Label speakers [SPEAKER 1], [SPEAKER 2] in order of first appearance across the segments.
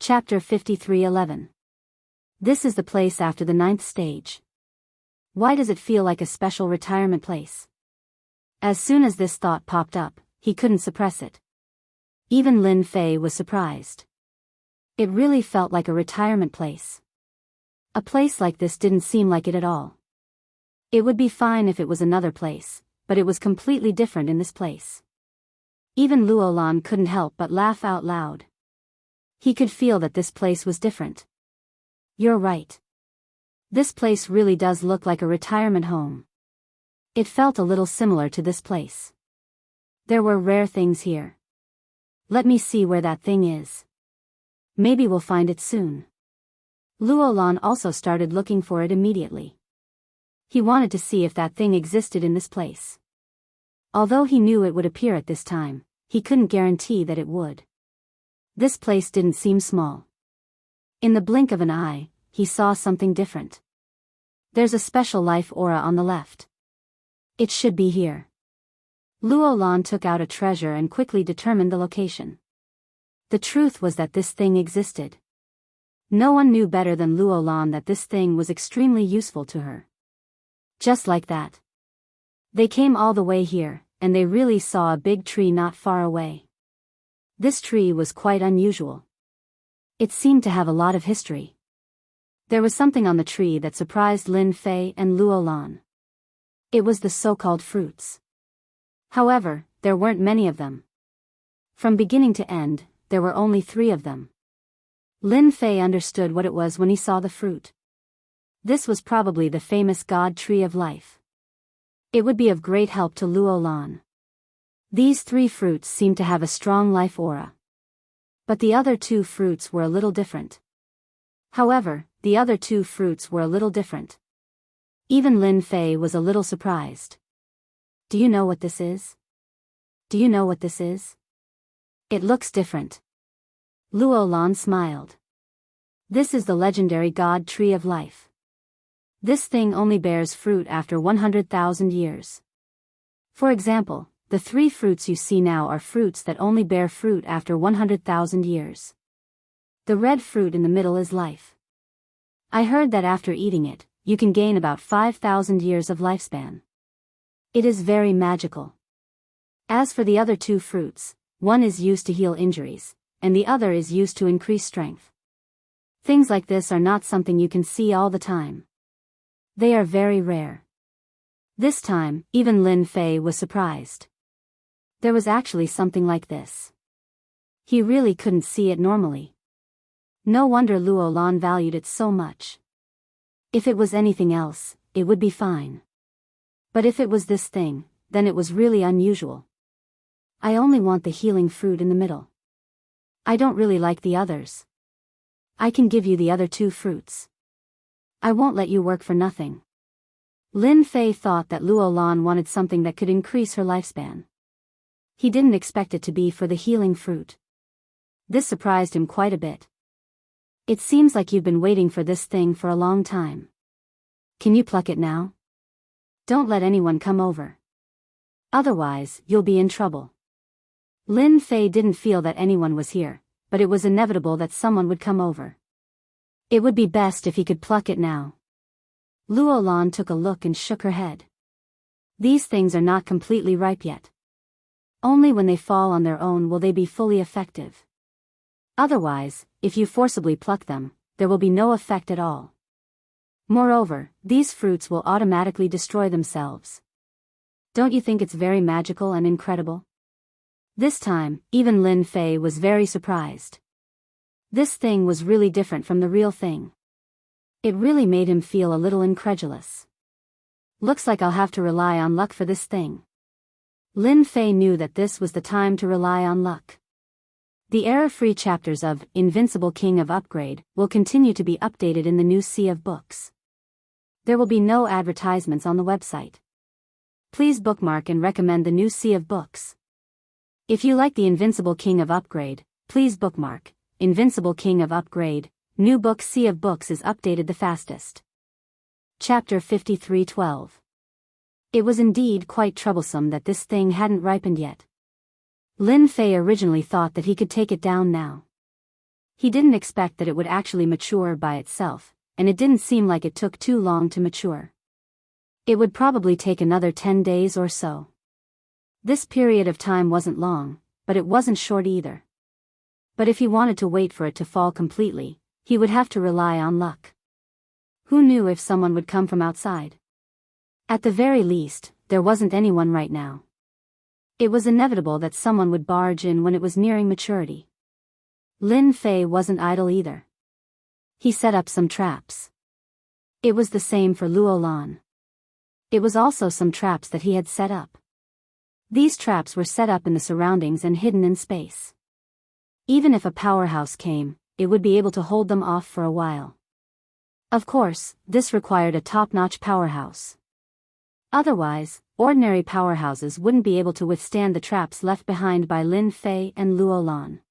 [SPEAKER 1] Chapter 53:11. This is the place after the 9th stage. Why does it feel like a special retirement place? As soon as this thought popped up, he couldn't suppress it. Even Lin Fei was surprised. It really felt like a retirement place. A place like this didn't seem like it at all. It would be fine if it was another place, but it was completely different in this place. Even Luolan couldn't help but laugh out loud. He could feel that this place was different. You're right. This place really does look like a retirement home. It felt a little similar to this place. There were rare things here. Let me see where that thing is. Maybe we'll find it soon. Luolan also started looking for it immediately. He wanted to see if that thing existed in this place. Although he knew it would appear at this time, he couldn't guarantee that it would. This place didn't seem small. In the blink of an eye, he saw something different. There's a special life aura on the left. It should be here. Luolan took out a treasure and quickly determined the location. The truth was that this thing existed. No one knew better than Luolan that this thing was extremely useful to her. Just like that. They came all the way here, and they really saw a big tree not far away. This tree was quite unusual. It seemed to have a lot of history. There was something on the tree that surprised Lin Fei and Luolan. It was the so-called fruits. However, there weren't many of them. From beginning to end, there were only 3 of them. Lin Fei understood what it was when he saw the fruit. This was probably the famous God Tree of Life. It would be of great help to Luolan. These 3 fruits seemed to have a strong life aura. But the other 2 fruits were a little different. However, the other 2 fruits were a little different. Even Lin Fei was a little surprised. Do you know what this is? Do you know what this is? It looks different. Luolan smiled. This is the legendary God Tree of Life. This thing only bears fruit after 100,000 years. For example, the 3 fruits you see now are fruits that only bear fruit after 100,000 years. The red fruit in the middle is life. I heard that after eating it, you can gain about 5,000 years of lifespan. It is very magical. As for the other 2 fruits, one is used to heal injuries, and the other is used to increase strength. Things like this are not something you can see all the time. They are very rare. This time, even Lin Fei was surprised. There was actually something like this. He really couldn't see it normally. No wonder Luolan valued it so much. If it was anything else, it would be fine. But if it was this thing, then it was really unusual. I only want the healing fruit in the middle. I don't really like the others. I can give you the other 2 fruits. I won't let you work for nothing. Lin Fei thought that Luolan wanted something that could increase her lifespan. He didn't expect it to be for the healing fruit. This surprised him quite a bit. It seems like you've been waiting for this thing for a long time. Can you pluck it now? Don't let anyone come over. Otherwise, you'll be in trouble. Lin Fei didn't feel that anyone was here, but it was inevitable that someone would come over. It would be best if he could pluck it now. Luolan took a look and shook her head. These things are not completely ripe yet. Only when they fall on their own will they be fully effective. Otherwise, if you forcibly pluck them, there will be no effect at all. Moreover, these fruits will automatically destroy themselves. Don't you think it's very magical and incredible? This time, even Lin Fei was very surprised. This thing was really different from the real thing. It really made him feel a little incredulous. Looks like I'll have to rely on luck for this thing. Lin Fei knew that this was the time to rely on luck. The error-free chapters of Invincible King of Upgrade will continue to be updated in the new Sea of Books. There will be no advertisements on the website. Please bookmark and recommend the new Sea of Books. If you like the Invincible King of Upgrade, please bookmark Invincible King of Upgrade. New book Sea of Books is updated the fastest. Chapter 53:12. It was indeed quite troublesome that this thing hadn't ripened yet. Lin Fei originally thought that he could take it down now. He didn't expect that it would actually mature by itself, and it didn't seem like it took too long to mature. It would probably take another 10 days or so. This period of time wasn't long, but it wasn't short either. But if he wanted to wait for it to fall completely, he would have to rely on luck. Who knew if someone would come from outside? At the very least, there wasn't anyone right now. It was inevitable that someone would barge in when it was nearing maturity. Lin Fei wasn't idle either. He set up some traps. It was the same for Luo Lan. It was also some traps that he had set up. These traps were set up in the surroundings and hidden in space. Even if a powerhouse came, it would be able to hold them off for a while. Of course, this required a top-notch powerhouse. Otherwise, ordinary powerhouses wouldn't be able to withstand the traps left behind by Lin Fei and Luo Lan.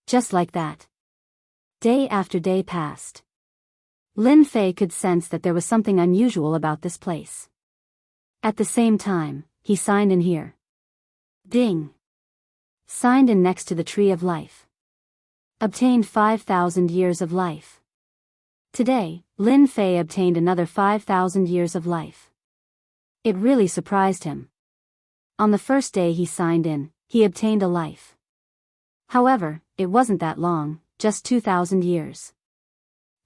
[SPEAKER 1] Just like that. Day after day passed. Lin Fei could sense that there was something unusual about this place. At the same time, he signed in here. Ding. Signed in next to the Tree of Life. Obtained 5,000 years of life. Today, Lin Fei obtained another 5,000 years of life. It really surprised him. On the first day he signed in, he obtained a life. However, it wasn't that long, just 2,000 years.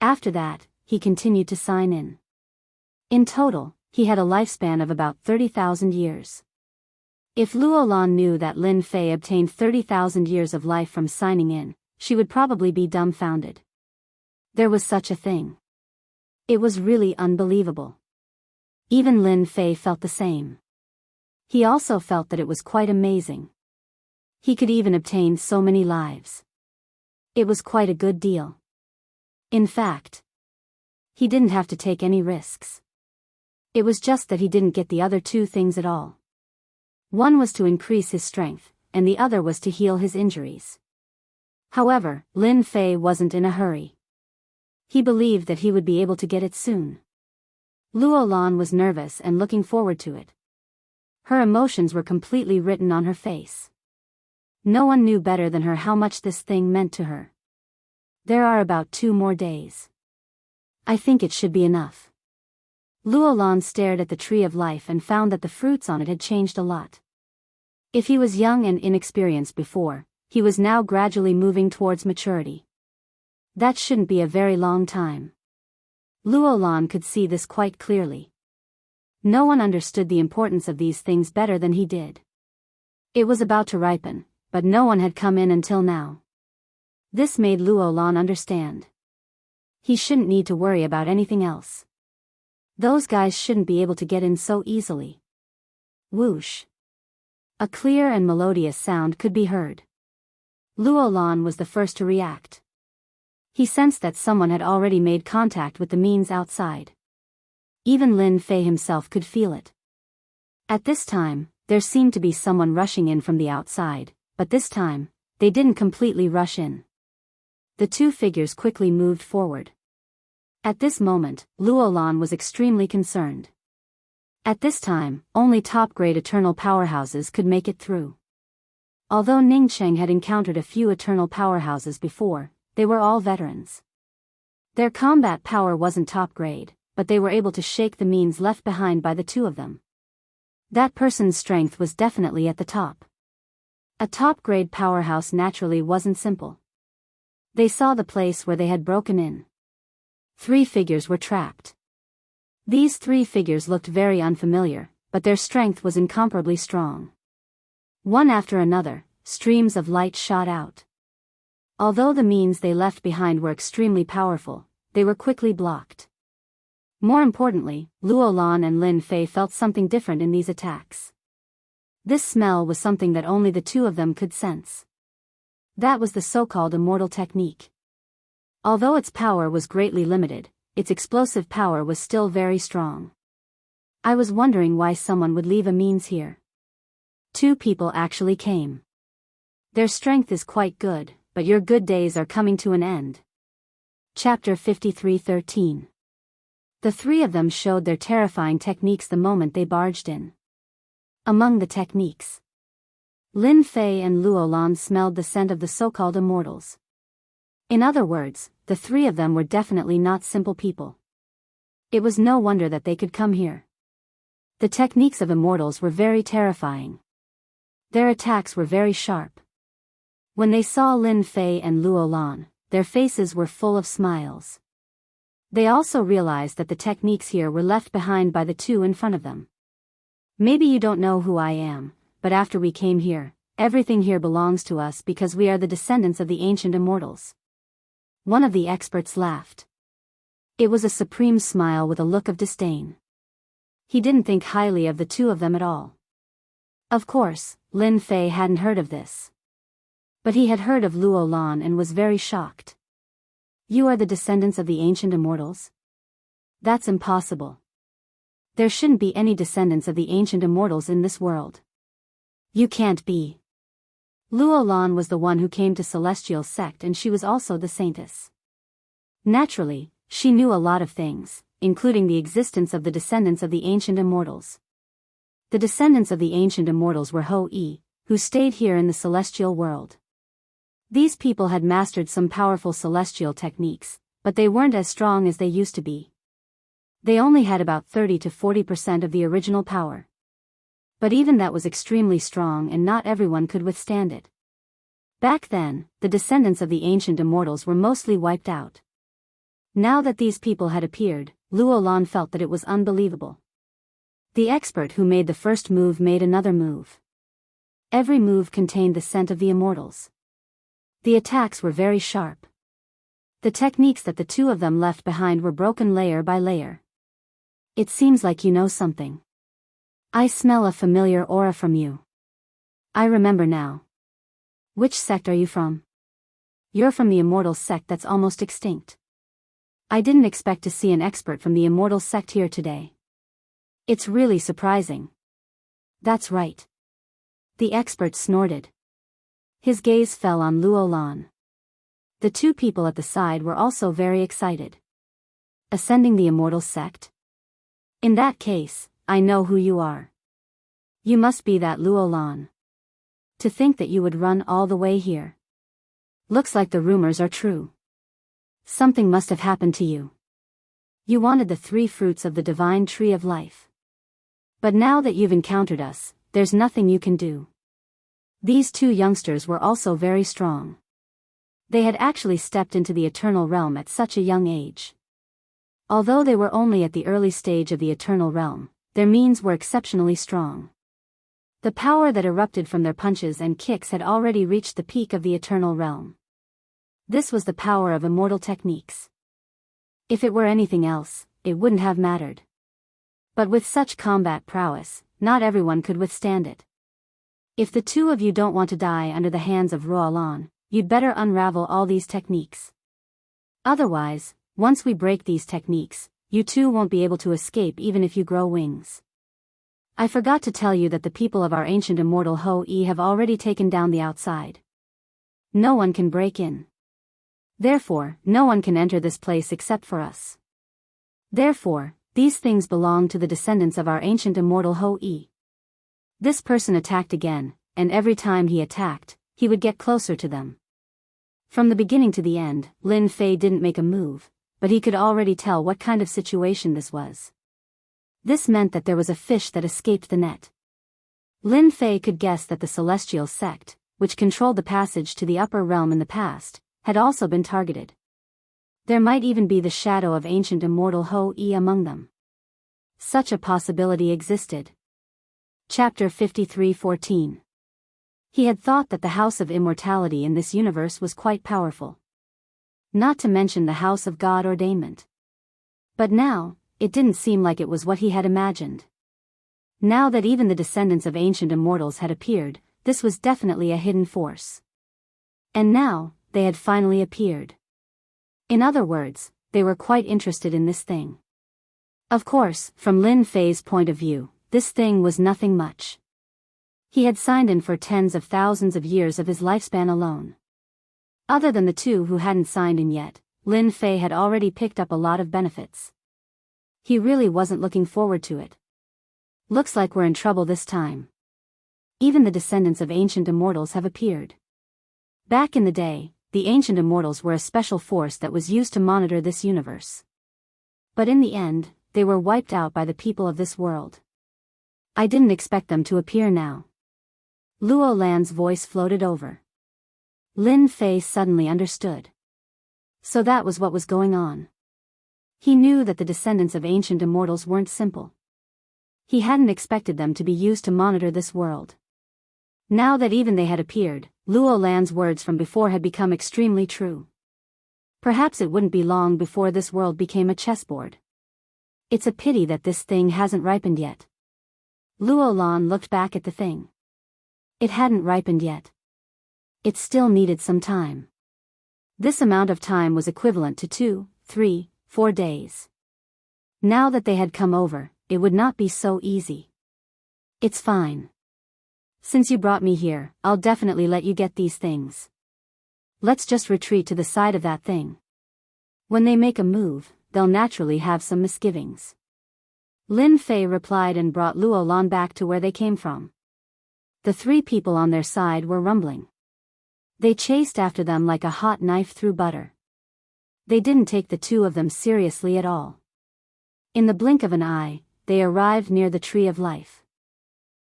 [SPEAKER 1] After that, he continued to sign in. In total, he had a lifespan of about 30,000 years. If Luo Lan knew that Lin Fei obtained 30,000 years of life from signing in, she would probably be dumbfounded. There was such a thing. It was really unbelievable. Even Lin Fei felt the same. He also felt that it was quite amazing. He could even obtain so many lives. It was quite a good deal. In fact, he didn't have to take any risks. It was just that he didn't get the other two things at all. One was to increase his strength, and the other was to heal his injuries. However, Lin Fei wasn't in a hurry. He believed that he would be able to get it soon. Luo Lan was nervous and looking forward to it. Her emotions were completely written on her face. No one knew better than her how much this thing meant to her. There are about 2 more days. I think it should be enough. Luo Lan stared at the Tree of Life and found that the fruits on it had changed a lot. If he was young and inexperienced before, he was now gradually moving towards maturity. That shouldn't be a very long time. Luo Lan could see this quite clearly. No one understood the importance of these things better than he did. It was about to ripen, but no one had come in until now. This made Luo Lan understand. He shouldn't need to worry about anything else. Those guys shouldn't be able to get in so easily. Whoosh. A clear and melodious sound could be heard. Luo Lan was the first to react. He sensed that someone had already made contact with the means outside. Even Lin Fei himself could feel it. At this time, there seemed to be someone rushing in from the outside, but this time, they didn't completely rush in. The two figures quickly moved forward. At this moment, Luo Lan was extremely concerned. At this time, only top-grade eternal powerhouses could make it through. Although Ning Cheng had encountered a few eternal powerhouses before, they were all veterans. Their combat power wasn't top-grade, but they were able to shake the means left behind by the two of them. That person's strength was definitely at the top. A top-grade powerhouse naturally wasn't simple. They saw the place where they had broken in. 3 figures were trapped. These 3 figures looked very unfamiliar, but their strength was incomparably strong. One after another, streams of light shot out. Although the means they left behind were extremely powerful, they were quickly blocked. More importantly, Luo Lan and Lin Fei felt something different in these attacks. This smell was something that only the two of them could sense. That was the so-called immortal technique. Although its power was greatly limited, its explosive power was still very strong. I was wondering why someone would leave a means here. 2 people actually came. Their strength is quite good, but your good days are coming to an end. Chapter 53:13. The 3 of them showed their terrifying techniques the moment they barged in. Among the techniques, Lin Fei and Luo Lan smelled the scent of the so-called immortals. In other words, the three of them were definitely not simple people. It was no wonder that they could come here. The techniques of immortals were very terrifying. Their attacks were very sharp. When they saw Lin Fei and Luo Lan, their faces were full of smiles. They also realized that the techniques here were left behind by the two in front of them. Maybe you don't know who I am, but after we came here, everything here belongs to us because we are the descendants of the ancient immortals. One of the experts laughed. It was a supreme smile with a look of disdain. He didn't think highly of the two of them at all. Of course, Lin Fei hadn't heard of this. But he had heard of Luo Lan and was very shocked. You are the descendants of the ancient immortals? That's impossible. There shouldn't be any descendants of the ancient immortals in this world. You can't be. Luo Lan was the one who came to Celestial Sect and she was also the saintess. Naturally, she knew a lot of things, including the existence of the descendants of the ancient immortals. The descendants of the ancient immortals were Ho-I, who stayed here in the celestial world. These people had mastered some powerful celestial techniques, but they weren't as strong as they used to be. They only had about 30 to 40% of the original power. But even that was extremely strong and not everyone could withstand it. Back then, the descendants of the ancient immortals were mostly wiped out. Now that these people had appeared, Luo Lan felt that it was unbelievable. The expert who made the first move made another move. Every move contained the scent of the immortals. The attacks were very sharp. The techniques that the two of them left behind were broken layer by layer. It seems like you know something. I smell a familiar aura from you. I remember now. Which sect are you from? You're from the immortal sect that's almost extinct. I didn't expect to see an expert from the immortal sect here today. It's really surprising. That's right. The expert snorted. His gaze fell on Luo Lan. The two people at the side were also very excited. Ascending the immortal sect? In that case, I know who you are. You must be that Luo Lan. To think that you would run all the way here. Looks like the rumors are true. Something must have happened to you. You wanted the 3 fruits of the divine tree of life. But now that you've encountered us, there's nothing you can do. These two youngsters were also very strong. They had actually stepped into the eternal realm at such a young age. Although they were only at the early stage of the eternal realm, their means were exceptionally strong. The power that erupted from their punches and kicks had already reached the peak of the eternal realm. This was the power of immortal techniques. If it were anything else, it wouldn't have mattered. But with such combat prowess, not everyone could withstand it. If the two of you don't want to die under the hands of Luo Lan, you'd better unravel all these techniques. Otherwise, once we break these techniques, you two won't be able to escape even if you grow wings. I forgot to tell you that the people of our ancient immortal Ho-I have already taken down the outside. No one can break in. Therefore, no one can enter this place except for us. Therefore, these things belong to the descendants of our ancient immortal Ho-I. This person attacked again, and every time he attacked, he would get closer to them. From the beginning to the end, Lin Fei didn't make a move, but he could already tell what kind of situation this was. This meant that there was a fish that escaped the net. Lin Fei could guess that the Celestial Sect, which controlled the passage to the upper realm in the past, had also been targeted. There might even be the shadow of ancient immortal Ho-I among them. Such a possibility existed. Chapter 53:14. He had thought that the House of Immortality in this universe was quite powerful. Not to mention the House of God Ordainment. But now, it didn't seem like it was what he had imagined. Now that even the descendants of ancient immortals had appeared, this was definitely a hidden force. And now, they had finally appeared. In other words, they were quite interested in this thing. Of course, from Lin Fei's point of view, this thing was nothing much. He had signed in for tens of thousands of years of his lifespan alone. Other than the two who hadn't signed in yet, Lin Fei had already picked up a lot of benefits. He really wasn't looking forward to it. Looks like we're in trouble this time. Even the descendants of ancient immortals have appeared. Back in the day, the ancient immortals were a special force that was used to monitor this universe. But in the end, they were wiped out by the people of this world. I didn't expect them to appear now. Luo Lan's voice floated over. Lin Fei suddenly understood. So that was what was going on. He knew that the descendants of ancient immortals weren't simple. He hadn't expected them to be used to monitor this world. Now that even they had appeared, Luo Lan's words from before had become extremely true. Perhaps it wouldn't be long before this world became a chessboard. It's a pity that this thing hasn't ripened yet. Luo Lan looked back at the thing. It hadn't ripened yet. It still needed some time. This amount of time was equivalent to 2, 3, 4 days. Now that they had come over, it would not be so easy. It's fine. Since you brought me here, I'll definitely let you get these things. Let's just retreat to the side of that thing. When they make a move, they'll naturally have some misgivings. Lin Fei replied and brought Luo Lan back to where they came from. The three people on their side were rumbling. They chased after them like a hot knife through butter. They didn't take the two of them seriously at all. In the blink of an eye, they arrived near the tree of life.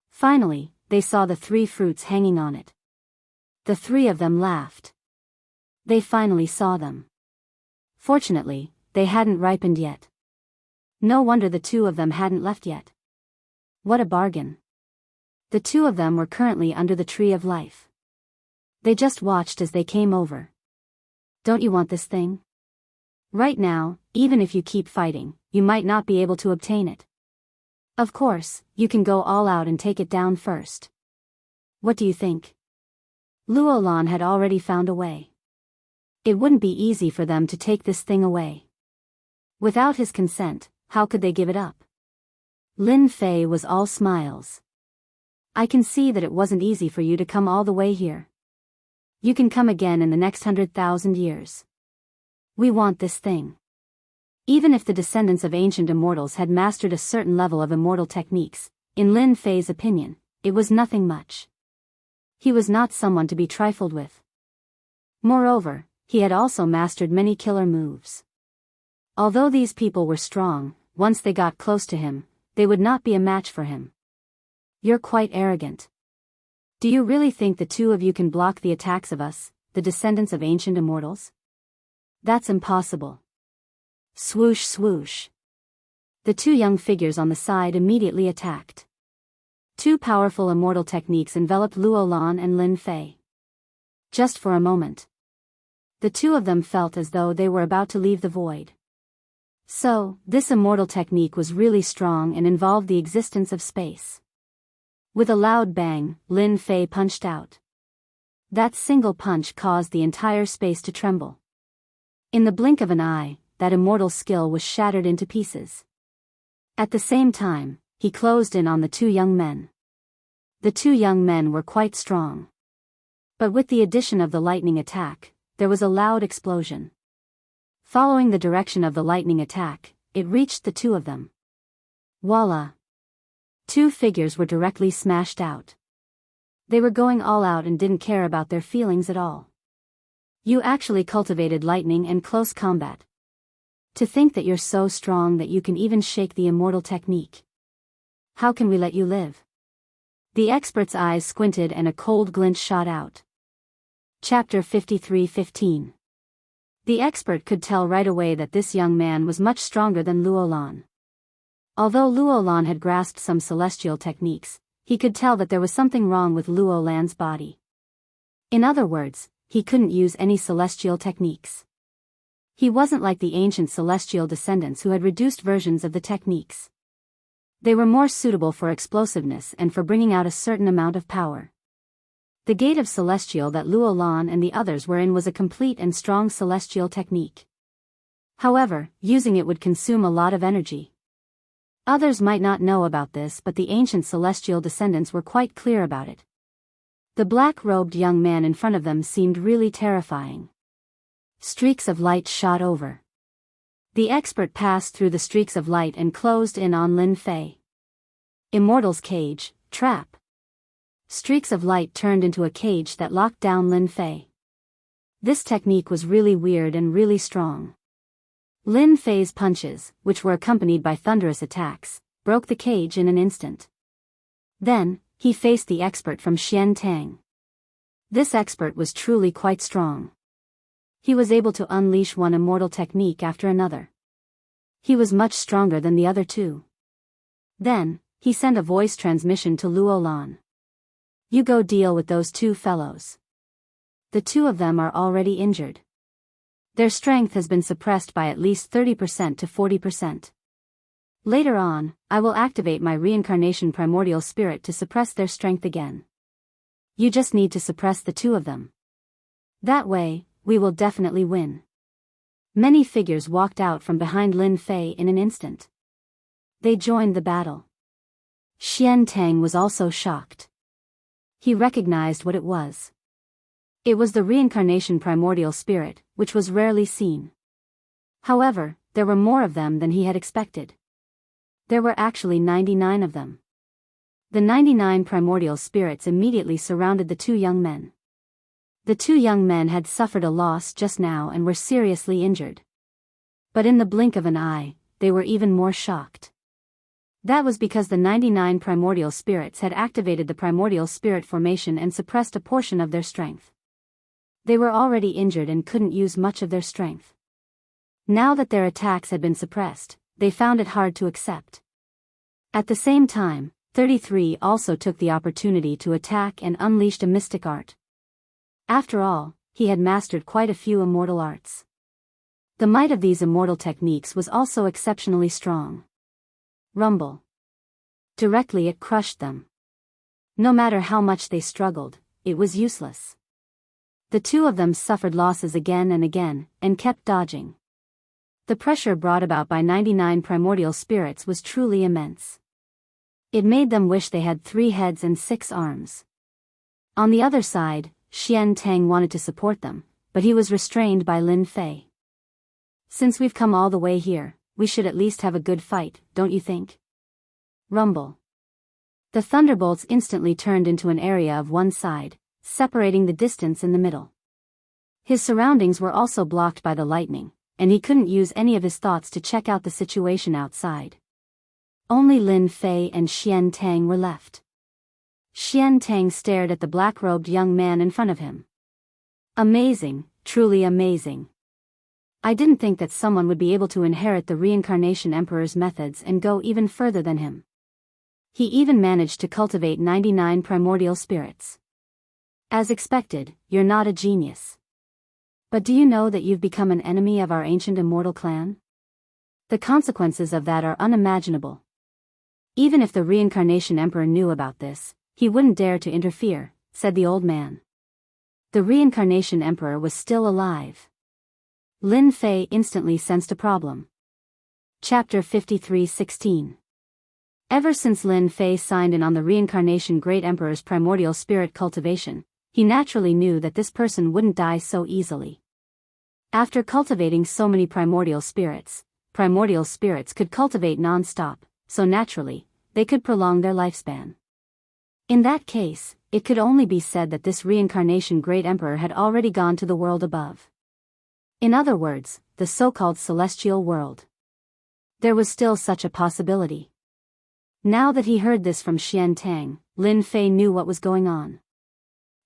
[SPEAKER 1] Finally, they saw the 3 fruits hanging on it. The 3 of them laughed. They finally saw them. Fortunately, they hadn't ripened yet. No wonder the 2 of them hadn't left yet. What a bargain. The 2 of them were currently under the tree of life. They just watched as they came over. Don't you want this thing? Right now, even if you keep fighting, you might not be able to obtain it. Of course, you can go all out and take it down first. What do you think? Luo Lan had already found a way. It wouldn't be easy for them to take this thing away. Without his consent, how could they give it up? Lin Fei was all smiles. I can see that it wasn't easy for you to come all the way here. You can come again in the next 100,000 years. We want this thing. Even if the descendants of ancient immortals had mastered a certain level of immortal techniques, in Lin Fei's opinion, it was nothing much. He was not someone to be trifled with. Moreover, he had also mastered many killer moves. Although these people were strong, once they got close to him, they would not be a match for him. You're quite arrogant. Do you really think the 2 of you can block the attacks of us, the descendants of ancient immortals? That's impossible. Swoosh swoosh. The 2 young figures on the side immediately attacked. 2 powerful immortal techniques enveloped Luo Lan and Lin Fei. Just for a moment. The 2 of them felt as though they were about to leave the void. So, this immortal technique was really strong and involved the existence of space. With a loud bang, Lin Fei punched out. That single punch caused the entire space to tremble. In the blink of an eye, that immortal skill was shattered into pieces. At the same time, he closed in on the 2 young men. The 2 young men were quite strong. But with the addition of the lightning attack, there was a loud explosion. Following the direction of the lightning attack, it reached the 2 of them. Voila! 2 figures were directly smashed out. They were going all out and didn't care about their feelings at all. You actually cultivated lightning and close combat. To think that you're so strong that you can even shake the immortal technique. How can we let you live? The expert's eyes squinted and a cold glint shot out. Chapter 53:15. The expert could tell right away that this young man was much stronger than Luo Lan. Although Luo Lan had grasped some celestial techniques, he could tell that there was something wrong with Luo Lan's body. In other words, he couldn't use any celestial techniques. He wasn't like the ancient celestial descendants who had reduced versions of the techniques. They were more suitable for explosiveness and for bringing out a certain amount of power. The gate of celestial that Luo Lan and the others were in was a complete and strong celestial technique. However, using it would consume a lot of energy. Others might not know about this, but the ancient celestial descendants were quite clear about it. The black-robed young man in front of them seemed really terrifying. Streaks of light shot over. The expert passed through the streaks of light and closed in on Lin Fei. Immortal's cage, trap. Streaks of light turned into a cage that locked down Lin Fei. This technique was really weird and really strong. Lin Fei's punches, which were accompanied by thunderous attacks, broke the cage in an instant. Then, he faced the expert from Xian Tang. This expert was truly quite strong. He was able to unleash one immortal technique after another. He was much stronger than the other two. Then, he sent a voice transmission to Luo Lan. You go deal with those two fellows. The two of them are already injured. Their strength has been suppressed by at least 30% to 40%. Later on, I will activate my reincarnation primordial spirit to suppress their strength again. You just need to suppress the two of them. That way, we will definitely win. Many figures walked out from behind Lin Fei in an instant. They joined the battle. Xian Tang was also shocked. He recognized what it was. It was the reincarnation primordial spirit, which was rarely seen. However, there were more of them than he had expected. There were actually 99 of them. The 99 primordial spirits immediately surrounded the two young men. The two young men had suffered a loss just now and were seriously injured. But in the blink of an eye, they were even more shocked. That was because the 99 primordial spirits had activated the primordial spirit formation and suppressed a portion of their strength. They were already injured and couldn't use much of their strength. Now that their attacks had been suppressed, they found it hard to accept. At the same time, 33 also took the opportunity to attack and unleashed a mystic art. After all, he had mastered quite a few immortal arts. The might of these immortal techniques was also exceptionally strong. Rumble. Directly it crushed them. No matter how much they struggled, it was useless. The two of them suffered losses again and again, and kept dodging. The pressure brought about by 99 primordial spirits was truly immense. It made them wish they had 3 heads and 6 arms. On the other side, Xian Tang wanted to support them, but he was restrained by Lin Fei. Since we've come all the way here, we should at least have a good fight, don't you think? Rumble. The thunderbolts instantly turned into an area of one side, separating the distance in the middle. His surroundings were also blocked by the lightning, and he couldn't use any of his thoughts to check out the situation outside. Only Lin Fei and Xian Tang were left. Xian Tang stared at the black-robed young man in front of him. Amazing, truly amazing. I didn't think that someone would be able to inherit the reincarnation emperor's methods and go even further than him. He even managed to cultivate 99 primordial spirits. As expected, you're not a genius. But do you know that you've become an enemy of our ancient immortal clan? The consequences of that are unimaginable. Even if the reincarnation emperor knew about this, he wouldn't dare to interfere, said the old man. The reincarnation emperor was still alive. Lin Fei instantly sensed a problem. Chapter 53:16. Ever since Lin Fei signed in on the reincarnation great emperor's primordial spirit cultivation, he naturally knew that this person wouldn't die so easily. After cultivating so many primordial spirits could cultivate non-stop, so naturally, they could prolong their lifespan. In that case, it could only be said that this reincarnation great emperor had already gone to the world above. In other words, the so-called celestial world. There was still such a possibility. Now that he heard this from Xian Tang, Lin Fei knew what was going on.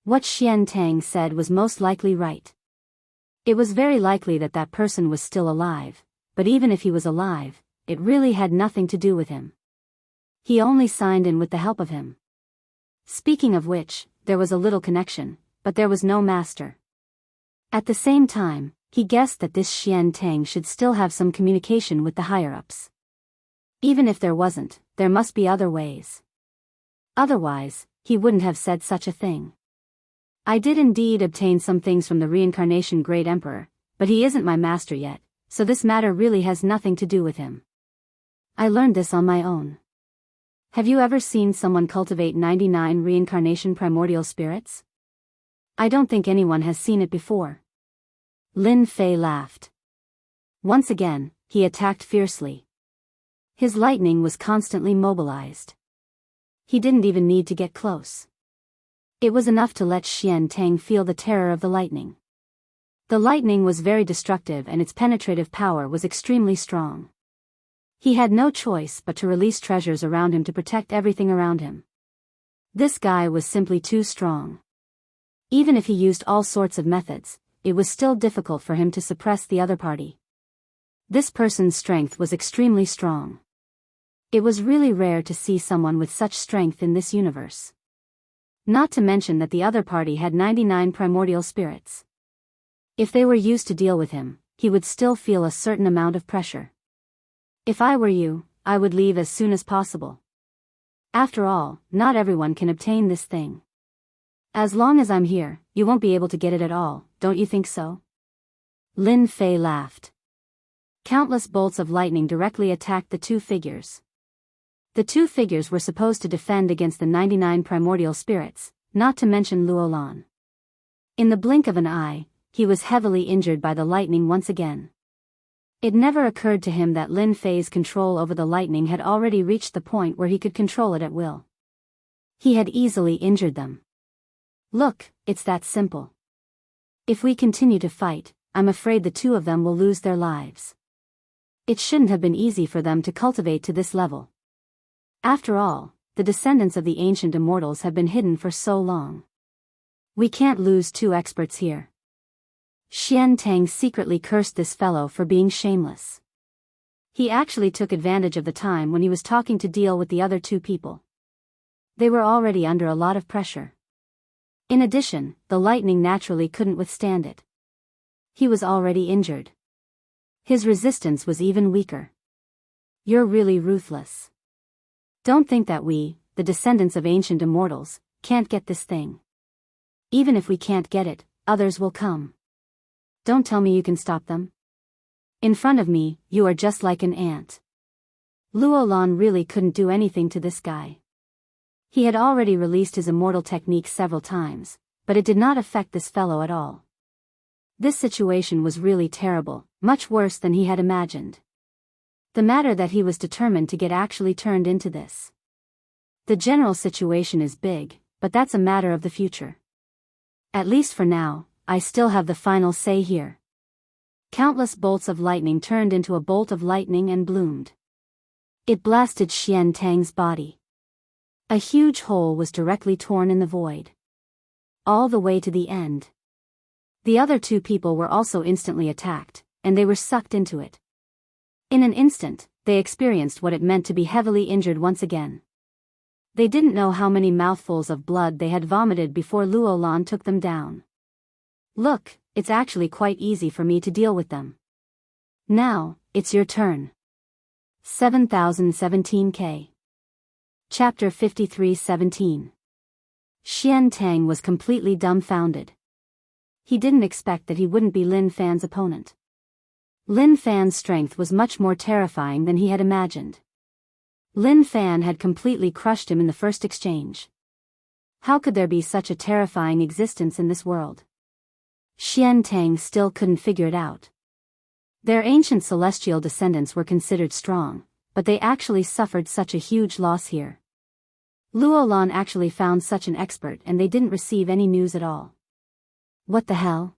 [SPEAKER 1] What Xian Tang said was most likely right. It was very likely that that person was still alive, but even if he was alive, it really had nothing to do with him. He only signed in with the help of him. Speaking of which, there was a little connection, but there was no master. At the same time, he guessed that this Xian Tang should still have some communication with the higher-ups. Even if there wasn't, there must be other ways. Otherwise, he wouldn't have said such a thing. I did indeed obtain some things from the reincarnation great emperor, but he isn't my master yet, so this matter really has nothing to do with him. I learned this on my own. Have you ever seen someone cultivate 99 reincarnation primordial spirits? I don't think anyone has seen it before. Lin Fei laughed. Once again, he attacked fiercely. His lightning was constantly mobilized. He didn't even need to get close. It was enough to let Xian Tang feel the terror of the lightning. The lightning was very destructive and its penetrative power was extremely strong. He had no choice but to release treasures around him to protect everything around him. This guy was simply too strong. Even if he used all sorts of methods, it was still difficult for him to suppress the other party. This person's strength was extremely strong. It was really rare to see someone with such strength in this universe. Not to mention that the other party had 99 primordial spirits. If they were used to deal with him, he would still feel a certain amount of pressure. If I were you, I would leave as soon as possible. After all, not everyone can obtain this thing. As long as I'm here, you won't be able to get it at all, don't you think so? Lin Fei laughed. Countless bolts of lightning directly attacked the two figures. The two figures were supposed to defend against the 99 primordial spirits, not to mention Luolan. In the blink of an eye, he was heavily injured by the lightning once again. It never occurred to him that Lin Fei's control over the lightning had already reached the point where he could control it at will. He had easily injured them. Look, it's that simple. If we continue to fight, I'm afraid the two of them will lose their lives. It shouldn't have been easy for them to cultivate to this level. After all, the descendants of the ancient immortals have been hidden for so long. We can't lose two experts here. Xian Tang secretly cursed this fellow for being shameless. He actually took advantage of the time when he was talking to deal with the other two people. They were already under a lot of pressure. In addition, the lightning naturally couldn't withstand it. He was already injured. His resistance was even weaker. You're really ruthless. Don't think that we, the descendants of ancient immortals, can't get this thing. Even if we can't get it, others will come. Don't tell me you can stop them. In front of me, you are just like an ant. Luolan really couldn't do anything to this guy. He had already released his immortal technique several times, but it did not affect this fellow at all. This situation was really terrible, much worse than he had imagined. The matter that he was determined to get actually turned into this. The general situation is big, but that's a matter of the future. At least for now, I still have the final say here. Countless bolts of lightning turned into a bolt of lightning and bloomed. It blasted Xian Tang's body. A huge hole was directly torn in the void. All the way to the end. The other two people were also instantly attacked, and they were sucked into it. In an instant, they experienced what it meant to be heavily injured once again. They didn't know how many mouthfuls of blood they had vomited before Luolan took them down. Look, it's actually quite easy for me to deal with them. Now, it's your turn. 7017K. Chapter 53:17. Xian Tang was completely dumbfounded. He didn't expect that he wouldn't be Lin Fan's opponent. Lin Fan's strength was much more terrifying than he had imagined. Lin Fan had completely crushed him in the first exchange. How could there be such a terrifying existence in this world? Xian Tang still couldn't figure it out. Their ancient celestial descendants were considered strong, but they actually suffered such a huge loss here. Luolan actually found such an expert and they didn't receive any news at all. What the hell?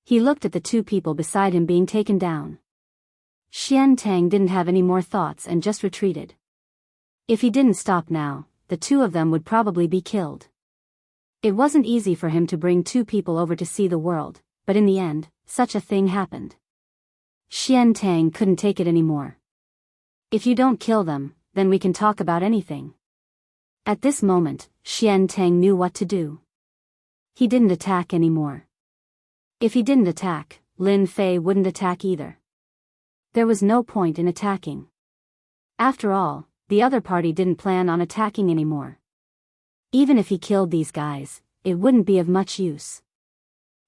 [SPEAKER 1] He looked at the two people beside him being taken down. Xian Tang didn't have any more thoughts and just retreated. If he didn't stop now, the two of them would probably be killed. It wasn't easy for him to bring two people over to see the world, but in the end, such a thing happened. Xian Tang couldn't take it anymore. If you don't kill them, then we can talk about anything. At this moment, Xian Tang knew what to do. He didn't attack anymore. If he didn't attack, Lin Fei wouldn't attack either. There was no point in attacking. After all, the other party didn't plan on attacking anymore. Even if he killed these guys, it wouldn't be of much use.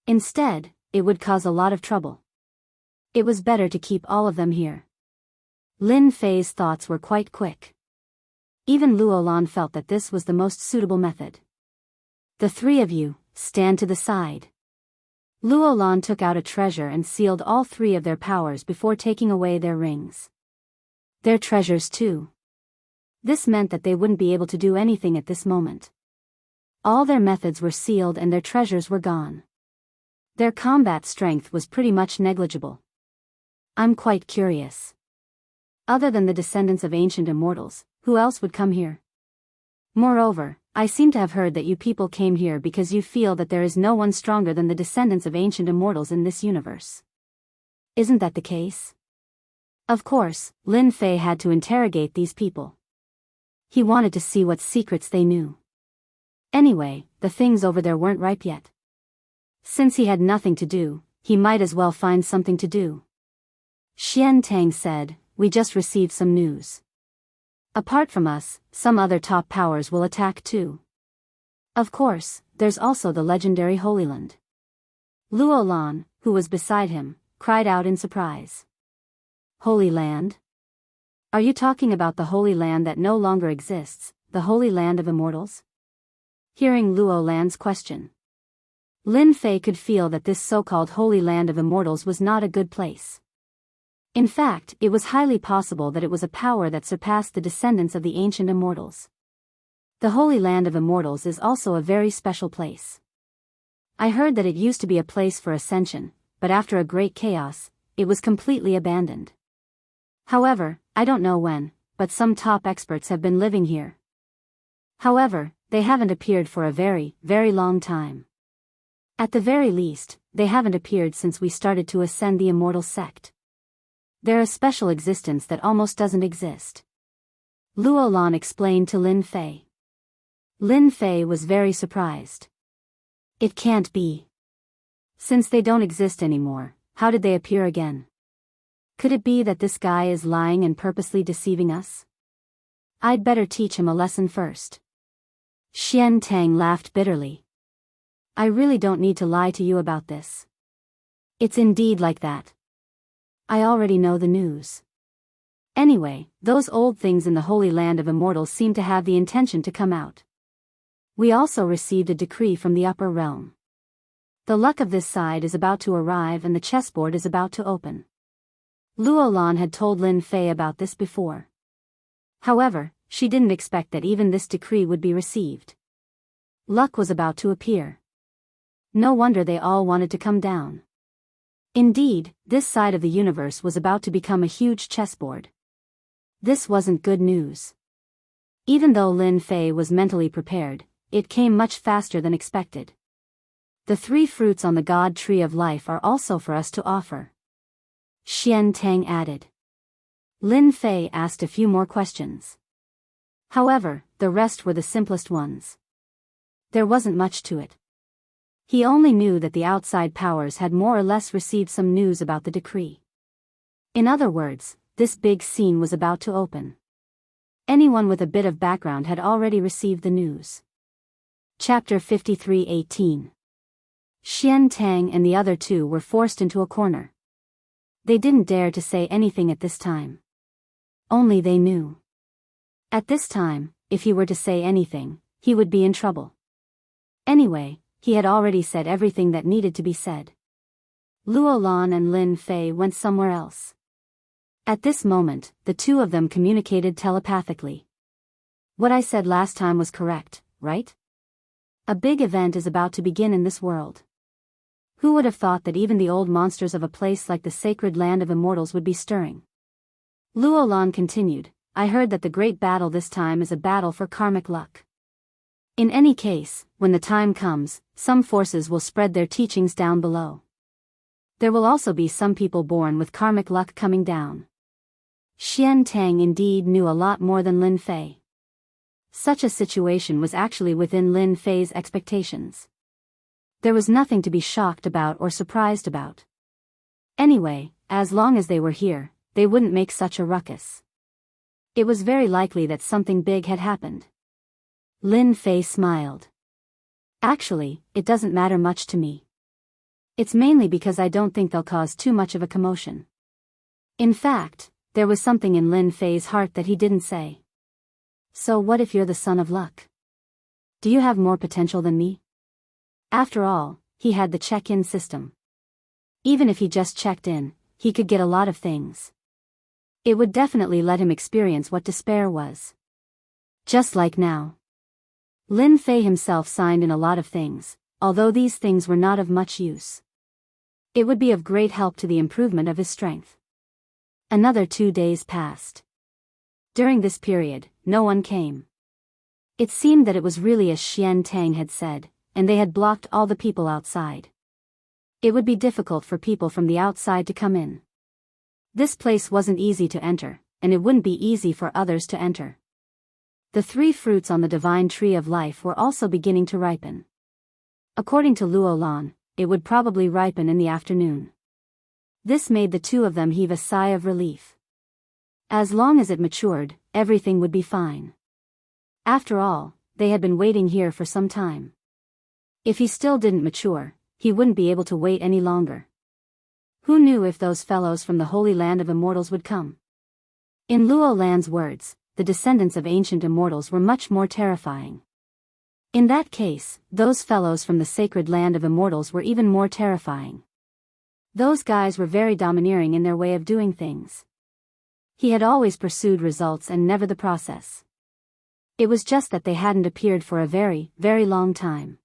[SPEAKER 1] Instead, it would cause a lot of trouble. It was better to keep all of them here. Lin Fei's thoughts were quite quick. Even Luolan felt that this was the most suitable method. The three of you, stand to the side. Luolan took out a treasure and sealed all three of their powers before taking away their rings. Their treasures too. This meant that they wouldn't be able to do anything at this moment. All their methods were sealed and their treasures were gone. Their combat strength was pretty much negligible. I'm quite curious. Other than the descendants of ancient immortals, who else would come here? Moreover, I seem to have heard that you people came here because you feel that there is no one stronger than the descendants of ancient immortals in this universe. Isn't that the case? Of course, Lin Fei had to interrogate these people. He wanted to see what secrets they knew. Anyway, the things over there weren't ripe yet. Since he had nothing to do, he might as well find something to do. Xian Tang said, "We just received some news. Apart from us, some other top powers will attack too. Of course, there's also the legendary Holy Land." Luo Lan, who was beside him, cried out in surprise. Holy Land? Are you talking about the Holy Land that no longer exists, the Holy Land of Immortals? Hearing Luo Lan's question, Lin Fei could feel that this so-called Holy Land of Immortals was not a good place. In fact, it was highly possible that it was a power that surpassed the descendants of the ancient immortals. The Holy Land of Immortals is also a very special place. I heard that it used to be a place for ascension, but after a great chaos, it was completely abandoned. However, I don't know when, but some top experts have been living here. However, they haven't appeared for a very, very long time. At the very least, they haven't appeared since we started to ascend the immortal sect. They're a special existence that almost doesn't exist. Luo Lan explained to Lin Fei. Lin Fei was very surprised. It can't be. Since they don't exist anymore, how did they appear again? Could it be that this guy is lying and purposely deceiving us? I'd better teach him a lesson first. Xian Tang laughed bitterly. I really don't need to lie to you about this. It's indeed like that. I already know the news. Anyway, those old things in the Holy Land of Immortals seem to have the intention to come out. We also received a decree from the upper realm. The luck of this side is about to arrive and the chessboard is about to open. Luo Lan had told Lin Fei about this before. However, she didn't expect that even this decree would be received. Luck was about to appear. No wonder they all wanted to come down. Indeed, this side of the universe was about to become a huge chessboard. This wasn't good news. Even though Lin Fei was mentally prepared, it came much faster than expected. The 3 fruits on the God Tree of Life are also for us to offer. Xian Tang added. Lin Fei asked a few more questions. However, the rest were the simplest ones. There wasn't much to it. He only knew that the outside powers had more or less received some news about the decree. In other words, this big scene was about to open. Anyone with a bit of background had already received the news. Chapter 53:18. Xian Tang and the other 2 were forced into a corner. They didn't dare to say anything at this time. Only they knew. At this time, if he were to say anything, he would be in trouble. Anyway, he had already said everything that needed to be said. Luo Lan and Lin Fei went somewhere else. At this moment, the 2 of them communicated telepathically. What I said last time was correct, right? A big event is about to begin in this world. Who would have thought that even the old monsters of a place like the sacred land of immortals would be stirring? Luo Lan continued, I heard that the great battle this time is a battle for karmic luck. In any case, when the time comes, some forces will spread their teachings down below. There will also be some people born with karmic luck coming down. Xian Tang indeed knew a lot more than Lin Fei. Such a situation was actually within Lin Fei's expectations. There was nothing to be shocked about or surprised about. Anyway, as long as they were here, they wouldn't make such a ruckus. It was very likely that something big had happened. Lin Fei smiled. Actually, it doesn't matter much to me. It's mainly because I don't think they'll cause too much of a commotion. In fact, there was something in Lin Fei's heart that he didn't say. So what if you're the son of luck? Do you have more potential than me? After all, he had the check-in system. Even if he just checked in, he could get a lot of things. It would definitely let him experience what despair was. Just like now. Lin Fei himself signed in a lot of things, although these things were not of much use. It would be of great help to the improvement of his strength. Another 2 days passed. During this period, no one came. It seemed that it was really as Xian Tang had said, and they had blocked all the people outside. It would be difficult for people from the outside to come in. This place wasn't easy to enter, and it wouldn't be easy for others to enter. The 3 fruits on the divine tree of life were also beginning to ripen. According to Luo Lan, it would probably ripen in the afternoon. This made the 2 of them heave a sigh of relief. As long as it matured, everything would be fine. After all, they had been waiting here for some time. If he still didn't mature, he wouldn't be able to wait any longer. Who knew if those fellows from the Holy Land of Immortals would come? In Luo Lan's words, the descendants of ancient immortals were much more terrifying. In that case, those fellows from the sacred land of immortals were even more terrifying. Those guys were very domineering in their way of doing things. He had always pursued results and never the process. It was just that they hadn't appeared for a very, very long time.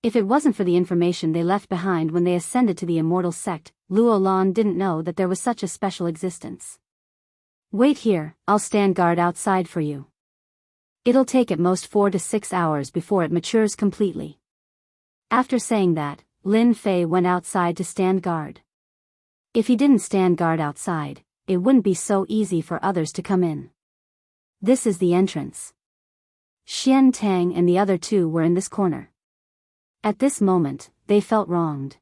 [SPEAKER 1] If it wasn't for the information they left behind when they ascended to the immortal sect, Luo Lan didn't know that there was such a special existence. Wait here, I'll stand guard outside for you. It'll take at most 4 to 6 hours before it matures completely. After saying that, Lin Fei went outside to stand guard. If he didn't stand guard outside, it wouldn't be so easy for others to come in. This is the entrance. Xian Tang and the other 2 were in this corner. At this moment, they felt wronged.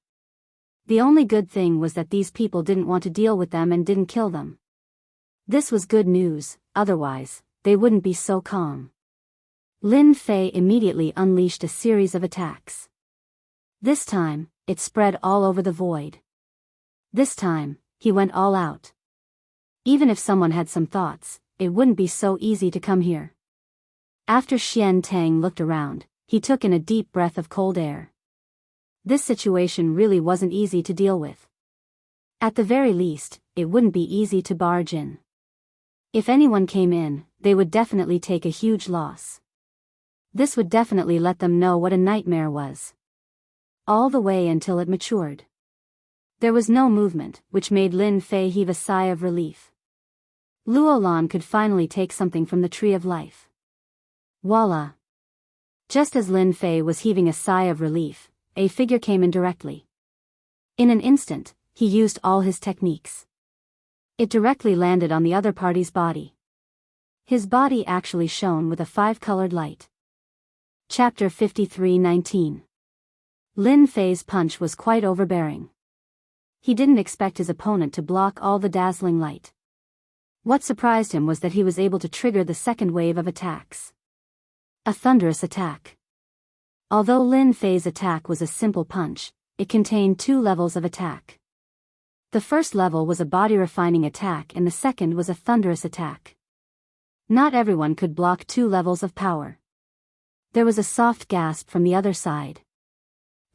[SPEAKER 1] The only good thing was that these people didn't want to deal with them and didn't kill them. This was good news, otherwise, they wouldn't be so calm. Lin Fei immediately unleashed a series of attacks. This time, it spread all over the void. This time, he went all out. Even if someone had some thoughts, it wouldn't be so easy to come here. After Xian Tang looked around, he took in a deep breath of cold air. This situation really wasn't easy to deal with. At the very least, it wouldn't be easy to barge in. If anyone came in, they would definitely take a huge loss. This would definitely let them know what a nightmare was. All the way until it matured. There was no movement, which made Lin Fei heave a sigh of relief. Luo Lan could finally take something from the tree of life. Voila! Just as Lin Fei was heaving a sigh of relief, a figure came in directly. In an instant, he used all his techniques. It directly landed on the other party's body. His body actually shone with a 5-colored light. Chapter 53:19. Lin Fei's punch was quite overbearing. He didn't expect his opponent to block all the dazzling light. What surprised him was that he was able to trigger the second wave of attacks. A thunderous attack. Although Lin Fei's attack was a simple punch, it contained 2 levels of attack. The first level was a body-refining attack and the second was a thunderous attack. Not everyone could block 2 levels of power. There was a soft gasp from the other side.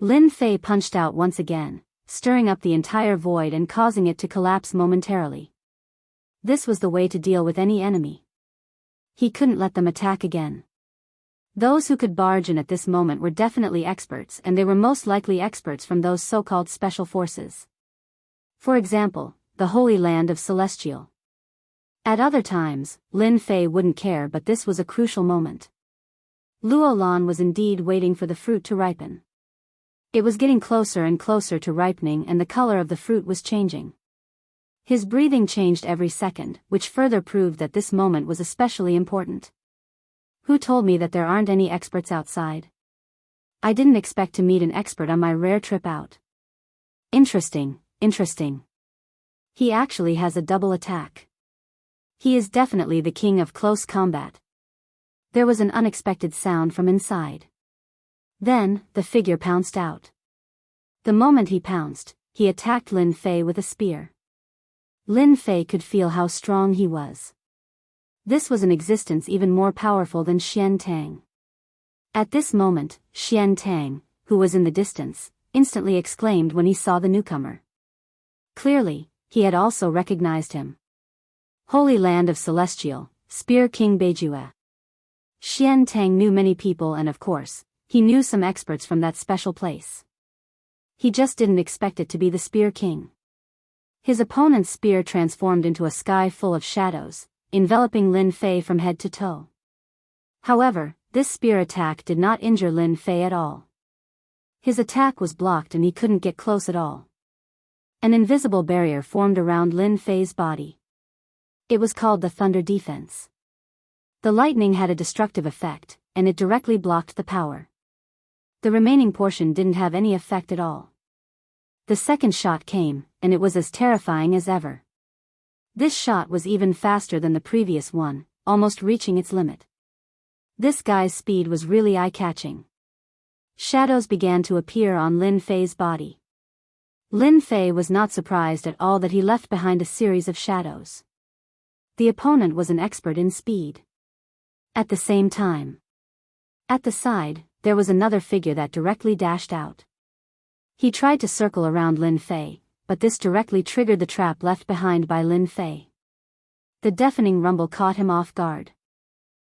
[SPEAKER 1] Lin Fei punched out once again, stirring up the entire void and causing it to collapse momentarily. This was the way to deal with any enemy. He couldn't let them attack again. Those who could barge in at this moment were definitely experts, and they were most likely experts from those so-called special forces. For example, the Holy Land of Celestial. At other times, Lin Fei wouldn't care, but this was a crucial moment. Luo Lan was indeed waiting for the fruit to ripen. It was getting closer and closer to ripening, and the color of the fruit was changing. His breathing changed every second, which further proved that this moment was especially important. Who told me that there aren't any experts outside? I didn't expect to meet an expert on my rare trip out. Interesting. He actually has a double attack. He is definitely the king of close combat. There was an unexpected sound from inside. Then, the figure pounced out. The moment he pounced, he attacked Lin Fei with a spear. Lin Fei could feel how strong he was. This was an existence even more powerful than Xian Tang. At this moment, Xian Tang, who was in the distance, instantly exclaimed when he saw the newcomer. Clearly, he had also recognized him. Holy Land of Celestial, Spear King Beijue. Xian Tang knew many people and of course, he knew some experts from that special place. He just didn't expect it to be the Spear King. His opponent's spear transformed into a sky full of shadows, enveloping Lin Fei from head to toe. However, this spear attack did not injure Lin Fei at all. His attack was blocked and he couldn't get close at all. An invisible barrier formed around Lin Fei's body. It was called the Thunder Defense. The lightning had a destructive effect, and it directly blocked the power. The remaining portion didn't have any effect at all. The second shot came, and it was as terrifying as ever. This shot was even faster than the previous one, almost reaching its limit. This guy's speed was really eye-catching. Shadows began to appear on Lin Fei's body. Lin Fei was not surprised at all that he left behind a series of shadows. The opponent was an expert in speed. At the same time, at the side, there was another figure that directly dashed out. He tried to circle around Lin Fei, but this directly triggered the trap left behind by Lin Fei. The deafening rumble caught him off guard.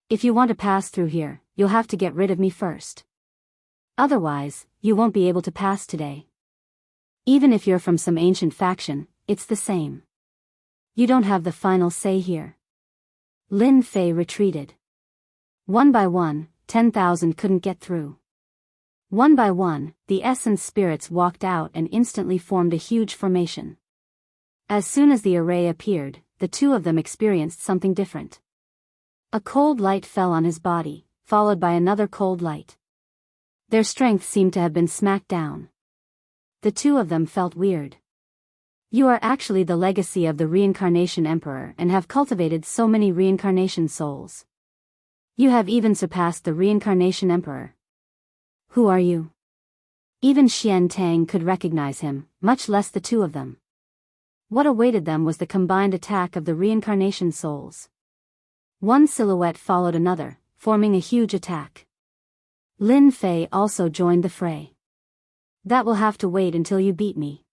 [SPEAKER 1] If you want to pass through here, you'll have to get rid of me first. Otherwise, you won't be able to pass today. Even if you're from some ancient faction, it's the same. You don't have the final say here. Lin Fei retreated. One by one, 10,000 couldn't get through. One by one, the essence spirits walked out and instantly formed a huge formation. As soon as the array appeared, the two of them experienced something different. A cold light fell on his body, followed by another cold light. Their strength seemed to have been smacked down. The two of them felt weird. You are actually the legacy of the Reincarnation Emperor and have cultivated so many reincarnation souls. You have even surpassed the Reincarnation Emperor. Who are you? Even Xian Tang could recognize him, much less the two of them. What awaited them was the combined attack of the reincarnation souls. One silhouette followed another, forming a huge attack. Lin Fei also joined the fray. That will have to wait until you beat me.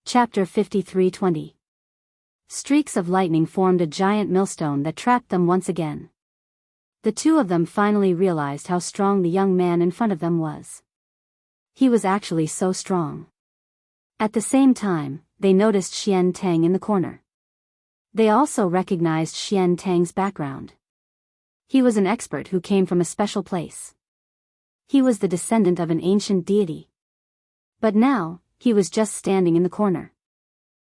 [SPEAKER 1] Chapter 53:20. Streaks of lightning formed a giant millstone that trapped them once again. The two of them finally realized how strong the young man in front of them was. He was actually so strong. At the same time, they noticed Xian Tang in the corner. They also recognized Xian Tang's background. He was an expert who came from a special place. He was the descendant of an ancient deity. But now, he was just standing in the corner.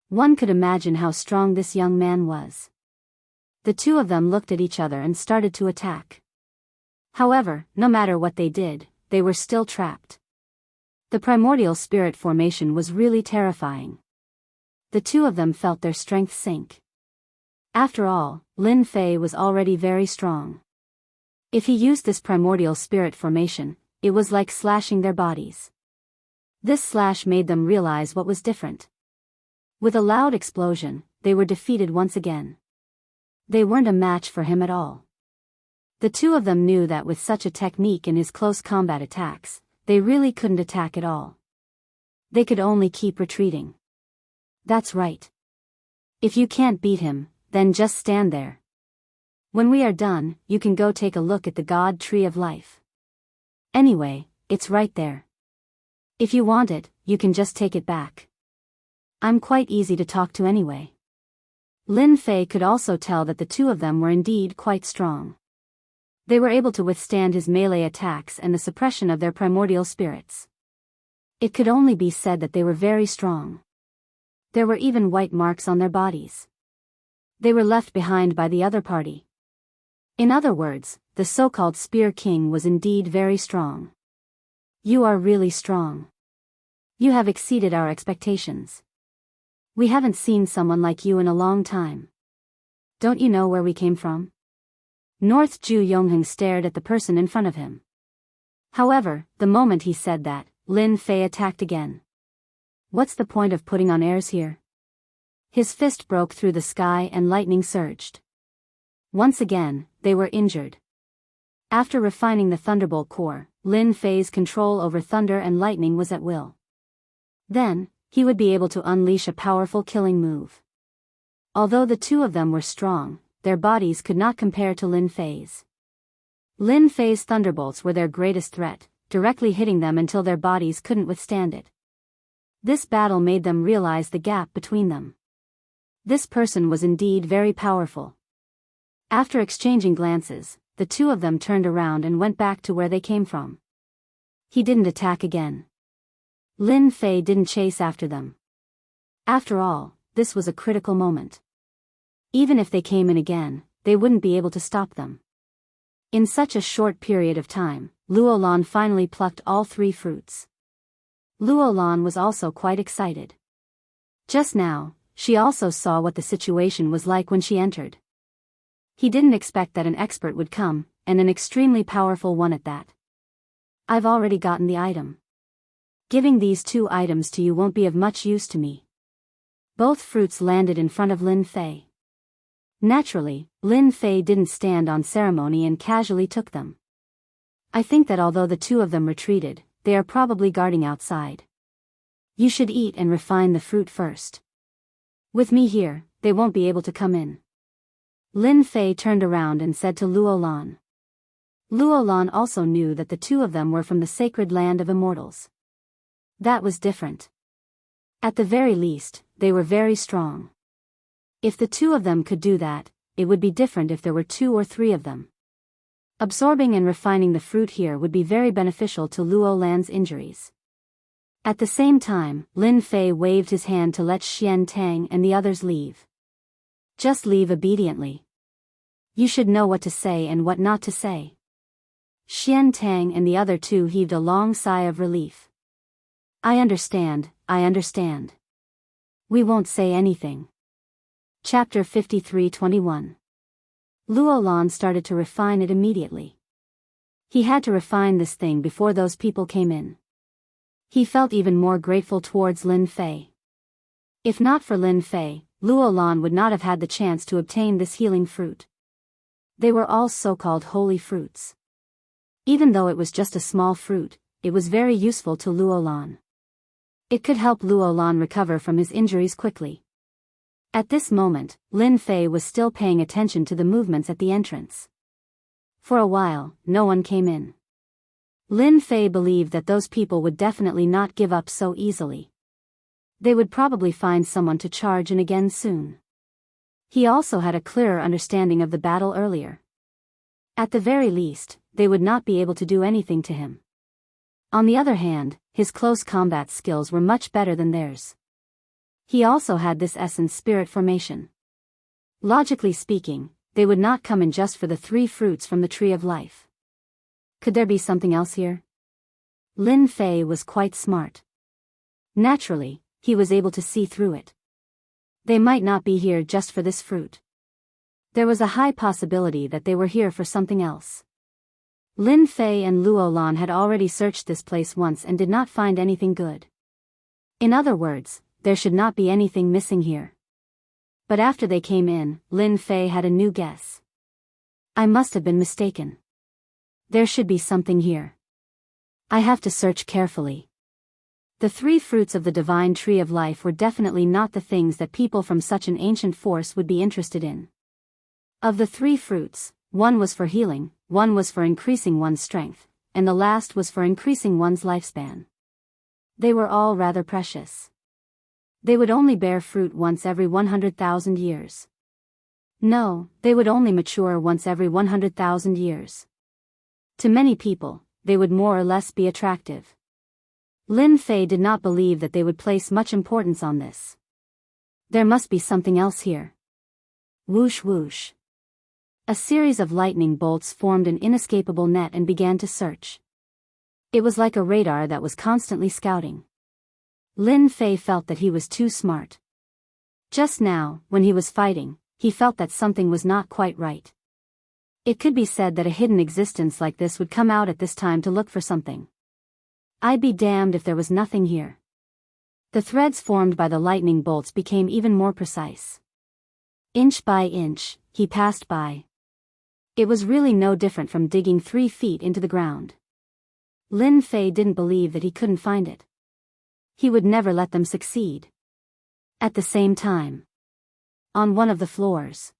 [SPEAKER 1] One could imagine how strong this young man was. The two of them looked at each other and started to attack. However, no matter what they did, they were still trapped. The primordial spirit formation was really terrifying. The two of them felt their strength sink. After all, Lin Fei was already very strong. If he used this primordial spirit formation, it was like slashing their bodies. This slash made them realize what was different. With a loud explosion, they were defeated once again. They weren't a match for him at all. The two of them knew that with such a technique in his close combat attacks, they really couldn't attack at all. They could only keep retreating. That's right. If you can't beat him, then just stand there. When we are done, you can go take a look at the God Tree of Life. Anyway, it's right there. If you want it, you can just take it back. I'm quite easy to talk to anyway. Lin Fei could also tell that the two of them were indeed quite strong. They were able to withstand his melee attacks and the suppression of their primordial spirits. It could only be said that they were very strong. There were even white marks on their bodies. They were left behind by the other party. In other words, the so-called Spear King was indeed very strong. You are really strong. You have exceeded our expectations. We haven't seen someone like you in a long time. Don't you know where we came from? North Ju Yongheng stared at the person in front of him. However, the moment he said that, Lin Fei attacked again. What's the point of putting on airs here? His fist broke through the sky and lightning surged. Once again, they were injured. After refining the Thunderbolt core, Lin Fei's control over thunder and lightning was at will. Then, he would be able to unleash a powerful killing move. Although the two of them were strong, their bodies could not compare to Lin Fei's. Lin Fei's thunderbolts were their greatest threat, directly hitting them until their bodies couldn't withstand it. This battle made them realize the gap between them. This person was indeed very powerful. After exchanging glances, the two of them turned around and went back to where they came from. He didn't attack again. Lin Fei didn't chase after them. After all, this was a critical moment. Even if they came in again, they wouldn't be able to stop them. In such a short period of time, Luolan finally plucked all 3 fruits. Luolan was also quite excited. Just now, she also saw what the situation was like when she entered. He didn't expect that an expert would come, and an extremely powerful one at that. I've already gotten the item. Giving these 2 items to you won't be of much use to me. Both fruits landed in front of Lin Fei. Naturally, Lin Fei didn't stand on ceremony and casually took them. I think that although the 2 of them retreated, they are probably guarding outside. You should eat and refine the fruit first. With me here, they won't be able to come in. Lin Fei turned around and said to Luolan. Luolan also knew that the 2 of them were from the sacred land of immortals. That was different. At the very least, they were very strong. If the 2 of them could do that, it would be different if there were 2 or 3 of them. Absorbing and refining the fruit here would be very beneficial to Luolan's injuries. At the same time, Lin Fei waved his hand to let Xian Tang and the others leave. Just leave obediently. You should know what to say and what not to say. Xian Tang and the other 2 heaved a long sigh of relief. I understand. We won't say anything. Chapter 53:21. Luolan started to refine it immediately. He had to refine this thing before those people came in. He felt even more grateful towards Lin Fei. If not for Lin Fei, Luolan would not have had the chance to obtain this healing fruit. They were all so-called holy fruits. Even though it was just a small fruit, it was very useful to Luolan. It could help Luolan recover from his injuries quickly. At this moment, Lin Fei was still paying attention to the movements at the entrance. For a while, no one came in. Lin Fei believed that those people would definitely not give up so easily. They would probably find someone to charge in again soon. He also had a clearer understanding of the battle earlier. At the very least, they would not be able to do anything to him. On the other hand, his close combat skills were much better than theirs. He also had this essence spirit formation. Logically speaking, they would not come in just for the 3 fruits from the tree of life. Could there be something else here? Lin Fei was quite smart. Naturally, he was able to see through it. They might not be here just for this fruit. There was a high possibility that they were here for something else. Lin Fei and Luolan had already searched this place once and did not find anything good. In other words, there should not be anything missing here. But after they came in, Lin Fei had a new guess. I must have been mistaken. There should be something here. I have to search carefully. The 3 fruits of the divine tree of life were definitely not the things that people from such an ancient force would be interested in. Of the 3 fruits, one was for healing, one was for increasing one's strength, and the last was for increasing one's lifespan. They were all rather precious. They would only bear fruit once every 100,000 years. No, they would only mature once every 100,000 years. To many people, they would more or less be attractive. Lin Fei did not believe that they would place much importance on this. There must be something else here. Whoosh whoosh. A series of lightning bolts formed an inescapable net and began to search. It was like a radar that was constantly scouting. Lin Fei felt that he was too smart. Just now, when he was fighting, he felt that something was not quite right. It could be said that a hidden existence like this would come out at this time to look for something. I'd be damned if there was nothing here. The threads formed by the lightning bolts became even more precise. Inch by inch, he passed by. It was really no different from digging 3 feet into the ground. Lin Fei didn't believe that he couldn't find it. He would never let them succeed. At the same time, on one of the floors,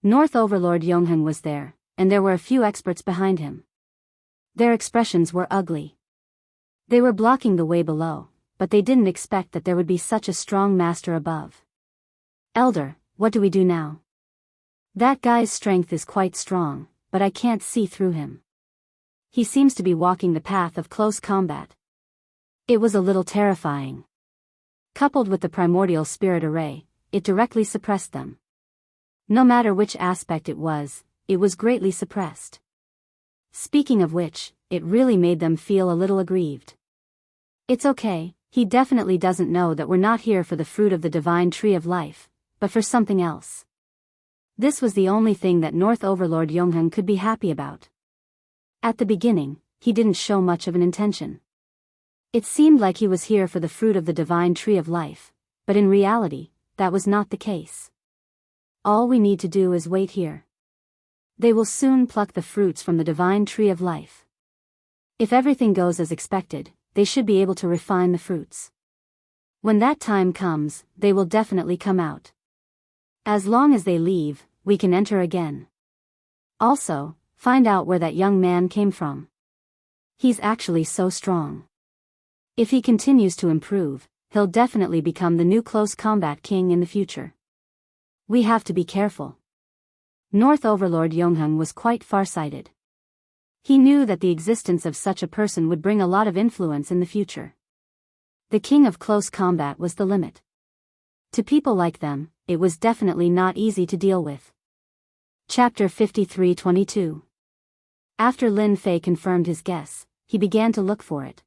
[SPEAKER 1] North Overlord Yongheng was there, and there were a few experts behind him. Their expressions were ugly. They were blocking the way below, but they didn't expect that there would be such a strong master above. Elder, what do we do now? That guy's strength is quite strong, but I can't see through him. He seems to be walking the path of close combat. It was a little terrifying. Coupled with the primordial spirit array, it directly suppressed them. No matter which aspect it was greatly suppressed. Speaking of which, it really made them feel a little aggrieved. It's okay, he definitely doesn't know that we're not here for the fruit of the divine tree of life, but for something else. This was the only thing that North Overlord Yongheng could be happy about. At the beginning, he didn't show much of an intention. It seemed like he was here for the fruit of the divine tree of life, but in reality, that was not the case. All we need to do is wait here. They will soon pluck the fruits from the divine tree of life. If everything goes as expected, they should be able to refine the fruits. When that time comes, they will definitely come out. As long as they leave, we can enter again. Also, find out where that young man came from. He's actually so strong. If he continues to improve, he'll definitely become the new close combat king in the future. We have to be careful. North Overlord Yongheng was quite farsighted. He knew that the existence of such a person would bring a lot of influence in the future. The king of close combat was the limit. To people like them, it was definitely not easy to deal with. Chapter 53:22. After Lin Fei confirmed his guess, he began to look for it.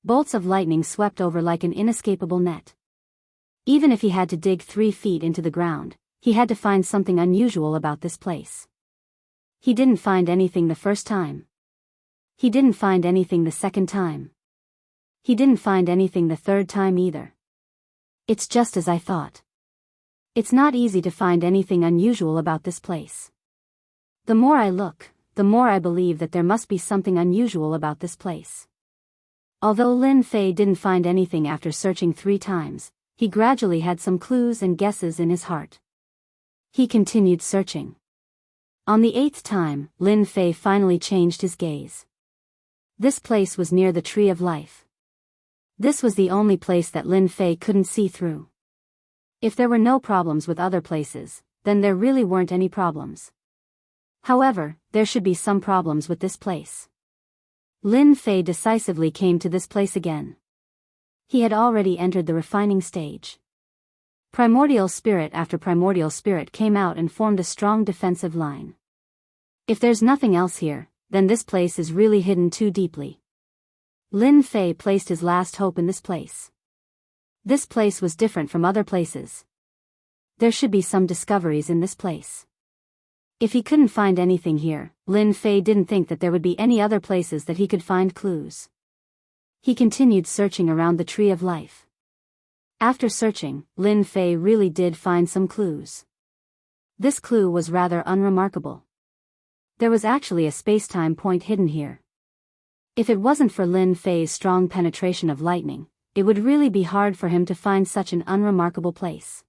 [SPEAKER 1] Bolts of lightning swept over like an inescapable net. Even if he had to dig 3 feet into the ground, he had to find something unusual about this place. He didn't find anything the first time. He didn't find anything the second time. He didn't find anything the third time either. It's just as I thought. It's not easy to find anything unusual about this place. The more I look, the more I believe that there must be something unusual about this place. Although Lin Fei didn't find anything after searching 3 times, he gradually had some clues and guesses in his heart. He continued searching. On the 8th time, Lin Fei finally changed his gaze. This place was near the Tree of Life. This was the only place that Lin Fei couldn't see through. If there were no problems with other places, then there really weren't any problems. However, there should be some problems with this place. Lin Fei decisively came to this place again. He had already entered the refining stage. Primordial spirit after primordial spirit came out and formed a strong defensive line. If there's nothing else here, then this place is really hidden too deeply. Lin Fei placed his last hope in this place. This place was different from other places. There should be some discoveries in this place. If he couldn't find anything here, Lin Fei didn't think that there would be any other places that he could find clues. He continued searching around the Tree of Life. After searching, Lin Fei really did find some clues. This clue was rather unremarkable. There was actually a space-time point hidden here. If it wasn't for Lin Fei's strong penetration of lightning, it would really be hard for him to find such an unremarkable place.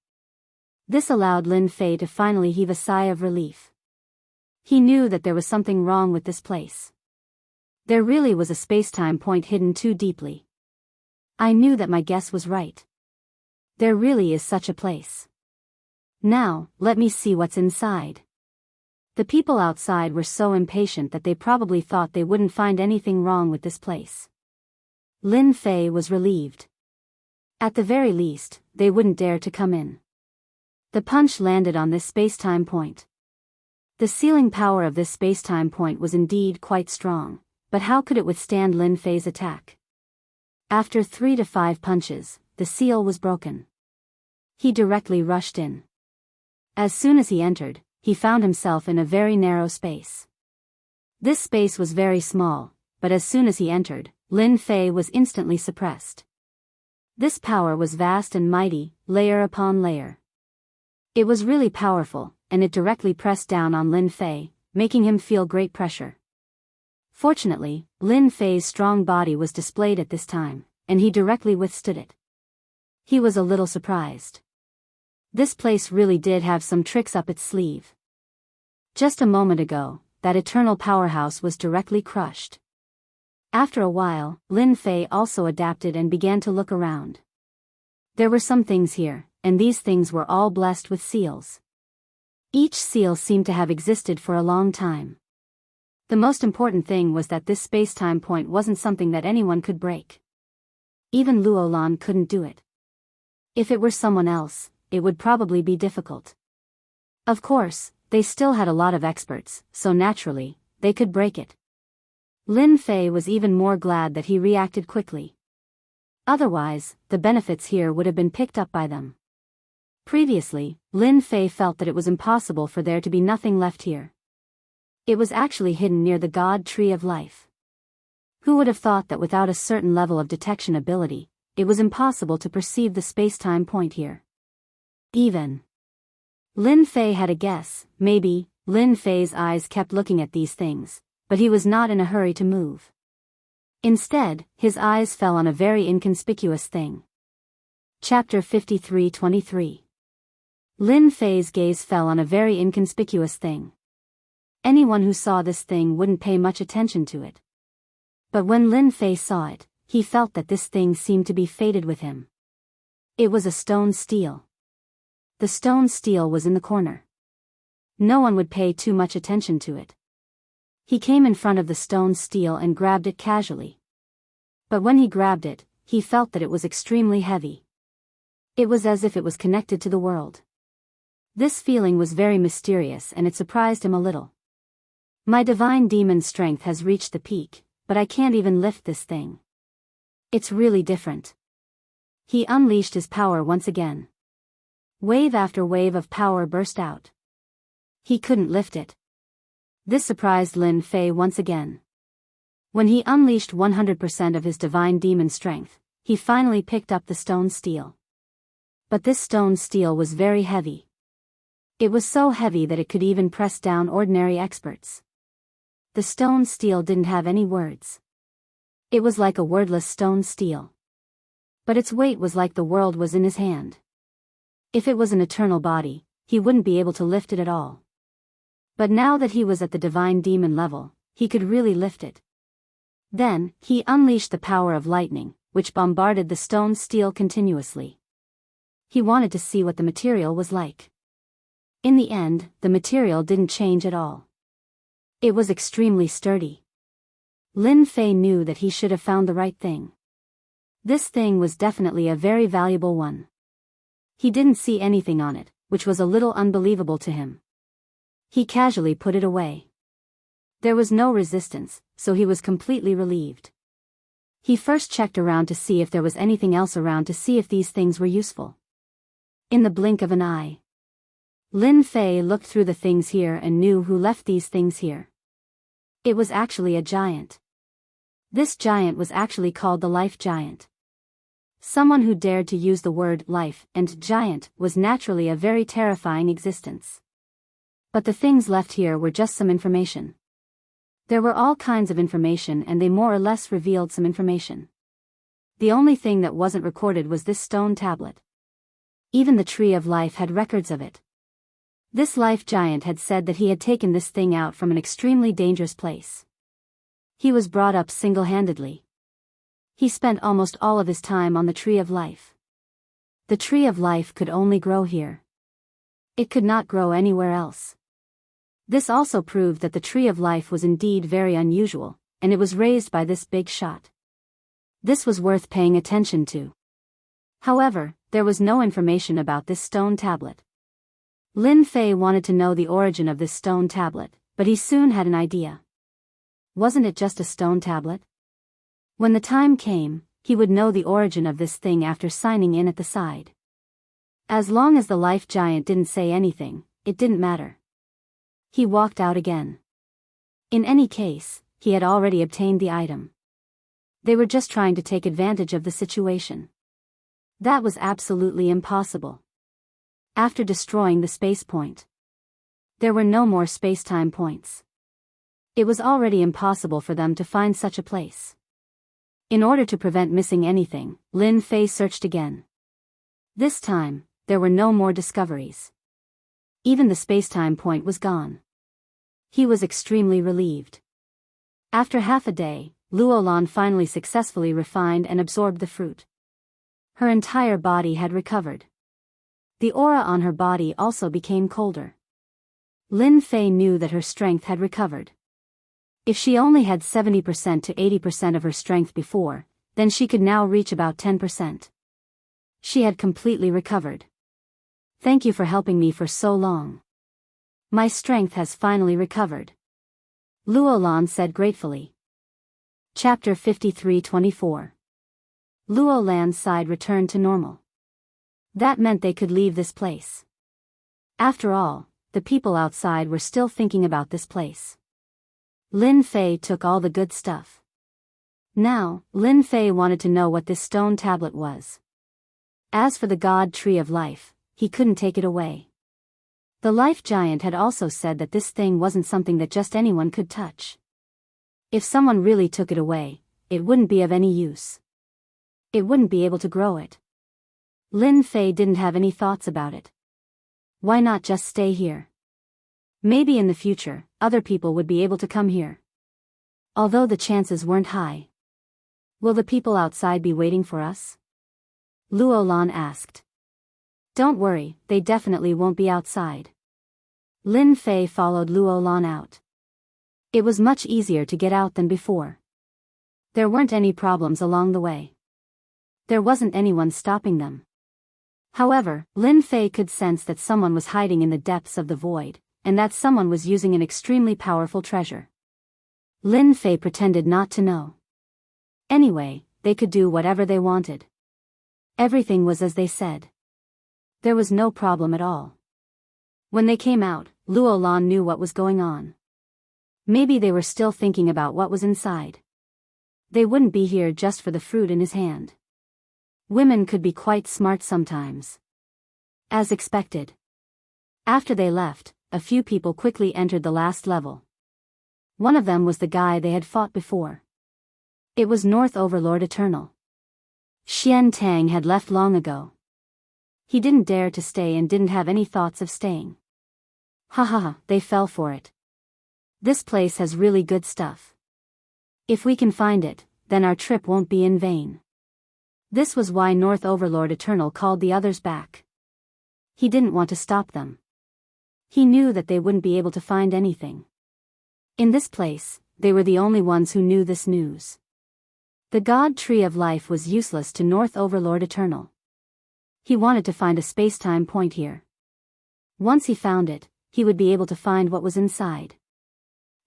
[SPEAKER 1] This allowed Lin Fei to finally heave a sigh of relief. He knew that there was something wrong with this place. There really was a space-time point hidden too deeply. I knew that my guess was right. There really is such a place. Now, let me see what's inside. The people outside were so impatient that they probably thought they wouldn't find anything wrong with this place. Lin Fei was relieved. At the very least, they wouldn't dare to come in. The punch landed on this space-time point. The sealing power of this space-time point was indeed quite strong, but how could it withstand Lin Fei's attack? After 3 to 5 punches, the seal was broken. He directly rushed in. As soon as he entered, he found himself in a very narrow space. This space was very small, but as soon as he entered, Lin Fei was instantly suppressed. This power was vast and mighty, layer upon layer. It was really powerful, and it directly pressed down on Lin Fei, making him feel great pressure. Fortunately, Lin Fei's strong body was displayed at this time, and he directly withstood it. He was a little surprised. This place really did have some tricks up its sleeve. Just a moment ago, that eternal powerhouse was directly crushed. After a while, Lin Fei also adapted and began to look around. There were some things here, and these things were all blessed with seals. Each seal seemed to have existed for a long time. The most important thing was that this space-time point wasn't something that anyone could break. Even Luo Lan couldn't do it. If it were someone else, it would probably be difficult. Of course, they still had a lot of experts, so naturally, they could break it. Lin Fei was even more glad that he reacted quickly. Otherwise, the benefits here would have been picked up by them. Previously, Lin Fei felt that it was impossible for there to be nothing left here. It was actually hidden near the God Tree of Life. Who would have thought that without a certain level of detection ability, it was impossible to perceive the space-time point here? Even Lin Fei had a guess. Maybe Lin Fei's eyes kept looking at these things, but he was not in a hurry to move. Instead, his eyes fell on a very inconspicuous thing. Chapter 53-23. Lin Fei's gaze fell on a very inconspicuous thing. Anyone who saw this thing wouldn't pay much attention to it. But when Lin Fei saw it, he felt that this thing seemed to be fated with him. It was a stone steel. The stone steel was in the corner. No one would pay too much attention to it. He came in front of the stone steel and grabbed it casually. But when he grabbed it, he felt that it was extremely heavy. It was as if it was connected to the world. This feeling was very mysterious and it surprised him a little. My divine demon strength has reached the peak, but I can't even lift this thing. It's really different. He unleashed his power once again. Wave after wave of power burst out. He couldn't lift it. This surprised Lin Fei once again. When he unleashed 100% of his divine demon strength, he finally picked up the stone steel. But this stone steel was very heavy. It was so heavy that it could even press down ordinary experts. The stone steel didn't have any words. It was like a wordless stone steel. But its weight was like the world was in his hand. If it was an eternal body, he wouldn't be able to lift it at all. But now that he was at the divine demon level, he could really lift it. Then, he unleashed the power of lightning, which bombarded the stone steel continuously. He wanted to see what the material was like. In the end, the material didn't change at all. It was extremely sturdy. Lin Fei knew that he should have found the right thing. This thing was definitely a very valuable one. He didn't see anything on it, which was a little unbelievable to him. He casually put it away. There was no resistance, so he was completely relieved. He first checked around to see if there was anything else around to see if these things were useful. In the blink of an eye, Lin Fei looked through the things here and knew who left these things here. It was actually a giant. This giant was actually called the Life Giant. Someone who dared to use the word life and giant was naturally a very terrifying existence. But the things left here were just some information. There were all kinds of information and they more or less revealed some information. The only thing that wasn't recorded was this stone tablet. Even the Tree of Life had records of it. This Life Giant had said that he had taken this thing out from an extremely dangerous place. He was brought up single-handedly. He spent almost all of his time on the Tree of Life. The Tree of Life could only grow here. It could not grow anywhere else. This also proved that the Tree of Life was indeed very unusual, and it was raised by this big shot. This was worth paying attention to. However, there was no information about this stone tablet. Lin Fei wanted to know the origin of this stone tablet, but he soon had an idea. Wasn't it just a stone tablet? When the time came, he would know the origin of this thing after signing in at the side. As long as the Life Giant didn't say anything, it didn't matter. He walked out again. In any case, he had already obtained the item. They were just trying to take advantage of the situation. That was absolutely impossible. After destroying the space point, there were no more space-time points. It was already impossible for them to find such a place. In order to prevent missing anything, Lin Fei searched again. This time, there were no more discoveries. Even the space-time point was gone. He was extremely relieved. After half a day, Luolan finally successfully refined and absorbed the fruit. Her entire body had recovered. The aura on her body also became colder. Lin Fei knew that her strength had recovered. If she only had 70% to 80% of her strength before, then she could now reach about 10%. She had completely recovered. Thank you for helping me for so long. My strength has finally recovered. Luolan said gratefully. Chapter 53:24. Luolan's side returned to normal. That meant they could leave this place. After all, the people outside were still thinking about this place. Lin Fei took all the good stuff. Now, Lin Fei wanted to know what this stone tablet was. As for the God Tree of Life, he couldn't take it away. The life giant had also said that this thing wasn't something that just anyone could touch. If someone really took it away, it wouldn't be of any use. It wouldn't be able to grow it. Lin Fei didn't have any thoughts about it. Why not just stay here? Maybe in the future, other people would be able to come here. Although the chances weren't high. Will the people outside be waiting for us? Luolan asked. Don't worry, they definitely won't be outside. Lin Fei followed Luolan out. It was much easier to get out than before. There weren't any problems along the way. There wasn't anyone stopping them. However, Lin Fei could sense that someone was hiding in the depths of the void, and that someone was using an extremely powerful treasure. Lin Fei pretended not to know. Anyway, they could do whatever they wanted. Everything was as they said. There was no problem at all. When they came out, Luolan knew what was going on. Maybe they were still thinking about what was inside. They wouldn't be here just for the fruit in his hand. Women could be quite smart sometimes. As expected. After they left, a few people quickly entered the last level. One of them was the guy they had fought before. It was North Overlord Eternal. Xian Tang had left long ago. He didn't dare to stay and didn't have any thoughts of staying. Haha, they fell for it. This place has really good stuff. If we can find it, then our trip won't be in vain. This was why North Overlord Eternal called the others back. He didn't want to stop them. He knew that they wouldn't be able to find anything. In this place, they were the only ones who knew this news. The God Tree of Life was useless to North Overlord Eternal. He wanted to find a space-time point here. Once he found it, he would be able to find what was inside.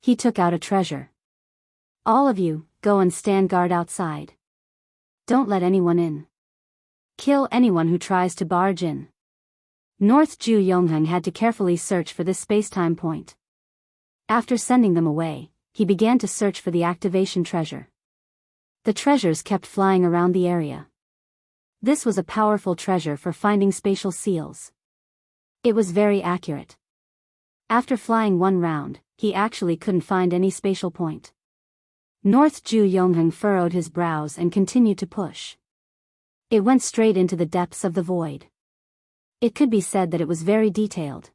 [SPEAKER 1] He took out a treasure. All of you, go and stand guard outside. Don't let anyone in. Kill anyone who tries to barge in. North Ju Yongheng had to carefully search for this space-time point. After sending them away, he began to search for the activation treasure. The treasures kept flying around the area. This was a powerful treasure for finding spatial seals. It was very accurate. After flying one round, he actually couldn't find any spatial point. North Ju Yongheng furrowed his brows and continued to push. It went straight into the depths of the void. It could be said that it was very detailed.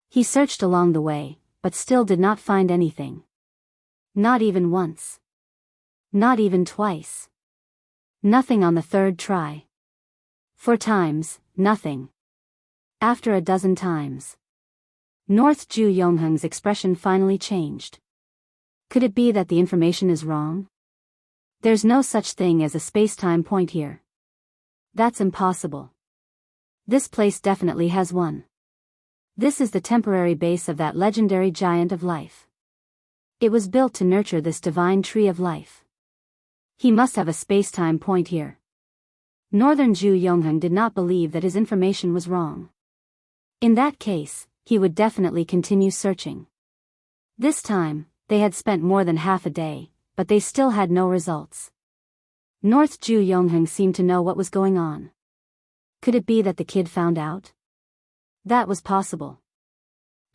[SPEAKER 1] He searched along the way, but still did not find anything. Not even once. Not even twice. Nothing on the third try. 4 times, nothing. After a dozen times. North Ju Yongheng's expression finally changed. Could it be that the information is wrong? There's no such thing as a space-time point here. That's impossible. This place definitely has one. This is the temporary base of that legendary giant of life. It was built to nurture this divine tree of life. He must have a space-time point here. Northern Ju Yongheng did not believe that his information was wrong. In that case, he would definitely continue searching. This time, they had spent more than half a day, but they still had no results. North Ju Yongheng seemed to know what was going on. Could it be that the kid found out? That was possible.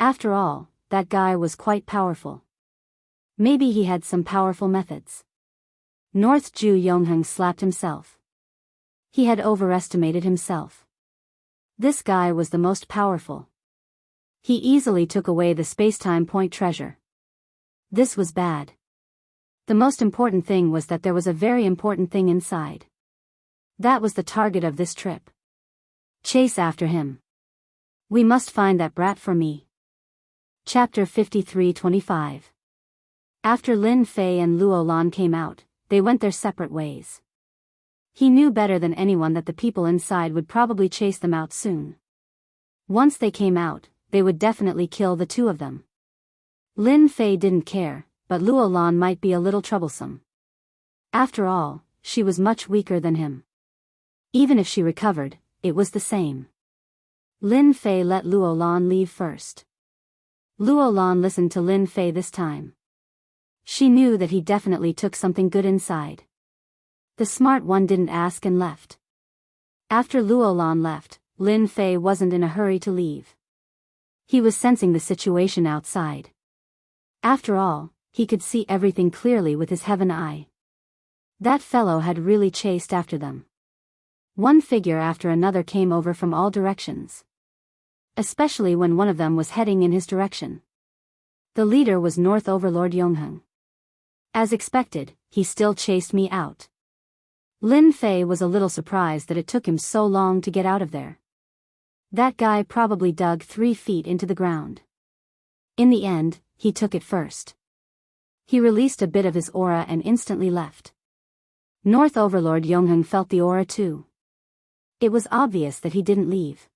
[SPEAKER 1] After all, that guy was quite powerful. Maybe he had some powerful methods. North Ju Yongheng slapped himself. He had overestimated himself. This guy was the most powerful. He easily took away the space-time point treasure. This was bad. The most important thing was that there was a very important thing inside. That was the target of this trip. Chase after him. We must find that brat for me. Chapter 53-25. After Lin Fei and Luo Lan came out, they went their separate ways. He knew better than anyone that the people inside would probably chase them out soon. Once they came out, they would definitely kill the two of them. Lin Fei didn't care, but Luo Lan might be a little troublesome. After all, she was much weaker than him. Even if she recovered, it was the same. Lin Fei let Luo Lan leave first. Luo Lan listened to Lin Fei this time. She knew that he definitely took something good inside. The smart one didn't ask and left. After Luo Lan left, Lin Fei wasn't in a hurry to leave. He was sensing the situation outside. After all, he could see everything clearly with his heaven eye. That fellow had really chased after them. One figure after another came over from all directions. Especially when one of them was heading in his direction. The leader was North Overlord Yongheng. As expected, he still chased me out. Lin Fei was a little surprised that it took him so long to get out of there. That guy probably dug 3 feet into the ground. In the end, he took it first. He released a bit of his aura and instantly left. North Overlord Yongheng felt the aura too. It was obvious that he didn't leave.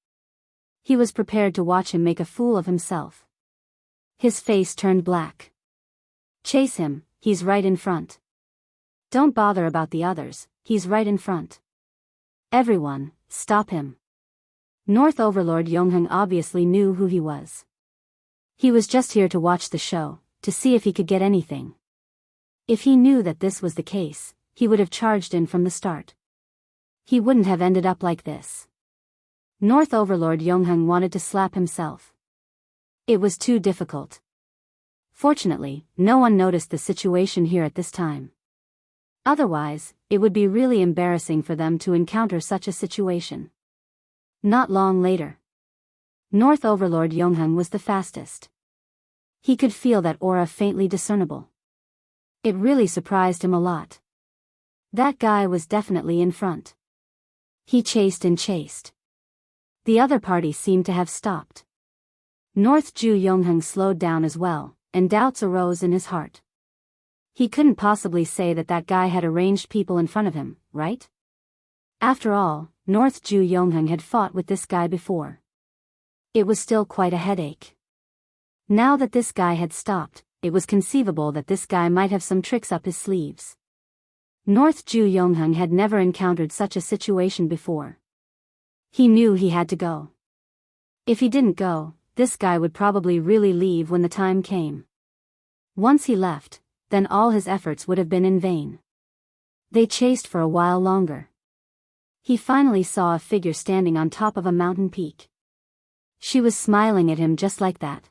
[SPEAKER 1] He was prepared to watch him make a fool of himself. His face turned black. Chase him, he's right in front. Don't bother about the others, he's right in front. Everyone, stop him. North Overlord Yongheng obviously knew who he was. He was just here to watch the show, to see if he could get anything. If he knew that this was the case, he would have charged in from the start. He wouldn't have ended up like this. North Overlord Yongheng wanted to slap himself. It was too difficult. Fortunately, no one noticed the situation here at this time. Otherwise, it would be really embarrassing for them to encounter such a situation. Not long later. North Overlord Yongheng was the fastest. He could feel that aura faintly discernible. It really surprised him a lot. That guy was definitely in front. He chased and chased. The other party seemed to have stopped. North Ju Yongheng slowed down as well, and doubts arose in his heart. He couldn't possibly say that that guy had arranged people in front of him, right? After all, North Ju Yongheng had fought with this guy before. It was still quite a headache. Now that this guy had stopped, it was conceivable that this guy might have some tricks up his sleeves. North Ju Yongheng had never encountered such a situation before. He knew he had to go. If he didn't go, this guy would probably really leave when the time came. Once he left, then all his efforts would have been in vain. They chased for a while longer. He finally saw a figure standing on top of a mountain peak. She was smiling at him just like that.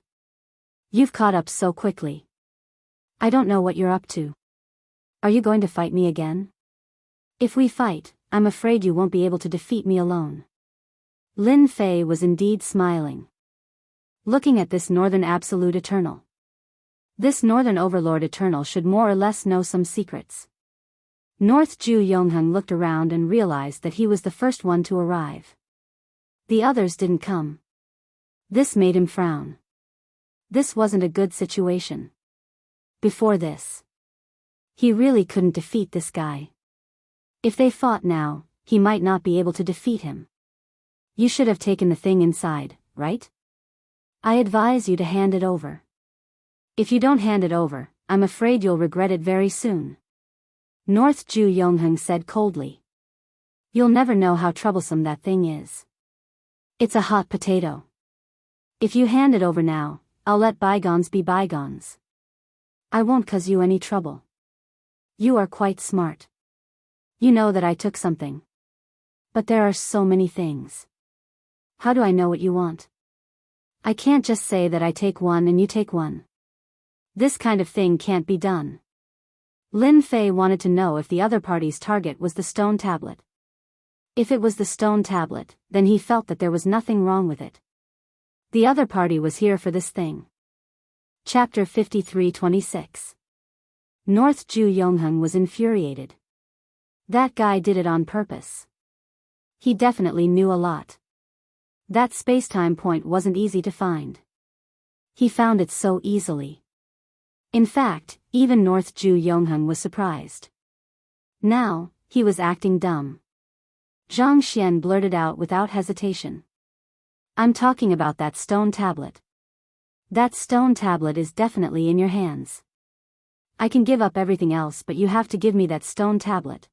[SPEAKER 1] You've caught up so quickly. I don't know what you're up to. Are you going to fight me again? If we fight, I'm afraid you won't be able to defeat me alone. Lin Fei was indeed smiling. Looking at this Northern Absolute Eternal. This Northern Overlord Eternal should more or less know some secrets. North Ju Yongheng looked around and realized that he was the first one to arrive. The others didn't come. This made him frown. This wasn't a good situation. Before this, he really couldn't defeat this guy. If they fought now, he might not be able to defeat him. You should have taken the thing inside, right? I advise you to hand it over. If you don't hand it over, I'm afraid you'll regret it very soon. North Ju Yongheng said coldly. You'll never know how troublesome that thing is. It's a hot potato. If you hand it over now, I'll let bygones be bygones. I won't cause you any trouble. You are quite smart. You know that I took something. But there are so many things. How do I know what you want? I can't just say that I take one and you take one. This kind of thing can't be done. Lin Fei wanted to know if the other party's target was the stone tablet. If it was the stone tablet, then he felt that there was nothing wrong with it. The other party was here for this thing. Chapter 53-26. North Ju Yongheng was infuriated. That guy did it on purpose. He definitely knew a lot. That spacetime point wasn't easy to find. He found it so easily. In fact, even North Ju Yongheng was surprised. Now, he was acting dumb. Zhang Xian blurted out without hesitation. I'm talking about that stone tablet. That stone tablet is definitely in your hands. I can give up everything else, but you have to give me that stone tablet.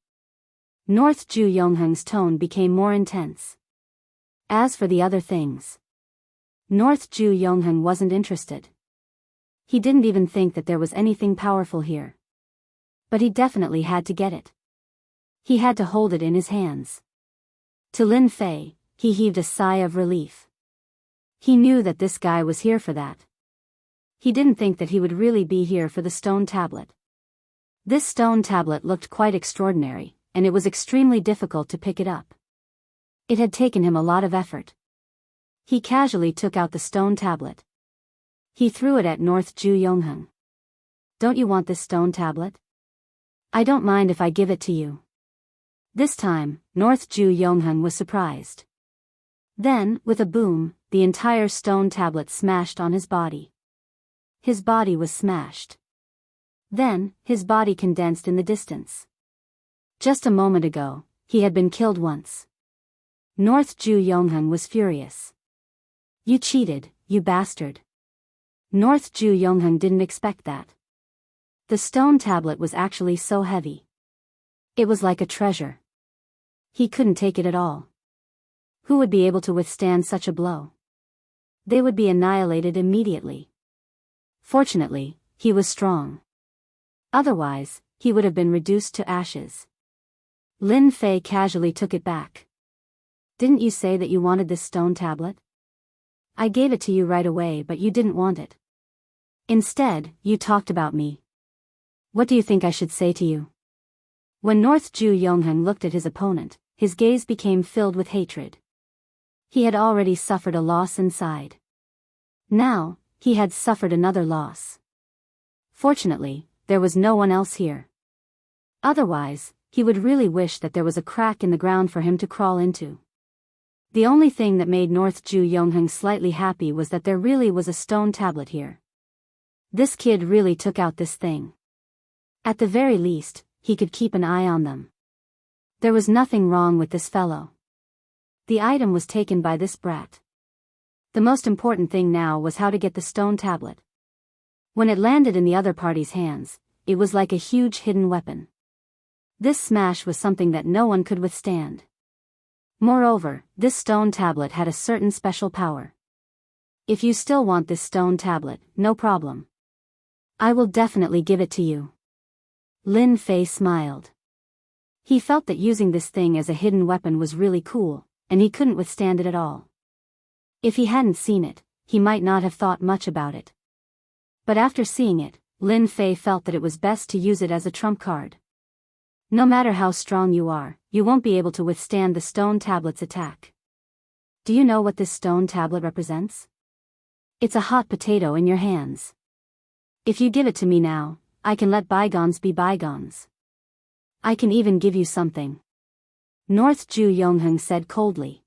[SPEAKER 1] North Ju Yongheng's tone became more intense. As for the other things, North Ju Yongheng wasn't interested. He didn't even think that there was anything powerful here. But he definitely had to get it. He had to hold it in his hands. To Lin Fei, he heaved a sigh of relief. He knew that this guy was here for that. He didn't think that he would really be here for the stone tablet. This stone tablet looked quite extraordinary, and it was extremely difficult to pick it up. It had taken him a lot of effort. He casually took out the stone tablet. He threw it at North Ju Yongheng. Don't you want this stone tablet? I don't mind if I give it to you. This time, North Ju Yongheng was surprised. Then, with a boom, the entire stone tablet smashed on his body. His body was smashed. Then, his body condensed in the distance. Just a moment ago, he had been killed once. North Ju Yongheng was furious. You cheated, you bastard. North Ju Yongheng didn't expect that. The stone tablet was actually so heavy. It was like a treasure. He couldn't take it at all. Who would be able to withstand such a blow? They would be annihilated immediately. Fortunately, he was strong. Otherwise, he would have been reduced to ashes. Lin Fei casually took it back. Didn't you say that you wanted this stone tablet? I gave it to you right away, but you didn't want it. Instead, you talked about me. What do you think I should say to you? When North Ju Yongheng looked at his opponent, his gaze became filled with hatred. He had already suffered a loss inside. Now, he had suffered another loss. Fortunately, there was no one else here. Otherwise, he would really wish that there was a crack in the ground for him to crawl into. The only thing that made North Ju Yongheng slightly happy was that there really was a stone tablet here. This kid really took out this thing. At the very least, he could keep an eye on them. There was nothing wrong with this fellow. The item was taken by this brat. The most important thing now was how to get the stone tablet. When it landed in the other party's hands, it was like a huge hidden weapon. This smash was something that no one could withstand. Moreover, this stone tablet had a certain special power. If you still want this stone tablet, no problem. I will definitely give it to you. Lin Fei smiled. He felt that using this thing as a hidden weapon was really cool, and he couldn't withstand it at all. If he hadn't seen it, he might not have thought much about it. But after seeing it, Lin Fei felt that it was best to use it as a trump card. No matter how strong you are, you won't be able to withstand the stone tablet's attack. Do you know what this stone tablet represents? It's a hot potato in your hands. If you give it to me now, I can let bygones be bygones. I can even give you something. North Ju Yongheng said coldly.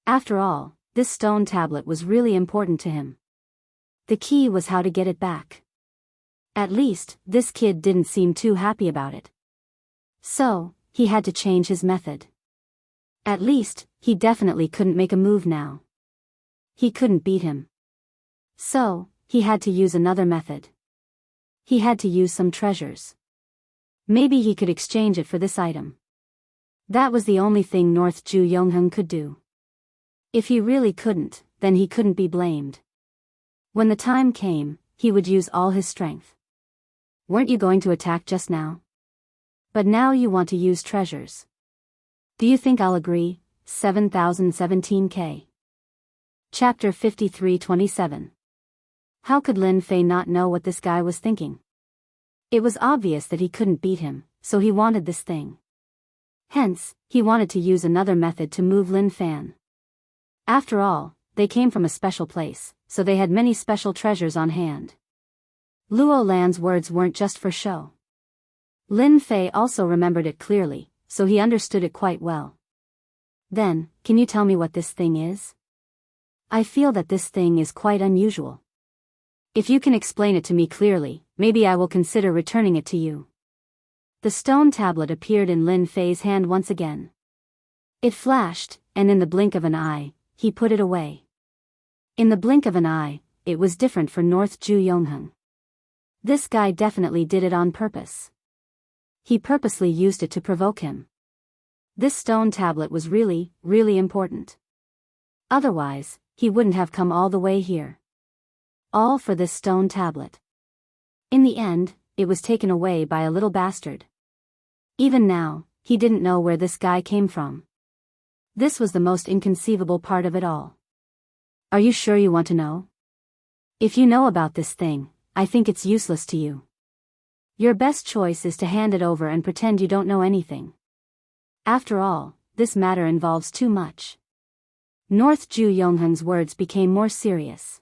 [SPEAKER 1] After all, this stone tablet was really important to him. The key was how to get it back. At least, this kid didn't seem too happy about it. So, he had to change his method. At least, he definitely couldn't make a move now. He couldn't beat him. So, he had to use another method. He had to use some treasures. Maybe he could exchange it for this item. That was the only thing North Ju Yongheng could do. If he really couldn't, then he couldn't be blamed. When the time came, he would use all his strength. Weren't you going to attack just now? But now you want to use treasures. Do you think I'll agree? 7017K. Chapter 53:27. How could Lin Fei not know what this guy was thinking? It was obvious that he couldn't beat him, so he wanted this thing. Hence, he wanted to use another method to move Lin Fan. After all, they came from a special place, so they had many special treasures on hand. Luo Lan's words weren't just for show. Lin Fei also remembered it clearly, so he understood it quite well. Then, can you tell me what this thing is? I feel that this thing is quite unusual. If you can explain it to me clearly, maybe I will consider returning it to you. The stone tablet appeared in Lin Fei's hand once again. It flashed, and in the blink of an eye, he put it away. In the blink of an eye, it was different for North Ju Yongheng. This guy definitely did it on purpose. He purposely used it to provoke him. This stone tablet was really, really important. Otherwise, he wouldn't have come all the way here. All for this stone tablet. In the end, it was taken away by a little bastard. Even now, he didn't know where this guy came from. This was the most inconceivable part of it all. Are you sure you want to know? If you know about this thing, I think it's useless to you. Your best choice is to hand it over and pretend you don't know anything. After all, this matter involves too much. North Ju Yongheng's words became more serious.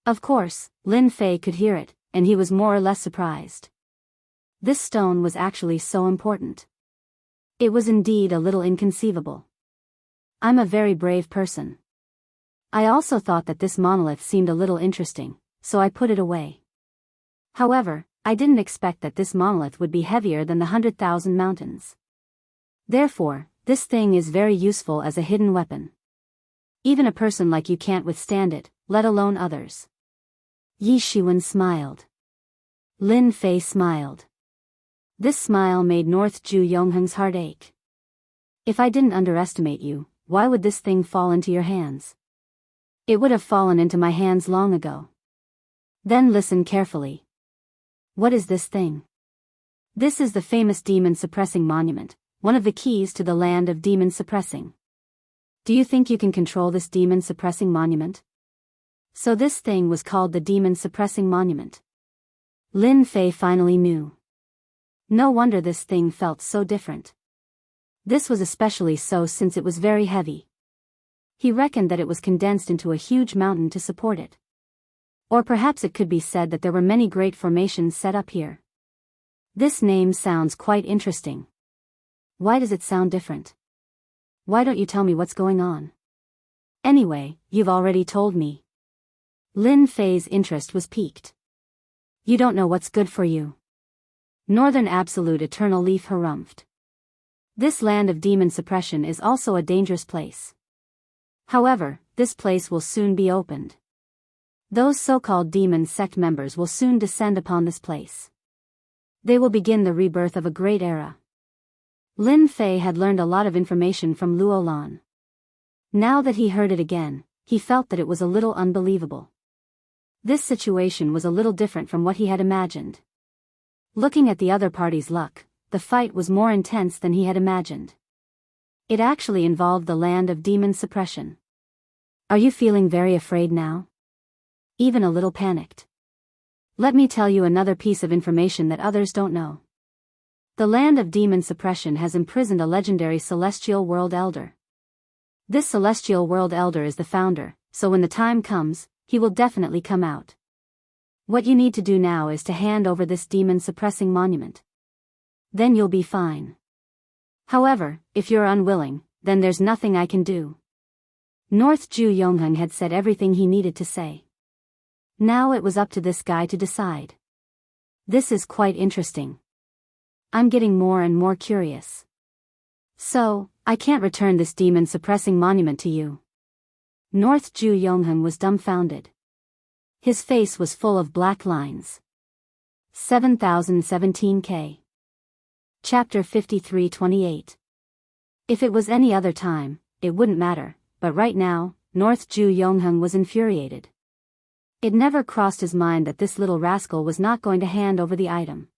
[SPEAKER 1] Of course, Lin Fei could hear it, and he was more or less surprised. This stone was actually so important. It was indeed a little inconceivable. I'm a very brave person. I also thought that this monolith seemed a little interesting, so I put it away. However, I didn't expect that this monolith would be heavier than the 100,000 mountains. Therefore, this thing is very useful as a hidden weapon. Even a person like you can't withstand it, let alone others. Yi Shiwen smiled. Lin Fei smiled. This smile made North Ju Yongheng's heart ache. If I didn't underestimate you, why would this thing fall into your hands? It would have fallen into my hands long ago. Then listen carefully. What is this thing? This is the famous demon suppressing monument, one of the keys to the land of demon suppressing. Do you think you can control this demon suppressing monument? So this thing was called the demon suppressing monument. Lin Fei finally knew. No wonder this thing felt so different. This was especially so since it was very heavy. He reckoned that it was condensed into a huge mountain to support it. Or perhaps it could be said that there were many great formations set up here. This name sounds quite interesting. Why does it sound different? Why don't you tell me what's going on? Anyway, you've already told me. Lin Fei's interest was piqued. You don't know what's good for you. Northern Absolute Eternal Leaf harumphed. This land of demon suppression is also a dangerous place. However, this place will soon be opened. Those so-called demon sect members will soon descend upon this place. They will begin the rebirth of a great era. Lin Fei had learned a lot of information from Luo Lan. Now that he heard it again, he felt that it was a little unbelievable. This situation was a little different from what he had imagined. Looking at the other party's luck, the fight was more intense than he had imagined. It actually involved the land of demon suppression. Are you feeling very afraid now? Even a little panicked? Let me tell you another piece of information that others don't know. The land of demon suppression has imprisoned a legendary celestial world elder. This celestial world elder is the founder, so when the time comes, he will definitely come out. What you need to do now is to hand over this demon suppressing monument. Then you'll be fine. However, if you're unwilling, then there's nothing I can do. North Ju Yongheng had said everything he needed to say. Now it was up to this guy to decide. This is quite interesting. I'm getting more and more curious. So, I can't return this demon suppressing monument to you. North Ju Yongheng was dumbfounded. His face was full of black lines. 7017K. Chapter 53:28. If it was any other time, it wouldn't matter, but right now, North Ju Yongheng was infuriated. It never crossed his mind that this little rascal was not going to hand over the item.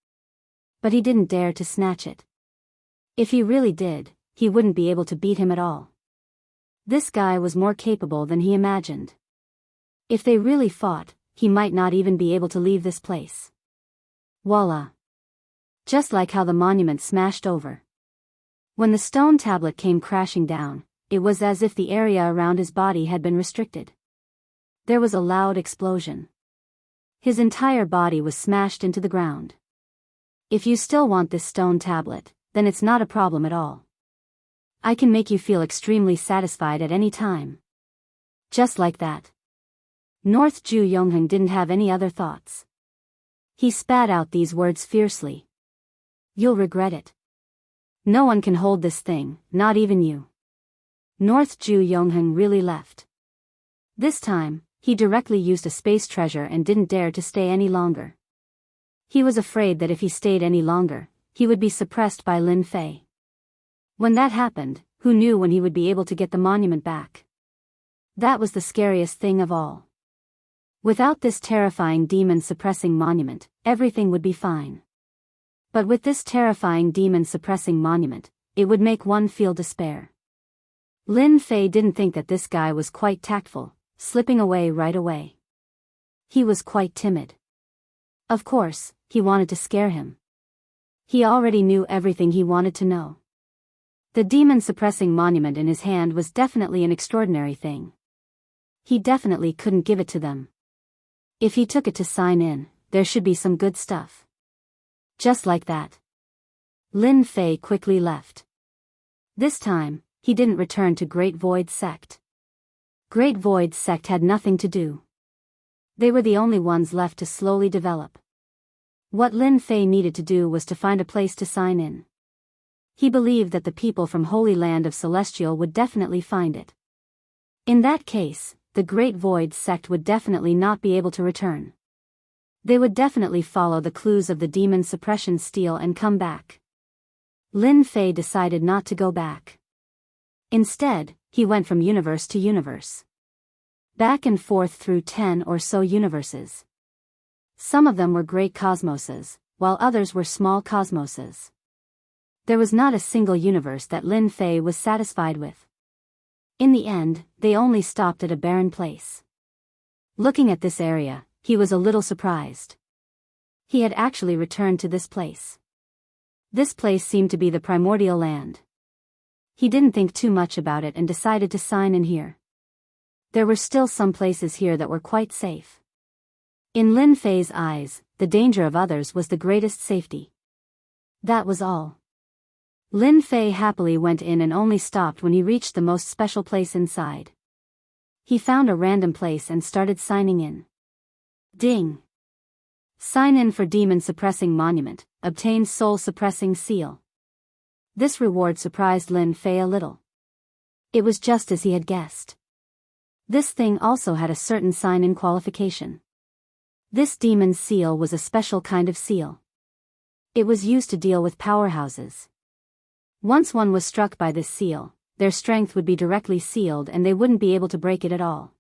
[SPEAKER 1] But he didn't dare to snatch it. If he really did, he wouldn't be able to beat him at all. This guy was more capable than he imagined. If they really fought, he might not even be able to leave this place. Voila! Just like how the monument smashed over. When the stone tablet came crashing down, it was as if the area around his body had been restricted. There was a loud explosion. His entire body was smashed into the ground. If you still want this stone tablet, then it's not a problem at all. I can make you feel extremely satisfied at any time. Just like that. North Ju Yongheng didn't have any other thoughts. He spat out these words fiercely. You'll regret it. No one can hold this thing, not even you. North Ju Yongheng really left. This time, he directly used a space treasure and didn't dare to stay any longer. He was afraid that if he stayed any longer, he would be suppressed by Lin Fei. When that happened, who knew when he would be able to get the monument back? That was the scariest thing of all. Without this terrifying demon-suppressing monument, everything would be fine. But with this terrifying demon-suppressing monument, it would make one feel despair. Lin Fei didn't think that this guy was quite tactful, slipping away right away. He was quite timid. Of course, he wanted to scare him. He already knew everything he wanted to know. The demon-suppressing monument in his hand was definitely an extraordinary thing. He definitely couldn't give it to them. If he took it to sign in, there should be some good stuff. Just like that. Lin Fei quickly left. This time, he didn't return to Great Void Sect. Great Void Sect had nothing to do. They were the only ones left to slowly develop. What Lin Fei needed to do was to find a place to sign in. He believed that the people from Holy Land of Celestial would definitely find it. In that case, the Great Void Sect would definitely not be able to return. They would definitely follow the clues of the demon suppression steel and come back. Lin Fei decided not to go back. Instead, he went from universe to universe. Back and forth through 10 or so universes. Some of them were great cosmoses, while others were small cosmoses. There was not a single universe that Lin Fei was satisfied with. In the end, they only stopped at a barren place. Looking at this area, he was a little surprised. He had actually returned to this place. This place seemed to be the primordial land. He didn't think too much about it and decided to sign in here. There were still some places here that were quite safe. In Lin Fei's eyes, the danger of others was the greatest safety. That was all. Lin Fei happily went in and only stopped when he reached the most special place inside. He found a random place and started signing in. Ding! Sign in for Demon Suppressing Monument, obtain Soul Suppressing Seal. This reward surprised Lin Fei a little. It was just as he had guessed. This thing also had a certain sign-in qualification. This demon's seal was a special kind of seal. It was used to deal with powerhouses. Once one was struck by this seal, their strength would be directly sealed and they wouldn't be able to break it at all.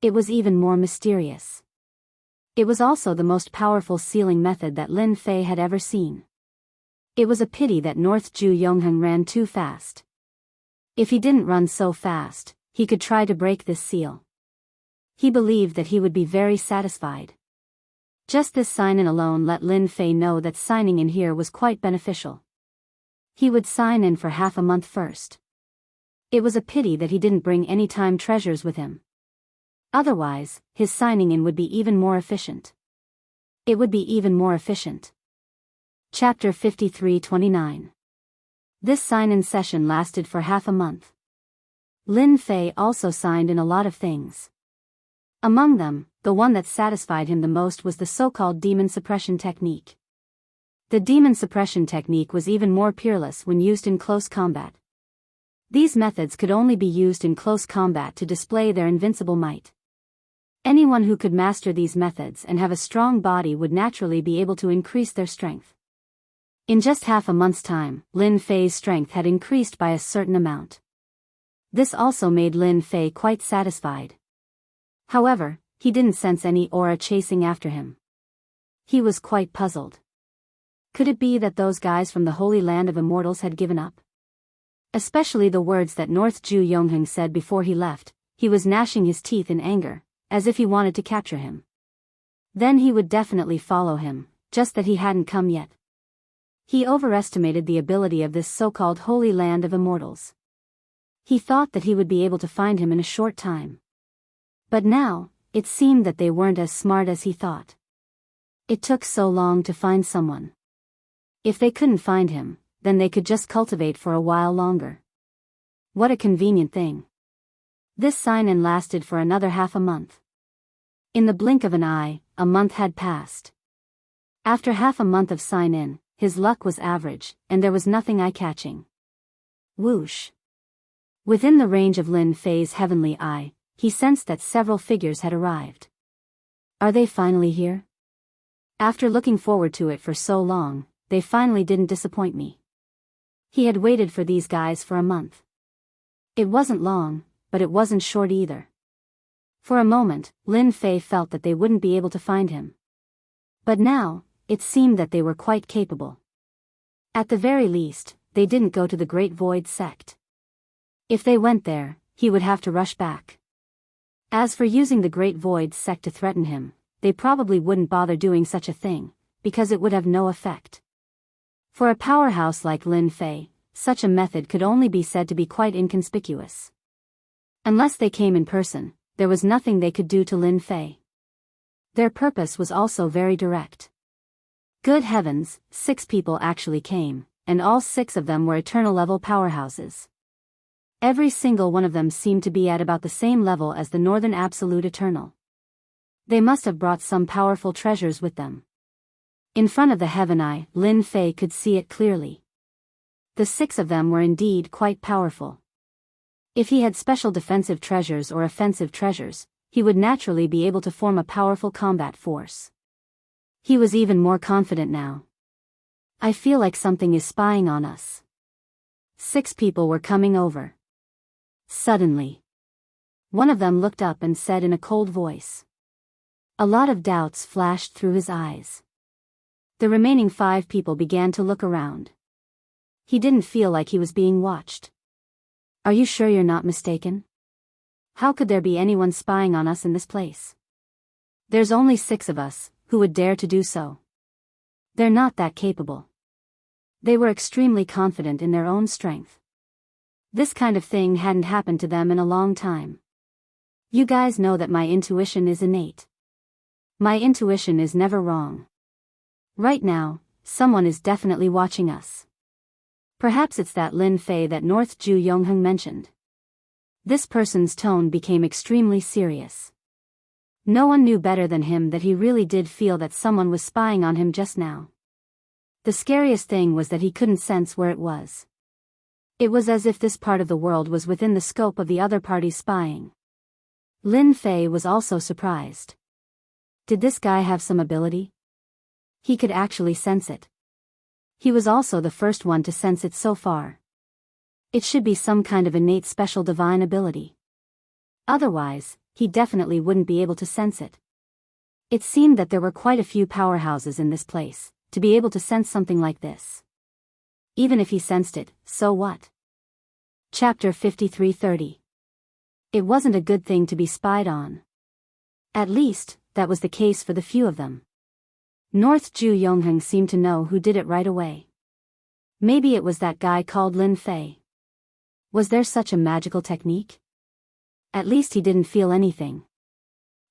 [SPEAKER 1] It was even more mysterious. It was also the most powerful sealing method that Lin Fei had ever seen. It was a pity that North Ju Yongheng ran too fast. If he didn't run so fast, he could try to break this seal. He believed that he would be very satisfied. Just this sign-in alone let Lin Fei know that signing in here was quite beneficial. He would sign in for half a month first. It was a pity that he didn't bring any time treasures with him. Otherwise, his signing in would be even more efficient. It would be even more efficient. Chapter 53-29. This sign-in session lasted for half a month. Lin Fei also signed in a lot of things. Among them, the one that satisfied him the most was the so-called demon suppression technique. The demon suppression technique was even more peerless when used in close combat. These methods could only be used in close combat to display their invincible might. Anyone who could master these methods and have a strong body would naturally be able to increase their strength. In just half a month's time, Lin Fei's strength had increased by a certain amount. This also made Lin Fei quite satisfied. However, he didn't sense any aura chasing after him. He was quite puzzled. Could it be that those guys from the Holy Land of Immortals had given up? Especially the words that North Ju Yongheng said before he left, he was gnashing his teeth in anger, as if he wanted to capture him. Then he would definitely follow him, just that he hadn't come yet. He overestimated the ability of this so-called Holy Land of Immortals. He thought that he would be able to find him in a short time. But now, it seemed that they weren't as smart as he thought. It took so long to find someone. If they couldn't find him, then they could just cultivate for a while longer. What a convenient thing. This sign-in lasted for another half a month. In the blink of an eye, a month had passed. After half a month of sign-in, his luck was average, and there was nothing eye-catching. Whoosh. Within the range of Lin Fei's heavenly eye, he sensed that several figures had arrived. Are they finally here? After looking forward to it for so long, they finally didn't disappoint me. He had waited for these guys for a month. It wasn't long, but it wasn't short either. For a moment, Lin Fei felt that they wouldn't be able to find him. But now, it seemed that they were quite capable. At the very least, they didn't go to the Great Void sect. If they went there, he would have to rush back. As for using the Great Void sect to threaten him, they probably wouldn't bother doing such a thing, because it would have no effect. For a powerhouse like Lin Fei, such a method could only be said to be quite inconspicuous. Unless they came in person, there was nothing they could do to Lin Fei. Their purpose was also very direct. Good heavens, 6 people actually came, and all 6 of them were eternal-level powerhouses. Every single one of them seemed to be at about the same level as the Northern Absolute Eternal. They must have brought some powerful treasures with them. In front of the Heaven Eye, Lin Fei could see it clearly. The 6 of them were indeed quite powerful. If he had special defensive treasures or offensive treasures, he would naturally be able to form a powerful combat force. He was even more confident now. I feel like something is spying on us. 6 people were coming over. Suddenly, one of them looked up and said in a cold voice. A lot of doubts flashed through his eyes. The remaining 5 people began to look around. He didn't feel like he was being watched. Are you sure you're not mistaken? How could there be anyone spying on us in this place? There's only 6 of us, who would dare to do so. They're not that capable. They were extremely confident in their own strength. This kind of thing hadn't happened to them in a long time. You guys know that my intuition is innate. My intuition is never wrong. Right now, someone is definitely watching us. Perhaps it's that Lin Fei that North Ju Yongheng mentioned. This person's tone became extremely serious. No one knew better than him that he really did feel that someone was spying on him just now. The scariest thing was that he couldn't sense where it was. It was as if this part of the world was within the scope of the other party's spying. Lin Fei was also surprised. Did this guy have some ability? He could actually sense it. He was also the first one to sense it so far. It should be some kind of innate special divine ability. Otherwise, he definitely wouldn't be able to sense it. It seemed that there were quite a few powerhouses in this place, to be able to sense something like this. Even if he sensed it, so what? Chapter 53:30. It wasn't a good thing to be spied on. At least, that was the case for the few of them. North Ju Yongheng seemed to know who did it right away. Maybe it was that guy called Lin Fei. Was there such a magical technique? At least he didn't feel anything.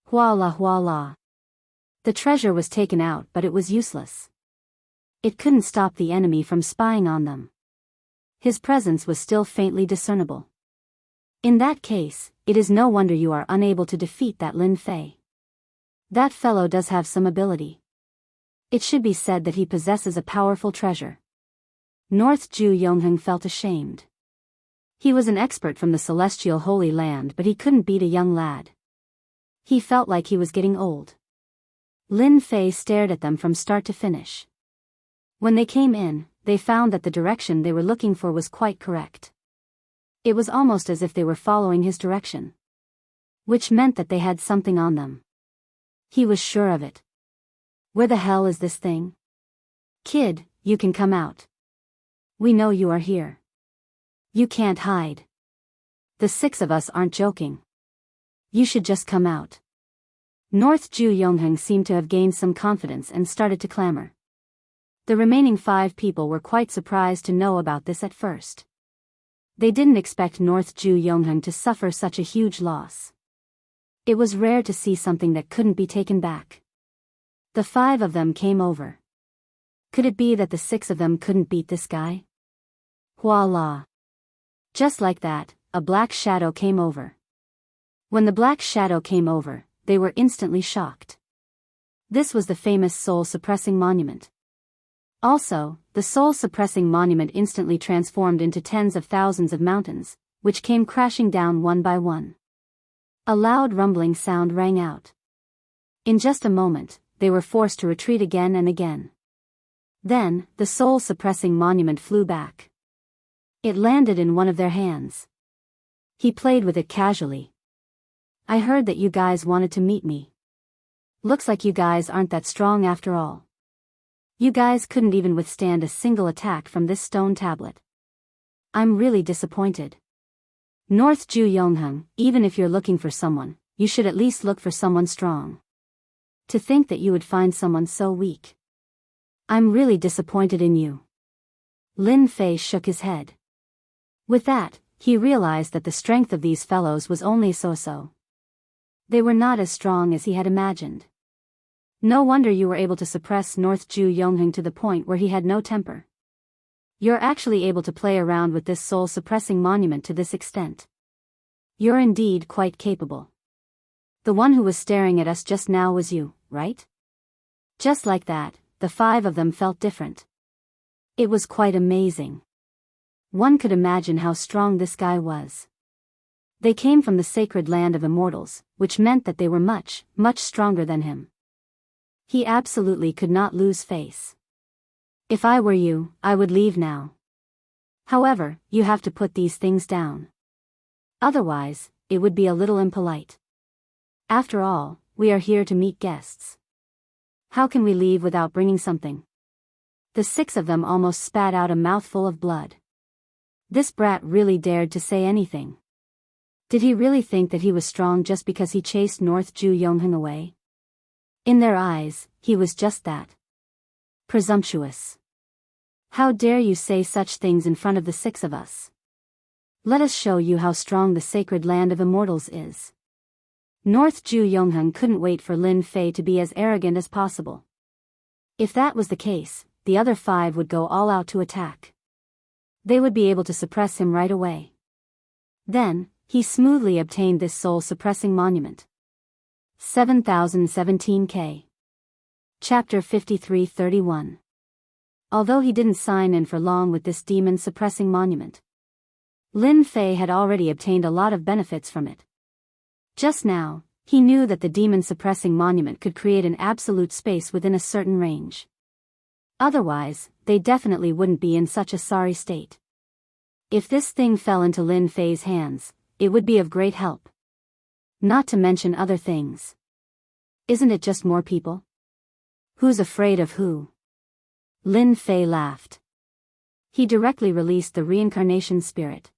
[SPEAKER 1] Voila. The treasure was taken out, but it was useless. It couldn't stop the enemy from spying on them. His presence was still faintly discernible. In that case, it is no wonder you are unable to defeat that Lin Fei. That fellow does have some ability. It should be said that he possesses a powerful treasure. North Ju Yongheng felt ashamed. He was an expert from the celestial Holy Land, but he couldn't beat a young lad. He felt like he was getting old. Lin Fei stared at them from start to finish. When they came in, they found that the direction they were looking for was quite correct. It was almost as if they were following his direction. Which meant that they had something on them. He was sure of it. Where the hell is this thing? Kid, you can come out. We know you are here. You can't hide. The 6 of us aren't joking. You should just come out. North Ju Yongheng seemed to have gained some confidence and started to clamor. The remaining 5 people were quite surprised to know about this at first. They didn't expect North Ju Yongheng to suffer such a huge loss. It was rare to see something that couldn't be taken back. The 5 of them came over. Could it be that the six of them couldn't beat this guy? Voila! Just like that, a black shadow came over. When the black shadow came over, they were instantly shocked. This was the famous soul-suppressing monument. Also, the soul-suppressing monument instantly transformed into tens of thousands of mountains, which came crashing down one by one. A loud rumbling sound rang out. In just a moment, they were forced to retreat again and again. Then, the soul-suppressing monument flew back. It landed in one of their hands. He played with it casually. I heard that you guys wanted to meet me. Looks like you guys aren't that strong after all. You guys couldn't even withstand a single attack from this stone tablet. I'm really disappointed. North Ju Yongheng, even if you're looking for someone, you should at least look for someone strong. To think that you would find someone so weak. I'm really disappointed in you. Lin Fei shook his head. With that, he realized that the strength of these fellows was only so-so. They were not as strong as he had imagined. No wonder you were able to suppress North Ju Yongheng to the point where he had no temper. You're actually able to play around with this soul-suppressing monument to this extent. You're indeed quite capable. The one who was staring at us just now was you, right? Just like that, the five of them felt different. It was quite amazing. One could imagine how strong this guy was. They came from the sacred land of immortals, which meant that they were much, much stronger than him. He absolutely could not lose face. If I were you, I would leave now. However, you have to put these things down. Otherwise, it would be a little impolite. After all, we are here to meet guests. How can we leave without bringing something? The six of them almost spat out a mouthful of blood. This brat really dared to say anything. Did he really think that he was strong just because he chased North Ju Yongheng away? In their eyes, he was just that. Presumptuous. How dare you say such things in front of the six of us? Let us show you how strong the sacred land of immortals is. North Ju Yongheng couldn't wait for Lin Fei to be as arrogant as possible. If that was the case, the other five would go all out to attack. They would be able to suppress him right away. Then, he smoothly obtained this soul-suppressing monument. 7017K. Chapter 53:31. Although he didn't sign in for long with this demon-suppressing monument, Lin Fei had already obtained a lot of benefits from it. Just now, he knew that the demon-suppressing monument could create an absolute space within a certain range. Otherwise, they definitely wouldn't be in such a sorry state. If this thing fell into Lin Fei's hands, it would be of great help. Not to mention other things. Isn't it just more people? Who's afraid of who? Lin Fei laughed. He directly released the reincarnation spirit.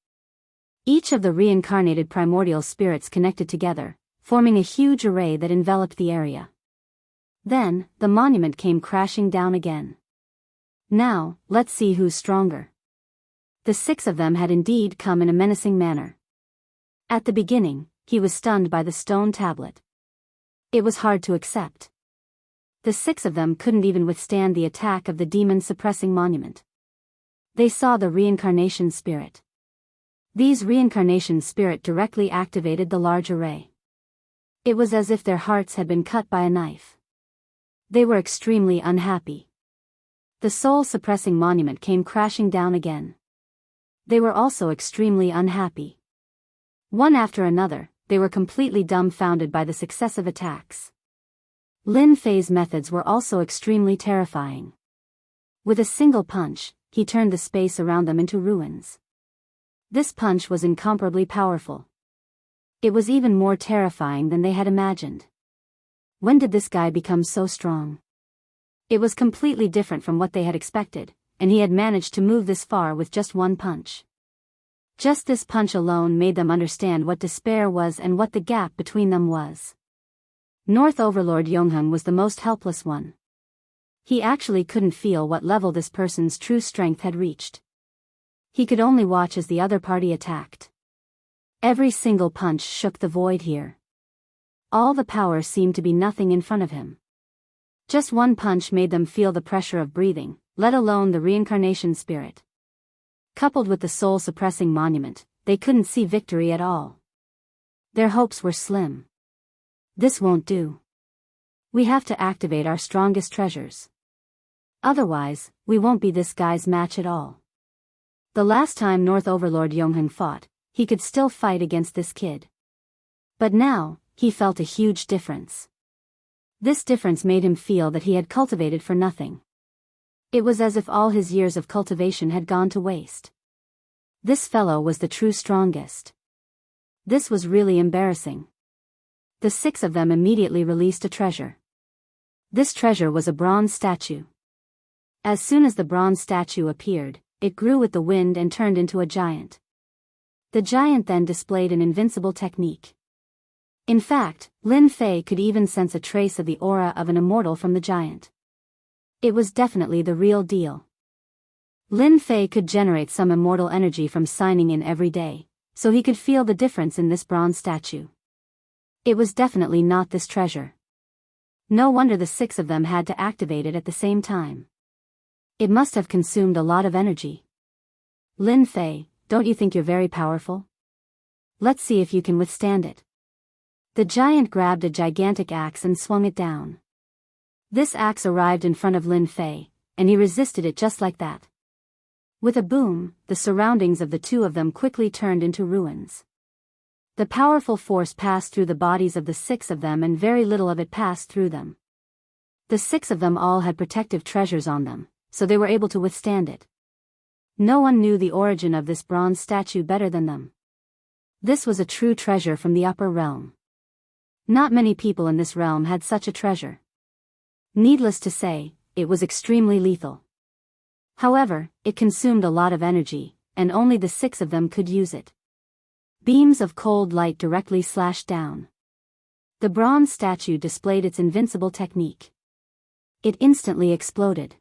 [SPEAKER 1] Each of the reincarnated primordial spirits connected together, forming a huge array that enveloped the area. Then, the monument came crashing down again. Now, let's see who's stronger. The six of them had indeed come in a menacing manner. At the beginning, he was stunned by the stone tablet. It was hard to accept. The six of them couldn't even withstand the attack of the demon-suppressing monument. They saw the reincarnation spirit. These reincarnation spirit directly activated the large array. It was as if their hearts had been cut by a knife. They were extremely unhappy. The soul-suppressing monument came crashing down again. They were also extremely unhappy. One after another, they were completely dumbfounded by the successive attacks. Lin Fei's methods were also extremely terrifying. With a single punch, he turned the space around them into ruins. This punch was incomparably powerful. It was even more terrifying than they had imagined. When did this guy become so strong? It was completely different from what they had expected, and he had managed to move this far with just one punch. Just this punch alone made them understand what despair was and what the gap between them was. North Overlord Yongheng was the most helpless one. He actually couldn't feel what level this person's true strength had reached. He could only watch as the other party attacked. Every single punch shook the void here. All the power seemed to be nothing in front of him. Just one punch made them feel the pressure of breathing, let alone the reincarnation spirit. Coupled with the soul-suppressing monument, they couldn't see victory at all. Their hopes were slim. This won't do. We have to activate our strongest treasures. Otherwise, we won't be this guy's match at all. The last time North Overlord Yongheng fought, he could still fight against this kid. But now, he felt a huge difference. This difference made him feel that he had cultivated for nothing. It was as if all his years of cultivation had gone to waste. This fellow was the true strongest. This was really embarrassing. The 6 of them immediately released a treasure. This treasure was a bronze statue. As soon as the bronze statue appeared, it grew with the wind and turned into a giant. The giant then displayed an invincible technique. In fact, Lin Fei could even sense a trace of the aura of an immortal from the giant. It was definitely the real deal. Lin Fei could generate some immortal energy from signing in every day, so he could feel the difference in this bronze statue. It was definitely not this treasure. No wonder the 6 of them had to activate it at the same time. It must have consumed a lot of energy. Lin Fei, don't you think you're very powerful? Let's see if you can withstand it. The giant grabbed a gigantic axe and swung it down. This axe arrived in front of Lin Fei, and he resisted it just like that. With a boom, the surroundings of the 2 of them quickly turned into ruins. The powerful force passed through the bodies of the 6 of them and very little of it passed through them. The 6 of them all had protective treasures on them, so they were able to withstand it. No one knew the origin of this bronze statue better than them. This was a true treasure from the upper realm. Not many people in this realm had such a treasure. Needless to say, it was extremely lethal. However, it consumed a lot of energy, and only the 6 of them could use it. Beams of cold light directly slashed down. The bronze statue displayed its invincible technique. It instantly exploded.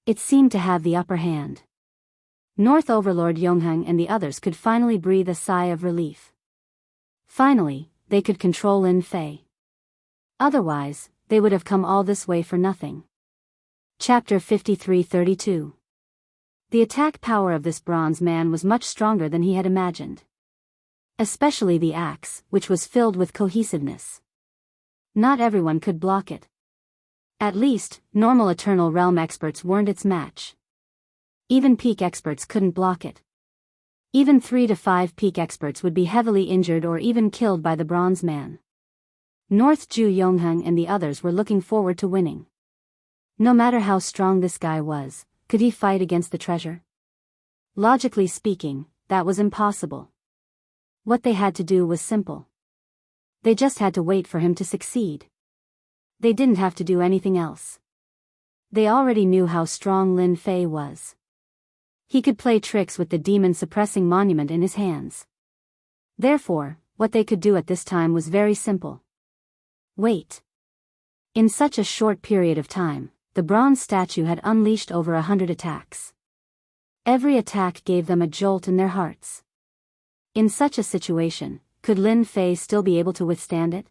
[SPEAKER 1] It seemed to have the upper hand. North Overlord Yongheng and the others could finally breathe a sigh of relief. Finally, they could control Lin Fei. Otherwise, they would have come all this way for nothing. Chapter 53-32. The attack power of this bronze man was much stronger than he had imagined. Especially the axe, which was filled with cohesiveness. Not everyone could block it. At least, normal Eternal Realm experts weren't its match. Even peak experts couldn't block it. Even 3 to 5 peak experts would be heavily injured or even killed by the bronze man. North Ju Yongheng and the others were looking forward to winning. No matter how strong this guy was, could he fight against the treasure? Logically speaking, that was impossible. What they had to do was simple. They just had to wait for him to succeed. They didn't have to do anything else. They already knew how strong Lin Fei was. He could play tricks with the demon-suppressing monument in his hands. Therefore, what they could do at this time was very simple. Wait. In such a short period of time, the bronze statue had unleashed over 100 attacks. Every attack gave them a jolt in their hearts. In such a situation, could Lin Fei still be able to withstand it?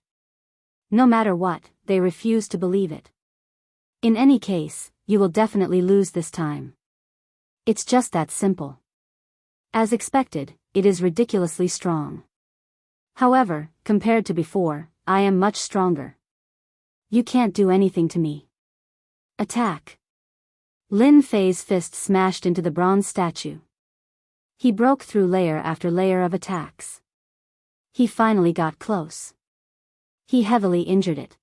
[SPEAKER 1] No matter what, they refused to believe it. In any case, you will definitely lose this time. It's just that simple. As expected, it is ridiculously strong. However, compared to before, I am much stronger. You can't do anything to me. Attack. Lin Fei's fist smashed into the bronze statue. He broke through layer after layer of attacks. He finally got close. He heavily injured it.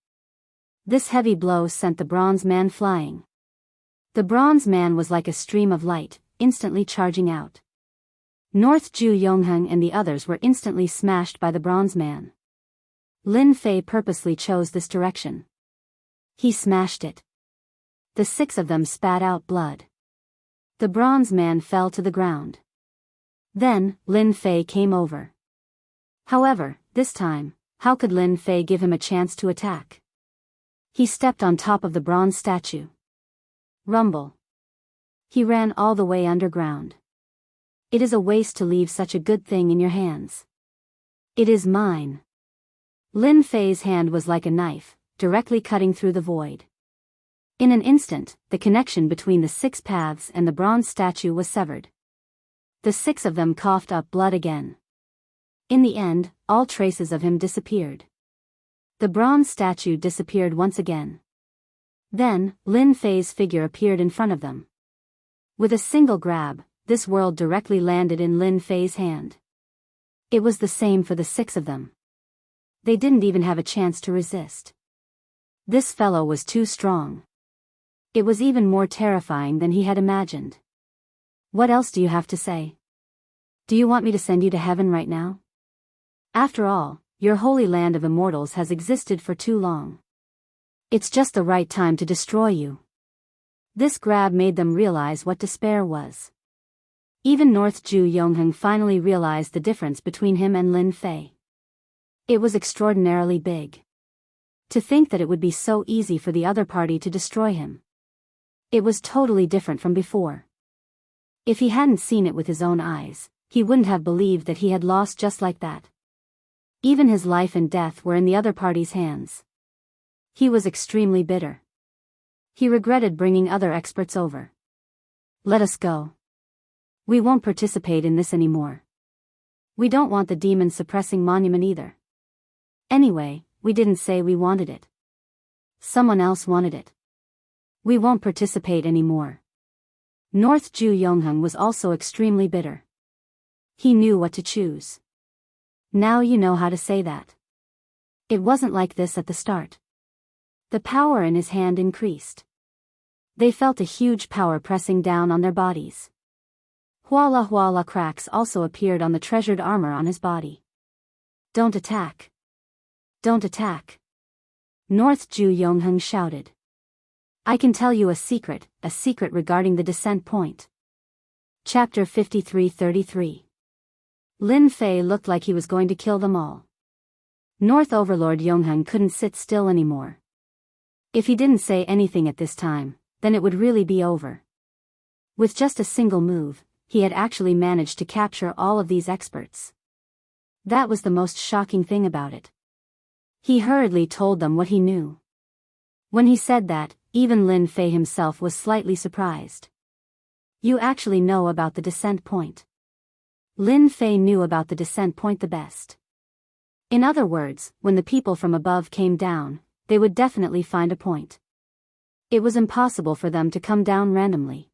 [SPEAKER 1] This heavy blow sent the bronze man flying. The bronze man was like a stream of light, instantly charging out. North Ju Yongheng and the others were instantly smashed by the bronze man. Lin Fei purposely chose this direction. He smashed it. The 6 of them spat out blood. The bronze man fell to the ground. Then, Lin Fei came over. However, this time, how could Lin Fei give him a chance to attack? He stepped on top of the bronze statue. Rumble. He ran all the way underground. It is a waste to leave such a good thing in your hands. It is mine. Lin Fei's hand was like a knife, directly cutting through the void. In an instant, the connection between the 6 paths and the bronze statue was severed. The 6 of them coughed up blood again. In the end, all traces of him disappeared. The bronze statue disappeared once again. Then, Lin Fei's figure appeared in front of them. With a single grab, this world directly landed in Lin Fei's hand. It was the same for the 6 of them. They didn't even have a chance to resist. This fellow was too strong. It was even more terrifying than he had imagined. What else do you have to say? Do you want me to send you to heaven right now? After all, your holy land of immortals has existed for too long. It's just the right time to destroy you. This grab made them realize what despair was. Even North Ju Yongheng finally realized the difference between him and Lin Fei. It was extraordinarily big. To think that it would be so easy for the other party to destroy him. It was totally different from before. If he hadn't seen it with his own eyes, he wouldn't have believed that he had lost just like that. Even his life and death were in the other party's hands. He was extremely bitter. He regretted bringing other experts over. Let us go. We won't participate in this anymore. We don't want the demon-suppressing monument either. Anyway, we didn't say we wanted it. Someone else wanted it. We won't participate anymore. North Ju Yongheng was also extremely bitter. He knew what to choose. Now you know how to say that. It wasn't like this at the start. The power in his hand increased. They felt a huge power pressing down on their bodies. Huala cracks also appeared on the treasured armor on his body. Don't attack. Don't attack. North Ju Yongheng shouted. I can tell you a secret regarding the descent point. Chapter 53-33. Lin Fei looked like he was going to kill them all. North Overlord Yongheng couldn't sit still anymore. If he didn't say anything at this time, then it would really be over. With just a single move, he had actually managed to capture all of these experts. That was the most shocking thing about it. He hurriedly told them what he knew. When he said that, even Lin Fei himself was slightly surprised. You actually know about the descent point. Lin Fei knew about the descent point the best. In other words, when the people from above came down, they would definitely find a point. It was impossible for them to come down randomly.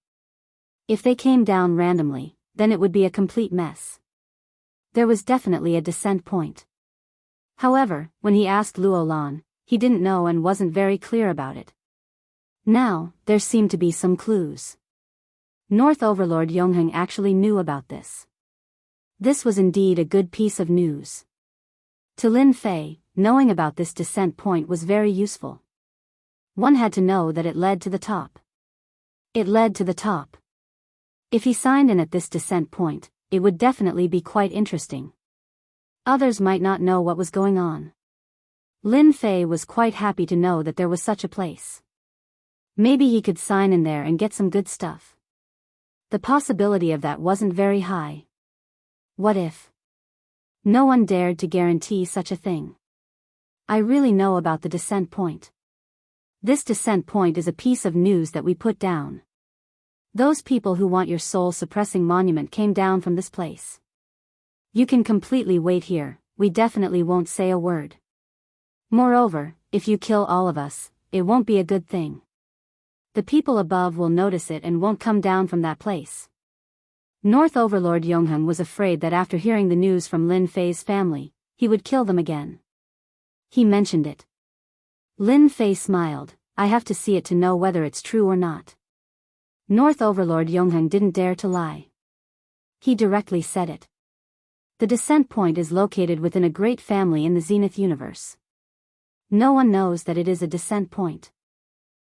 [SPEAKER 1] If they came down randomly, then it would be a complete mess. There was definitely a descent point. However, when he asked Luo Lan, he didn't know and wasn't very clear about it. Now, there seemed to be some clues. North Overlord Yongheng actually knew about this. This was indeed a good piece of news. To Lin Fei, knowing about this descent point was very useful. One had to know that it led to the top. It led to the top. If he signed in at this descent point, it would definitely be quite interesting. Others might not know what was going on. Lin Fei was quite happy to know that there was such a place. Maybe he could sign in there and get some good stuff. The possibility of that wasn't very high. What if? No one dared to guarantee such a thing. I really know about the descent point. This descent point is a piece of news that we put down. Those people who want your soul-suppressing monument came down from this place. You can completely wait here, we definitely won't say a word. Moreover, if you kill all of us, it won't be a good thing. The people above will notice it and won't come down from that place. North Overlord Yongheng was afraid that after hearing the news from Lin Fei's family, he would kill them again. He mentioned it. Lin Fei smiled, I have to see it to know whether it's true or not. North Overlord Yongheng didn't dare to lie. He directly said it. The descent point is located within a great family in the Zenith universe. No one knows that it is a descent point.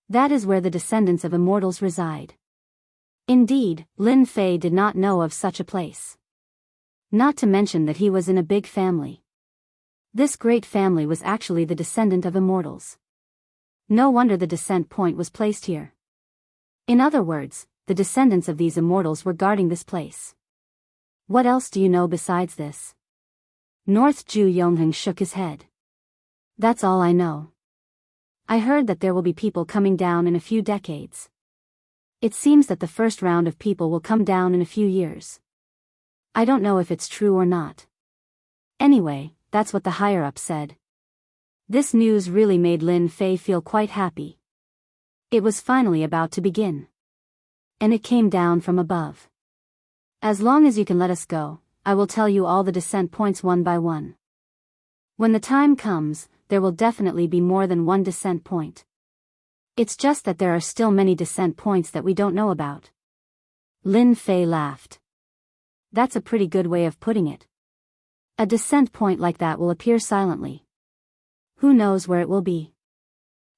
[SPEAKER 1] That is where the descendants of immortals reside. Indeed, Lin Fei did not know of such a place. Not to mention that he was in a big family. This great family was actually the descendant of immortals. No wonder the descent point was placed here. In other words, the descendants of these immortals were guarding this place. What else do you know besides this? North Ju Yongheng shook his head. That's all I know. I heard that there will be people coming down in a few decades. It seems that the first round of people will come down in a few years. I don't know if it's true or not. Anyway, that's what the higher-up said. This news really made Lin Fei feel quite happy. It was finally about to begin. And it came down from above. As long as you can let us go, I will tell you all the descent points one by one. When the time comes, there will definitely be more than one descent point. It's just that there are still many descent points that we don't know about. Lin Fei laughed. That's a pretty good way of putting it. A descent point like that will appear silently. Who knows where it will be?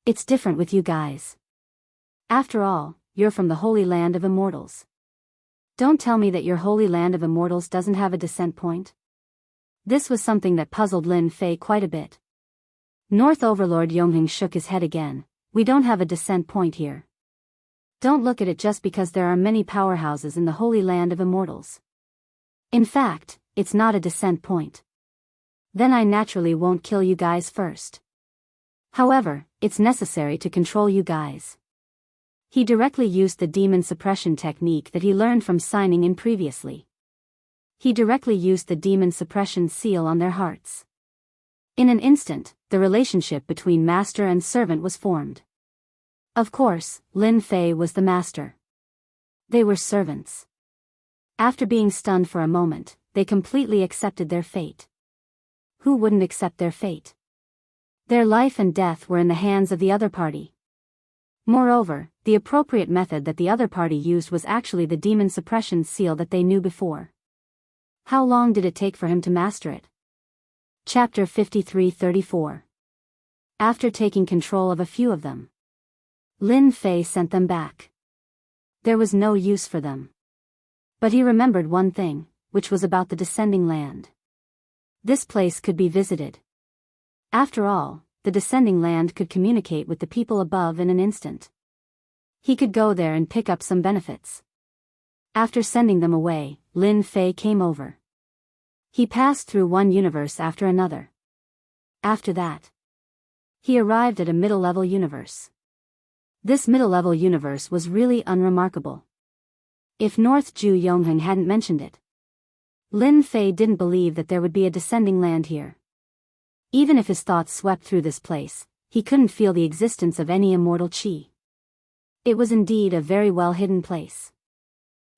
[SPEAKER 1] It's different with you guys. After all, you're from the Holy Land of Immortals. Don't tell me that your Holy Land of Immortals doesn't have a descent point. This was something that puzzled Lin Fei quite a bit. North Overlord Yongheng shook his head again. We don't have a descent point here. Don't look at it just because there are many powerhouses in the Holy Land of Immortals. In fact, it's not a descent point. Then I naturally won't kill you guys first. However, it's necessary to control you guys. He directly used the demon suppression technique that he learned from signing in previously. He directly used the demon suppression seal on their hearts. In an instant, the relationship between master and servant was formed. Of course, Lin Fei was the master. They were servants. After being stunned for a moment, they completely accepted their fate. Who wouldn't accept their fate? Their life and death were in the hands of the other party. Moreover, the appropriate method that the other party used was actually the demon suppression seal that they knew before. How long did it take for him to master it? Chapter 53-34. After taking control of a few of them, Lin Fei sent them back. There was no use for them. But he remembered one thing, which was about the descending land. This place could be visited. After all, the descending land could communicate with the people above in an instant. He could go there and pick up some benefits. After sending them away, Lin Fei came over. He passed through one universe after another. After that, he arrived at a middle-level universe. This middle-level universe was really unremarkable. If North Ju Yongheng hadn't mentioned it, Lin Fei didn't believe that there would be a descending land here. Even if his thoughts swept through this place, he couldn't feel the existence of any immortal qi. It was indeed a very well-hidden place.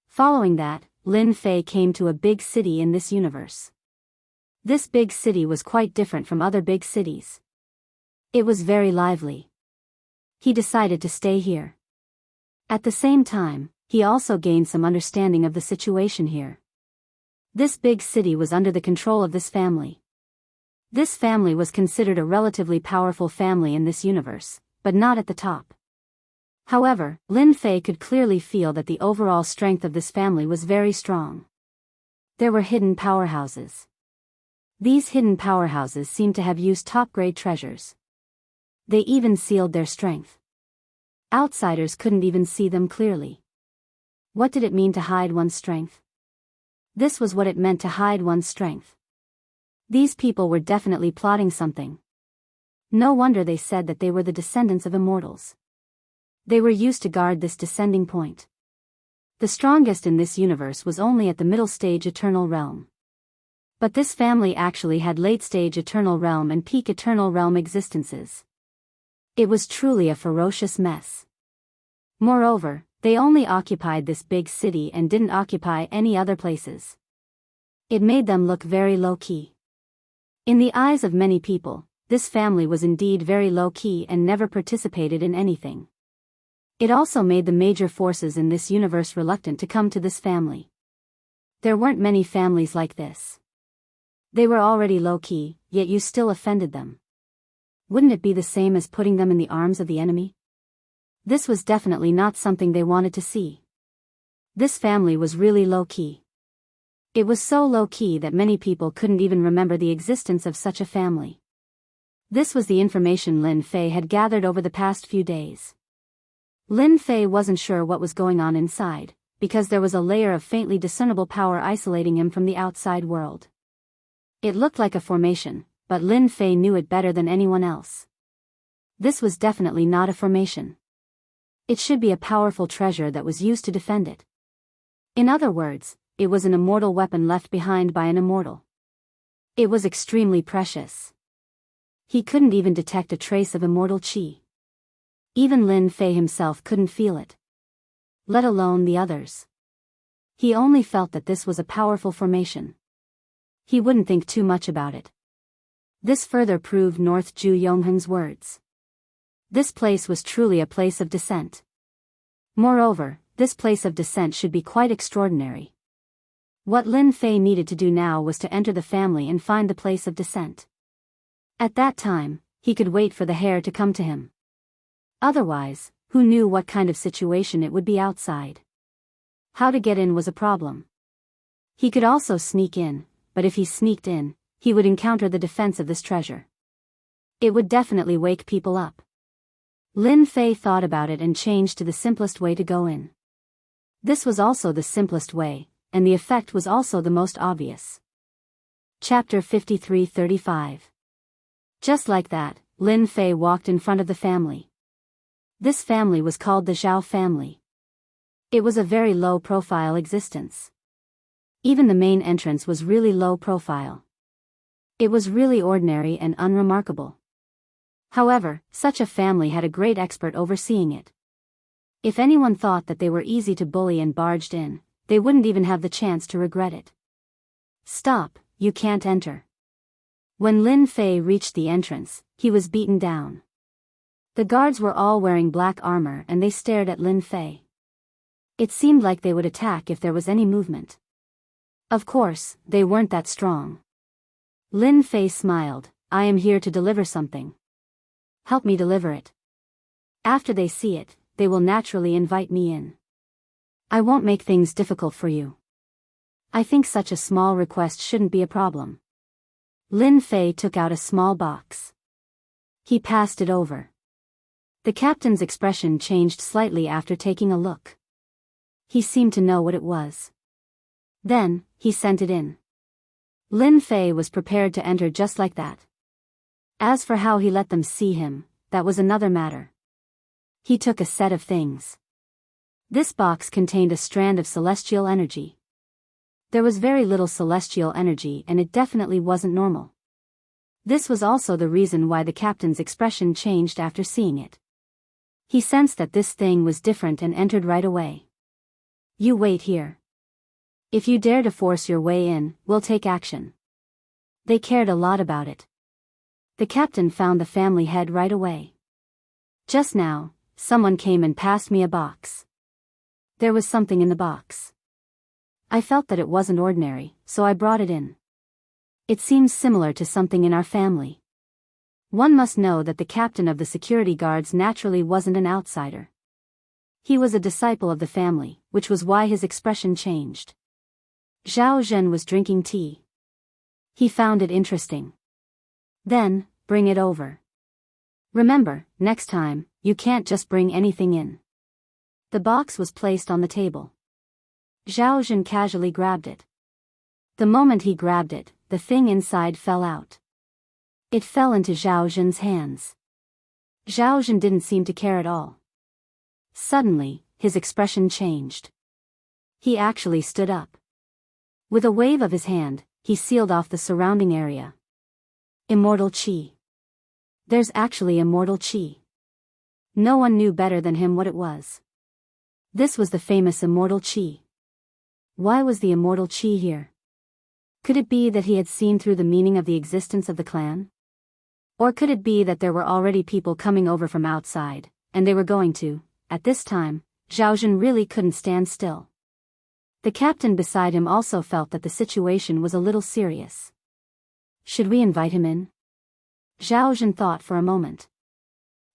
[SPEAKER 1] Following that, Lin Fei came to a big city in this universe. This big city was quite different from other big cities. It was very lively. He decided to stay here. At the same time, he also gained some understanding of the situation here. This big city was under the control of this family. This family was considered a relatively powerful family in this universe, but not at the top. However, Lin Fei could clearly feel that the overall strength of this family was very strong. There were hidden powerhouses. These hidden powerhouses seemed to have used top-grade treasures. They even sealed their strength. Outsiders couldn't even see them clearly. What did it mean to hide one's strength? This was what it meant to hide one's strength. These people were definitely plotting something. No wonder they said that they were the descendants of immortals. They were used to guard this descending point. The strongest in this universe was only at the middle stage Eternal Realm. But this family actually had late stage Eternal Realm and peak Eternal Realm existences. It was truly a ferocious mess. Moreover, they only occupied this big city and didn't occupy any other places. It made them look very low-key. In the eyes of many people, this family was indeed very low-key and never participated in anything. It also made the major forces in this universe reluctant to come to this family. There weren't many families like this. They were already low-key, yet you still offended them. Wouldn't it be the same as putting them in the arms of the enemy? This was definitely not something they wanted to see. This family was really low-key. It was so low-key that many people couldn't even remember the existence of such a family. This was the information Lin Fei had gathered over the past few days. Lin Fei wasn't sure what was going on inside, because there was a layer of faintly discernible power isolating him from the outside world. It looked like a formation, but Lin Fei knew it better than anyone else. This was definitely not a formation. It should be a powerful treasure that was used to defend it. In other words, it was an immortal weapon left behind by an immortal. It was extremely precious. He couldn't even detect a trace of immortal qi. Even Lin Fei himself couldn't feel it. Let alone the others. He only felt that this was a powerful formation. He wouldn't think too much about it. This further proved North Ju Yongheng's words. This place was truly a place of descent. Moreover, this place of descent should be quite extraordinary. What Lin Fei needed to do now was to enter the family and find the place of descent. At that time, he could wait for the heir to come to him. Otherwise, who knew what kind of situation it would be outside? How to get in was a problem. He could also sneak in, but if he sneaked in, he would encounter the defense of this treasure. It would definitely wake people up. Lin Fei thought about it and changed to the simplest way to go in. This was also the simplest way, and the effect was also the most obvious. Chapter 53-35. Just like that, Lin Fei walked in front of the family. This family was called the Zhao family. It was a very low-profile existence. Even the main entrance was really low profile. It was really ordinary and unremarkable. However, such a family had a great expert overseeing it. If anyone thought that they were easy to bully and barged in, they wouldn't even have the chance to regret it. Stop, you can't enter. When Lin Fei reached the entrance, he was beaten down. The guards were all wearing black armor and they stared at Lin Fei. It seemed like they would attack if there was any movement. Of course, they weren't that strong. Lin Fei smiled, I am here to deliver something. Help me deliver it. After they see it, they will naturally invite me in. I won't make things difficult for you. I think such a small request shouldn't be a problem. Lin Fei took out a small box. He passed it over. The captain's expression changed slightly after taking a look. He seemed to know what it was. Then, he sent it in. Lin Fei was prepared to enter just like that. As for how he let them see him, that was another matter. He took a set of things. This box contained a strand of celestial energy. There was very little celestial energy and it definitely wasn't normal. This was also the reason why the captain's expression changed after seeing it. He sensed that this thing was different and entered right away. You wait here. If you dare to force your way in, we'll take action. They cared a lot about it. The captain found the family head right away. Just now, someone came and passed me a box. There was something in the box. I felt that it wasn't ordinary, so I brought it in. It seems similar to something in our family. One must know that the captain of the security guards naturally wasn't an outsider. He was a disciple of the family, which was why his expression changed. Zhao Zhen was drinking tea. He found it interesting. Then, bring it over. Remember, next time, you can't just bring anything in. The box was placed on the table. Zhao Zhen casually grabbed it. The moment he grabbed it, the thing inside fell out. It fell into Zhao Zhen's hands. Zhao Zhen didn't seem to care at all. Suddenly, his expression changed. He actually stood up. With a wave of his hand, he sealed off the surrounding area. Immortal Qi. There's actually immortal Qi. No one knew better than him what it was. This was the famous immortal Qi. Why was the immortal Qi here? Could it be that he had seen through the meaning of the existence of the clan? Or could it be that there were already people coming over from outside, and they were going to? At this time, Zhao Zhen really couldn't stand still. The captain beside him also felt that the situation was a little serious. Should we invite him in? Zhao Zhen thought for a moment.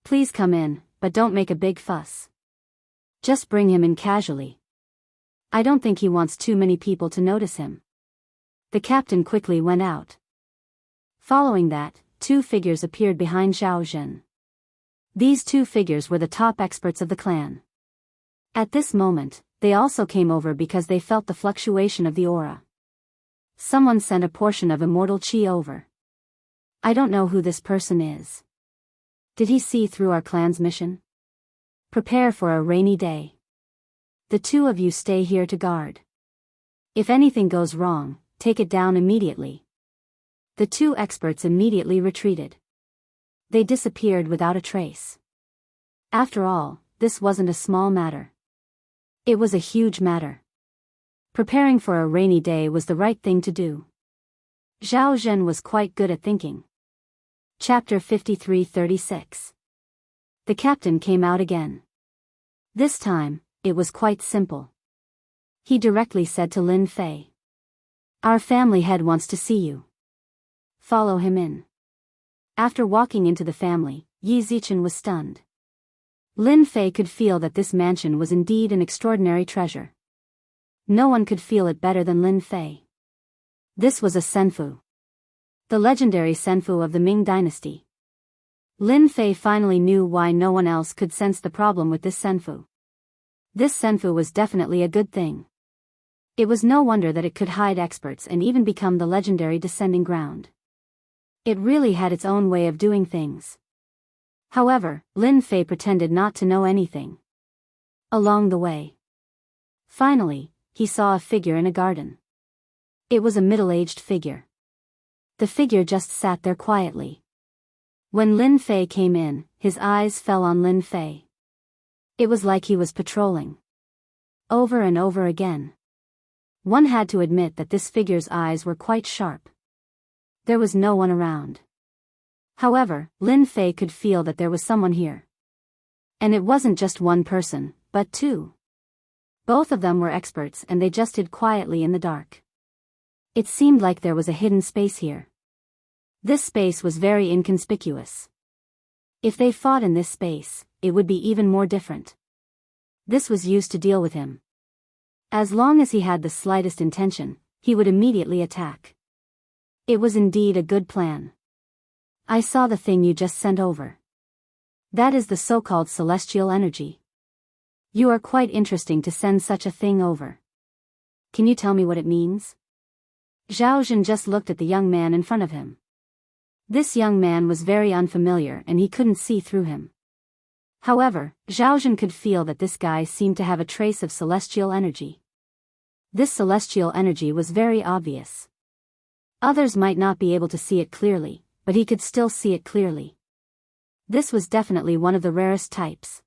[SPEAKER 1] Please come in, but don't make a big fuss. Just bring him in casually. I don't think he wants too many people to notice him. The captain quickly went out. Following that, two figures appeared behind Zhao Zhen. These two figures were the top experts of the clan. At this moment, they also came over because they felt the fluctuation of the aura. Someone sent a portion of immortal Qi over. I don't know who this person is. Did he see through our clan's mission? Prepare for a rainy day. The two of you stay here to guard. If anything goes wrong, take it down immediately. The two experts immediately retreated. They disappeared without a trace. After all, this wasn't a small matter. It was a huge matter. Preparing for a rainy day was the right thing to do. Zhao Zhen was quite good at thinking. Chapter 53-36. The captain came out again. This time, it was quite simple. He directly said to Lin Fei. Our family head wants to see you. Follow him in. After walking into the family, Yi Zichen was stunned. Lin Fei could feel that this mansion was indeed an extraordinary treasure. No one could feel it better than Lin Fei. This was a senfu. The legendary senfu of the Ming dynasty. Lin Fei finally knew why no one else could sense the problem with this senfu. This senfu was definitely a good thing. It was no wonder that it could hide experts and even become the legendary descending ground. It really had its own way of doing things. However, Lin Fei pretended not to know anything. Along the way, finally, he saw a figure in a garden. It was a middle-aged figure. The figure just sat there quietly. When Lin Fei came in, his eyes fell on Lin Fei. It was like he was patrolling. Over and over again. One had to admit that this figure's eyes were quite sharp. There was no one around. However, Lin Fei could feel that there was someone here. And it wasn't just one person, but two. Both of them were experts and they just hid quietly in the dark. It seemed like there was a hidden space here. This space was very inconspicuous. If they fought in this space, it would be even more different. This was used to deal with him. As long as he had the slightest intention, he would immediately attack. It was indeed a good plan. I saw the thing you just sent over. That is the so-called celestial energy. You are quite interesting to send such a thing over. Can you tell me what it means? Zhao Zhen just looked at the young man in front of him. This young man was very unfamiliar and he couldn't see through him. However, Zhao Zhen could feel that this guy seemed to have a trace of celestial energy. This celestial energy was very obvious. Others might not be able to see it clearly, but he could still see it clearly. This was definitely one of the rarest types.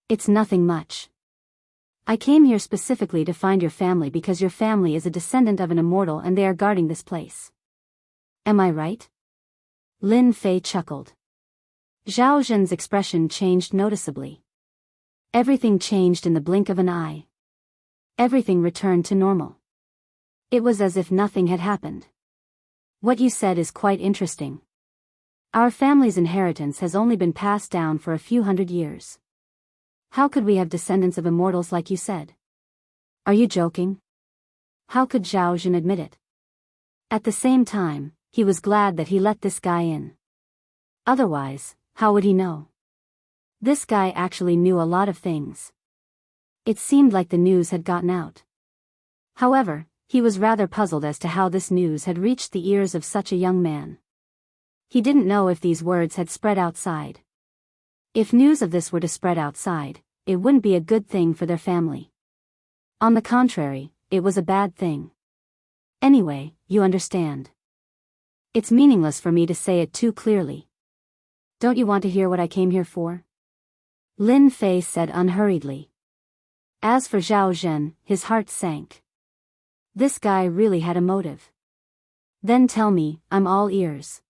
[SPEAKER 1] It's nothing much. I came here specifically to find your family because your family is a descendant of an immortal and they are guarding this place. Am I right? Lin Fei chuckled. Zhao Zhen's expression changed noticeably. Everything changed in the blink of an eye. Everything returned to normal. It was as if nothing had happened. What you said is quite interesting. Our family's inheritance has only been passed down for a few hundred years. How could we have descendants of immortals like you said? Are you joking? How could Zhao Zhen admit it? At the same time, he was glad that he let this guy in. Otherwise, how would he know? This guy actually knew a lot of things. It seemed like the news had gotten out. However, he was rather puzzled as to how this news had reached the ears of such a young man. He didn't know if these words had spread outside. If news of this were to spread outside, it wouldn't be a good thing for their family. On the contrary, it was a bad thing. Anyway, you understand. It's meaningless for me to say it too clearly. Don't you want to hear what I came here for? Lin Fei said unhurriedly. As for Zhao Zhen, his heart sank. This guy really had a motive. Then tell me, I'm all ears.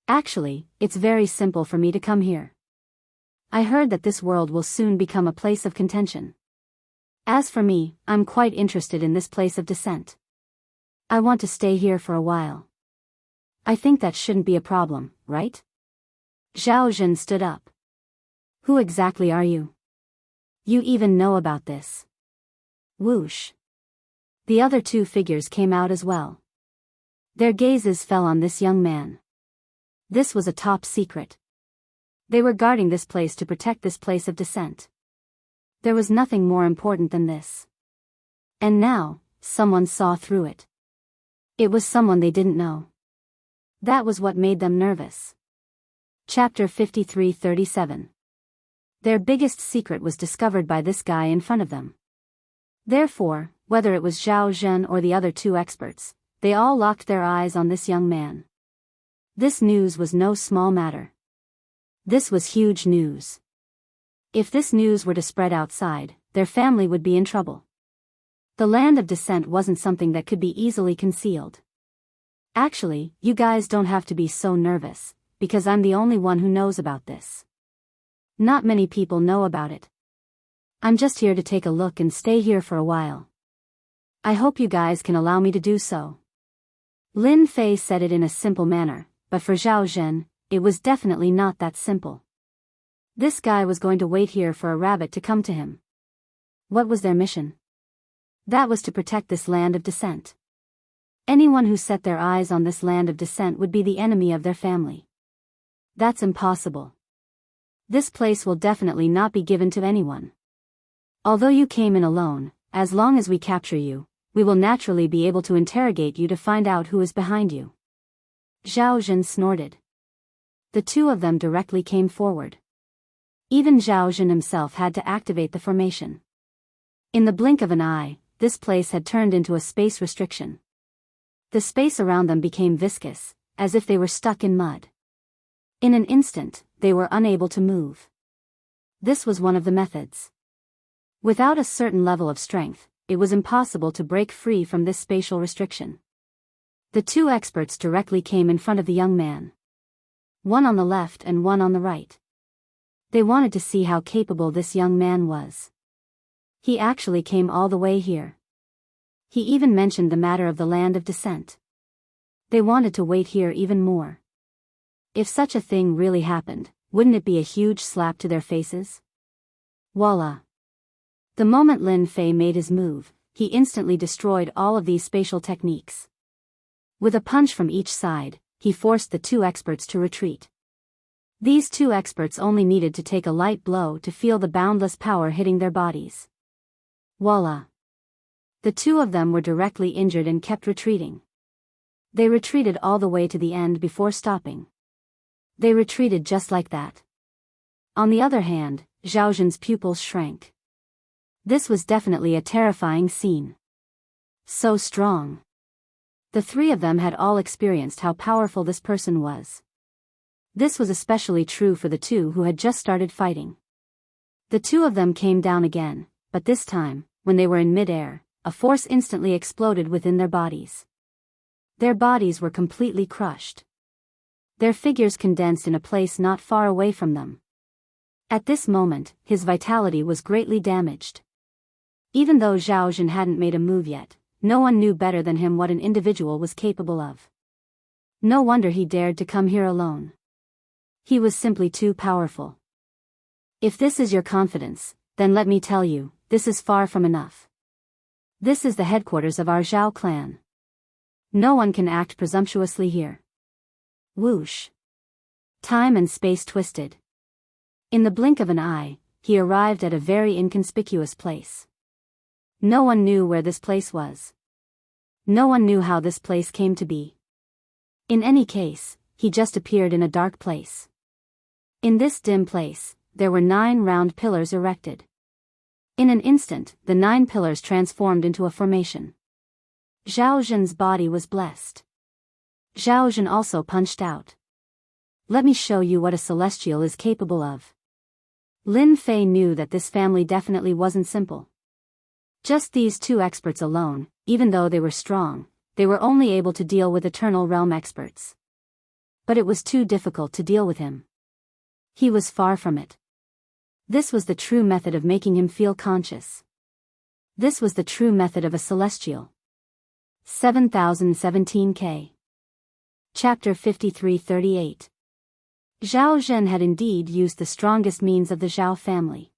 [SPEAKER 1] Actually, it's very simple for me to come here. I heard that this world will soon become a place of contention. As for me, I'm quite interested in this place of descent. I want to stay here for a while. I think that shouldn't be a problem, right? Zhao Zhen stood up. Who exactly are you? You even know about this. Whoosh. The other two figures came out as well. Their gazes fell on this young man. This was a top secret. They were guarding this place to protect this place of descent. There was nothing more important than this. And now, someone saw through it. It was someone they didn't know. That was what made them nervous. Chapter 53-37. Their biggest secret was discovered by this guy in front of them. Therefore, whether it was Zhao Zhen or the other two experts, they all locked their eyes on this young man. This news was no small matter. This was huge news. If this news were to spread outside, their family would be in trouble. The land of descent wasn't something that could be easily concealed. Actually, you guys don't have to be so nervous, because I'm the only one who knows about this. Not many people know about it. I'm just here to take a look and stay here for a while. I hope you guys can allow me to do so. Lin Fei said it in a simple manner, but for Zhao Zhen, it was definitely not that simple. This guy was going to wait here for a rabbit to come to him. What was their mission? That was to protect this land of descent. Anyone who set their eyes on this land of descent would be the enemy of their family. That's impossible. This place will definitely not be given to anyone. Although you came in alone, as long as we capture you, we will naturally be able to interrogate you to find out who is behind you. Zhao Zhen snorted. The two of them directly came forward. Even Zhao Zhen himself had to activate the formation. In the blink of an eye, this place had turned into a space restriction. The space around them became viscous, as if they were stuck in mud. In an instant, they were unable to move. This was one of the methods. Without a certain level of strength, it was impossible to break free from this spatial restriction. The two experts directly came in front of the young man. One on the left and one on the right. They wanted to see how capable this young man was. He actually came all the way here. He even mentioned the matter of the land of descent. They wanted to wait here even more. If such a thing really happened, wouldn't it be a huge slap to their faces? Voila! The moment Lin Fei made his move, he instantly destroyed all of these spatial techniques. With a punch from each side, he forced the two experts to retreat. These two experts only needed to take a light blow to feel the boundless power hitting their bodies. Voila! The two of them were directly injured and kept retreating. They retreated all the way to the end before stopping. They retreated just like that. On the other hand, Zhao Zhen's pupils shrank. This was definitely a terrifying scene. So strong. The three of them had all experienced how powerful this person was. This was especially true for the two who had just started fighting. The two of them came down again, but this time, when they were in mid-air, a force instantly exploded within their bodies. Their bodies were completely crushed. Their figures condensed in a place not far away from them. At this moment, his vitality was greatly damaged. Even though Zhao Zhen hadn't made a move yet, no one knew better than him what an individual was capable of. No wonder he dared to come here alone. He was simply too powerful. If this is your confidence, then let me tell you, this is far from enough. This is the headquarters of our Zhao clan. No one can act presumptuously here. Whoosh. Time and space twisted. In the blink of an eye, he arrived at a very inconspicuous place. No one knew where this place was. No one knew how this place came to be. In any case, he just appeared in a dark place. In this dim place, there were 9 round pillars erected. In an instant, the 9 pillars transformed into a formation. Zhao Zhen's body was blessed. Zhao Zhen also punched out. Let me show you what a celestial is capable of. Lin Fei knew that this family definitely wasn't simple. Just these two experts alone, even though they were strong, they were only able to deal with Eternal Realm experts. But it was too difficult to deal with him. He was far from it. This was the true method of making him feel conscious. This was the true method of a celestial. 7017K. Chapter 53-38. Zhao Zhen had indeed used the strongest means of the Zhao family.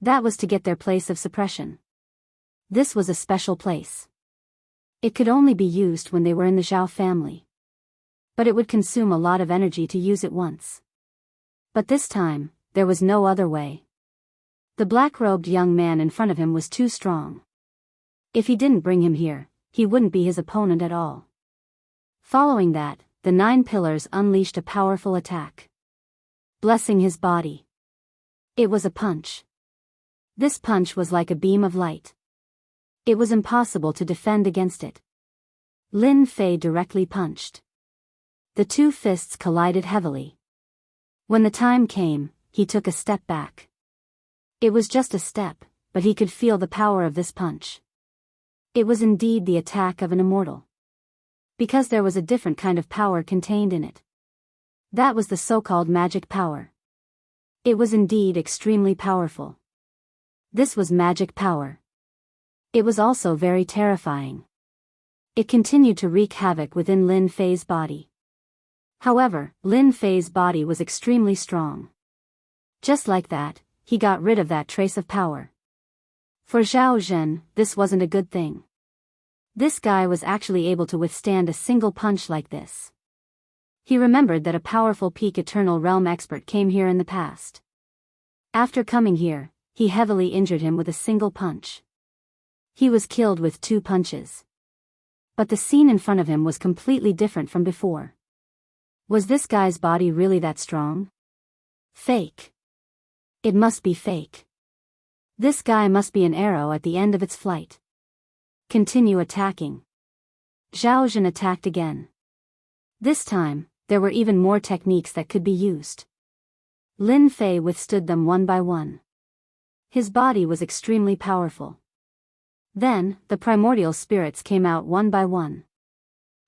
[SPEAKER 1] That was to get their place of suppression. This was a special place. It could only be used when they were in the Zhao family. But it would consume a lot of energy to use it once. But this time, there was no other way. The black-robed young man in front of him was too strong. If he didn't bring him here, he wouldn't be his opponent at all. Following that, the 9 pillars unleashed a powerful attack. blessing his body. It was a punch. This punch was like a beam of light. It was impossible to defend against it. Lin Fei directly punched. The two fists collided heavily. When the time came, he took a step back. It was just a step, but he could feel the power of this punch. It was indeed the attack of an immortal. Because there was a different kind of power contained in it. That was the so-called magic power. It was indeed extremely powerful. This was magic power. It was also very terrifying. It continued to wreak havoc within Lin Fei's body. However, Lin Fei's body was extremely strong. Just like that, he got rid of that trace of power. For Zhao Zhen, this wasn't a good thing. This guy was actually able to withstand a single punch like this. He remembered that a powerful Peak Eternal Realm expert came here in the past. After coming here, he heavily injured him with a single punch. He was killed with 2 punches. But the scene in front of him was completely different from before. Was this guy's body really that strong? Fake. It must be fake. This guy must be an arrow at the end of its flight. Continue attacking. Zhao Zhen attacked again. This time, there were even more techniques that could be used. Lin Fei withstood them one by one. His body was extremely powerful. Then, the primordial spirits came out one by one.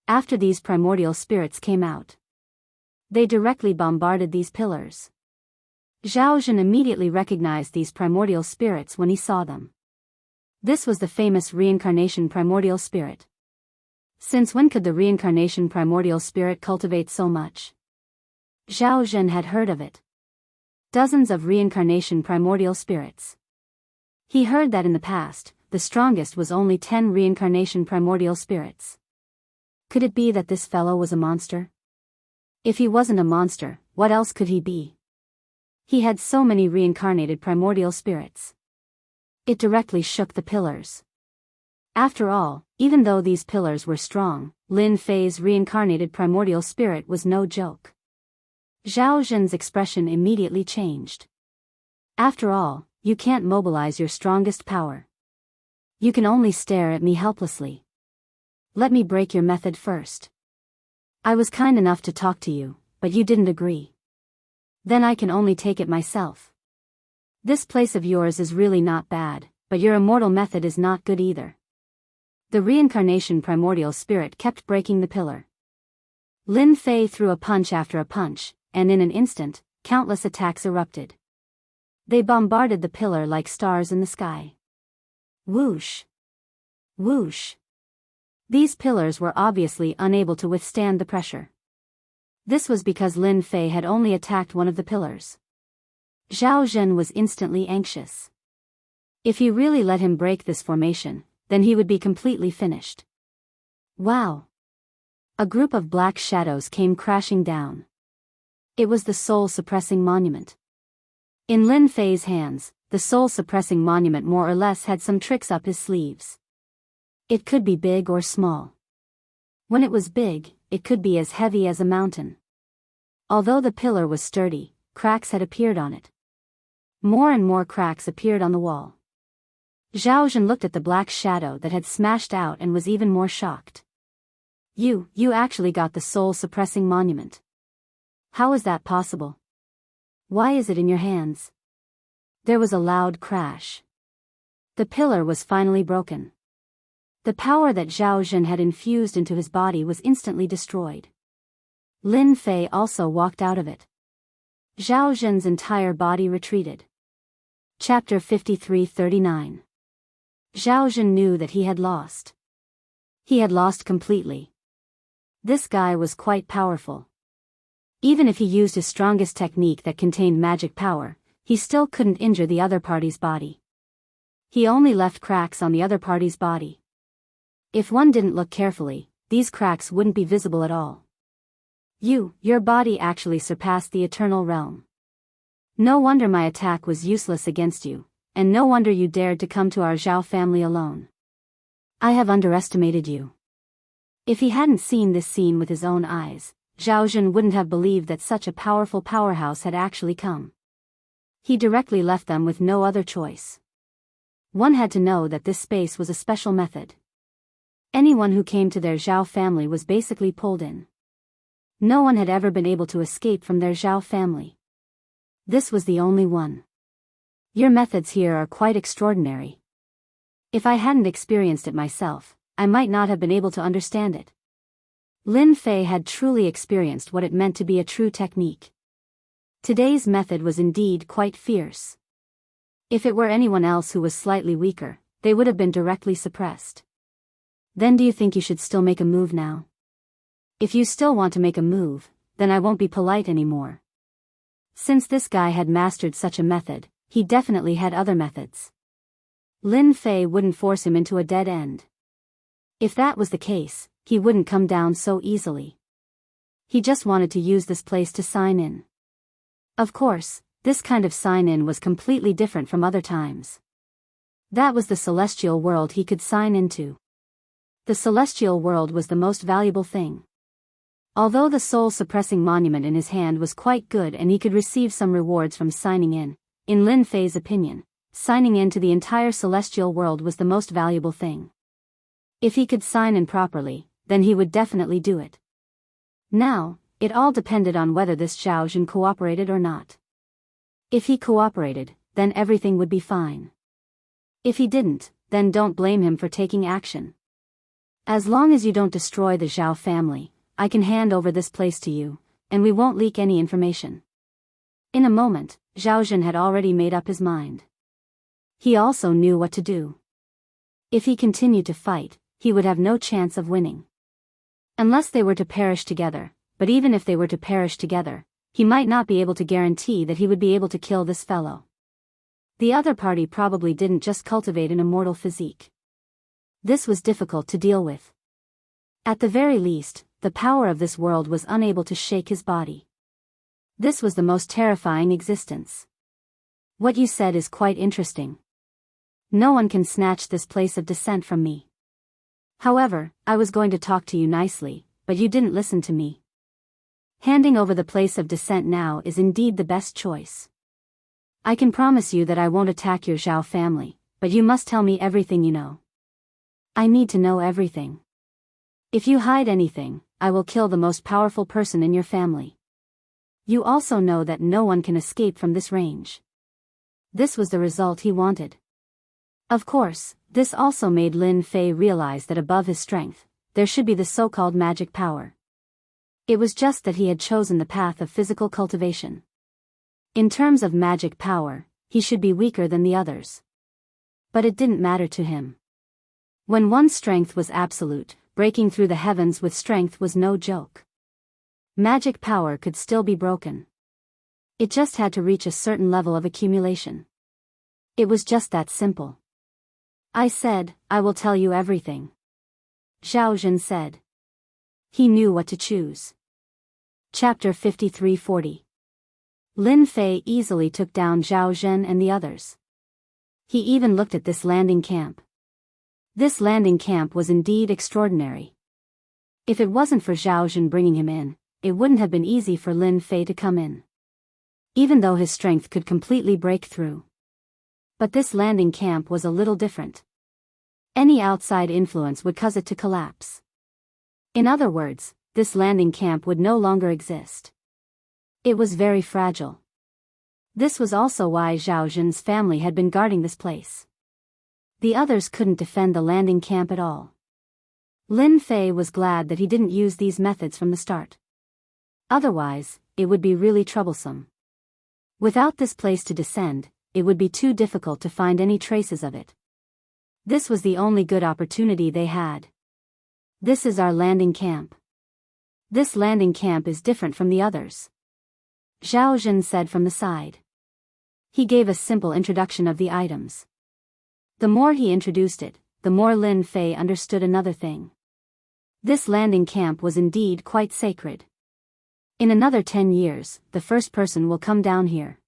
[SPEAKER 1] After these primordial spirits came out, they directly bombarded these pillars. Zhao Zhen immediately recognized these primordial spirits when he saw them. This was the famous reincarnation primordial spirit. Since when could the reincarnation primordial spirit cultivate so much? Zhao Zhen had heard of it. Dozens of reincarnation primordial spirits. He heard that in the past, the strongest was only 10 reincarnation primordial spirits. Could it be that this fellow was a monster? If he wasn't a monster, what else could he be? He had so many reincarnated primordial spirits. It directly shook the pillars. After all, even though these pillars were strong, Lin Fei's reincarnated primordial spirit was no joke. Zhao Zhen's expression immediately changed. After all, you can't mobilize your strongest power. You can only stare at me helplessly. Let me break your method first. I was kind enough to talk to you, but you didn't agree. Then I can only take it myself. This place of yours is really not bad, but your immortal method is not good either. The reincarnation primordial spirit kept breaking the pillar. Lin Fei threw a punch after a punch, and in an instant, countless attacks erupted. They bombarded the pillar like stars in the sky. Whoosh! Whoosh! These pillars were obviously unable to withstand the pressure. This was because Lin Fei had only attacked one of the pillars. Zhao Zhen was instantly anxious. If he really let him break this formation, then he would be completely finished. Wow! A group of black shadows came crashing down. It was the soul-suppressing monument. In Lin Fei's hands, the soul-suppressing monument more or less had some tricks up his sleeves. It could be big or small. When it was big, it could be as heavy as a mountain. Although the pillar was sturdy, cracks had appeared on it. More and more cracks appeared on the wall. Zhao Zhen looked at the black shadow that had smashed out and was even more shocked. You actually got the soul-suppressing monument. How is that possible? Why is it in your hands? There was a loud crash. The pillar was finally broken. The power that Zhao Zhen had infused into his body was instantly destroyed. Lin Fei also walked out of it. Zhao Zhen's entire body retreated. Chapter 53-39. Zhao Zhen knew that he had lost. He had lost completely. This guy was quite powerful. Even if he used his strongest technique that contained magic power, he still couldn't injure the other party's body. He only left cracks on the other party's body. If one didn't look carefully, these cracks wouldn't be visible at all. Your body actually surpassed the eternal realm. No wonder my attack was useless against you, and no wonder you dared to come to our Zhao family alone. I have underestimated you. If he hadn't seen this scene with his own eyes, Zhao Jun wouldn't have believed that such a powerful powerhouse had actually come. He directly left them with no other choice. One had to know that this space was a special method. Anyone who came to their Zhao family was basically pulled in. No one had ever been able to escape from their Zhao family. This was the only one. Your methods here are quite extraordinary. If I hadn't experienced it myself, I might not have been able to understand it. Lin Fei had truly experienced what it meant to be a true technique. Today's method was indeed quite fierce. If it were anyone else who was slightly weaker, they would have been directly suppressed. Then do you think you should still make a move now? If you still want to make a move, then I won't be polite anymore. Since this guy had mastered such a method, he definitely had other methods. Lin Fei wouldn't force him into a dead end. If that was the case, he wouldn't come down so easily. He just wanted to use this place to sign in. Of course, this kind of sign-in was completely different from other times. That was the celestial world he could sign into. The celestial world was the most valuable thing. Although the soul-suppressing monument in his hand was quite good and he could receive some rewards from signing in Lin Fei's opinion, signing in to the entire celestial world was the most valuable thing. If he could sign in properly, then he would definitely do it. Now, it all depended on whether this Zhao Jun cooperated or not. If he cooperated, then everything would be fine. If he didn't, then don't blame him for taking action. As long as you don't destroy the Zhao family, I can hand over this place to you, and we won't leak any information. In a moment, Zhao Jun had already made up his mind. He also knew what to do. If he continued to fight, he would have no chance of winning. Unless they were to perish together, but even if they were to perish together, he might not be able to guarantee that he would be able to kill this fellow. The other party probably didn't just cultivate an immortal physique. This was difficult to deal with. At the very least, the power of this world was unable to shake his body. This was the most terrifying existence. What you said is quite interesting. No one can snatch this place of descent from me. However, I was going to talk to you nicely, but you didn't listen to me. Handing over the place of descent now is indeed the best choice. I can promise you that I won't attack your Zhao family, but you must tell me everything you know. I need to know everything. If you hide anything, I will kill the most powerful person in your family. You also know that no one can escape from this range. This was the result he wanted. Of course, this also made Lin Fei realize that above his strength, there should be the so-called magic power. It was just that he had chosen the path of physical cultivation. In terms of magic power, he should be weaker than the others. But it didn't matter to him. When one's strength was absolute, breaking through the heavens with strength was no joke. Magic power could still be broken. It just had to reach a certain level of accumulation. It was just that simple. I said, I will tell you everything. Zhao Jun said. He knew what to choose. Chapter 53-40. Lin Fei easily took down Zhao Jun and the others. He even looked at this landing camp. This landing camp was indeed extraordinary. If it wasn't for Zhao Jun bringing him in, it wouldn't have been easy for Lin Fei to come in. Even though his strength could completely break through. But this landing camp was a little different. Any outside influence would cause it to collapse. In other words, this landing camp would no longer exist. It was very fragile. This was also why Zhao Jun's family had been guarding this place. The others couldn't defend the landing camp at all. Lin Fei was glad that he didn't use these methods from the start. Otherwise, it would be really troublesome. Without this place to descend, it would be too difficult to find any traces of it. This was the only good opportunity they had. This is our landing camp. This landing camp is different from the others. Zhao Jun said from the side. He gave a simple introduction of the items. The more he introduced it, the more Lin Fei understood another thing. This landing camp was indeed quite sacred. In another 10 years, the first person will come down here.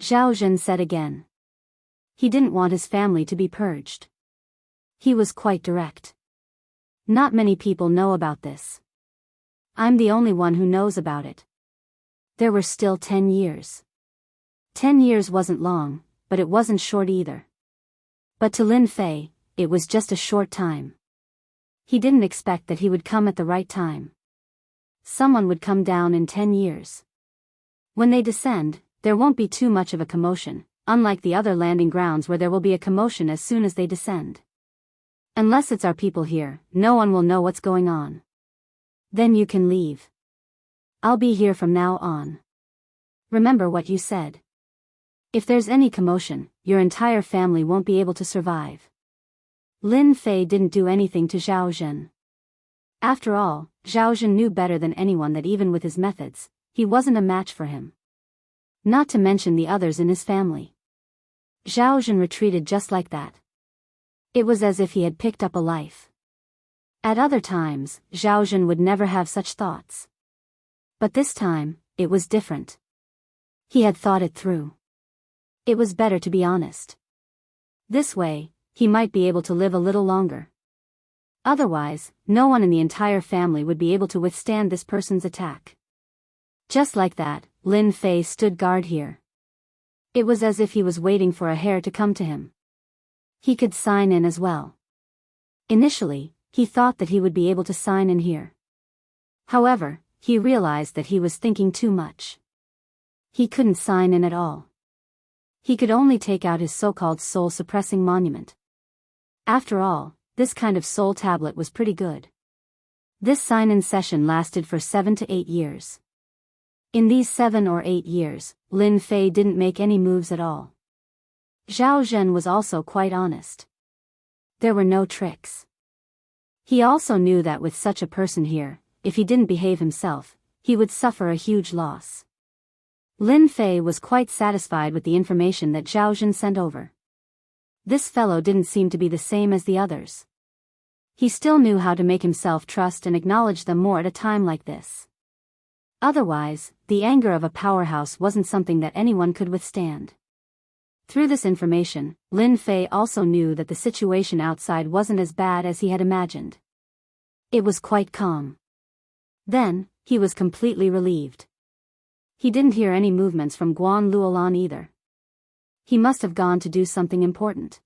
[SPEAKER 1] Zhao Jun said again. He didn't want his family to be purged. He was quite direct. Not many people know about this. I'm the only one who knows about it. There were still 10 years. 10 years wasn't long, but it wasn't short either. But to Lin Fei, it was just a short time. He didn't expect that he would come at the right time. Someone would come down in 10 years. When they descend, there won't be too much of a commotion, unlike the other landing grounds where there will be a commotion as soon as they descend. Unless it's our people here, no one will know what's going on. Then you can leave. I'll be here from now on. Remember what you said. If there's any commotion, your entire family won't be able to survive. Lin Fei didn't do anything to Zhao Zhen. After all, Zhao Zhen knew better than anyone that even with his methods, he wasn't a match for him. Not to mention the others in his family. Zhao Zhen retreated just like that. It was as if he had picked up a life. At other times, Zhao Zhen would never have such thoughts. But this time, it was different. He had thought it through. It was better to be honest. This way, he might be able to live a little longer. Otherwise, no one in the entire family would be able to withstand this person's attack. Just like that, Lin Fei stood guard here. It was as if he was waiting for a hare to come to him. He could sign in as well. Initially, he thought that he would be able to sign in here. However, he realized that he was thinking too much. He couldn't sign in at all. He could only take out his so-called soul-suppressing monument. After all, this kind of soul tablet was pretty good. This sign-in session lasted for 7 to 8 years. In these 7 or 8 years, Lin Fei didn't make any moves at all. Zhao Zhen was also quite honest. There were no tricks. He also knew that with such a person here, if he didn't behave himself, he would suffer a huge loss. Lin Fei was quite satisfied with the information that Zhao Zhen sent over. This fellow didn't seem to be the same as the others. He still knew how to make himself trust and acknowledge them more at a time like this. Otherwise, the anger of a powerhouse wasn't something that anyone could withstand. Through this information, Lin Fei also knew that the situation outside wasn't as bad as he had imagined. It was quite calm. Then, he was completely relieved. He didn't hear any movements from Guan Luolan either. He must have gone to do something important.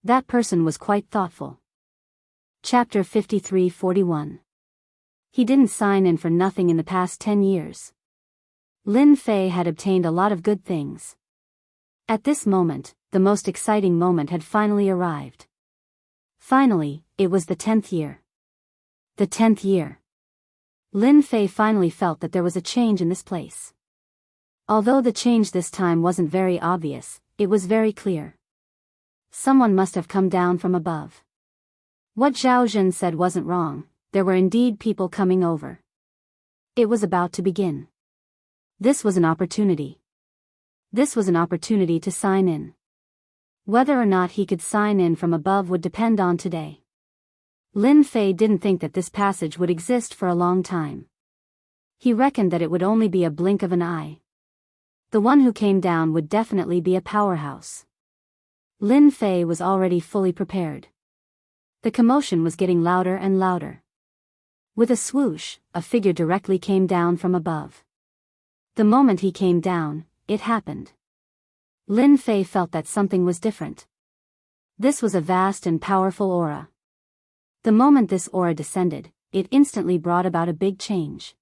[SPEAKER 1] That person was quite thoughtful. Chapter 53-41. He didn't sign in for nothing in the past 10 years. Lin Fei had obtained a lot of good things. At this moment, the most exciting moment had finally arrived. Finally, it was the 10th year. The 10th year. Lin Fei finally felt that there was a change in this place. Although the change this time wasn't very obvious, it was very clear. Someone must have come down from above. What Zhao Zhen said wasn't wrong, there were indeed people coming over. It was about to begin. This was an opportunity. This was an opportunity to sign in. Whether or not he could sign in from above would depend on today. Lin Fei didn't think that this passage would exist for a long time. He reckoned that it would only be a blink of an eye. The one who came down would definitely be a powerhouse. Lin Fei was already fully prepared. The commotion was getting louder and louder. With a swoosh, a figure directly came down from above. The moment he came down, it happened. Lin Fei felt that something was different. This was a vast and powerful aura. The moment this aura descended, it instantly brought about a big change.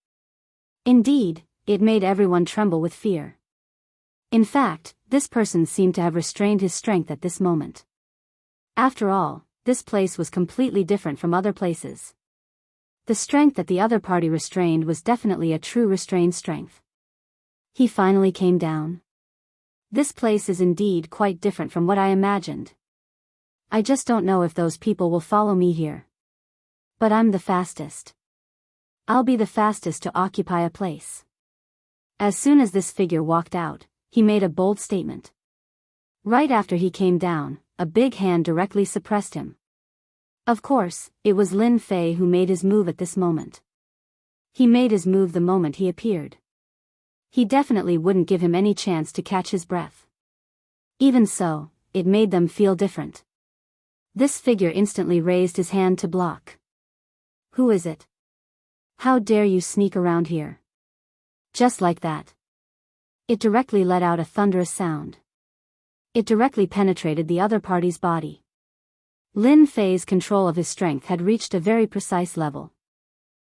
[SPEAKER 1] Indeed, it made everyone tremble with fear. In fact, this person seemed to have restrained his strength at this moment. After all, this place was completely different from other places. The strength that the other party restrained was definitely a true restrained strength. He finally came down. This place is indeed quite different from what I imagined. I just don't know if those people will follow me here. But I'm the fastest. I'll be the fastest to occupy a place. As soon as this figure walked out, he made a bold statement. Right after he came down, a big hand directly suppressed him. Of course, it was Lin Fei who made his move at this moment. He made his move the moment he appeared. He definitely wouldn't give him any chance to catch his breath. Even so, it made them feel different. This figure instantly raised his hand to block. Who is it? How dare you sneak around here? Just like that. It directly let out a thunderous sound. It directly penetrated the other party's body. Lin Fei's control of his strength had reached a very precise level.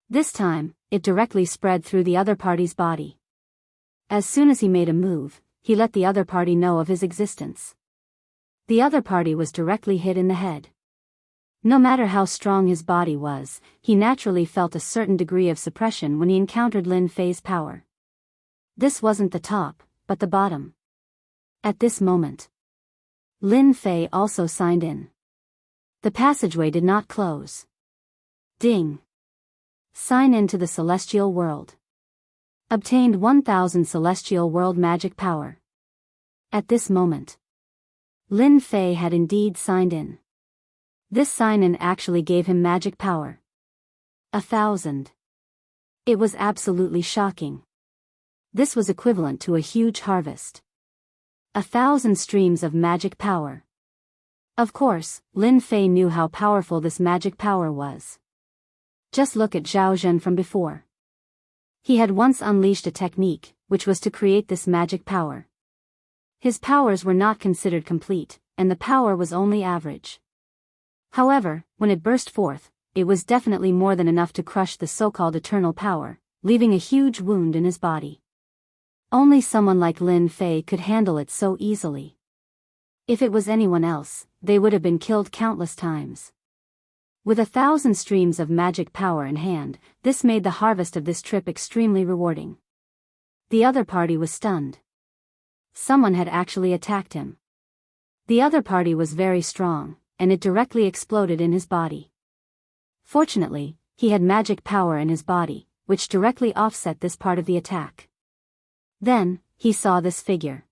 [SPEAKER 1] This time, it directly spread through the other party's body. As soon as he made a move, he let the other party know of his existence. The other party was directly hit in the head. No matter how strong his body was, he naturally felt a certain degree of suppression when he encountered Lin Fei's power. This wasn't the top, but the bottom. At this moment, Lin Fei also signed in. The passageway did not close. Ding. Sign in to the celestial world. Obtained 1000 celestial world magic power. At this moment, Lin Fei had indeed signed in. This sign-in actually gave him magic power. 1000. It was absolutely shocking. This was equivalent to a huge harvest. 1000 streams of magic power. Of course, Lin Fei knew how powerful this magic power was. Just look at Zhao Zhen from before. He had once unleashed a technique, which was to create this magic power. His powers were not considered complete, and the power was only average. However, when it burst forth, it was definitely more than enough to crush the so-called eternal power, leaving a huge wound in his body. Only someone like Lin Fei could handle it so easily. If it was anyone else, they would have been killed countless times. With 1000 streams of magic power in hand, this made the harvest of this trip extremely rewarding. The other party was stunned. Someone had actually attacked him. The other party was very strong, and it directly exploded in his body. Fortunately, he had magic power in his body, which directly offset this part of the attack. Then, he saw this figure.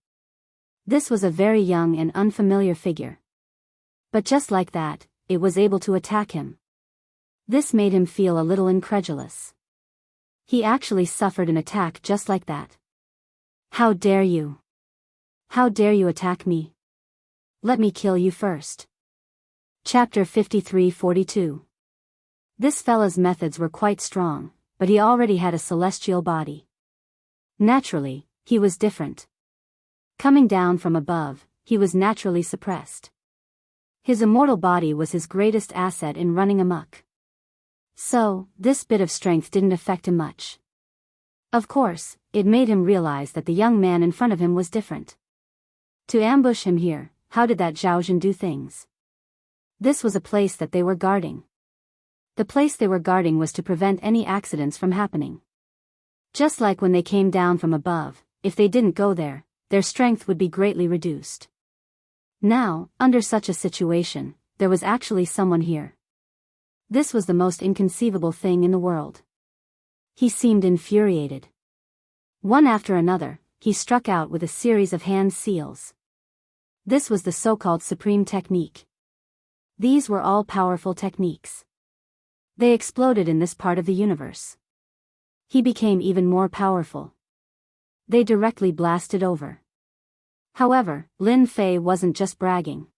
[SPEAKER 1] This was a very young and unfamiliar figure. But just like that, it was able to attack him. This made him feel a little incredulous. He actually suffered an attack just like that. How dare you? How dare you attack me? Let me kill you first. Chapter 53-42. This fella's methods were quite strong, but he already had a celestial body. Naturally, he was different. Coming down from above, he was naturally suppressed. His immortal body was his greatest asset in running amok. So, this bit of strength didn't affect him much. Of course, it made him realize that the young man in front of him was different. To ambush him here, how did that Zhao Zhen do things? This was a place that they were guarding. The place they were guarding was to prevent any accidents from happening. Just like when they came down from above, if they didn't go there, their strength would be greatly reduced. Now, under such a situation, there was actually someone here. This was the most inconceivable thing in the world. He seemed infuriated. One after another, he struck out with a series of hand seals. This was the so-called supreme technique. These were all powerful techniques. They exploded in this part of the universe. He became even more powerful. They directly blasted over. However, Lin Fei wasn't just bragging.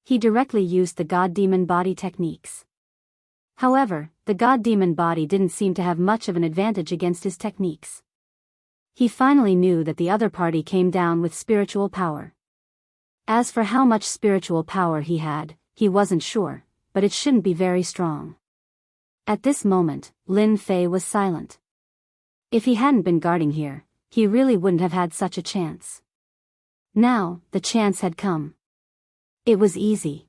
[SPEAKER 1] He directly used the God-Demon body techniques. However, the God-Demon body didn't seem to have much of an advantage against his techniques. He finally knew that the other party came down with spiritual power. As for how much spiritual power he had, he wasn't sure, but it shouldn't be very strong. At this moment, Lin Fei was silent. If he hadn't been guarding here, he really wouldn't have had such a chance. Now, the chance had come. It was easy.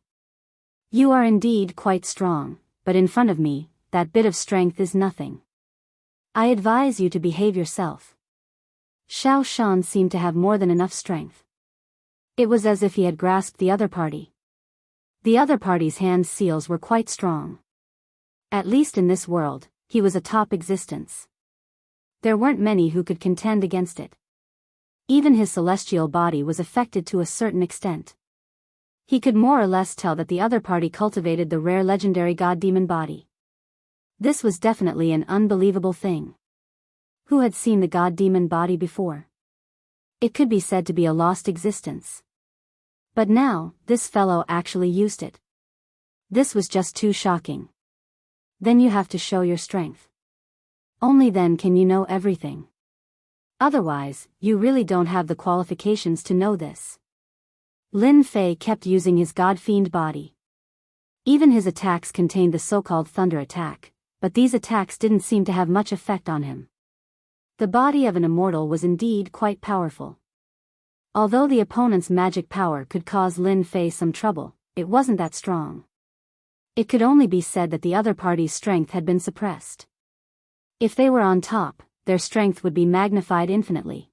[SPEAKER 1] You are indeed quite strong, but in front of me, that bit of strength is nothing. I advise you to behave yourself. Xiao Shan seemed to have more than enough strength. It was as if he had grasped the other party. The other party's hand seals were quite strong. At least in this world, he was a top existence. There weren't many who could contend against it. Even his celestial body was affected to a certain extent. He could more or less tell that the other party cultivated the rare legendary God-Demon body. This was definitely an unbelievable thing. Who had seen the God-Demon body before? It could be said to be a lost existence. But now, this fellow actually used it. This was just too shocking. Then you have to show your strength. Only then can you know everything. Otherwise, you really don't have the qualifications to know this. Lin Fei kept using his god-fiend body. Even his attacks contained the so-called thunder attack, but these attacks didn't seem to have much effect on him. The body of an immortal was indeed quite powerful. Although the opponent's magic power could cause Lin Fei some trouble, it wasn't that strong. It could only be said that the other party's strength had been suppressed. If they were on top, their strength would be magnified infinitely.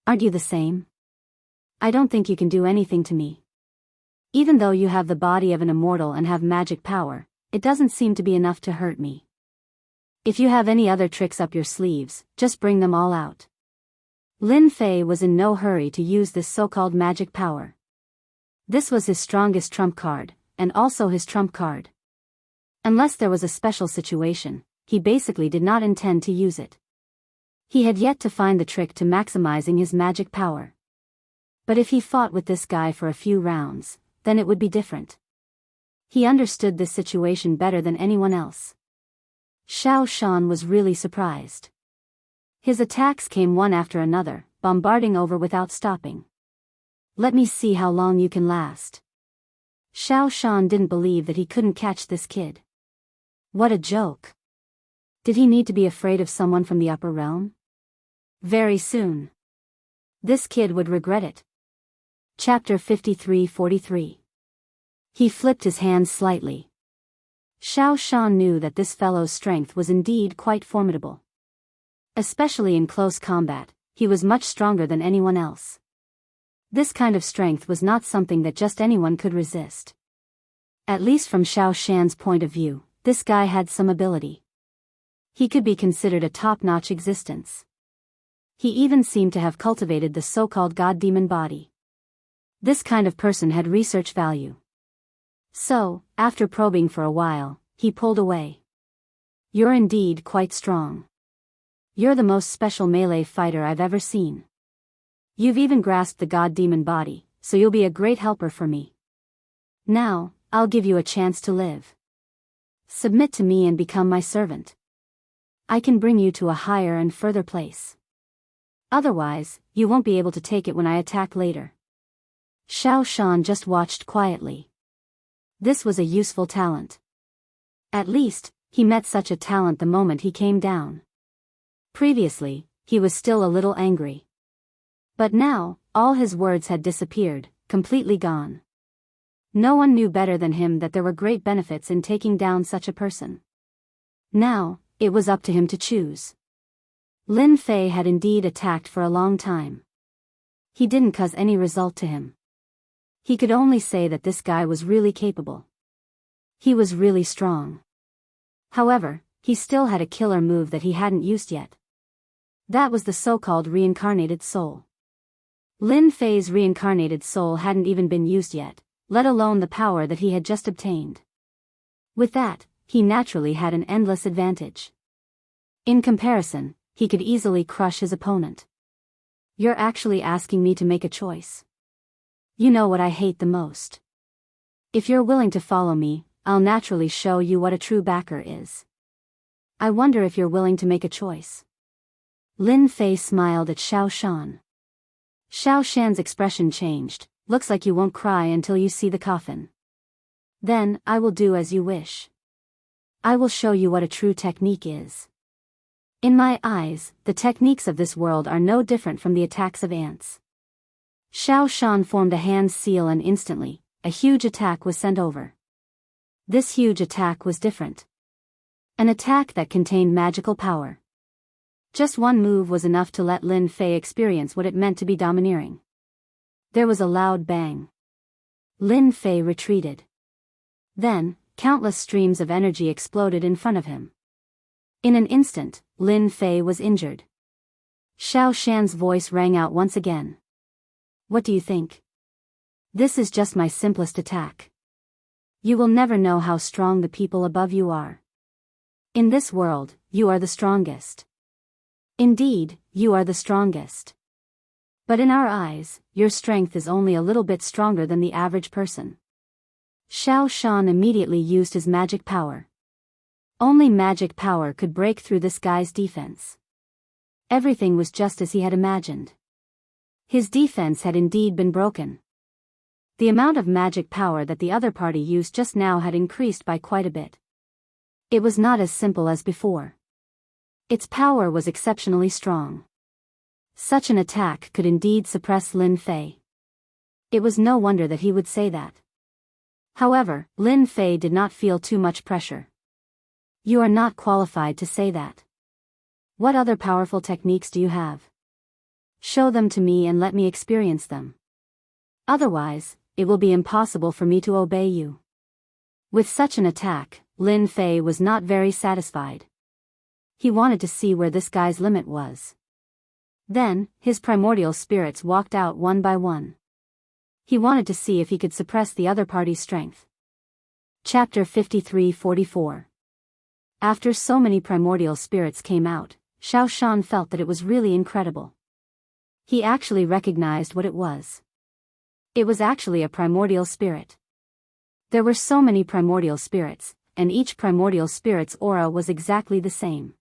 [SPEAKER 1] Aren't you the same? I don't think you can do anything to me. Even though you have the body of an immortal and have magic power, it doesn't seem to be enough to hurt me. If you have any other tricks up your sleeves, just bring them all out. Lin Fei was in no hurry to use this so-called magic power. This was his strongest trump card, and also his trump card. Unless there was a special situation, he basically did not intend to use it. He had yet to find the trick to maximizing his magic power. But if he fought with this guy for a few rounds, then it would be different. He understood this situation better than anyone else. Xiao Shan was really surprised. His attacks came one after another, bombarding over without stopping. Let me see how long you can last. Xiao Shan didn't believe that he couldn't catch this kid. What a joke. Did he need to be afraid of someone from the upper realm? Very soon. This kid would regret it. Chapter 53-43. He flipped his hands slightly. Xiao Shan knew that this fellow's strength was indeed quite formidable. Especially in close combat, he was much stronger than anyone else. This kind of strength was not something that just anyone could resist. At least from Xiao Shan's point of view, this guy had some ability. He could be considered a top-notch existence. He even seemed to have cultivated the so-called god-demon body. This kind of person had research value. So, after probing for a while, he pulled away. You're indeed quite strong. You're the most special melee fighter I've ever seen. You've even grasped the god-demon body, so you'll be a great helper for me. Now, I'll give you a chance to live. Submit to me and become my servant. I can bring you to a higher and further place. Otherwise, you won't be able to take it when I attack later. Xiao Shan just watched quietly. This was a useful talent. At least, he met such a talent the moment he came down. Previously, he was still a little angry. But now, all his words had disappeared, completely gone. No one knew better than him that there were great benefits in taking down such a person. Now, it was up to him to choose. Lin Fei had indeed attacked for a long time. He didn't cause any result to him. He could only say that this guy was really capable. He was really strong. However, he still had a killer move that he hadn't used yet. That was the so-called reincarnated soul. Lin Fei's reincarnated soul hadn't even been used yet, let alone the power that he had just obtained. With that, he naturally had an endless advantage. In comparison, he could easily crush his opponent. You're actually asking me to make a choice. You know what I hate the most. If you're willing to follow me, I'll naturally show you what a true backer is. I wonder if you're willing to make a choice. Lin Fei smiled at Xiao Shan. Xiao Shan's expression changed. Looks like you won't cry until you see the coffin. Then, I will do as you wish. I will show you what a true technique is. In my eyes, the techniques of this world are no different from the attacks of ants. Xiao Shan formed a hand seal and instantly, a huge attack was sent over. This huge attack was different. An attack that contained magical power. Just one move was enough to let Lin Fei experience what it meant to be domineering. There was a loud bang. Lin Fei retreated. Then, countless streams of energy exploded in front of him. In an instant, Lin Fei was injured. Xiao Shan's voice rang out once again. What do you think? This is just my simplest attack. You will never know how strong the people above you are. In this world, you are the strongest. Indeed, you are the strongest. But in our eyes, your strength is only a little bit stronger than the average person. Xiao Shan immediately used his magic power. Only magic power could break through this guy's defense. Everything was just as he had imagined. His defense had indeed been broken. The amount of magic power that the other party used just now had increased by quite a bit. It was not as simple as before. Its power was exceptionally strong. Such an attack could indeed suppress Lin Fei. It was no wonder that he would say that. However, Lin Fei did not feel too much pressure. You are not qualified to say that. What other powerful techniques do you have? Show them to me and let me experience them. Otherwise, it will be impossible for me to obey you. With such an attack, Lin Fei was not very satisfied. He wanted to see where this guy's limit was. Then, his primordial spirits walked out one by one. He wanted to see if he could suppress the other party's strength. Chapter 53-44. After so many primordial spirits came out, Xiao Shan felt that it was really incredible. He actually recognized what it was. It was actually a primordial spirit. There were so many primordial spirits, and each primordial spirit's aura was exactly the same.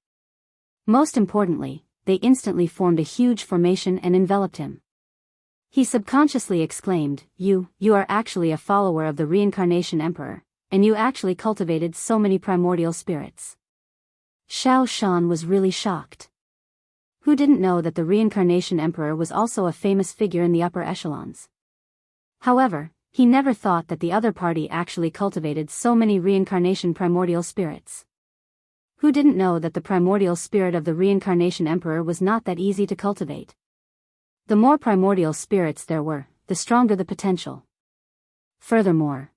[SPEAKER 1] Most importantly, they instantly formed a huge formation and enveloped him. He subconsciously exclaimed, You are actually a follower of the Reincarnation Emperor, and you actually cultivated so many primordial spirits. Xiao Shan was really shocked. Who didn't know that the Reincarnation Emperor was also a famous figure in the upper echelons? However, he never thought that the other party actually cultivated so many reincarnation primordial spirits. Who didn't know that the primordial spirit of the Reincarnation Emperor was not that easy to cultivate? The more primordial spirits there were, the stronger the potential. Furthermore,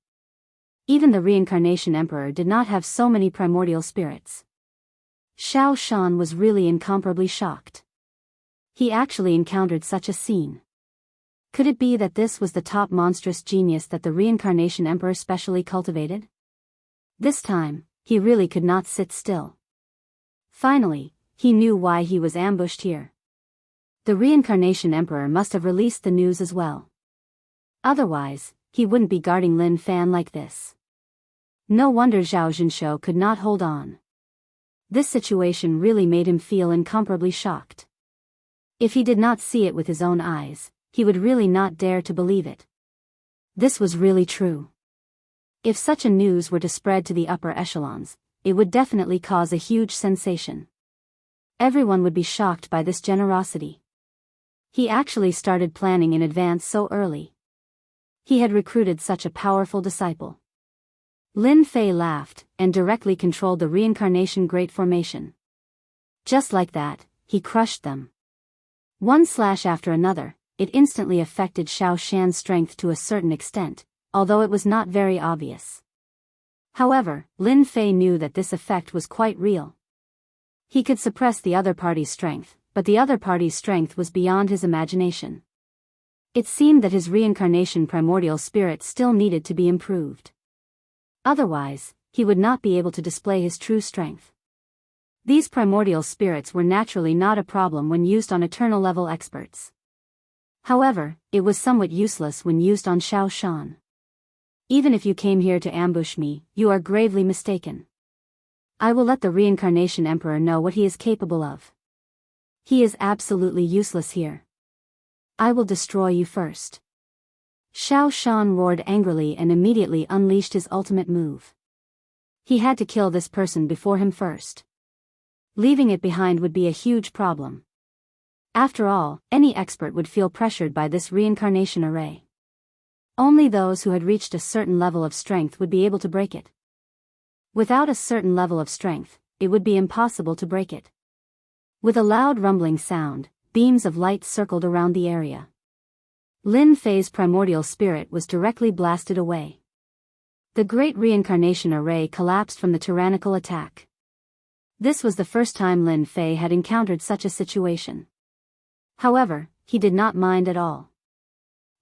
[SPEAKER 1] even the Reincarnation Emperor did not have so many primordial spirits. Xiao Shan was really incomparably shocked. He actually encountered such a scene. Could it be that this was the top monstrous genius that the Reincarnation Emperor specially cultivated? This time, he really could not sit still. Finally, he knew why he was ambushed here. The Reincarnation Emperor must have released the news as well. Otherwise, he wouldn't be guarding Lin Fan like this. No wonder Zhao Jinsho could not hold on. This situation really made him feel incomparably shocked. If he did not see it with his own eyes, he would really not dare to believe it. This was really true. If such a news were to spread to the upper echelons, it would definitely cause a huge sensation. Everyone would be shocked by this generosity. He actually started planning in advance so early. He had recruited such a powerful disciple. Lin Fei laughed, and directly controlled the Reincarnation Great Formation. Just like that, he crushed them. One slash after another, it instantly affected Xiao Shan's strength to a certain extent, although it was not very obvious. However, Lin Fei knew that this effect was quite real. He could suppress the other party's strength, but the other party's strength was beyond his imagination. It seemed that his reincarnation primordial spirit still needed to be improved. Otherwise, he would not be able to display his true strength. These primordial spirits were naturally not a problem when used on eternal level experts. However, it was somewhat useless when used on Xiao Shan. Even if you came here to ambush me, you are gravely mistaken. I will let the Reincarnation Emperor know what he is capable of. He is absolutely useless here. I will destroy you first. Xiao Shan roared angrily and immediately unleashed his ultimate move. He had to kill this person before him first. Leaving it behind would be a huge problem. After all, any expert would feel pressured by this reincarnation array. Only those who had reached a certain level of strength would be able to break it. Without a certain level of strength, it would be impossible to break it. With a loud rumbling sound, beams of light circled around the area. Lin Fei's primordial spirit was directly blasted away. The great reincarnation array collapsed from the tyrannical attack. This was the first time Lin Fei had encountered such a situation. However, he did not mind at all.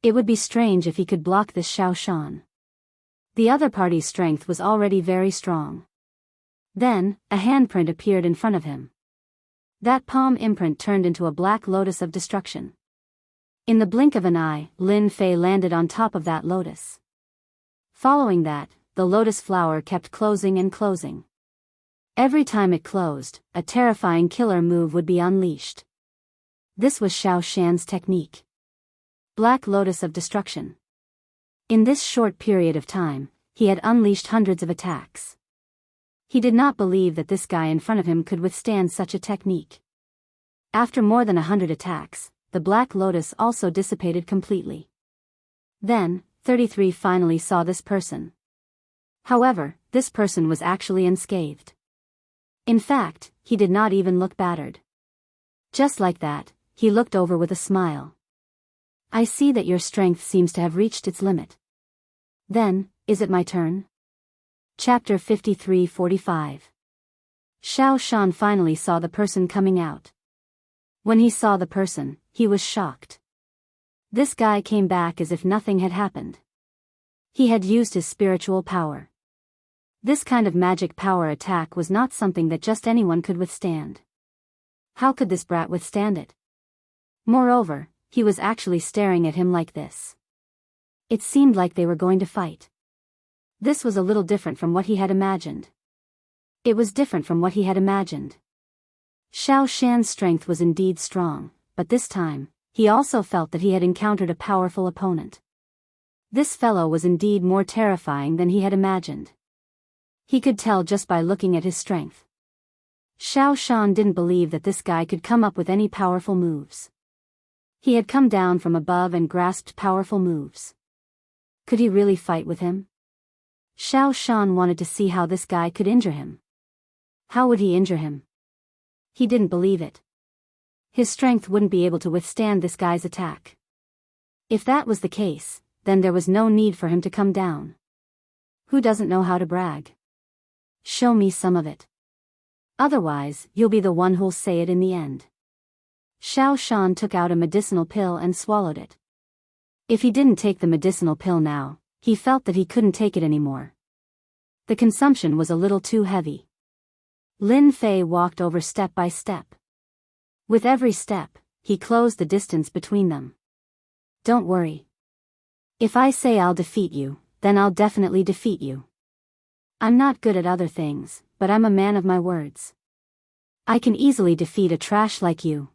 [SPEAKER 1] It would be strange if he could block this Xiao Shan. The other party's strength was already very strong. Then, a handprint appeared in front of him. That palm imprint turned into a black lotus of destruction. In the blink of an eye, Lin Fei landed on top of that lotus. Following that, the lotus flower kept closing and closing. Every time it closed, a terrifying killer move would be unleashed. This was Xiao Shan's technique. Black Lotus of Destruction. In this short period of time, he had unleashed hundreds of attacks. He did not believe that this guy in front of him could withstand such a technique. After more than 100 attacks, the Black Lotus also dissipated completely. Then, 33 finally saw this person. However, this person was actually unscathed. In fact, he did not even look battered. Just like that, he looked over with a smile. I see that your strength seems to have reached its limit. Then, is it my turn? Chapter 53-45. Xiao Shan finally saw the person coming out. When he saw the person, he was shocked. This guy came back as if nothing had happened. He had used his spiritual power. This kind of magic power attack was not something that just anyone could withstand. How could this brat withstand it? Moreover, he was actually staring at him like this. It seemed like they were going to fight. This was a little different from what he had imagined. It was different from what he had imagined. Xiao Shan's strength was indeed strong, but this time, he also felt that he had encountered a powerful opponent. This fellow was indeed more terrifying than he had imagined. He could tell just by looking at his strength. Xiao Shan didn't believe that this guy could come up with any powerful moves. He had come down from above and grasped powerful moves. Could he really fight with him? Xiao Shan wanted to see how this guy could injure him. How would he injure him? He didn't believe it. His strength wouldn't be able to withstand this guy's attack. If that was the case, then there was no need for him to come down. Who doesn't know how to brag? Show me some of it. Otherwise, you'll be the one who'll say it in the end. Xiao Shan took out a medicinal pill and swallowed it. If he didn't take the medicinal pill now, he felt that he couldn't take it anymore. The consumption was a little too heavy. Lin Fei walked over step by step. With every step, he closed the distance between them. Don't worry. If I say I'll defeat you, then I'll definitely defeat you. I'm not good at other things, but I'm a man of my words. I can easily defeat a trash like you.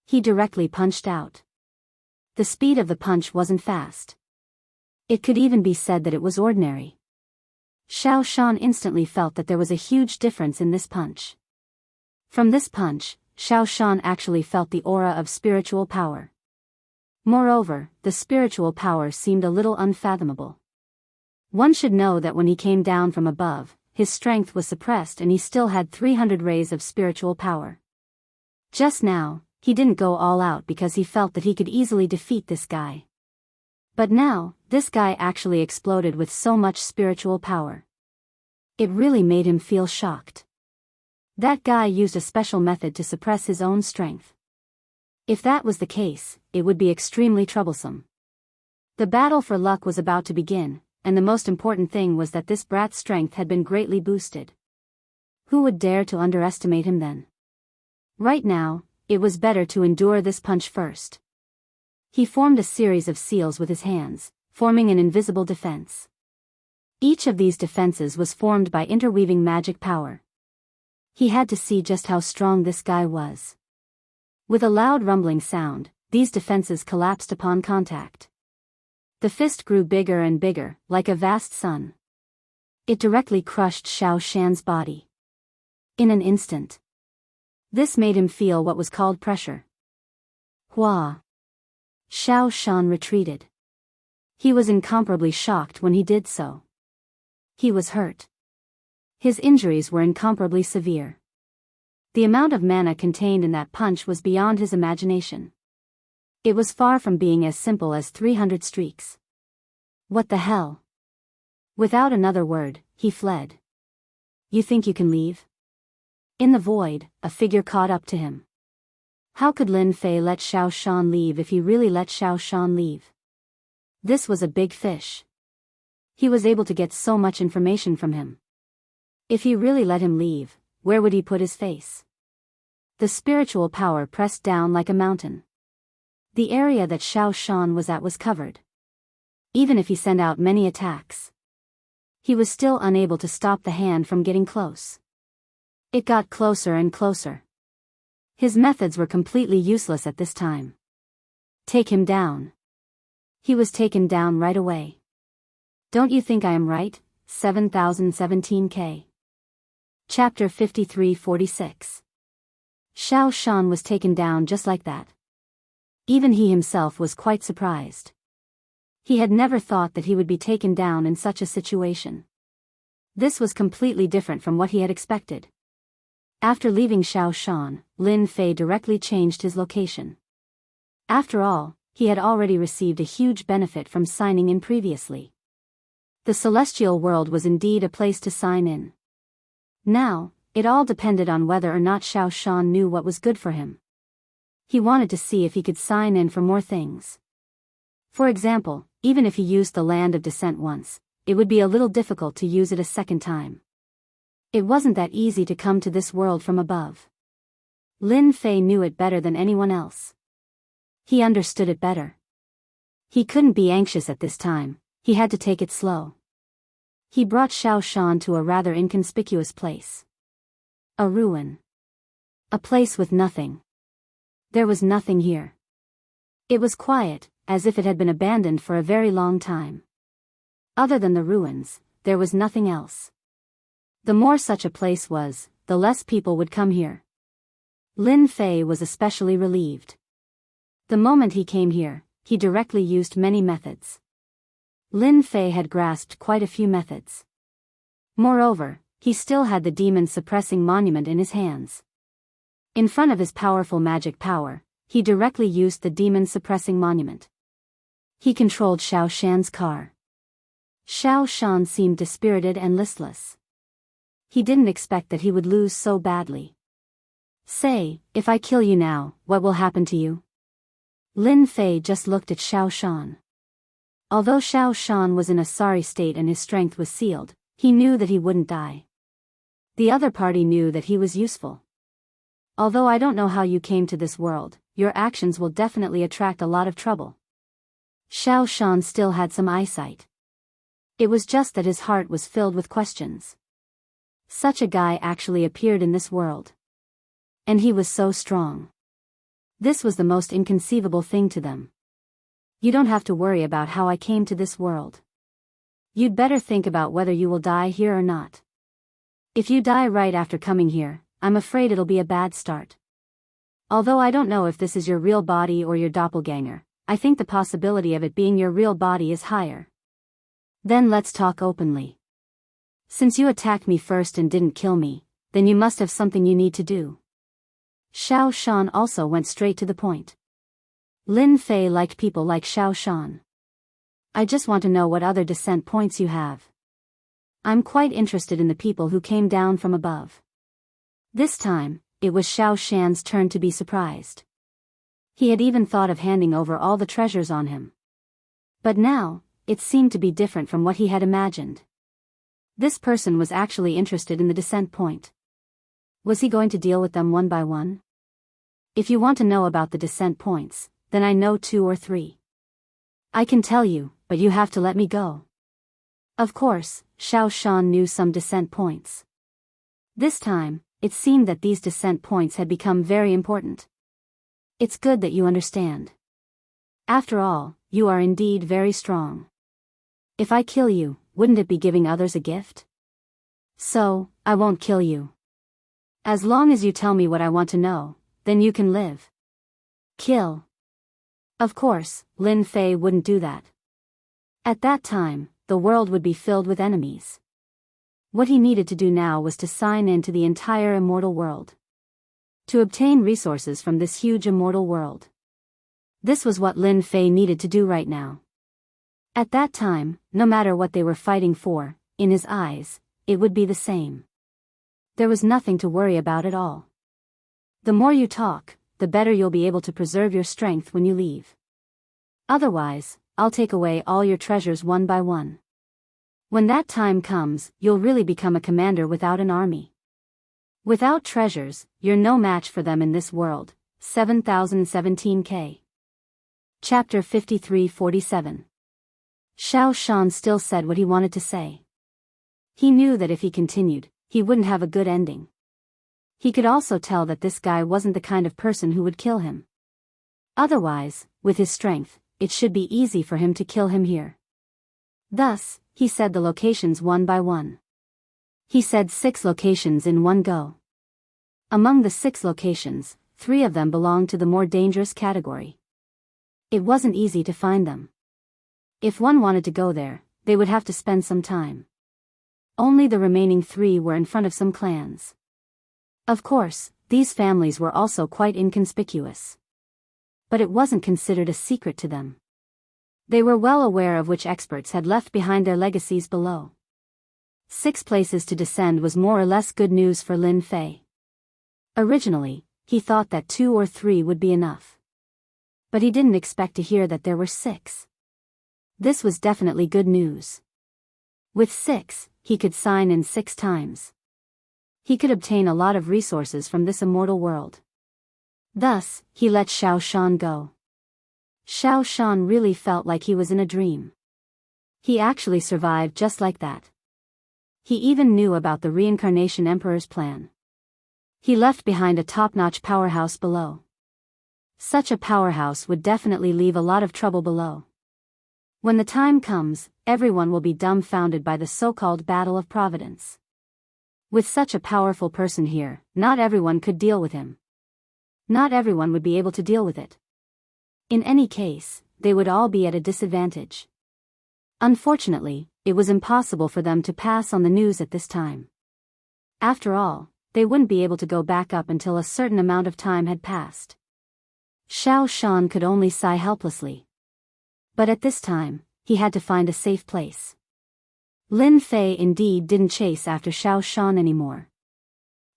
[SPEAKER 1] He directly punched out. The speed of the punch wasn't fast. It could even be said that it was ordinary. Xiao Shan instantly felt that there was a huge difference in this punch. From this punch, Xiao Shan actually felt the aura of spiritual power. Moreover, the spiritual power seemed a little unfathomable. One should know that when he came down from above, his strength was suppressed and he still had 300 rays of spiritual power. Just now, he didn't go all out because he felt that he could easily defeat this guy. But now, this guy actually exploded with so much spiritual power. It really made him feel shocked. That guy used a special method to suppress his own strength. If that was the case, it would be extremely troublesome. The battle for luck was about to begin, and the most important thing was that this brat's strength had been greatly boosted. Who would dare to underestimate him then? Right now, it was better to endure this punch first. He formed a series of seals with his hands, forming an invisible defense. Each of these defenses was formed by interweaving magic power. He had to see just how strong this guy was. With a loud rumbling sound, these defenses collapsed upon contact. The fist grew bigger and bigger, like a vast sun. It directly crushed Xiao Shan's body. In an instant. This made him feel what was called pressure. Hua! Xiao Shan retreated. He was incomparably shocked when he did so. He was hurt. His injuries were incomparably severe. The amount of mana contained in that punch was beyond his imagination. It was far from being as simple as 300 streaks. What the hell? Without another word, he fled. You think you can leave? In the void, a figure caught up to him. How could Lin Fei let Xiao Shan leave if he really let Xiao Shan leave? This was a big fish. He was able to get so much information from him. If he really let him leave, where would he put his face? The spiritual power pressed down like a mountain. The area that Xiao Shan was at was covered. Even if he sent out many attacks, he was still unable to stop the hand from getting close. It got closer and closer. His methods were completely useless at this time. Take him down. He was taken down right away. Don't you think I am right? 7017K. Chapter 53:46. Xiao Shan was taken down just like that. Even he himself was quite surprised. He had never thought that he would be taken down in such a situation. This was completely different from what he had expected. After leaving Xiao Shan, Lin Fei directly changed his location. After all, he had already received a huge benefit from signing in previously. The celestial world was indeed a place to sign in. Now, it all depended on whether or not Xiao Shan knew what was good for him. He wanted to see if he could sign in for more things. For example, even if he used the land of descent once, it would be a little difficult to use it a second time. It wasn't that easy to come to this world from above. Lin Fei knew it better than anyone else. He understood it better. He couldn't be anxious at this time, he had to take it slow. He brought Xiao Shan to a rather inconspicuous place. A ruin. A place with nothing. There was nothing here. It was quiet, as if it had been abandoned for a very long time. Other than the ruins, there was nothing else. The more such a place was, the less people would come here. Lin Fei was especially relieved. The moment he came here, he directly used many methods. Lin Fei had grasped quite a few methods. Moreover, he still had the demon-suppressing monument in his hands. In front of his powerful magic power, he directly used the demon-suppressing monument. He controlled Xiao Shan's car. Xiao Shan seemed dispirited and listless. He didn't expect that he would lose so badly. Say, if I kill you now, what will happen to you? Lin Fei just looked at Xiao Shan. Although Xiao Shan was in a sorry state and his strength was sealed, he knew that he wouldn't die. The other party knew that he was useful. Although I don't know how you came to this world, your actions will definitely attract a lot of trouble. Xiao Shan still had some eyesight. It was just that his heart was filled with questions. Such a guy actually appeared in this world. And he was so strong. This was the most inconceivable thing to them. You don't have to worry about how I came to this world. You'd better think about whether you will die here or not. If you die right after coming here, I'm afraid it'll be a bad start. Although I don't know if this is your real body or your doppelganger, I think the possibility of it being your real body is higher. Then let's talk openly. Since you attacked me first and didn't kill me, then you must have something you need to do. Xiao Shan also went straight to the point. Lin Fei liked people like Xiao Shan. I just want to know what other descent points you have. I'm quite interested in the people who came down from above. This time, it was Xiao Shan's turn to be surprised. He had even thought of handing over all the treasures on him. But now, it seemed to be different from what he had imagined. This person was actually interested in the descent point. Was he going to deal with them one by one? If you want to know about the descent points, then I know 2 or 3. I can tell you, but you have to let me go. Of course, Xiao Shan knew some descent points. This time, it seemed that these descent points had become very important. It's good that you understand. After all, you are indeed very strong. If I kill you, wouldn't it be giving others a gift? So, I won't kill you. As long as you tell me what I want to know, then you can live. Kill. Of course, Lin Fei wouldn't do that. At that time, the world would be filled with enemies. What he needed to do now was to sign into the entire immortal world. To obtain resources from this huge immortal world. This was what Lin Fei needed to do right now. At that time, no matter what they were fighting for, in his eyes, it would be the same. There was nothing to worry about at all. The more you talk, the better you'll be able to preserve your strength when you leave. Otherwise, I'll take away all your treasures one by one. When that time comes, you'll really become a commander without an army. Without treasures, you're no match for them in this world. 7017K. Chapter 53:47. Xiao Shan still said what he wanted to say. He knew that if he continued, he wouldn't have a good ending. He could also tell that this guy wasn't the kind of person who would kill him. Otherwise, with his strength, it should be easy for him to kill him here. Thus, he said the locations one by one. He said 6 locations in one go. Among the 6 locations, 3 of them belonged to the more dangerous category. It wasn't easy to find them. If one wanted to go there, they would have to spend some time. Only the remaining 3 were in front of some clans. Of course, these families were also quite inconspicuous. But it wasn't considered a secret to them. They were well aware of which experts had left behind their legacies below. 6 places to descend was more or less good news for Lin Fei. Originally, he thought that 2 or 3 would be enough. But he didn't expect to hear that there were 6. This was definitely good news. With 6, he could sign in 6 times. He could obtain a lot of resources from this immortal world. Thus, he let Xiao Shan go. Xiao Shan really felt like he was in a dream. He actually survived just like that. He even knew about the Reincarnation Emperor's plan. He left behind a top-notch powerhouse below. Such a powerhouse would definitely leave a lot of trouble below. When the time comes, everyone will be dumbfounded by the so-called Battle of Providence. With such a powerful person here, not everyone could deal with him. Not everyone would be able to deal with it. In any case, they would all be at a disadvantage. Unfortunately, it was impossible for them to pass on the news at this time. After all, they wouldn't be able to go back up until a certain amount of time had passed. Xiao Shan could only sigh helplessly. But at this time, he had to find a safe place. Lin Fei indeed didn't chase after Xiao Shan anymore.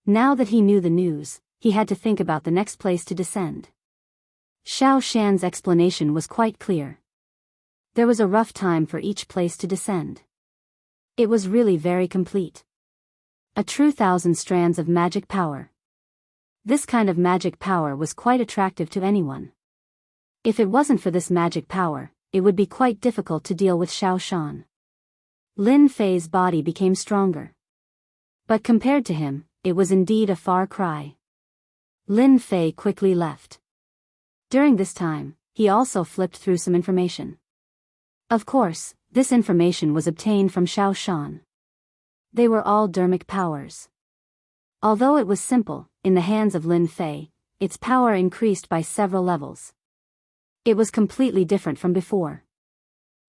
[SPEAKER 1] Now that he knew the news, he had to think about the next place to descend. Xiao Shan's explanation was quite clear. There was a rough time for each place to descend. It was really very complete. A true 1,000 strands of magic power. This kind of magic power was quite attractive to anyone. If it wasn't for this magic power, it would be quite difficult to deal with Xiao Shan. Lin Fei's body became stronger. But compared to him, it was indeed a far cry. Lin Fei quickly left. During this time, he also flipped through some information. Of course, this information was obtained from Xiao Shan. They were all dermic powers. Although it was simple, in the hands of Lin Fei, its power increased by several levels. It was completely different from before.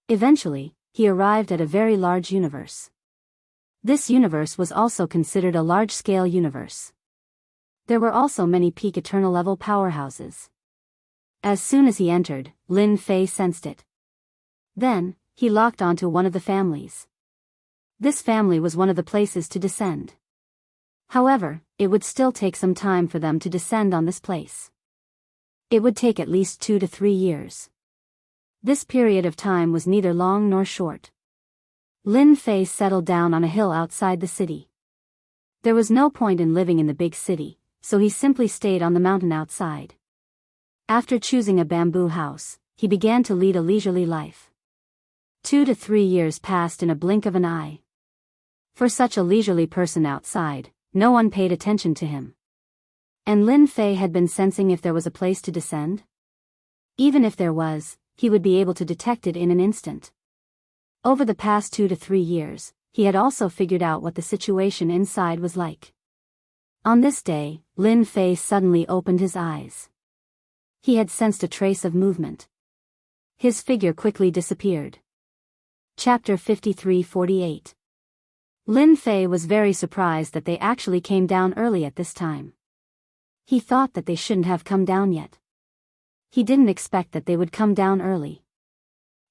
[SPEAKER 1] Eventually, he arrived at a very large universe. This universe was also considered a large-scale universe. There were also many peak eternal level powerhouses. As soon as he entered, Lin Fei sensed it. Then, he locked onto one of the families. This family was one of the places to descend. However, it would still take some time for them to descend on this place. It would take at least 2 to 3 years. This period of time was neither long nor short. Lin Fei settled down on a hill outside the city. There was no point in living in the big city, so he simply stayed on the mountain outside. After choosing a bamboo house, he began to lead a leisurely life. 2 to 3 years passed in a blink of an eye. For such a leisurely person outside, no one paid attention to him. And Lin Fei had been sensing if there was a place to descend? Even if there was, he would be able to detect it in an instant. Over the past 2 to 3 years, he had also figured out what the situation inside was like. On this day, Lin Fei suddenly opened his eyes. He had sensed a trace of movement. His figure quickly disappeared. Chapter 53-48. Lin Fei was very surprised that they actually came down early at this time. He thought that they shouldn't have come down yet. He didn't expect that they would come down early.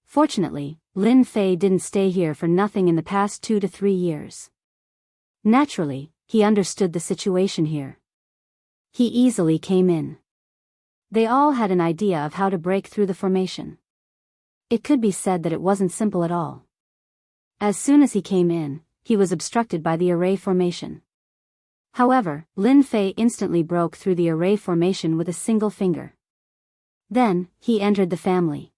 [SPEAKER 1] Fortunately, Lin Fei didn't stay here for nothing in the past 2 to 3 years. Naturally, he understood the situation here. He easily came in. They all had an idea of how to break through the formation. It could be said that it wasn't simple at all. As soon as he came in, he was obstructed by the array formation. However, Lin Fei instantly broke through the array formation with a single finger. Then, he entered the family.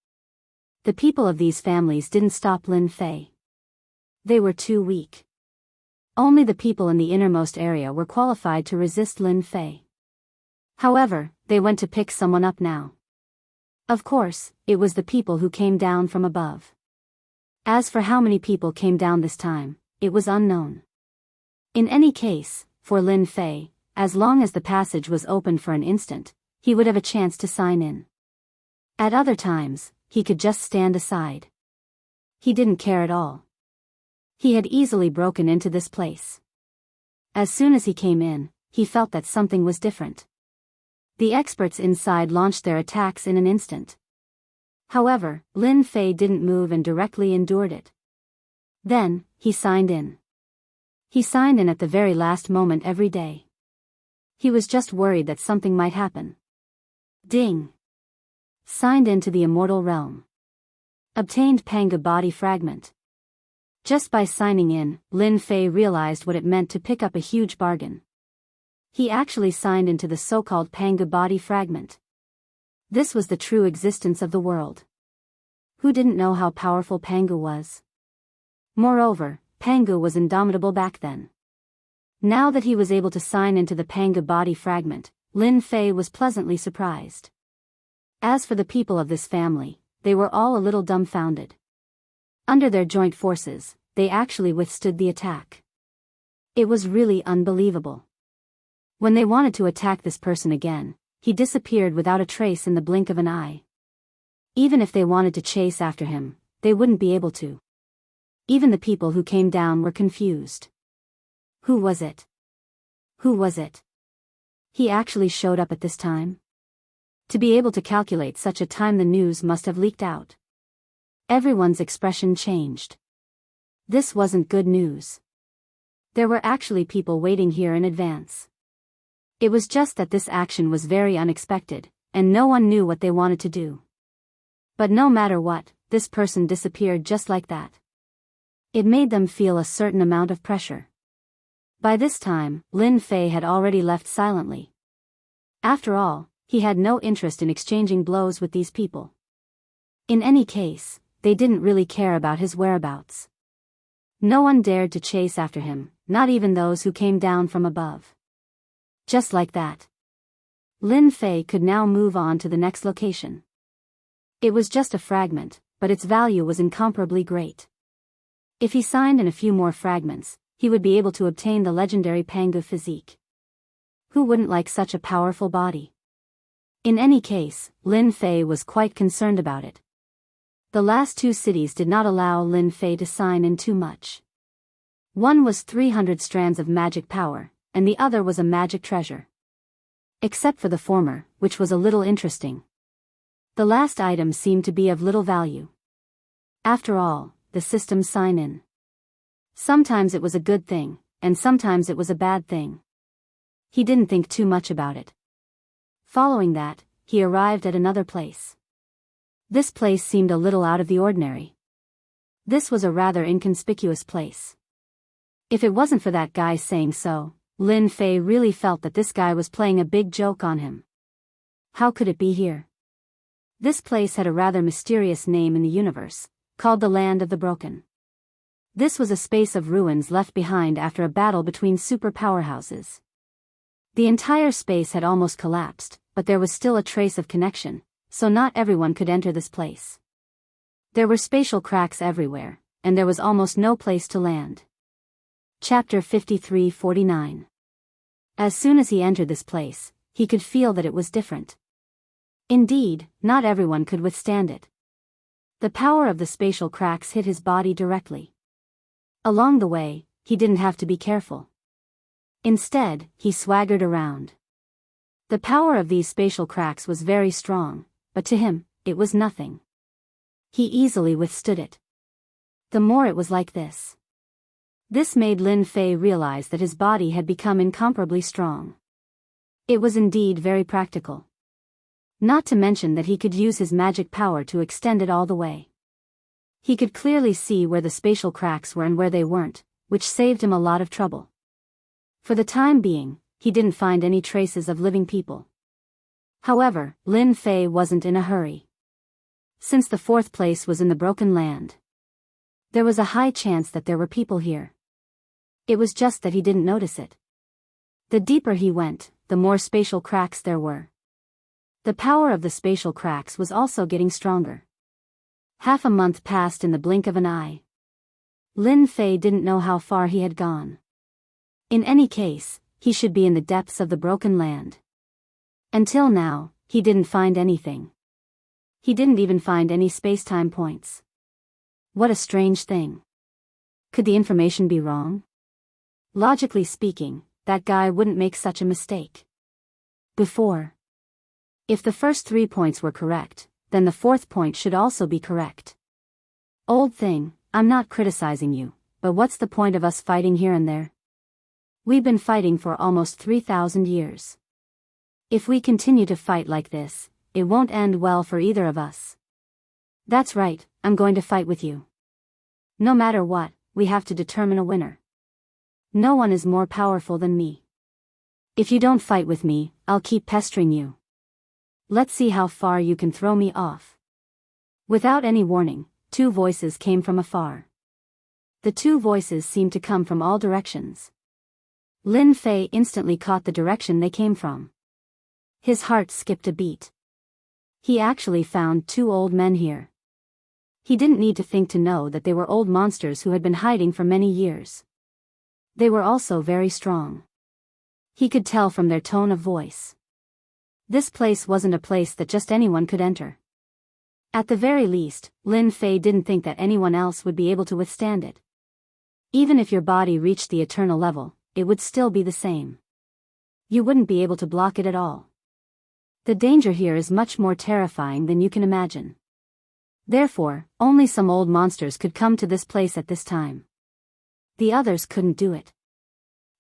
[SPEAKER 1] The people of these families didn't stop Lin Fei. They were too weak. Only the people in the innermost area were qualified to resist Lin Fei. However, they went to pick someone up now. Of course, it was the people who came down from above. As for how many people came down this time, it was unknown. In any case, for Lin Fei, as long as the passage was open for an instant, he would have a chance to sign in. At other times, he could just stand aside. He didn't care at all. He had easily broken into this place. As soon as he came in, he felt that something was different. The experts inside launched their attacks in an instant. However, Lin Fei didn't move and directly endured it. Then, he signed in. He signed in at the very last moment every day. He was just worried that something might happen. Ding! Signed into the immortal realm. Obtained Panga body fragment. Just by signing in, Lin Fei realized what it meant to pick up a huge bargain. He actually signed into the so-called Panga body fragment. This was the true existence of the world. Who didn't know how powerful Panga was? Moreover, Panga was indomitable back then. Now that he was able to sign into the Panga body fragment, Lin Fei was pleasantly surprised. As for the people of this family, they were all a little dumbfounded. Under their joint forces, they actually withstood the attack. It was really unbelievable. When they wanted to attack this person again, he disappeared without a trace in the blink of an eye. Even if they wanted to chase after him, they wouldn't be able to. Even the people who came down were confused. Who was it? Who was it? He actually showed up at this time? To be able to calculate such a time, the news must have leaked out. Everyone's expression changed. This wasn't good news. There were actually people waiting here in advance. It was just that this action was very unexpected, and no one knew what they wanted to do. But no matter what, this person disappeared just like that. It made them feel a certain amount of pressure. By this time, Lin Fei had already left silently. After all, he had no interest in exchanging blows with these people. In any case, they didn't really care about his whereabouts. No one dared to chase after him, not even those who came down from above. Just like that, Lin Fei could now move on to the next location. It was just a fragment, but its value was incomparably great. If he signed in a few more fragments, he would be able to obtain the legendary Panga physique. Who wouldn't like such a powerful body? In any case, Lin Fei was quite concerned about it. The last two cities did not allow Lin Fei to sign in too much. One was 300 strands of magic power, and the other was a magic treasure. Except for the former, which was a little interesting. The last item seemed to be of little value. After all, the system sign-in. Sometimes it was a good thing, and sometimes it was a bad thing. He didn't think too much about it. Following that, he arrived at another place. This place seemed a little out of the ordinary. This was a rather inconspicuous place. If it wasn't for that guy saying so, Lin Fei really felt that this guy was playing a big joke on him. How could it be here? This place had a rather mysterious name in the universe, called the Land of the Broken. This was a space of ruins left behind after a battle between super powerhouses. The entire space had almost collapsed, but there was still a trace of connection, so not everyone could enter this place. There were spatial cracks everywhere, and there was almost no place to land. Chapter 53-49. As soon as he entered this place, he could feel that it was different. Indeed, not everyone could withstand it. The power of the spatial cracks hit his body directly. Along the way, he didn't have to be careful. Instead, he swaggered around. The power of these spatial cracks was very strong, but to him, it was nothing. He easily withstood it. The more it was like this. This made Lin Fei realize that his body had become incomparably strong. It was indeed very practical. Not to mention that he could use his magic power to extend it all the way. He could clearly see where the spatial cracks were and where they weren't, which saved him a lot of trouble. For the time being, he didn't find any traces of living people. However, Lin Fei wasn't in a hurry. Since the fourth place was in the Broken Land, there was a high chance that there were people here. It was just that he didn't notice it. The deeper he went, the more spatial cracks there were. The power of the spatial cracks was also getting stronger. Half a month passed in the blink of an eye. Lin Fei didn't know how far he had gone. In any case, he should be in the depths of the broken land. Until now, he didn't find anything. He didn't even find any space-time points. What a strange thing. Could the information be wrong? Logically speaking, that guy wouldn't make such a mistake. Before. If the first 3 points were correct, then the 4th point should also be correct. Old thing, I'm not criticizing you, but what's the point of us fighting here and there? We've been fighting for almost 3,000 years. If we continue to fight like this, it won't end well for either of us. That's right, I'm going to fight with you. No matter what, we have to determine a winner. No one is more powerful than me. If you don't fight with me, I'll keep pestering you. Let's see how far you can throw me off. Without any warning, 2 voices came from afar. The 2 voices seemed to come from all directions. Lin Fei instantly caught the direction they came from. His heart skipped a beat. He actually found 2 old men here. He didn't need to think to know that they were old monsters who had been hiding for many years. They were also very strong. He could tell from their tone of voice. This place wasn't a place that just anyone could enter. At the very least, Lin Fei didn't think that anyone else would be able to withstand it. Even if your body reached the eternal level, it would still be the same. You wouldn't be able to block it at all. The danger here is much more terrifying than you can imagine. Therefore, only some old monsters could come to this place at this time. The others couldn't do it.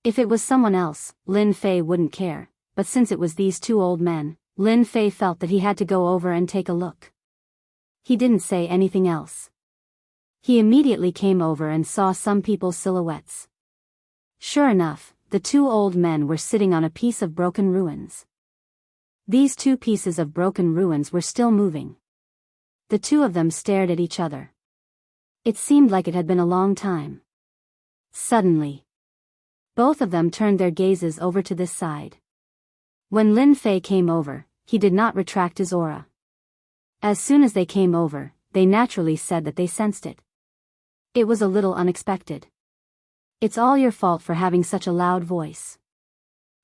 [SPEAKER 1] If it was someone else, Lin Fei wouldn't care, but since it was these 2 old men, Lin Fei felt that he had to go over and take a look. He didn't say anything else. He immediately came over and saw some people's silhouettes. Sure enough, the 2 old men were sitting on a piece of broken ruins. These 2 pieces of broken ruins were still moving. The 2 of them stared at each other. It seemed like it had been a long time. Suddenly, both of them turned their gazes over to this side. When Lin Fei came over, he did not retract his aura. As soon as they came over, they naturally said that they sensed it. It was a little unexpected. It's all your fault for having such a loud voice.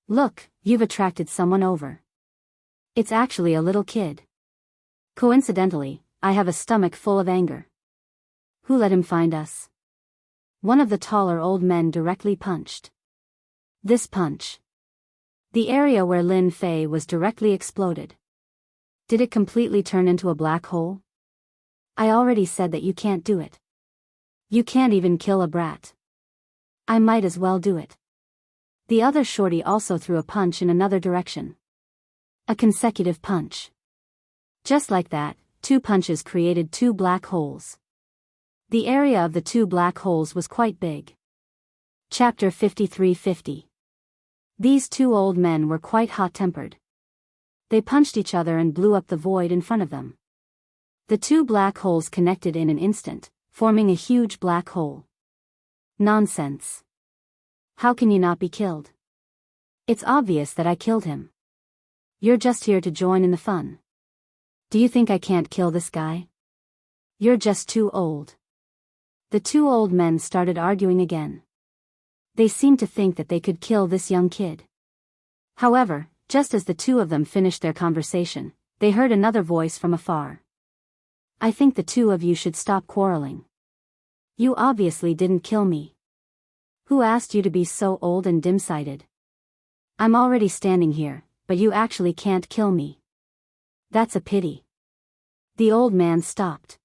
[SPEAKER 1] Look, you've attracted someone over. It's actually a little kid. Coincidentally, I have a stomach full of anger. Who let him find us? One of the taller old men directly punched. This punch. The area where Lin Fei was directly exploded. Did it completely turn into a black hole? I already said that you can't do it. You can't even kill a brat. I might as well do it. The other shorty also threw a punch in another direction. A consecutive punch. Just like that, 2 punches created 2 black holes. The area of the 2 black holes was quite big. Chapter 5350. These 2 old men were quite hot-tempered. They punched each other and blew up the void in front of them. The 2 black holes connected in an instant, forming a huge black hole. Nonsense. How can you not be killed? It's obvious that I killed him. You're just here to join in the fun. Do you think I can't kill this guy? You're just too old. The 2 old men started arguing again. They seemed to think that they could kill this young kid. However, just as the 2 of them finished their conversation, they heard another voice from afar. I think the 2 of you should stop quarreling. You obviously didn't kill me. Who asked you to be so old and dim-sighted? I'm already standing here, but you actually can't kill me. That's a pity. The old man stopped.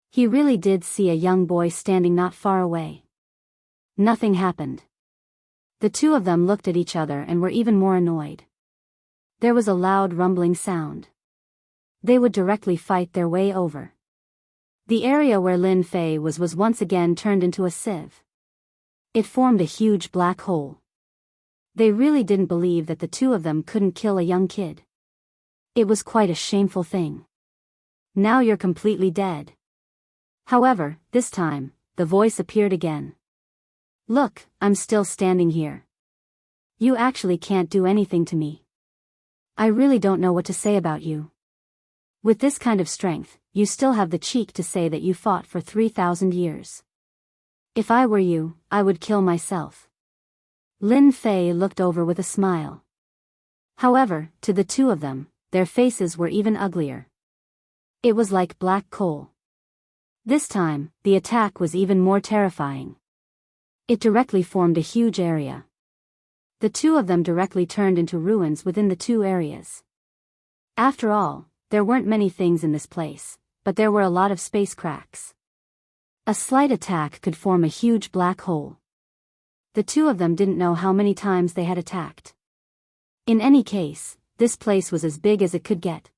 [SPEAKER 1] He really did see a young boy standing not far away. Nothing happened. The 2 of them looked at each other and were even more annoyed. There was a loud rumbling sound. They would directly fight their way over. The area where Lin Fei was once again turned into a sieve. It formed a huge black hole. They really didn't believe that the 2 of them couldn't kill a young kid. It was quite a shameful thing. Now you're completely dead. However, this time, the voice appeared again. Look, I'm still standing here. You actually can't do anything to me. I really don't know what to say about you. With this kind of strength, you still have the cheek to say that you fought for 3,000 years. If I were you, I would kill myself. Lin Fei looked over with a smile. However, to the two of them, their faces were even uglier. It was like black coal. This time, the attack was even more terrifying. It directly formed a huge area. The two of them directly turned into ruins within the two areas. After all, there weren't many things in this place, but there were a lot of space cracks. A slight attack could form a huge black hole. The two of them didn't know how many times they had attacked. In any case, this place was as big as it could get.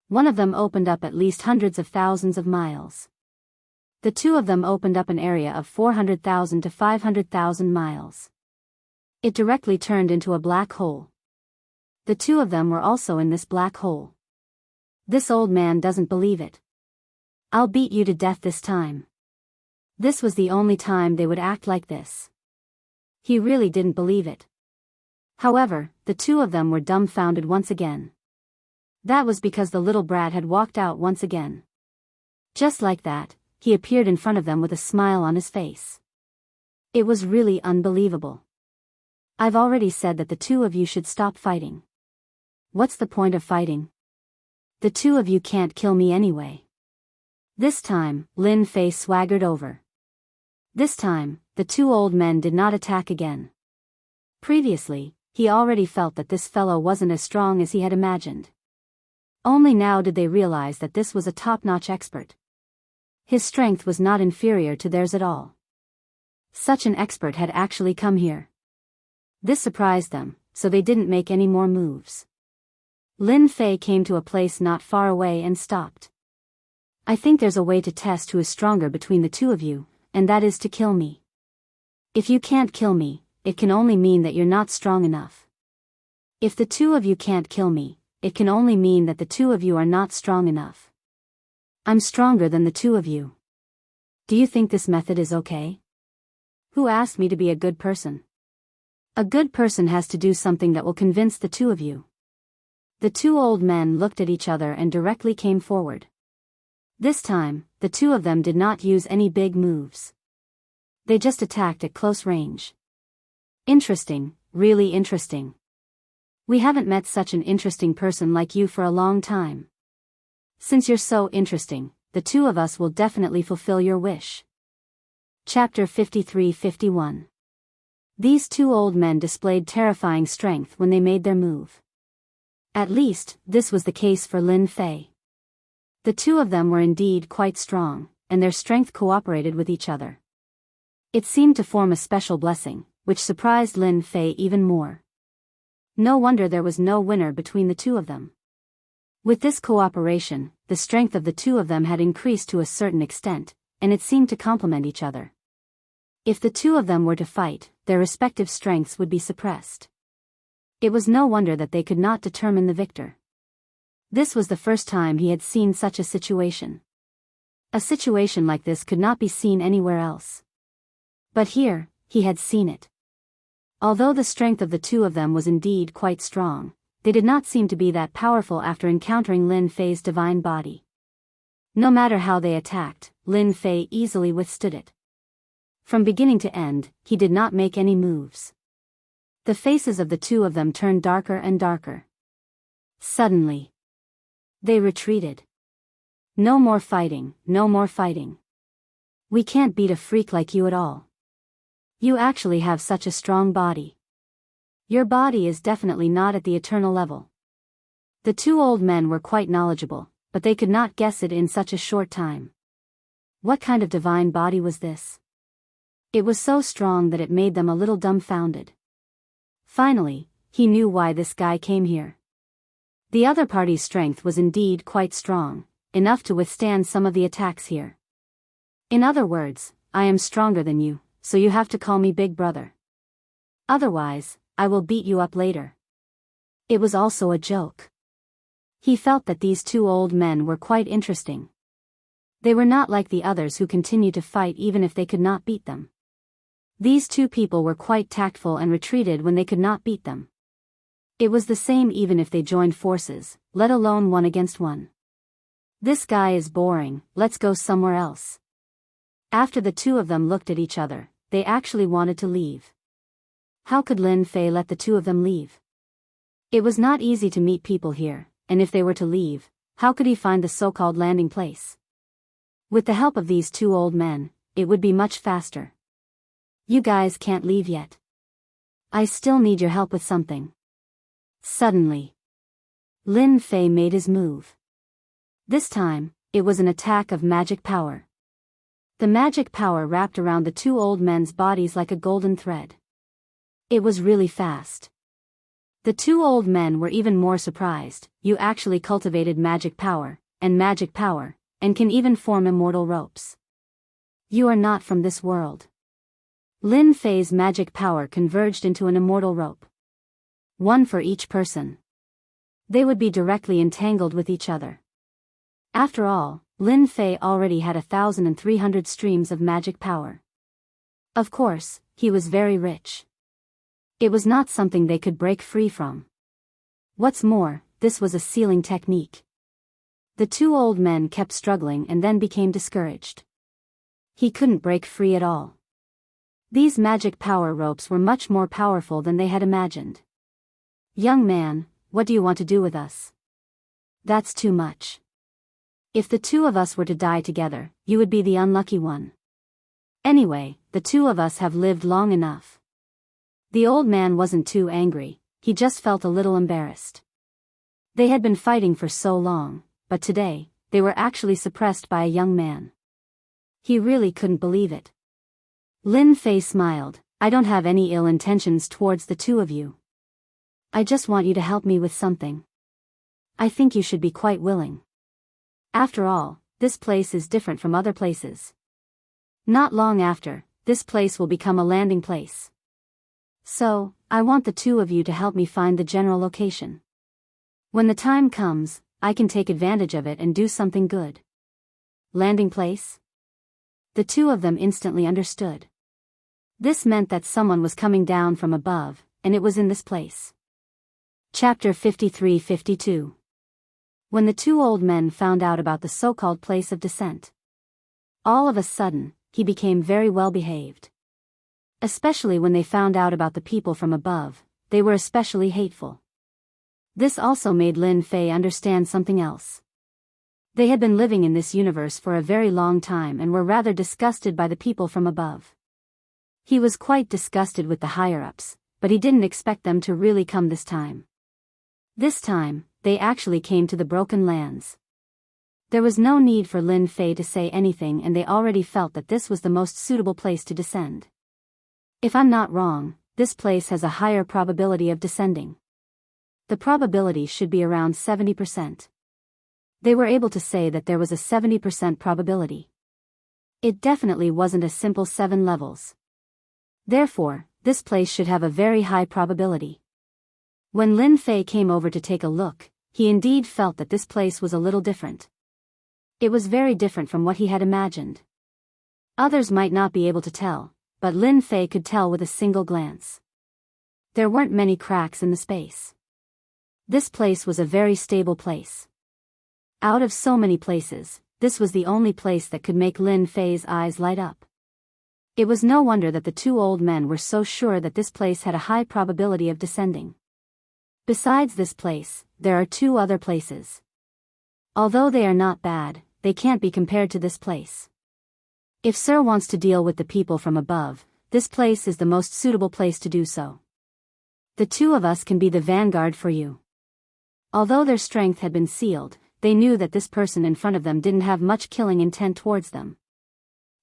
[SPEAKER 1] One of them opened up at least hundreds of thousands of miles. The two of them opened up an area of 400,000 to 500,000 miles. It directly turned into a black hole. The two of them were also in this black hole. This old man doesn't believe it. I'll beat you to death this time. This was the only time they would act like this. He really didn't believe it. However, the two of them were dumbfounded once again. That was because the little brat had walked out once again. Just like that, he appeared in front of them with a smile on his face. It was really unbelievable. I've already said that the two of you should stop fighting. What's the point of fighting? The two of you can't kill me anyway. This time, Lin Fei swaggered over. This time, the two old men did not attack again. Previously, he already felt that this fellow wasn't as strong as he had imagined. Only now did they realize that this was a top-notch expert. His strength was not inferior to theirs at all. Such an expert had actually come here. This surprised them, so they didn't make any more moves. Lin Fei came to a place not far away and stopped. I think there's a way to test who is stronger between the two of you, and that is to kill me. If you can't kill me, it can only mean that you're not strong enough. If the two of you can't kill me, it can only mean that the two of you are not strong enough. I'm stronger than the two of you. Do you think this method is okay? Who asked me to be a good person? A good person has to do something that will convince the two of you. The two old men looked at each other and directly came forward. This time, the two of them did not use any big moves. They just attacked at close range. Interesting, really interesting. We haven't met such an interesting person like you for a long time. Since you're so interesting, the two of us will definitely fulfill your wish. Chapter 53-51. These two old men displayed terrifying strength when they made their move. At least, this was the case for Lin Fei. The two of them were indeed quite strong, and their strength cooperated with each other. It seemed to form a special blessing, which surprised Lin Fei even more. No wonder there was no winner between the two of them. With this cooperation, the strength of the two of them had increased to a certain extent, and it seemed to complement each other. If the two of them were to fight, their respective strengths would be suppressed. It was no wonder that they could not determine the victor. This was the first time he had seen such a situation. A situation like this could not be seen anywhere else. But here, he had seen it. Although the strength of the two of them was indeed quite strong, they did not seem to be that powerful after encountering Lin Fei's divine body. No matter how they attacked, Lin Fei easily withstood it. From beginning to end, he did not make any moves. The faces of the two of them turned darker and darker. Suddenly, they retreated. No more fighting, no more fighting. We can't beat a freak like you at all. You actually have such a strong body. Your body is definitely not at the eternal level. The two old men were quite knowledgeable, but they could not guess it in such a short time. What kind of divine body was this? It was so strong that it made them a little dumbfounded. Finally, he knew why this guy came here. The other party's strength was indeed quite strong, enough to withstand some of the attacks here. In other words, I am stronger than you, so you have to call me Big Brother. Otherwise, I will beat you up later. It was also a joke. He felt that these two old men were quite interesting. They were not like the others who continued to fight even if they could not beat them. These two people were quite tactful and retreated when they could not beat them. It was the same even if they joined forces, let alone one against one. This guy is boring, let's go somewhere else. After the two of them looked at each other, they actually wanted to leave. How could Lin Fei let the two of them leave? It was not easy to meet people here, and if they were to leave, how could he find the so-called landing place? With the help of these two old men, it would be much faster. You guys can't leave yet. I still need your help with something. Suddenly, Lin Fei made his move. This time, it was an attack of magic power. The magic power wrapped around the two old men's bodies like a golden thread. It was really fast. The two old men were even more surprised. You actually cultivated magic power, and can even form immortal ropes. You are not from this world. Lin Fei's magic power converged into an immortal rope. One for each person. They would be directly entangled with each other. After all, Lin Fei already had 1,300 streams of magic power. Of course, he was very rich. It was not something they could break free from. What's more, this was a sealing technique. The two old men kept struggling and then became discouraged. He couldn't break free at all. These magic power ropes were much more powerful than they had imagined. Young man, what do you want to do with us? That's too much. If the two of us were to die together, you would be the unlucky one. Anyway, the two of us have lived long enough. The old man wasn't too angry, he just felt a little embarrassed. They had been fighting for so long, but today, they were actually suppressed by a young man. He really couldn't believe it. Lin Fei smiled, I don't have any ill intentions towards the two of you. I just want you to help me with something. I think you should be quite willing. After all, this place is different from other places. Not long after, this place will become a landing place. So, I want the two of you to help me find the general location. When the time comes, I can take advantage of it and do something good. Landing place? The two of them instantly understood. This meant that someone was coming down from above, and it was in this place. Chapter 53-52. When the two old men found out about the so-called place of descent, all of a sudden, he became very well behaved. Especially when they found out about the people from above, they were especially hateful. This also made Lin Fei understand something else. They had been living in this universe for a very long time and were rather disgusted by the people from above. He was quite disgusted with the higher-ups, but he didn't expect them to really come this time. This time, they actually came to the Broken Lands. There was no need for Lin Fei to say anything and they already felt that this was the most suitable place to descend. If I'm not wrong, this place has a higher probability of descending. The probability should be around 70%. They were able to say that there was a 70% probability. It definitely wasn't a simple 7 levels. Therefore, this place should have a very high probability. When Lin Fei came over to take a look, he indeed felt that this place was a little different. It was very different from what he had imagined. Others might not be able to tell, but Lin Fei could tell with a single glance. There weren't many cracks in the space. This place was a very stable place. Out of so many places, this was the only place that could make Lin Fei's eyes light up. It was no wonder that the two old men were so sure that this place had a high probability of descending. Besides this place, there are 2 other places. Although they are not bad, they can't be compared to this place. If Sir wants to deal with the people from above, this place is the most suitable place to do so. The 2 of us can be the vanguard for you. Although their strength had been sealed, they knew that this person in front of them didn't have much killing intent towards them.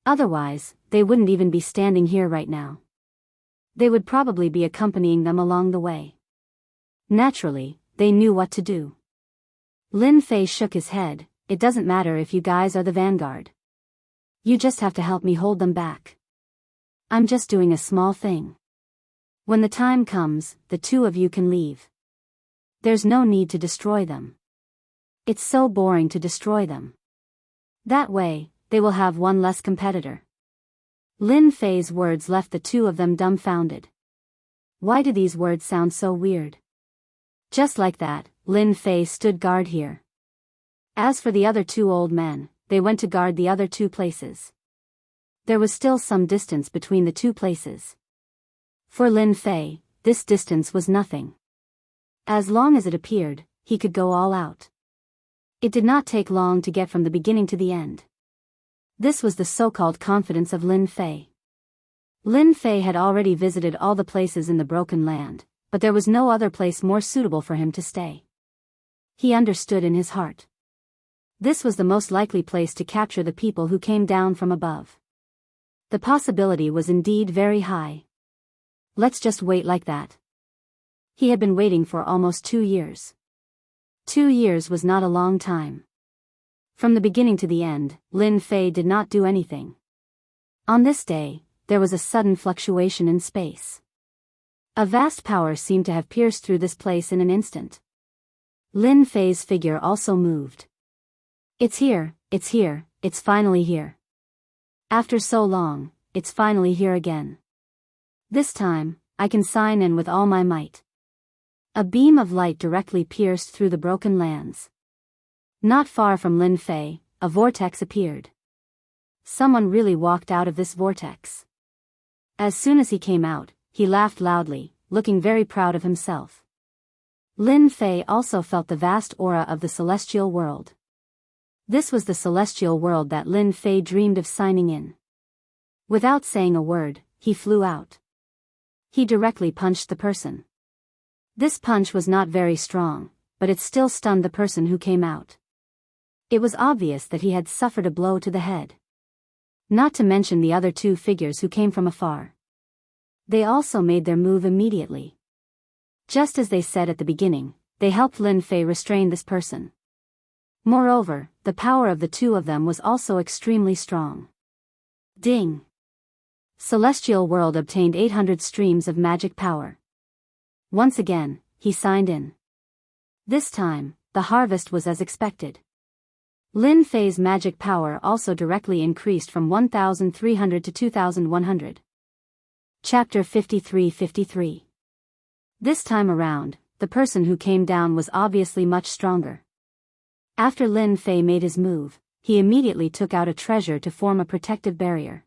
[SPEAKER 1] Otherwise, they wouldn't even be standing here right now. They would probably be accompanying them along the way. Naturally, they knew what to do. Lin Fei shook his head, it doesn't matter if you guys are the vanguard. You just have to help me hold them back. I'm just doing a small thing. When the time comes, the 2 of you can leave. There's no need to destroy them. It's so boring to destroy them. That way, they will have one less competitor. Lin Fei's words left the two of them dumbfounded. Why do these words sound so weird? Just like that, Lin Fei stood guard here. As for the other two old men, they went to guard the other two places. There was still some distance between the two places. For Lin Fei, this distance was nothing. As long as it appeared, he could go all out. It did not take long to get from the beginning to the end. This was the so-called confidence of Lin Fei. Lin Fei had already visited all the places in the Broken Land, but there was no other place more suitable for him to stay. He understood in his heart. This was the most likely place to capture the people who came down from above. The possibility was indeed very high. Let's just wait like that. He had been waiting for almost 2 years. 2 years was not a long time. From the beginning to the end, Lin Fei did not do anything. On this day, there was a sudden fluctuation in space. A vast power seemed to have pierced through this place in an instant. Lin Fei's figure also moved. It's here, it's finally here. After so long, it's finally here again. This time, I can sign in with all my might. A beam of light directly pierced through the Broken Lands. Not far from Lin Fei, a vortex appeared. Someone really walked out of this vortex. As soon as he came out, he laughed loudly, looking very proud of himself. Lin Fei also felt the vast aura of the celestial world. This was the celestial world that Lin Fei dreamed of signing in. Without saying a word, he flew out. He directly punched the person. This punch was not very strong, but it still stunned the person who came out. It was obvious that he had suffered a blow to the head. Not to mention the other two figures who came from afar. They also made their move immediately. Just as they said at the beginning, they helped Lin Fei restrain this person. Moreover, the power of the two of them was also extremely strong. Ding! Celestial World obtained 800 streams of magic power. Once again, he signed in. This time, the harvest was as expected. Lin Fei's magic power also directly increased from 1,300 to 2,100. Chapter 53-53. This time around, the person who came down was obviously much stronger. After Lin Fei made his move, he immediately took out a treasure to form a protective barrier.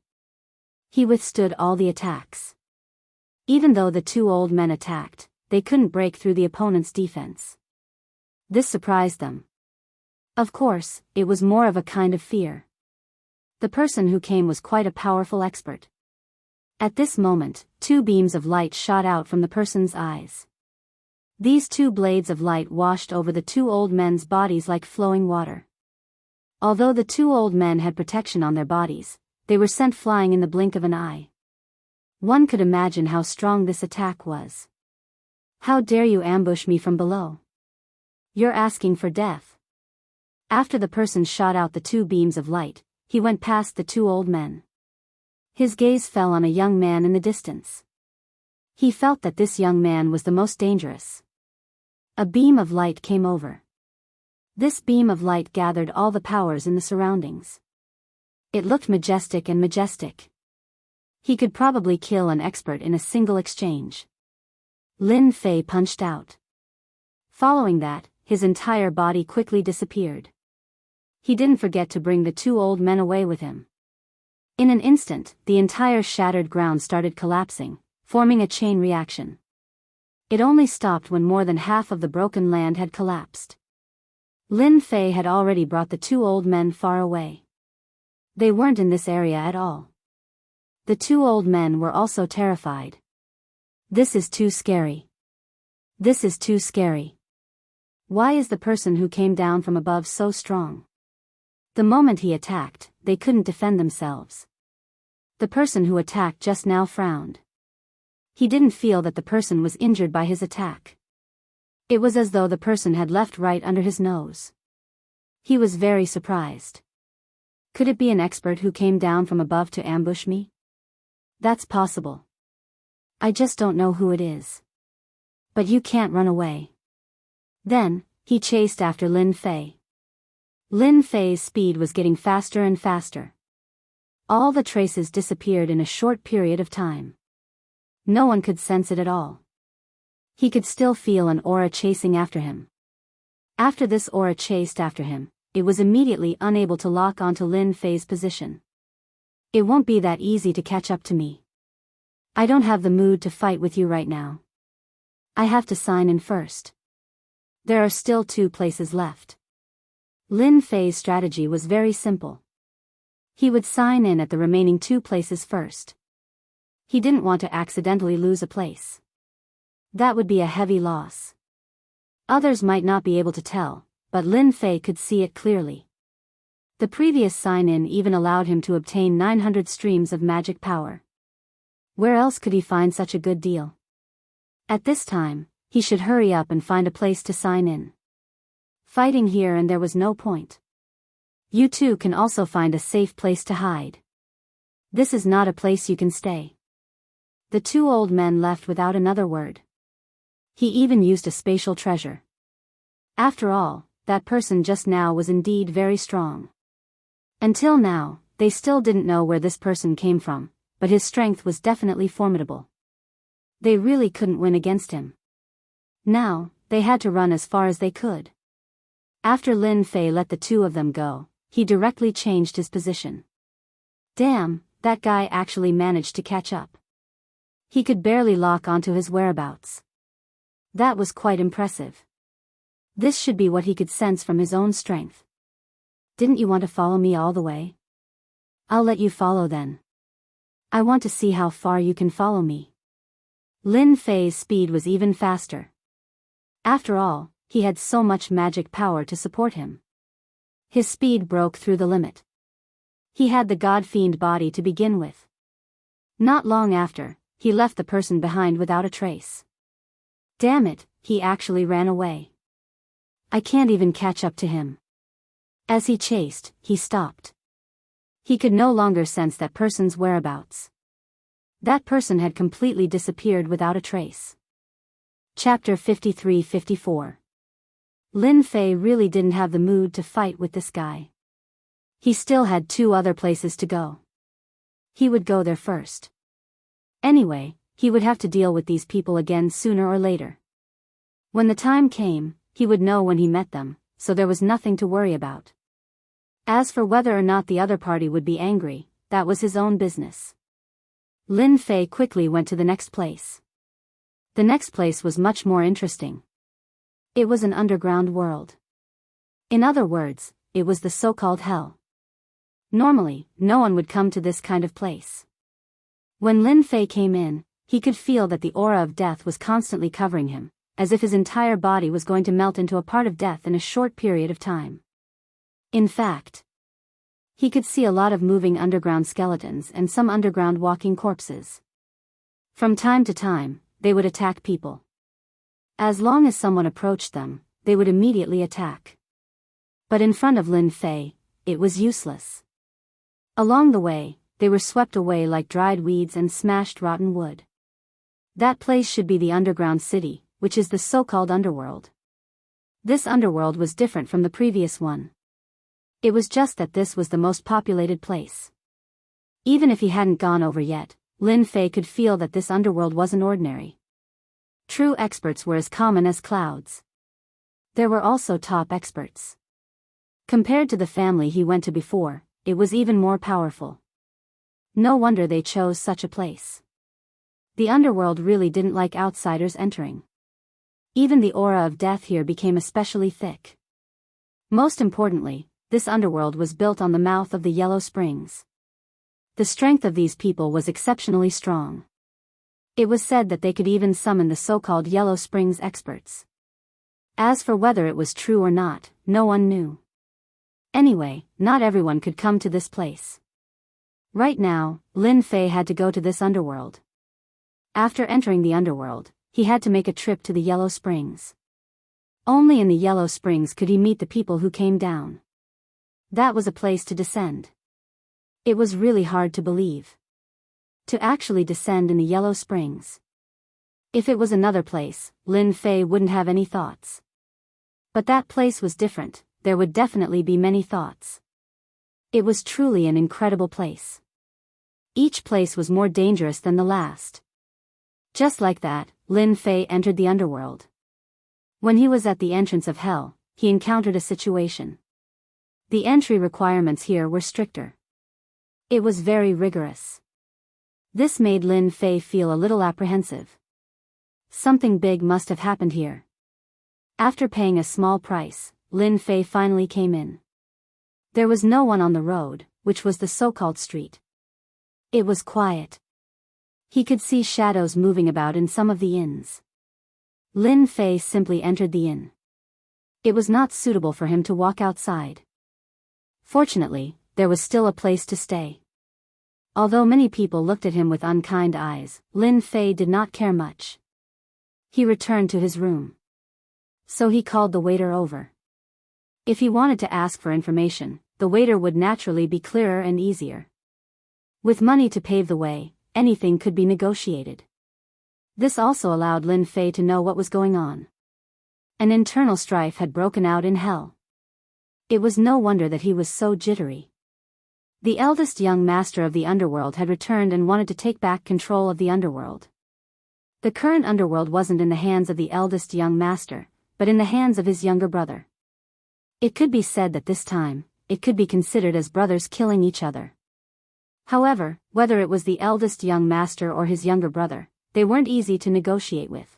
[SPEAKER 1] He withstood all the attacks. Even though the two old men attacked, they couldn't break through the opponent's defense. This surprised them. Of course, it was more of a kind of fear. The person who came was quite a powerful expert. At this moment, 2 beams of light shot out from the person's eyes. These 2 blades of light washed over the 2 old men's bodies like flowing water. Although the 2 old men had protection on their bodies, they were sent flying in the blink of an eye. One could imagine how strong this attack was. How dare you ambush me from below? You're asking for death. After the person shot out the 2 beams of light, he went past the 2 old men. His gaze fell on a young man in the distance. He felt that this young man was the most dangerous. A beam of light came over. This beam of light gathered all the powers in the surroundings. It looked majestic and majestic. He could probably kill an expert in a single exchange. Lin Fei punched out. Following that, his entire body quickly disappeared. He didn't forget to bring the 2 old men away with him. In an instant, the entire shattered ground started collapsing, forming a chain reaction. It only stopped when more than half of the Broken Land had collapsed. Lin Fei had already brought the 2 old men far away. They weren't in this area at all. The 2 old men were also terrified. This is too scary. This is too scary. Why is the person who came down from above so strong? The moment he attacked, they couldn't defend themselves. The person who attacked just now frowned. He didn't feel that the person was injured by his attack. It was as though the person had left right under his nose. He was very surprised. Could it be an expert who came down from above to ambush me? That's possible. I just don't know who it is. But you can't run away. Then, he chased after Lin Fei. Lin Fei's speed was getting faster and faster. All the traces disappeared in a short period of time. No one could sense it at all. He could still feel an aura chasing after him. After this aura chased after him, it was immediately unable to lock onto Lin Fei's position. It won't be that easy to catch up to me. I don't have the mood to fight with you right now. I have to sign in first. There are still 2 places left. Lin Fei's strategy was very simple. He would sign in at the remaining 2 places first. He didn't want to accidentally lose a place. That would be a heavy loss. Others might not be able to tell, but Lin Fei could see it clearly. The previous sign-in even allowed him to obtain 900 streams of magic power. Where else could he find such a good deal? At this time, he should hurry up and find a place to sign in. Fighting here and there was no point. You too can also find a safe place to hide. This is not a place you can stay. The 2 old men left without another word. He even used a spatial treasure. After all, that person just now was indeed very strong. Until now, they still didn't know where this person came from, but his strength was definitely formidable. They really couldn't win against him. Now, they had to run as far as they could. After Lin Fei let the 2 of them go, he directly changed his position. Damn, that guy actually managed to catch up. He could barely lock onto his whereabouts. That was quite impressive. This should be what he could sense from his own strength. Didn't you want to follow me all the way? I'll let you follow then. I want to see how far you can follow me. Lin Fei's speed was even faster. After all, he had so much magic power to support him. His speed broke through the limit. He had the god-fiend body to begin with. Not long after, he left the person behind without a trace. Damn it, he actually ran away. I can't even catch up to him. As he chased, he stopped. He could no longer sense that person's whereabouts. That person had completely disappeared without a trace. Chapter 53-54. Lin Fei really didn't have the mood to fight with this guy. He still had 2 other places to go. He would go there first. Anyway, he would have to deal with these people again sooner or later. When the time came, he would know when he met them, so there was nothing to worry about. As for whether or not the other party would be angry, that was his own business. Lin Fei quickly went to the next place. The next place was much more interesting. It was an underground world. In other words, it was the so-called hell. Normally, no one would come to this kind of place. When Lin Fei came in, he could feel that the aura of death was constantly covering him, as if his entire body was going to melt into a part of death in a short period of time. In fact, he could see a lot of moving underground skeletons and some underground walking corpses. From time to time, they would attack people. As long as someone approached them, they would immediately attack. But in front of Lin Fei, it was useless. Along the way, they were swept away like dried weeds and smashed rotten wood. That place should be the underground city, which is the so-called underworld. This underworld was different from the previous one. It was just that this was the most populated place. Even if he hadn't gone over yet, Lin Fei could feel that this underworld wasn't ordinary. True experts were as common as clouds. There were also top experts. Compared to the family he went to before, it was even more powerful. No wonder they chose such a place. The underworld really didn't like outsiders entering. Even the aura of death here became especially thick. Most importantly, this underworld was built on the mouth of the Yellow Springs. The strength of these people was exceptionally strong. It was said that they could even summon the so-called Yellow Springs experts. As for whether it was true or not, no one knew. Anyway, not everyone could come to this place. Right now, Lin Fei had to go to this underworld. After entering the underworld, he had to make a trip to the Yellow Springs. Only in the Yellow Springs could he meet the people who came down. That was a place to descend. It was really hard to believe. To actually descend in the Yellow Springs. If it was another place, Lin Fei wouldn't have any thoughts. But that place was different, there would definitely be many thoughts. It was truly an incredible place. Each place was more dangerous than the last. Just like that, Lin Fei entered the underworld. When he was at the entrance of hell, he encountered a situation. The entry requirements here were stricter. It was very rigorous. This made Lin Fei feel a little apprehensive. Something big must have happened here. After paying a small price, Lin Fei finally came in. There was no one on the road, which was the so-called street. It was quiet. He could see shadows moving about in some of the inns. Lin Fei simply entered the inn. It was not suitable for him to walk outside. Fortunately, there was still a place to stay. Although many people looked at him with unkind eyes, Lin Fei did not care much. He returned to his room. So he called the waiter over. If he wanted to ask for information, the waiter would naturally be clearer and easier. With money to pave the way, anything could be negotiated. This also allowed Lin Fei to know what was going on. An internal strife had broken out in hell. It was no wonder that he was so jittery. The eldest young master of the underworld had returned and wanted to take back control of the underworld. The current underworld wasn't in the hands of the eldest young master, but in the hands of his younger brother. It could be said that this time, it could be considered as brothers killing each other. However, whether it was the eldest young master or his younger brother, they weren't easy to negotiate with.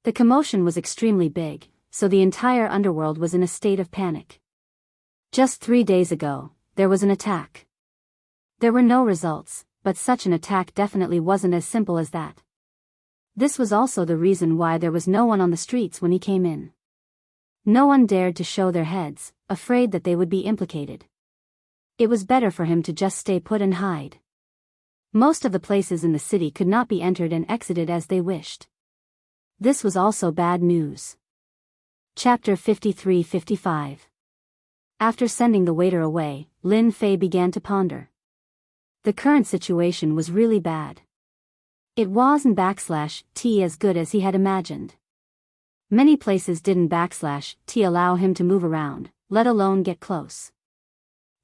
[SPEAKER 1] The commotion was extremely big, so the entire underworld was in a state of panic. Just 3 days ago, there was an attack. There were no results, but such an attack definitely wasn't as simple as that. This was also the reason why there was no one on the streets when he came in. No one dared to show their heads, afraid that they would be implicated. It was better for him to just stay put and hide. Most of the places in the city could not be entered and exited as they wished. This was also bad news. Chapter 53-55. After sending the waiter away, Lin Fei began to ponder. The current situation was really bad. It wasn't /T as good as he had imagined. Many places didn't /T allow him to move around, let alone get close.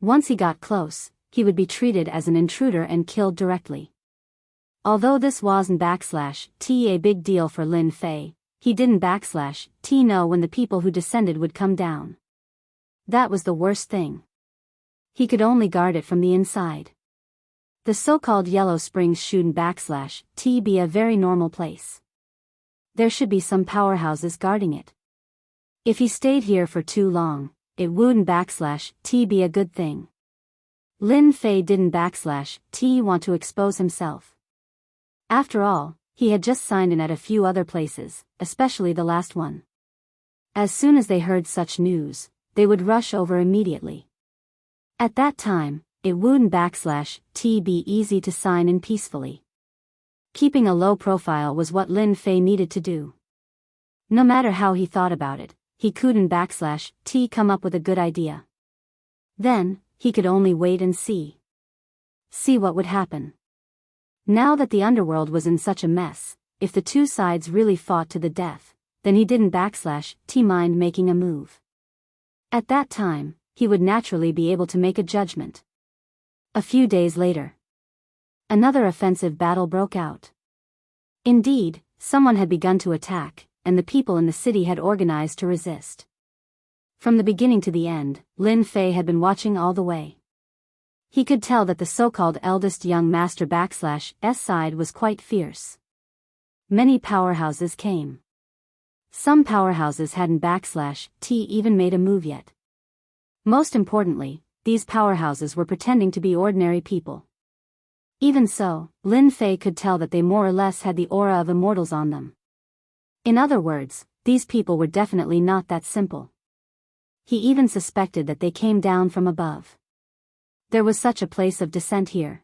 [SPEAKER 1] Once he got close, he would be treated as an intruder and killed directly. Although this wasn't /T a big deal for Lin Fei, he didn't /T know when the people who descended would come down. That was the worst thing. He could only guard it from the inside. The so-called Yellow Springs shouldn't /T be a very normal place. There should be some powerhouses guarding it. If he stayed here for too long, it wouldn't /T be a good thing. Lin Fei didn't /T want to expose himself. After all, he had just signed in at a few other places, especially the last one. As soon as they heard such news, they would rush over immediately. At that time, it wouldn't /T be easy to sign in peacefully. Keeping a low profile was what Lin Fei needed to do. No matter how he thought about it, he couldn't /T come up with a good idea. Then, he could only wait and see. See what would happen. Now that the underworld was in such a mess, if the two sides really fought to the death, then he didn't /T mind making a move. At that time, he would naturally be able to make a judgment. A few days later, another offensive battle broke out. Indeed, someone had begun to attack, and the people in the city had organized to resist. From the beginning to the end, Lin Fei had been watching all the way. He could tell that the so-called eldest young master /S side was quite fierce. Many powerhouses came. Some powerhouses hadn't /T even made a move yet. Most importantly, these powerhouses were pretending to be ordinary people. Even so, Lin Fei could tell that they more or less had the aura of immortals on them. In other words, these people were definitely not that simple. He even suspected that they came down from above. There was such a place of descent here.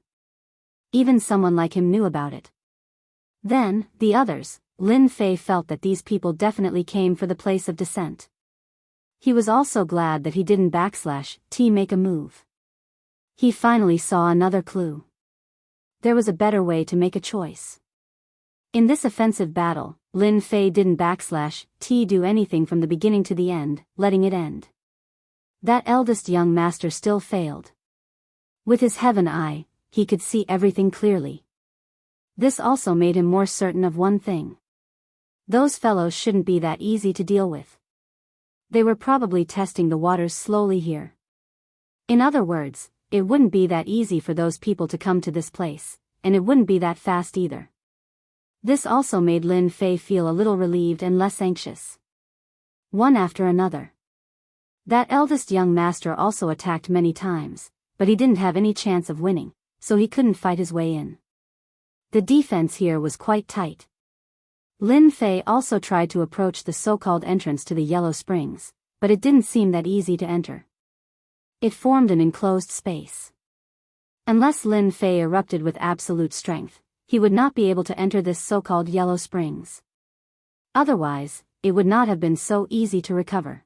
[SPEAKER 1] Even someone like him knew about it. Then, the others, Lin Fei felt that these people definitely came for the place of descent. He was also glad that he didn't /T make a move. He finally saw another clue. There was a better way to make a choice. In this offensive battle, Lin Fei didn't /T do anything from the beginning to the end, letting it end. That eldest young master still failed. With his heaven eye, he could see everything clearly. This also made him more certain of one thing. Those fellows shouldn't be that easy to deal with. They were probably testing the waters slowly here. In other words, it wouldn't be that easy for those people to come to this place, and it wouldn't be that fast either. This also made Lin Fei feel a little relieved and less anxious. One after another. That eldest young master also attacked many times, but he didn't have any chance of winning, so he couldn't fight his way in. The defense here was quite tight. Lin Fei also tried to approach the so-called entrance to the Yellow Springs, but it didn't seem that easy to enter. It formed an enclosed space. Unless Lin Fei erupted with absolute strength, he would not be able to enter this so-called Yellow Springs. Otherwise, it would not have been so easy to recover.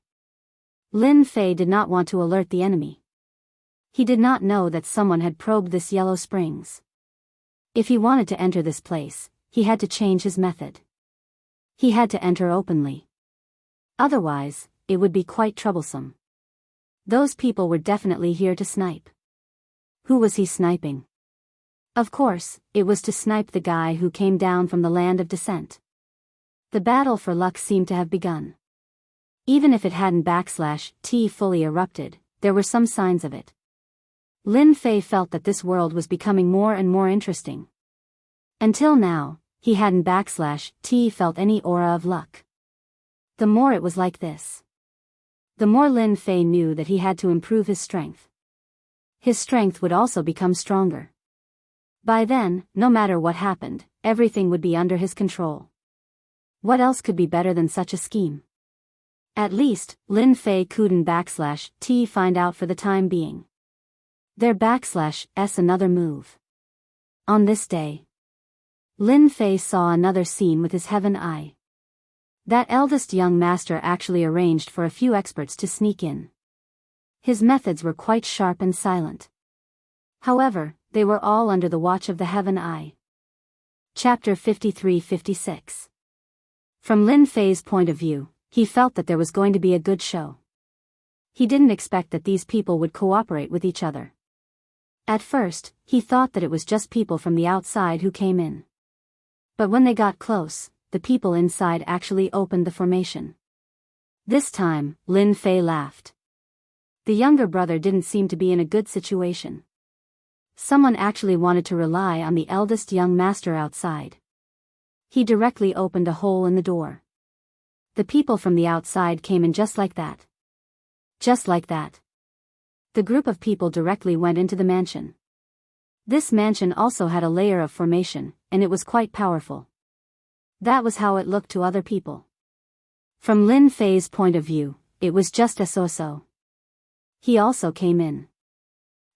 [SPEAKER 1] Lin Fei did not want to alert the enemy. He did not know that someone had probed this Yellow Springs. If he wanted to enter this place, he had to change his method. He had to enter openly. Otherwise, it would be quite troublesome. Those people were definitely here to snipe. Who was he sniping? Of course, it was to snipe the guy who came down from the land of descent. The battle for luck seemed to have begun. Even if it hadn't fully erupted, there were some signs of it. Lin Fei felt that this world was becoming more and more interesting. Until now, he hadn't felt any aura of luck. The more it was like this, the more Lin Fei knew that he had to improve his strength. His strength would also become stronger. By then, no matter what happened, everything would be under his control. What else could be better than such a scheme? At least, Lin Fei couldn't find out for the time being. Their another move. On this day, Lin Fei saw another scene with his heaven eye. That eldest young master actually arranged for a few experts to sneak in. His methods were quite sharp and silent. However, they were all under the watch of the heaven eye. Chapter 53-56. From Lin Fei's point of view, he felt that there was going to be a good show. He didn't expect that these people would cooperate with each other. At first, he thought that it was just people from the outside who came in. But when they got close, the people inside actually opened the formation. This time, Lin Fei laughed. The younger brother didn't seem to be in a good situation. Someone actually wanted to rely on the eldest young master outside. He directly opened a hole in the door. The people from the outside came in just like that. Just like that. The group of people directly went into the mansion. This mansion also had a layer of formation, and it was quite powerful. That was how it looked to other people. From Lin Fei's point of view, it was just a so-so. He also came in.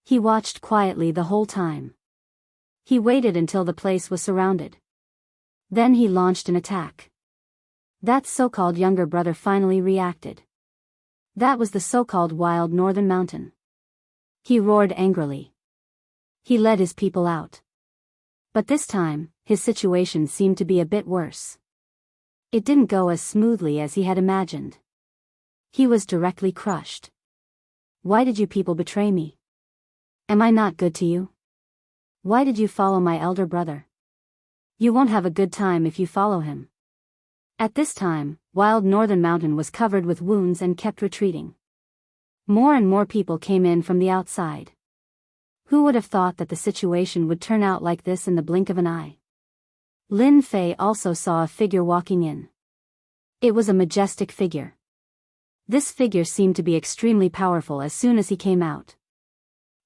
[SPEAKER 1] He watched quietly the whole time. He waited until the place was surrounded. Then he launched an attack. That so-called younger brother finally reacted. That was the so-called wild northern mountain. He roared angrily. He led his people out. But this time, his situation seemed to be a bit worse. It didn't go as smoothly as he had imagined. He was directly crushed. Why did you people betray me? Am I not good to you? Why did you follow my elder brother? You won't have a good time if you follow him. At this time, Wild Northern Mountain was covered with wounds and kept retreating. More and more people came in from the outside. Who would have thought that the situation would turn out like this in the blink of an eye? Lin Fei also saw a figure walking in. It was a majestic figure. This figure seemed to be extremely powerful as soon as he came out.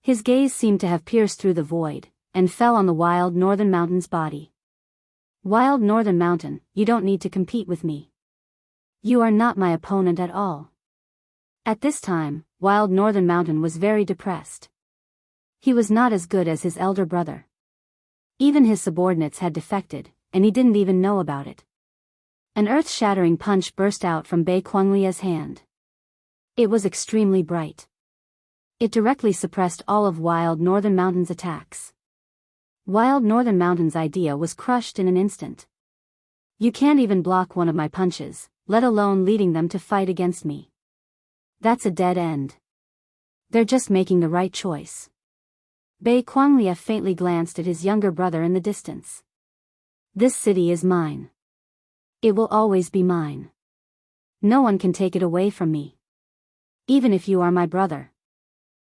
[SPEAKER 1] His gaze seemed to have pierced through the void, and fell on the Wild Northern Mountain's body. Wild Northern Mountain, you don't need to compete with me. You are not my opponent at all. At this time, Wild Northern Mountain was very depressed. He was not as good as his elder brother. Even his subordinates had defected, and he didn't even know about it. An earth-shattering punch burst out from Bei Quanglia's hand. It was extremely bright. It directly suppressed all of Wild Northern Mountain's attacks. Wild Northern Mountain's idea was crushed in an instant. You can't even block one of my punches, let alone leading them to fight against me. That's a dead end. They're just making the right choice. Bei Quanglia faintly glanced at his younger brother in the distance. This city is mine. It will always be mine. No one can take it away from me. Even if you are my brother.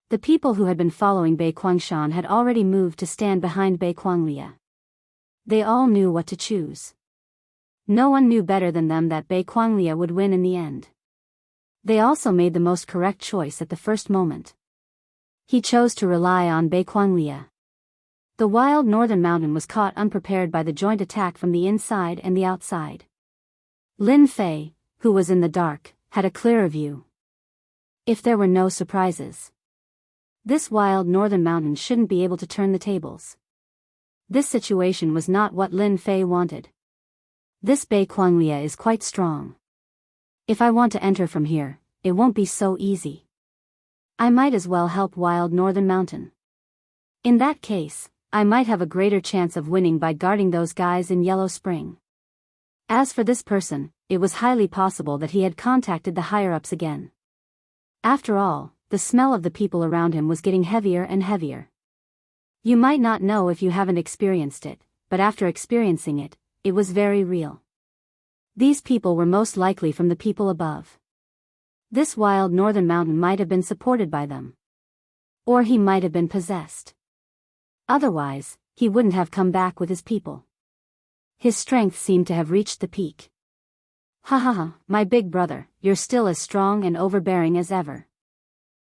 [SPEAKER 1] The people who had been following Bei Quangshan had already moved to stand behind Bei Quanglia. They all knew what to choose. No one knew better than them that Bei Quanglia would win in the end. They also made the most correct choice at the first moment. He chose to rely on Bei Quanglia. The wild northern mountain was caught unprepared by the joint attack from the inside and the outside. Lin Fei, who was in the dark, had a clearer view. If there were no surprises, this wild northern mountain shouldn't be able to turn the tables. This situation was not what Lin Fei wanted. This Bei Quanglia is quite strong. If I want to enter from here, it won't be so easy. I might as well help wild northern mountain. In that case, I might have a greater chance of winning by guarding those guys in Yellow Spring. As for this person, it was highly possible that he had contacted the higher-ups again. After all, the smell of the people around him was getting heavier and heavier. You might not know if you haven't experienced it, but after experiencing it, it was very real. These people were most likely from the people above. This wild northern mountain might have been supported by them. Or he might have been possessed. Otherwise, he wouldn't have come back with his people. His strength seemed to have reached the peak. Ha ha ha, my big brother, you're still as strong and overbearing as ever.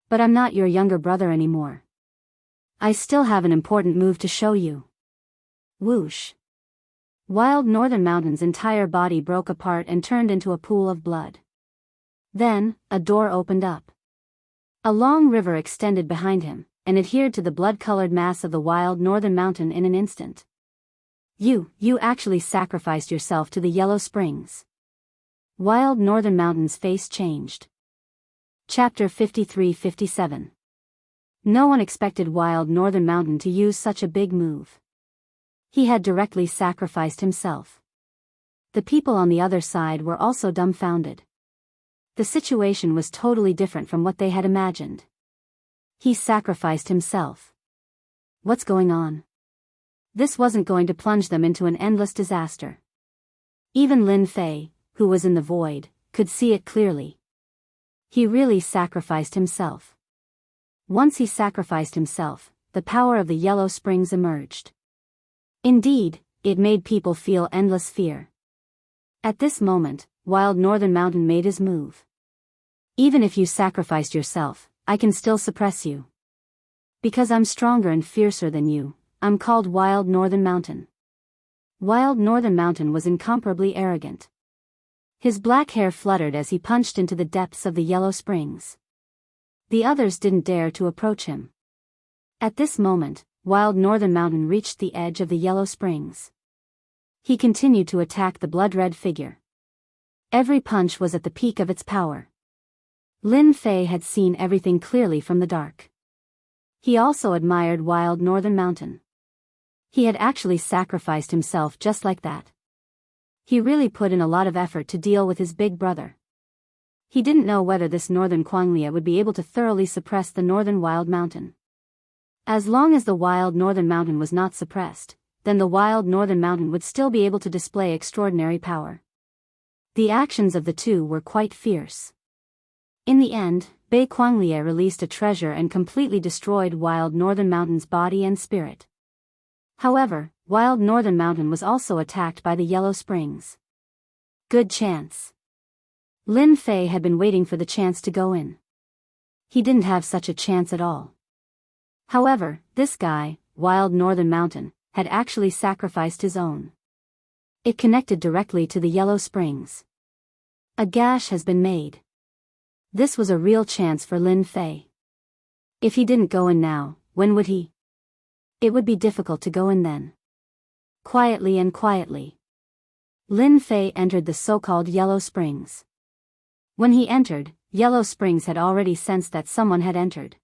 [SPEAKER 1] But I'm not your younger brother anymore. I still have an important move to show you. Whoosh. Wild northern mountain's entire body broke apart and turned into a pool of blood. Then, a door opened up. A long river extended behind him, and adhered to the blood-colored mass of the wild northern mountain in an instant. You actually sacrificed yourself to the Yellow Springs. Wild northern mountain's face changed. Chapter 53-57. No one expected wild northern mountain to use such a big move. He had directly sacrificed himself. The people on the other side were also dumbfounded. The situation was totally different from what they had imagined. He sacrificed himself. What's going on? This wasn't going to plunge them into an endless disaster. Even Lin Fei, who was in the void, could see it clearly. He really sacrificed himself. Once he sacrificed himself, the power of the Yellow Springs emerged. Indeed, it made people feel endless fear. At this moment, wild northern mountain made his move. Even if you sacrificed yourself, I can still suppress you. Because I'm stronger and fiercer than you, I'm called wild northern mountain. Wild northern mountain was incomparably arrogant. His black hair fluttered as he punched into the depths of the Yellow Springs. The others didn't dare to approach him. At this moment, wild northern mountain reached the edge of the Yellow Springs. He continued to attack the blood-red figure. Every punch was at the peak of its power. Lin Fei had seen everything clearly from the dark. He also admired wild northern mountain. He had actually sacrificed himself just like that. He really put in a lot of effort to deal with his big brother. He didn't know whether this northern Quanglia would be able to thoroughly suppress the northern wild mountain. As long as the wild northern mountain was not suppressed, then the wild northern mountain would still be able to display extraordinary power. The actions of the two were quite fierce. In the end, Bei Quanglia released a treasure and completely destroyed wild northern mountain's body and spirit. However, wild northern mountain was also attacked by the Yellow Springs. Good chance. Lin Fei had been waiting for the chance to go in. He didn't have such a chance at all. However, this guy, wild northern mountain, had actually sacrificed his own. It connected directly to the Yellow Springs. A gash has been made. This was a real chance for Lin Fei. If he didn't go in now, when would he? It would be difficult to go in then. Quietly, Lin Fei entered the so-called Yellow Springs. When he entered, Yellow Springs had already sensed that someone had entered.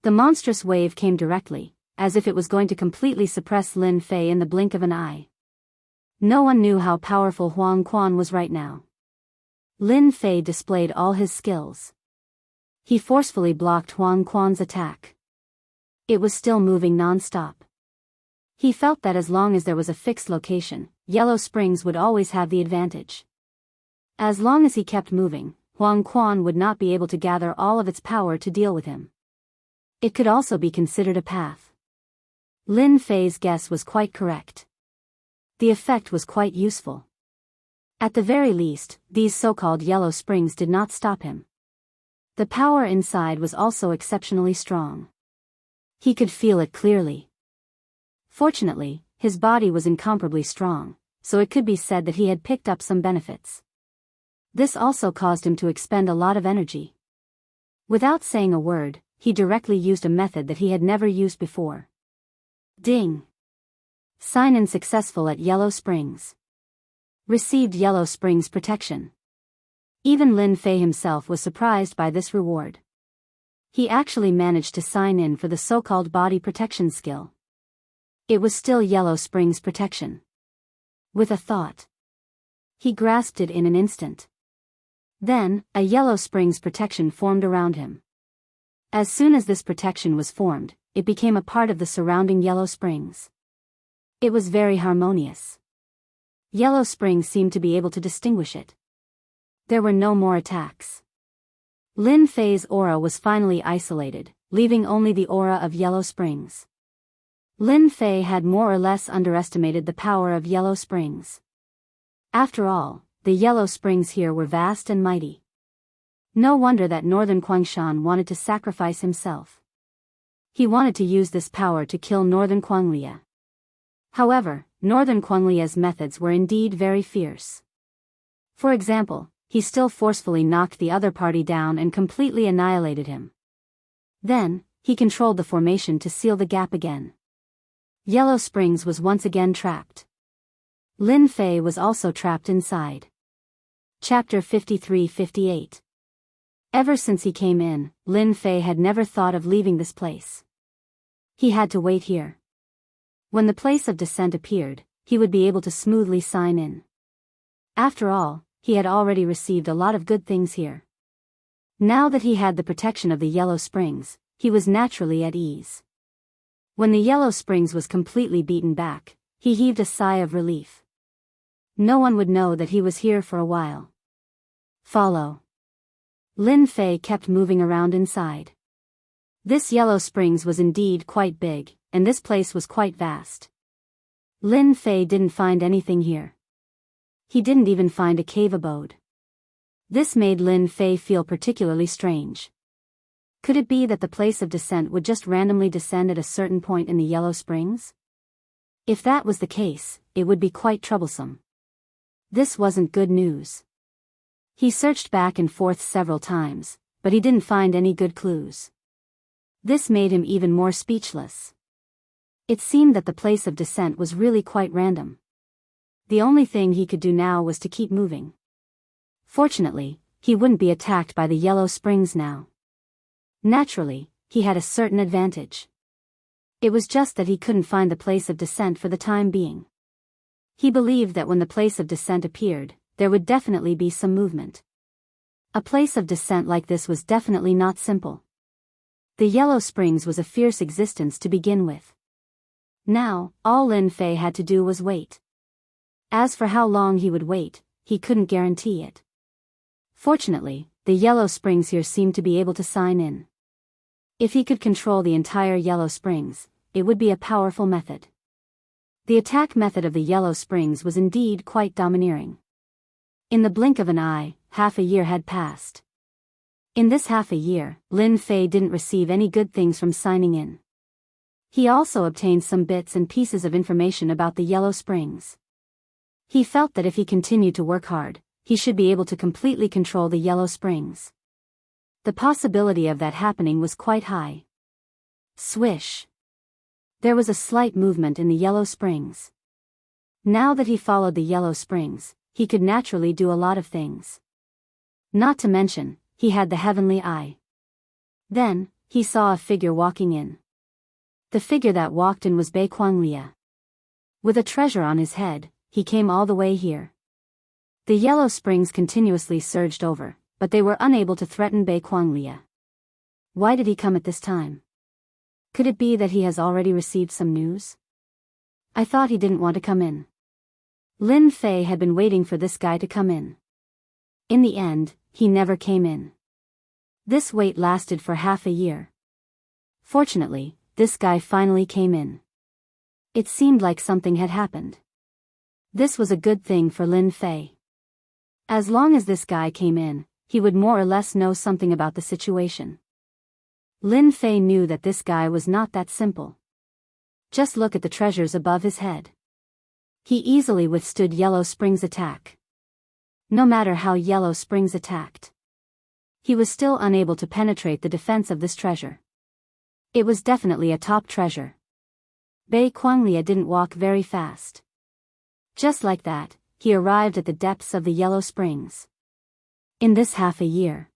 [SPEAKER 1] The monstrous wave came directly, as if it was going to completely suppress Lin Fei in the blink of an eye. No one knew how powerful Huang Quan was right now. Lin Fei displayed all his skills. He forcefully blocked Huang Quan's attack. It was still moving non-stop. He felt that as long as there was a fixed location, Yellow Springs would always have the advantage. As long as he kept moving, Huang Quan would not be able to gather all of its power to deal with him. It could also be considered a path. Lin Fei's guess was quite correct. The effect was quite useful. At the very least, these so-called Yellow Springs did not stop him. The power inside was also exceptionally strong. He could feel it clearly. Fortunately, his body was incomparably strong, so it could be said that he had picked up some benefits. This also caused him to expend a lot of energy. Without saying a word, he directly used a method that he had never used before. Ding! Sign-in successful at Yellow Springs. Received Yellow Springs protection. Even Lin Fei himself was surprised by this reward. He actually managed to sign in for the so-called body protection skill. It was still Yellow Springs protection. With a thought, he grasped it in an instant. Then, a Yellow Springs protection formed around him. As soon as this protection was formed, it became a part of the surrounding Yellow Springs. It was very harmonious. Yellow Springs seemed to be able to distinguish it. There were no more attacks. Lin Fei's aura was finally isolated, leaving only the aura of Yellow Springs. Lin Fei had more or less underestimated the power of Yellow Springs. After all, the Yellow Springs here were vast and mighty. No wonder that Northern Kwangshan wanted to sacrifice himself. He wanted to use this power to kill Northern Kwanglia. However, Northern Kwanglia's methods were indeed very fierce. For example, he still forcefully knocked the other party down and completely annihilated him. Then, he controlled the formation to seal the gap again. Yellow Springs was once again trapped. Lin Fei was also trapped inside. Chapter 53-58. Ever since he came in, Lin Fei had never thought of leaving this place. He had to wait here. When the place of descent appeared, he would be able to smoothly sign in. After all, he had already received a lot of good things here. Now that he had the protection of the Yellow Springs, he was naturally at ease. When the Yellow Springs was completely beaten back, he heaved a sigh of relief. No one would know that he was here for a while. Follow. Lin Fei kept moving around inside. This Yellow Springs was indeed quite big, and this place was quite vast. Lin Fei didn't find anything here. He didn't even find a cave abode. This made Lin Fei feel particularly strange. Could it be that the place of descent would just randomly descend at a certain point in the Yellow Springs? If that was the case, it would be quite troublesome. This wasn't good news. He searched back and forth several times, but he didn't find any good clues. This made him even more speechless. It seemed that the place of descent was really quite random. The only thing he could do now was to keep moving. Fortunately, he wouldn't be attacked by the Yellow Springs now. Naturally, he had a certain advantage. It was just that he couldn't find the place of descent for the time being. He believed that when the place of descent appeared, there would definitely be some movement. A place of descent like this was definitely not simple. The Yellow Springs was a fierce existence to begin with. Now, all Lin Fei had to do was wait. As for how long he would wait, he couldn't guarantee it. Fortunately, the Yellow Springs here seemed to be able to sign in. If he could control the entire Yellow Springs, it would be a powerful method. The attack method of the Yellow Springs was indeed quite domineering. In the blink of an eye, half a year had passed. In this half a year, Lin Fei didn't receive any good things from signing in. He also obtained some bits and pieces of information about the Yellow Springs. He felt that if he continued to work hard, he should be able to completely control the Yellow Springs. The possibility of that happening was quite high. Swish! There was a slight movement in the Yellow Springs. Now that he followed the Yellow Springs, he could naturally do a lot of things. Not to mention, he had the heavenly eye. Then, he saw a figure walking in. The figure that walked in was Bei Kuanglia. With a treasure on his head, he came all the way here. The Yellow Springs continuously surged over, but they were unable to threaten Bei Kuanglia. Why did he come at this time? Could it be that he has already received some news? I thought he didn't want to come in. Lin Fei had been waiting for this guy to come in. In the end, he never came in. This wait lasted for half a year. Fortunately, this guy finally came in. It seemed like something had happened. This was a good thing for Lin Fei. As long as this guy came in, he would more or less know something about the situation. Lin Fei knew that this guy was not that simple. Just look at the treasures above his head. He easily withstood Yellow Spring's attack. No matter how Yellow Springs attacked, he was still unable to penetrate the defense of this treasure. It was definitely a top treasure. Bei Quanglia didn't walk very fast. Just like that, he arrived at the depths of the Yellow Springs. In this half a year,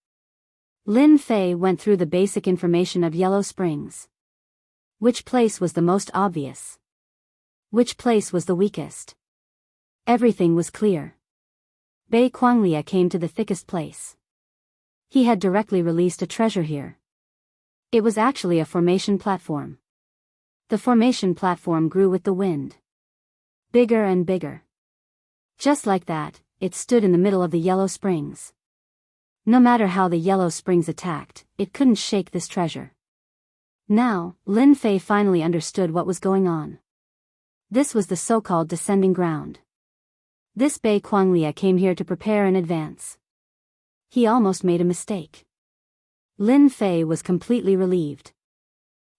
[SPEAKER 1] Lin Fei went through the basic information of Yellow Springs. Which place was the most obvious? Which place was the weakest? Everything was clear. Bei Quanglia came to the thickest place. He had directly released a treasure here. It was actually a formation platform. The formation platform grew with the wind. Bigger and bigger. Just like that, it stood in the middle of the Yellow Springs. No matter how the Yellow Springs attacked, it couldn't shake this treasure. Now, Lin Fei finally understood what was going on. This was the so-called descending ground. This Bei Quanglia came here to prepare in advance. He almost made a mistake. Lin Fei was completely relieved.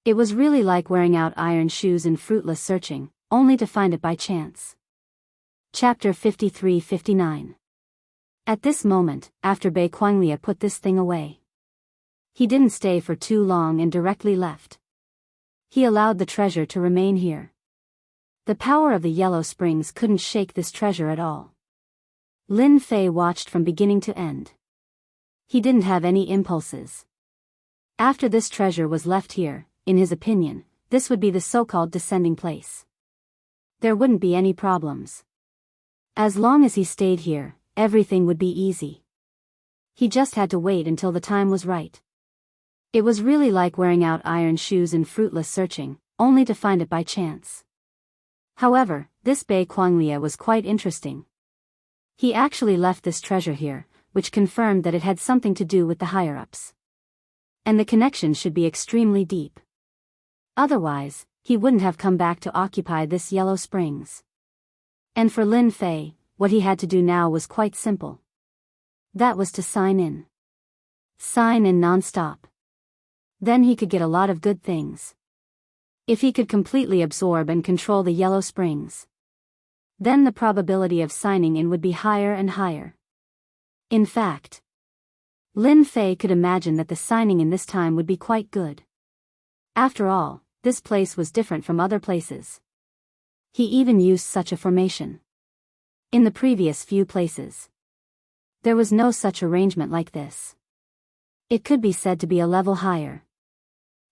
[SPEAKER 1] It was really like wearing out iron shoes in fruitless searching, only to find it by chance. Chapter 53-59. At this moment, after Bei Quanglia put this thing away, he didn't stay for too long and directly left. He allowed the treasure to remain here. The power of the Yellow Springs couldn't shake this treasure at all. Lin Fei watched from beginning to end. He didn't have any impulses. After this treasure was left here, in his opinion, this would be the so-called descending place. There wouldn't be any problems. As long as he stayed here, everything would be easy. He just had to wait until the time was right. It was really like wearing out iron shoes in fruitless searching, only to find it by chance. However, this Bei Quanglia was quite interesting. He actually left this treasure here, which confirmed that it had something to do with the higher-ups. And the connection should be extremely deep. Otherwise, he wouldn't have come back to occupy this Yellow Springs. And for Lin Fei, what he had to do now was quite simple. That was to sign in. Sign in non-stop. Then he could get a lot of good things. If he could completely absorb and control the Yellow Springs, then the probability of signing in would be higher and higher. In fact, Lin Fei could imagine that the signing in this time would be quite good. After all, this place was different from other places. He even used such a formation. In the previous few places, there was no such arrangement like this. It could be said to be a level higher.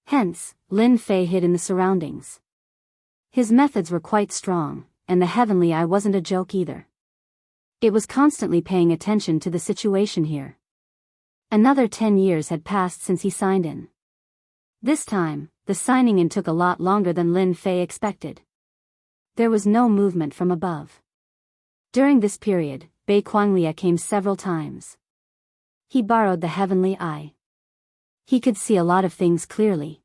[SPEAKER 1] Hence, Lin Fei hid in the surroundings. His methods were quite strong, and the heavenly eye wasn't a joke either. It was constantly paying attention to the situation here. Another 10 years had passed since he signed in. This time, the signing in took a lot longer than Lin Fei expected. There was no movement from above. During this period, Bei Quanglia came several times. He borrowed the heavenly eye. He could see a lot of things clearly.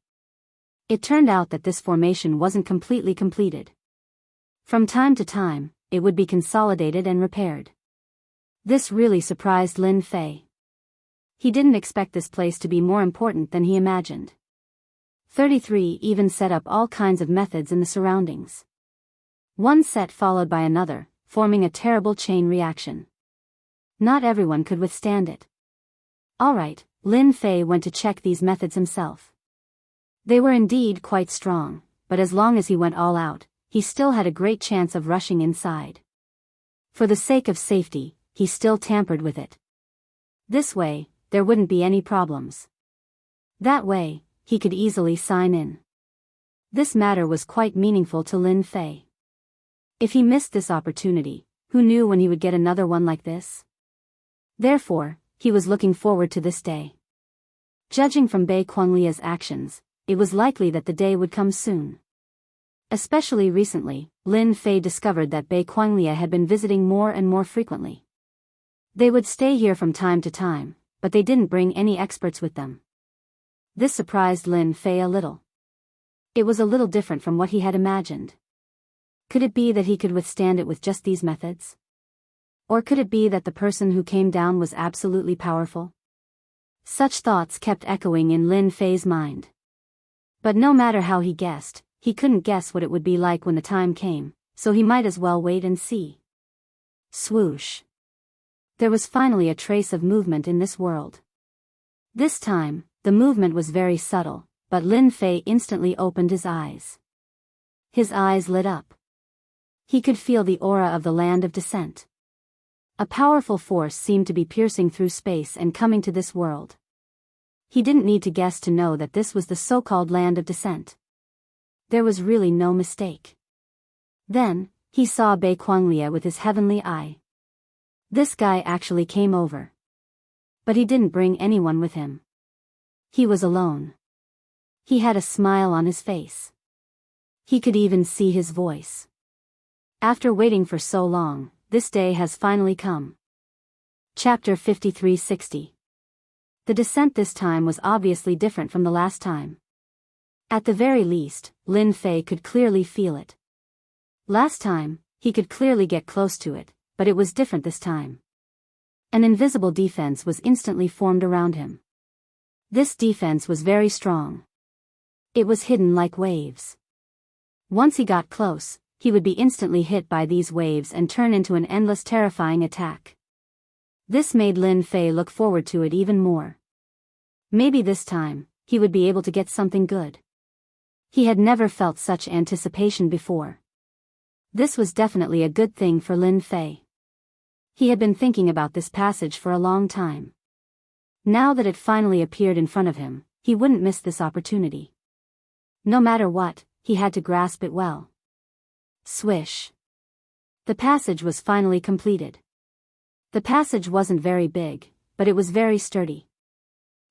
[SPEAKER 1] It turned out that this formation wasn't completely completed. From time to time, it would be consolidated and repaired. This really surprised Lin Fei. He didn't expect this place to be more important than he imagined. 33 even set up all kinds of methods in the surroundings. One set followed by another, forming a terrible chain reaction. Not everyone could withstand it. Alright, Lin Fei went to check these methods himself. They were indeed quite strong, but as long as he went all out, he still had a great chance of rushing inside. For the sake of safety, he still tampered with it. This way, there wouldn't be any problems. That way, he could easily sign in. This matter was quite meaningful to Lin Fei. If he missed this opportunity, who knew when he would get another one like this? Therefore, he was looking forward to this day. Judging from Bei Quanglia's actions, it was likely that the day would come soon. Especially recently, Lin Fei discovered that Bei Quanglia had been visiting more and more frequently. They would stay here from time to time, but they didn't bring any experts with them. This surprised Lin Fei a little. It was a little different from what he had imagined. Could it be that he could withstand it with just these methods? Or could it be that the person who came down was absolutely powerful? Such thoughts kept echoing in Lin Fei's mind. But no matter how he guessed, he couldn't guess what it would be like when the time came, so he might as well wait and see. Swoosh. There was finally a trace of movement in this world. This time, the movement was very subtle, but Lin Fei instantly opened his eyes. His eyes lit up. He could feel the aura of the land of descent. A powerful force seemed to be piercing through space and coming to this world. He didn't need to guess to know that this was the so-called land of descent. There was really no mistake. Then, he saw Bei Quanglia with his heavenly eye. This guy actually came over. But he didn't bring anyone with him. He was alone. He had a smile on his face. He could even see his voice. After waiting for so long, this day has finally come. Chapter 5360. The descent this time was obviously different from the last time. At the very least, Lin Fei could clearly feel it. Last time, he could clearly get close to it, but it was different this time. An invisible defense was instantly formed around him. This defense was very strong. It was hidden like waves. Once he got close, he would be instantly hit by these waves and turn into an endless terrifying attack. This made Lin Fei look forward to it even more. Maybe this time, he would be able to get something good. He had never felt such anticipation before. This was definitely a good thing for Lin Fei. He had been thinking about this passage for a long time. Now that it finally appeared in front of him, he wouldn't miss this opportunity. No matter what, he had to grasp it well. Swish. The passage was finally completed. The passage wasn't very big, but it was very sturdy.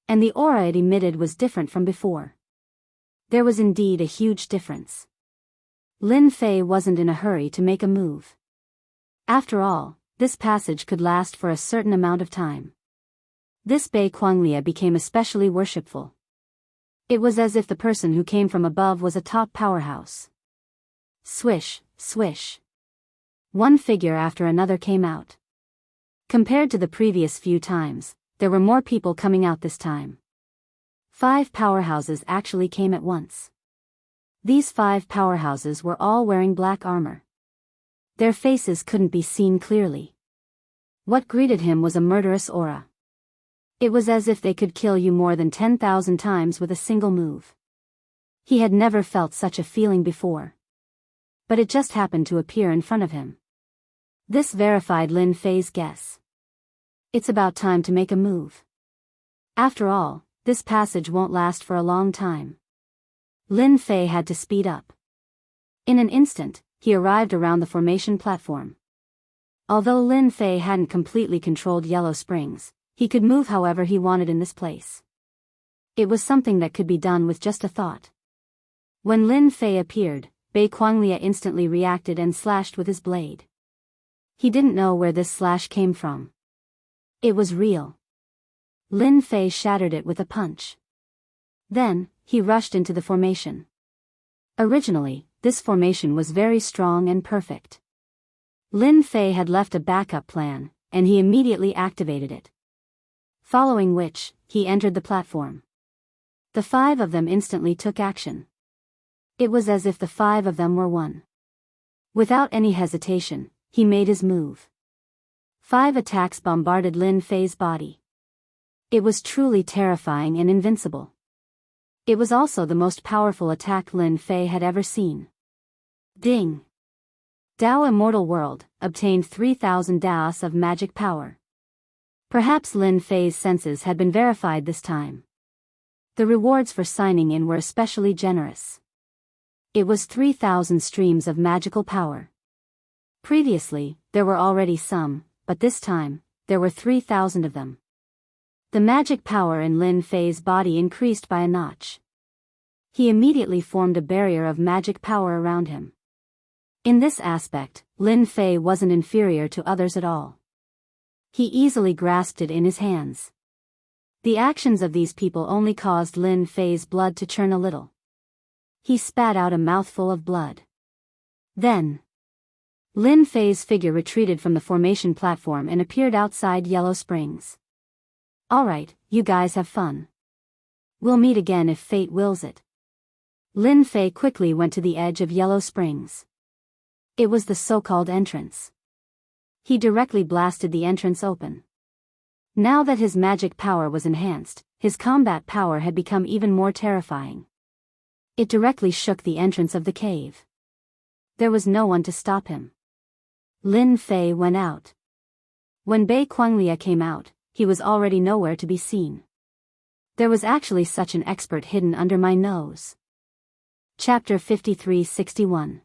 [SPEAKER 1] And the aura it emitted was different from before. There was indeed a huge difference. Lin Fei wasn't in a hurry to make a move. After all, this passage could last for a certain amount of time. This Bei Quanglia became especially worshipful. It was as if the person who came from above was a top powerhouse. Swish, swish. One figure after another came out. Compared to the previous few times, there were more people coming out this time. 5 powerhouses actually came at once. These 5 powerhouses were all wearing black armor. Their faces couldn't be seen clearly. What greeted him was a murderous aura. It was as if they could kill you more than 10,000 times with a single move. He had never felt such a feeling before. But it just happened to appear in front of him. This verified Lin Fei's guess. It's about time to make a move. After all, this passage won't last for a long time. Lin Fei had to speed up. In an instant, he arrived around the formation platform. Although Lin Fei hadn't completely controlled Yellow Springs, he could move however he wanted in this place. It was something that could be done with just a thought. When Lin Fei appeared, Bei Quanglia instantly reacted and slashed with his blade. He didn't know where this slash came from. It was real. Lin Fei shattered it with a punch. Then, he rushed into the formation. Originally, this formation was very strong and perfect. Lin Fei had left a backup plan, and he immediately activated it. Following which, he entered the platform. The 5 of them instantly took action. It was as if the 5 of them were one. Without any hesitation, he made his move. 5 attacks bombarded Lin Fei's body. It was truly terrifying and invincible. It was also the most powerful attack Lin Fei had ever seen. Ding! Dao Immortal World obtained 3,000 Daos of magic power. Perhaps Lin Fei's senses had been verified this time. The rewards for signing in were especially generous. It was 3,000 streams of magical power. Previously, there were already some, but this time, there were 3,000 of them. The magic power in Lin Fei's body increased by a notch. He immediately formed a barrier of magic power around him. In this aspect, Lin Fei wasn't inferior to others at all. He easily grasped it in his hands. The actions of these people only caused Lin Fei's blood to churn a little. He spat out a mouthful of blood. Then, Lin Fei's figure retreated from the formation platform and appeared outside Yellow Springs. Alright, you guys have fun. We'll meet again if fate wills it. Lin Fei quickly went to the edge of Yellow Springs. It was the so-called entrance. He directly blasted the entrance open. Now that his magic power was enhanced, his combat power had become even more terrifying. It directly shook the entrance of the cave. There was no one to stop him. Lin Fei went out. When Bei Quanglia came out, he was already nowhere to be seen. There was actually such an expert hidden under my nose. Chapter 53-61.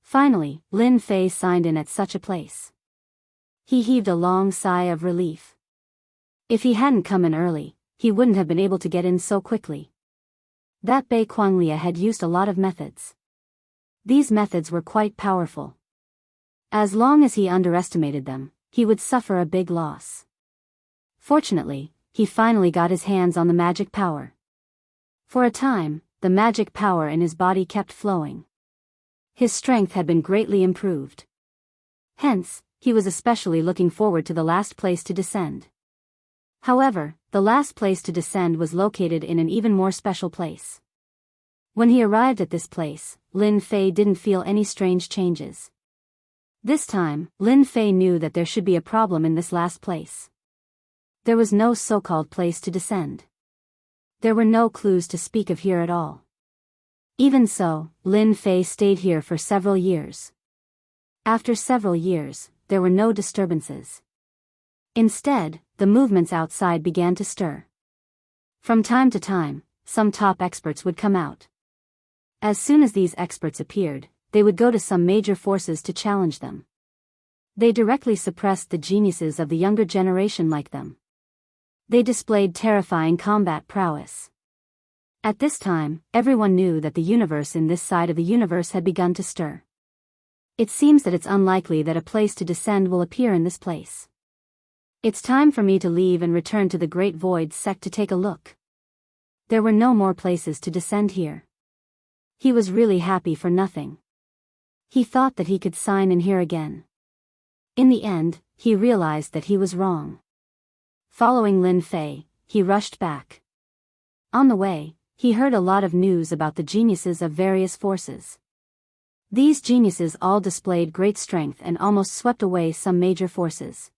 [SPEAKER 1] Finally, Lin Fei signed in at such a place. He heaved a long sigh of relief. If he hadn't come in early, he wouldn't have been able to get in so quickly. That Bei Quanglia had used a lot of methods. These methods were quite powerful. As long as he underestimated them, he would suffer a big loss. Fortunately, he finally got his hands on the magic power. For a time, the magic power in his body kept flowing. His strength had been greatly improved. Hence, he was especially looking forward to the last place to descend. However, the last place to descend was located in an even more special place. When he arrived at this place, Lin Fei didn't feel any strange changes. This time, Lin Fei knew that there should be a problem in this last place. There was no so-called place to descend. There were no clues to speak of here at all. Even so, Lin Fei stayed here for several years. After several years, there were no disturbances. Instead, the movements outside began to stir. From time to time, some top experts would come out. As soon as these experts appeared, they would go to some major forces to challenge them. They directly suppressed the geniuses of the younger generation like them. They displayed terrifying combat prowess. At this time, everyone knew that the universe in this side of the universe had begun to stir. It seems that it's unlikely that a place to descend will appear in this place. It's time for me to leave and return to the Great Void sect to take a look. There were no more places to descend here. He was really happy for nothing. He thought that he could sign in here again. In the end, he realized that he was wrong. Following Lin Fei, he rushed back. On the way, he heard a lot of news about the geniuses of various forces. These geniuses all displayed great strength and almost swept away some major forces.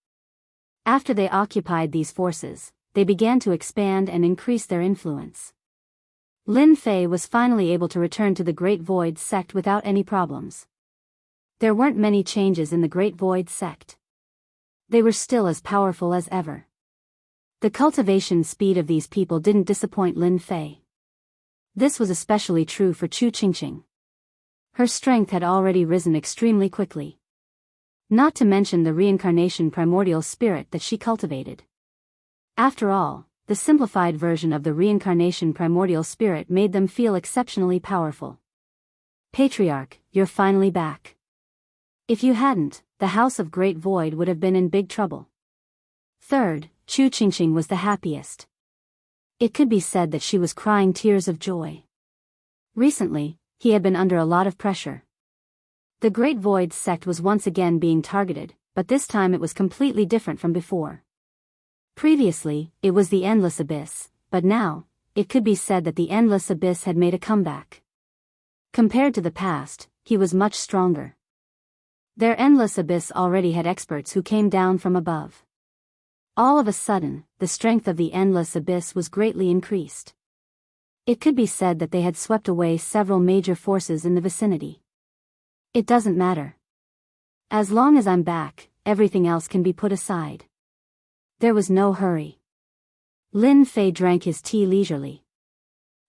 [SPEAKER 1] After they occupied these forces, they began to expand and increase their influence. Lin Fei was finally able to return to the Great Void sect without any problems. There weren't many changes in the Great Void sect. They were still as powerful as ever. The cultivation speed of these people didn't disappoint Lin Fei. This was especially true for Chu Qingqing. Her strength had already risen extremely quickly. Not to mention the reincarnation primordial spirit that she cultivated. After all, the simplified version of the reincarnation primordial spirit made them feel exceptionally powerful. Patriarch, you're finally back. If you hadn't, the House of Great Void would have been in big trouble. Third, Chu Qingqing was the happiest. It could be said that she was crying tears of joy. Recently, he had been under a lot of pressure. The Great Void sect was once again being targeted, but this time it was completely different from before. Previously, it was the Endless Abyss, but now, it could be said that the Endless Abyss had made a comeback. Compared to the past, he was much stronger. Their Endless Abyss already had experts who came down from above. All of a sudden, the strength of the Endless Abyss was greatly increased. It could be said that they had swept away several major forces in the vicinity. It doesn't matter. As long as I'm back, everything else can be put aside. There was no hurry. Lin Fei drank his tea leisurely.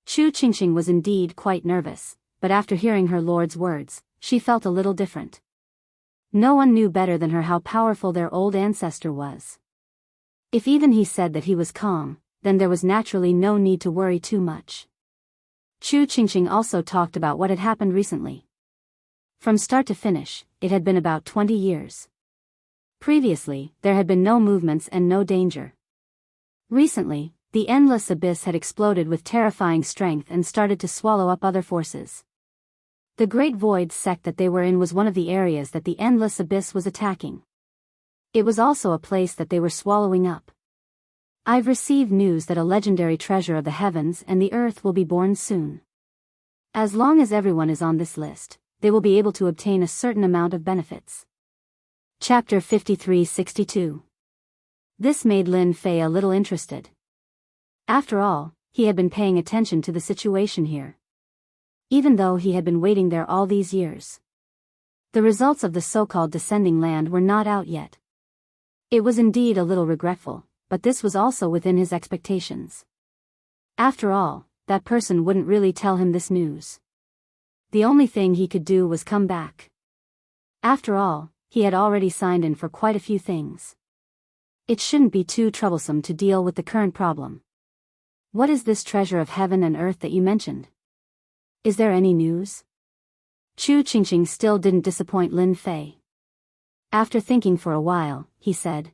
[SPEAKER 1] Chu Qingqing was indeed quite nervous, but after hearing her lord's words, she felt a little different. No one knew better than her how powerful their old ancestor was. If even he said that he was calm, then there was naturally no need to worry too much. Chu Qingqing also talked about what had happened recently. From start to finish, it had been about 20 years. Previously, there had been no movements and no danger. Recently, the endless abyss had exploded with terrifying strength and started to swallow up other forces. The Great Void sect that they were in was one of the areas that the endless abyss was attacking. It was also a place that they were swallowing up. I've received news that a legendary treasure of the heavens and the earth will be born soon. As long as everyone is on this list, they will be able to obtain a certain amount of benefits. Chapter 53-62. This made Lin Fei a little interested. After all, he had been paying attention to the situation here. Even though he had been waiting there all these years. The results of the so-called descending land were not out yet. It was indeed a little regretful, but this was also within his expectations. After all, that person wouldn't really tell him this news. The only thing he could do was come back. After all, he had already signed in for quite a few things. It shouldn't be too troublesome to deal with the current problem. What is this treasure of heaven and earth that you mentioned? Is there any news? Chu Qingqing still didn't disappoint Lin Fei. After thinking for a while, he said.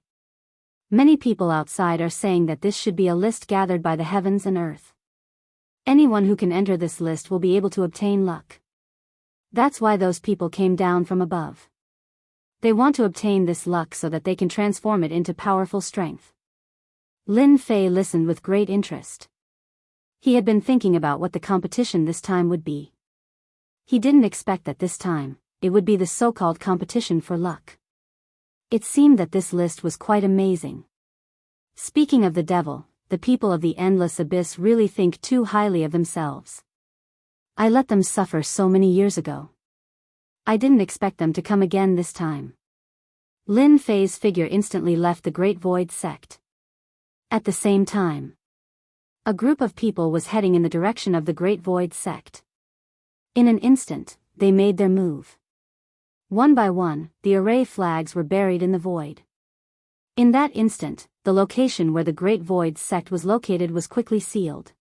[SPEAKER 1] Many people outside are saying that this should be a list gathered by the heavens and earth. Anyone who can enter this list will be able to obtain luck. That's why those people came down from above. They want to obtain this luck so that they can transform it into powerful strength. Lin Fei listened with great interest. He had been thinking about what the competition this time would be. He didn't expect that this time, it would be the so-called competition for luck. It seemed that this list was quite amazing. Speaking of the devil, the people of the endless abyss really think too highly of themselves. I let them suffer so many years ago. I didn't expect them to come again this time. Lin Fei's figure instantly left the Great Void sect. At the same time, a group of people was heading in the direction of the Great Void sect. In an instant, they made their move. One by one, the array flags were buried in the void. In that instant, the location where the Great Void sect was located was quickly sealed.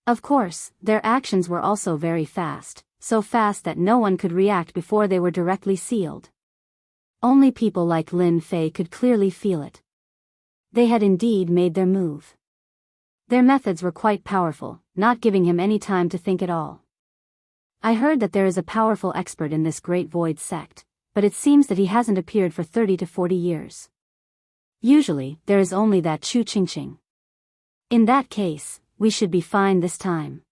[SPEAKER 1] Of course, their actions were also very fast, so fast that no one could react before they were directly sealed. Only people like Lin Fei could clearly feel it. They had indeed made their move. Their methods were quite powerful, not giving him any time to think at all. I heard that there is a powerful expert in this Great Void sect, but it seems that he hasn't appeared for 30 to 40 years. Usually, there is only that Chu Qingqing. In that case, we should be fine this time.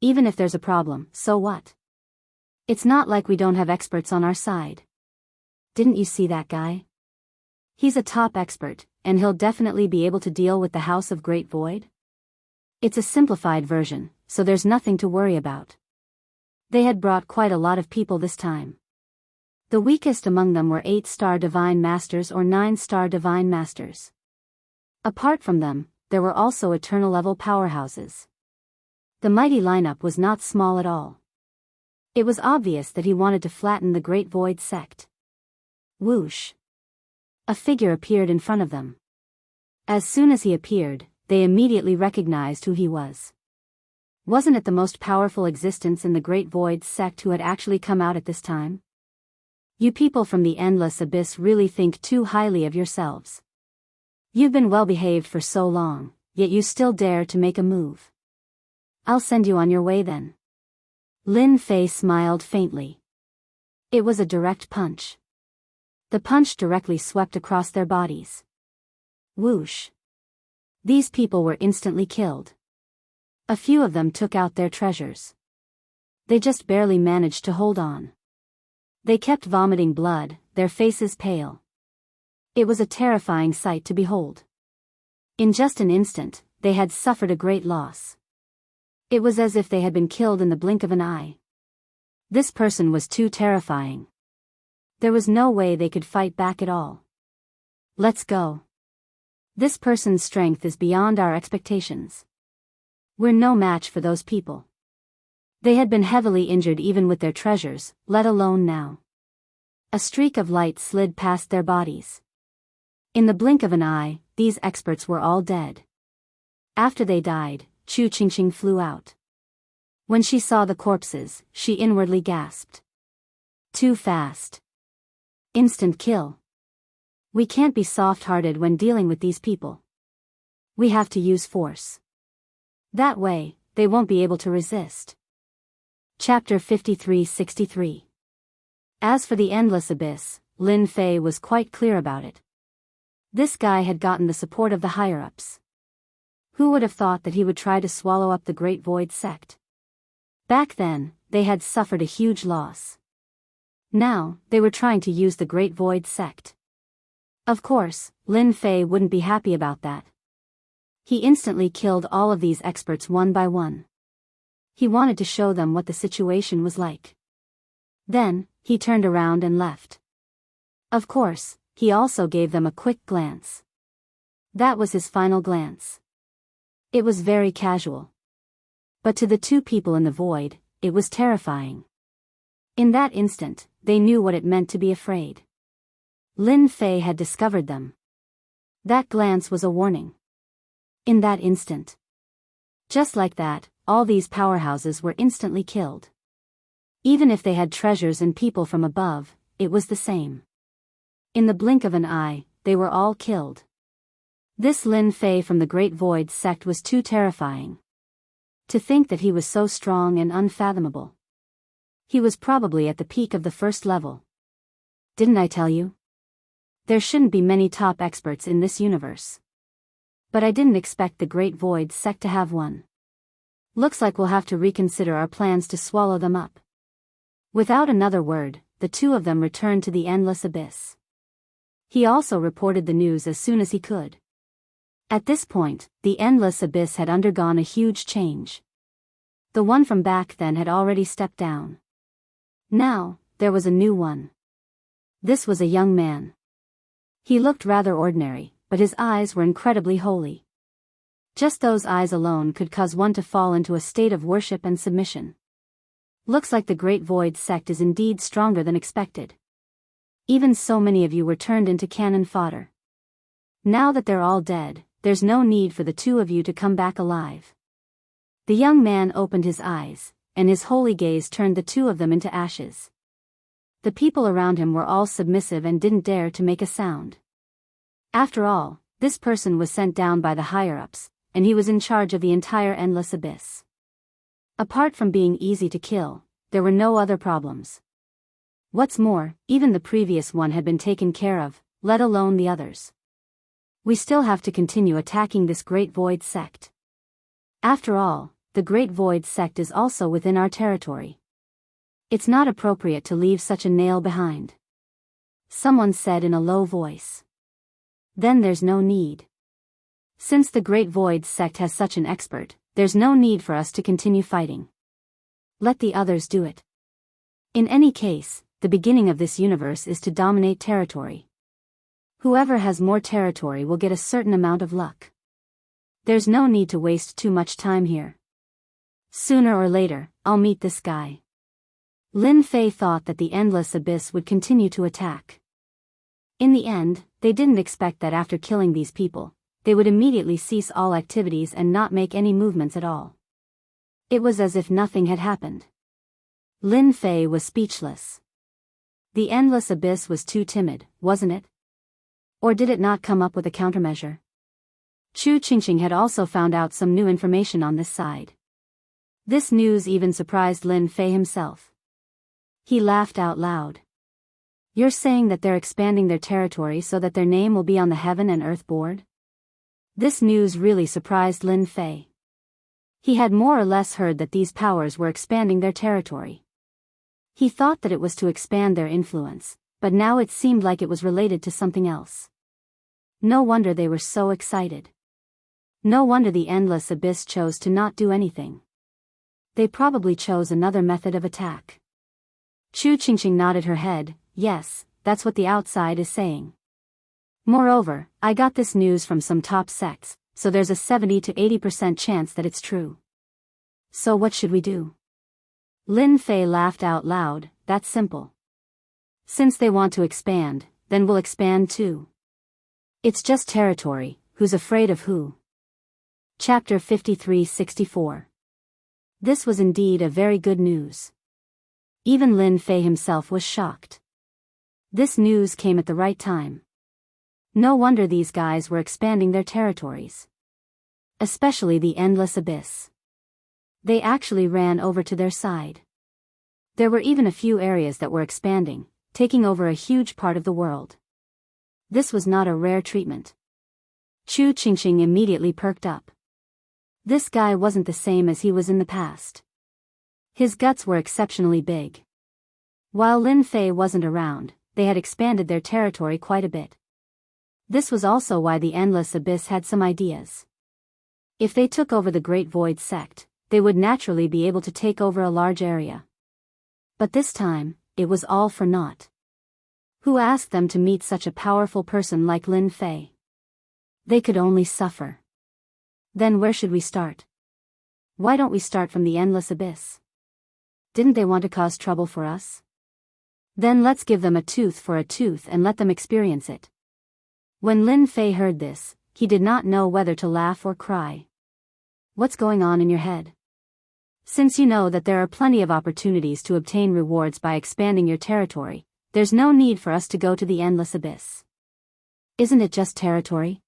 [SPEAKER 1] Even if there's a problem, so what? It's not like we don't have experts on our side. Didn't you see that guy? He's a top expert, and he'll definitely be able to deal with the House of Great Void. It's a simplified version, so there's nothing to worry about. They had brought quite a lot of people this time. The weakest among them were 8-star Divine Masters or 9-star Divine Masters. Apart from them, there were also Eternal-level powerhouses. The mighty lineup was not small at all. It was obvious that he wanted to flatten the Great Void sect. Whoosh! A figure appeared in front of them. As soon as he appeared, they immediately recognized who he was. Wasn't it the most powerful existence in the Great Void sect who had actually come out at this time? You people from the endless abyss really think too highly of yourselves. You've been well behaved for so long, yet you still dare to make a move. I'll send you on your way then. Lin Fei smiled faintly. It was a direct punch. The punch directly swept across their bodies. Whoosh! These people were instantly killed. A few of them took out their treasures. They just barely managed to hold on. They kept vomiting blood, their faces pale. It was a terrifying sight to behold. In just an instant, they had suffered a great loss. It was as if they had been killed in the blink of an eye. This person was too terrifying. There was no way they could fight back at all. Let's go. This person's strength is beyond our expectations. We're no match for those people. They had been heavily injured even with their treasures, let alone now. A streak of light slid past their bodies. In the blink of an eye, these experts were all dead. After they died, Chu Qingqing flew out. When she saw the corpses, she inwardly gasped. Too fast. Instant kill. We can't be soft-hearted when dealing with these people. We have to use force. That way, they won't be able to resist. Chapter 53-63. As for the endless abyss, Lin Fei was quite clear about it. This guy had gotten the support of the higher-ups. Who would have thought that he would try to swallow up the Great Void sect? Back then, they had suffered a huge loss. Now, they were trying to use the Great Void sect. Of course, Lin Fei wouldn't be happy about that. He instantly killed all of these experts one by one. He wanted to show them what the situation was like. Then, he turned around and left. Of course, he also gave them a quick glance. That was his final glance. It was very casual. But to the two people in the void, it was terrifying. In that instant, they knew what it meant to be afraid. Lin Fei had discovered them. That glance was a warning. In that instant. Just like that, all these powerhouses were instantly killed. Even if they had treasures and people from above, it was the same. In the blink of an eye, they were all killed. This Lin Fei from the Great Void sect was too terrifying. To think that he was so strong and unfathomable. He was probably at the peak of the first level. Didn't I tell you? There shouldn't be many top experts in this universe. But I didn't expect the Great Void sect to have one. Looks like we'll have to reconsider our plans to swallow them up. Without another word, the two of them returned to the endless abyss. He also reported the news as soon as he could. At this point, the endless abyss had undergone a huge change. The one from back then had already stepped down. Now, there was a new one. This was a young man. He looked rather ordinary, but his eyes were incredibly holy. Just those eyes alone could cause one to fall into a state of worship and submission. Looks like the Great Void sect is indeed stronger than expected. Even so many of you were turned into cannon fodder. Now that they're all dead, there's no need for the two of you to come back alive. The young man opened his eyes, and his holy gaze turned the two of them into ashes. The people around him were all submissive and didn't dare to make a sound. After all, this person was sent down by the higher-ups, and he was in charge of the entire endless abyss. Apart from being easy to kill, there were no other problems. What's more, even the previous one had been taken care of, let alone the others. We still have to continue attacking this Great Void sect. After all, the Great Void sect is also within our territory. It's not appropriate to leave such a nail behind. Someone said in a low voice. Then there's no need. Since the Great Void sect has such an expert, there's no need for us to continue fighting. Let the others do it. In any case, the beginning of this universe is to dominate territory. Whoever has more territory will get a certain amount of luck. There's no need to waste too much time here. Sooner or later, I'll meet this guy. Lin Fei thought that the endless abyss would continue to attack. In the end, they didn't expect that after killing these people, they would immediately cease all activities and not make any movements at all. It was as if nothing had happened. Lin Fei was speechless. The endless abyss was too timid, wasn't it? Or did it not come up with a countermeasure? Chu Qingqing had also found out some new information on this side. This news even surprised Lin Fei himself. He laughed out loud. You're saying that they're expanding their territory so that their name will be on the Heaven and Earth board? This news really surprised Lin Fei. He had more or less heard that these powers were expanding their territory. He thought that it was to expand their influence, but now it seemed like it was related to something else. No wonder they were so excited. No wonder the endless abyss chose to not do anything. They probably chose another method of attack. Chu Qingqing nodded her head. Yes, that's what the outside is saying. Moreover, I got this news from some top sects, so there's a 70 to 80% chance that it's true. So what should we do? Lin Fei laughed out loud. That's simple. Since they want to expand, then we'll expand too. It's just territory, who's afraid of who? Chapter 53-64. This was indeed a very good news. Even Lin Fei himself was shocked. This news came at the right time. No wonder these guys were expanding their territories. Especially the endless abyss. They actually ran over to their side. There were even a few areas that were expanding, taking over a huge part of the world. This was not a rare treatment. Chu Qingqing immediately perked up. This guy wasn't the same as he was in the past. His guts were exceptionally big. While Lin Fei wasn't around, they had expanded their territory quite a bit. This was also why the Endless Abyss had some ideas. If they took over the Great Void sect, they would naturally be able to take over a large area. But this time, it was all for naught. Who asked them to meet such a powerful person like Lin Fei? They could only suffer. Then where should we start? Why don't we start from the Endless Abyss? Didn't they want to cause trouble for us? Then let's give them a tooth for a tooth and let them experience it. When Lin Fei heard this, he did not know whether to laugh or cry. What's going on in your head? Since you know that there are plenty of opportunities to obtain rewards by expanding your territory, there's no need for us to go to the Endless Abyss. Isn't it just territory?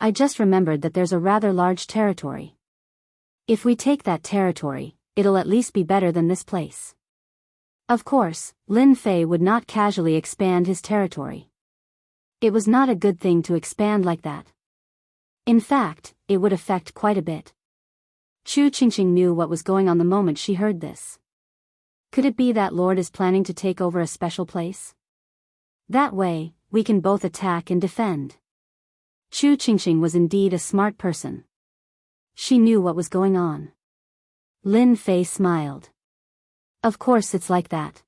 [SPEAKER 1] I just remembered that there's a rather large territory. If we take that territory, it'll at least be better than this place. Of course, Lin Fei would not casually expand his territory. It was not a good thing to expand like that. In fact, it would affect quite a bit. Chu Qingqing knew what was going on the moment she heard this. Could it be that Lord is planning to take over a special place? That way, we can both attack and defend. Chu Qingqing was indeed a smart person. She knew what was going on. Lin Fei smiled. Of course it's like that.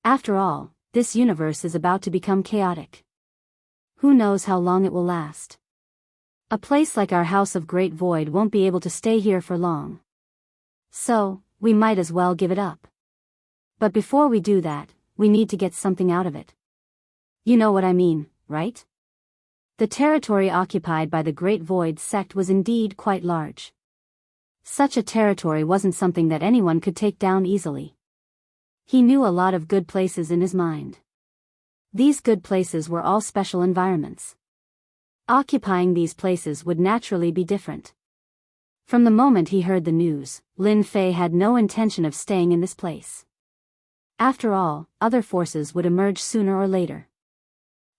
[SPEAKER 1] After all, this universe is about to become chaotic. Who knows how long it will last? A place like our House of Great Void won't be able to stay here for long. So, we might as well give it up. But before we do that, we need to get something out of it. You know what I mean, right? The territory occupied by the Great Void sect was indeed quite large. Such a territory wasn't something that anyone could take down easily. He knew a lot of good places in his mind. These good places were all special environments. Occupying these places would naturally be different. From the moment he heard the news, Lin Fei had no intention of staying in this place. After all, other forces would emerge sooner or later.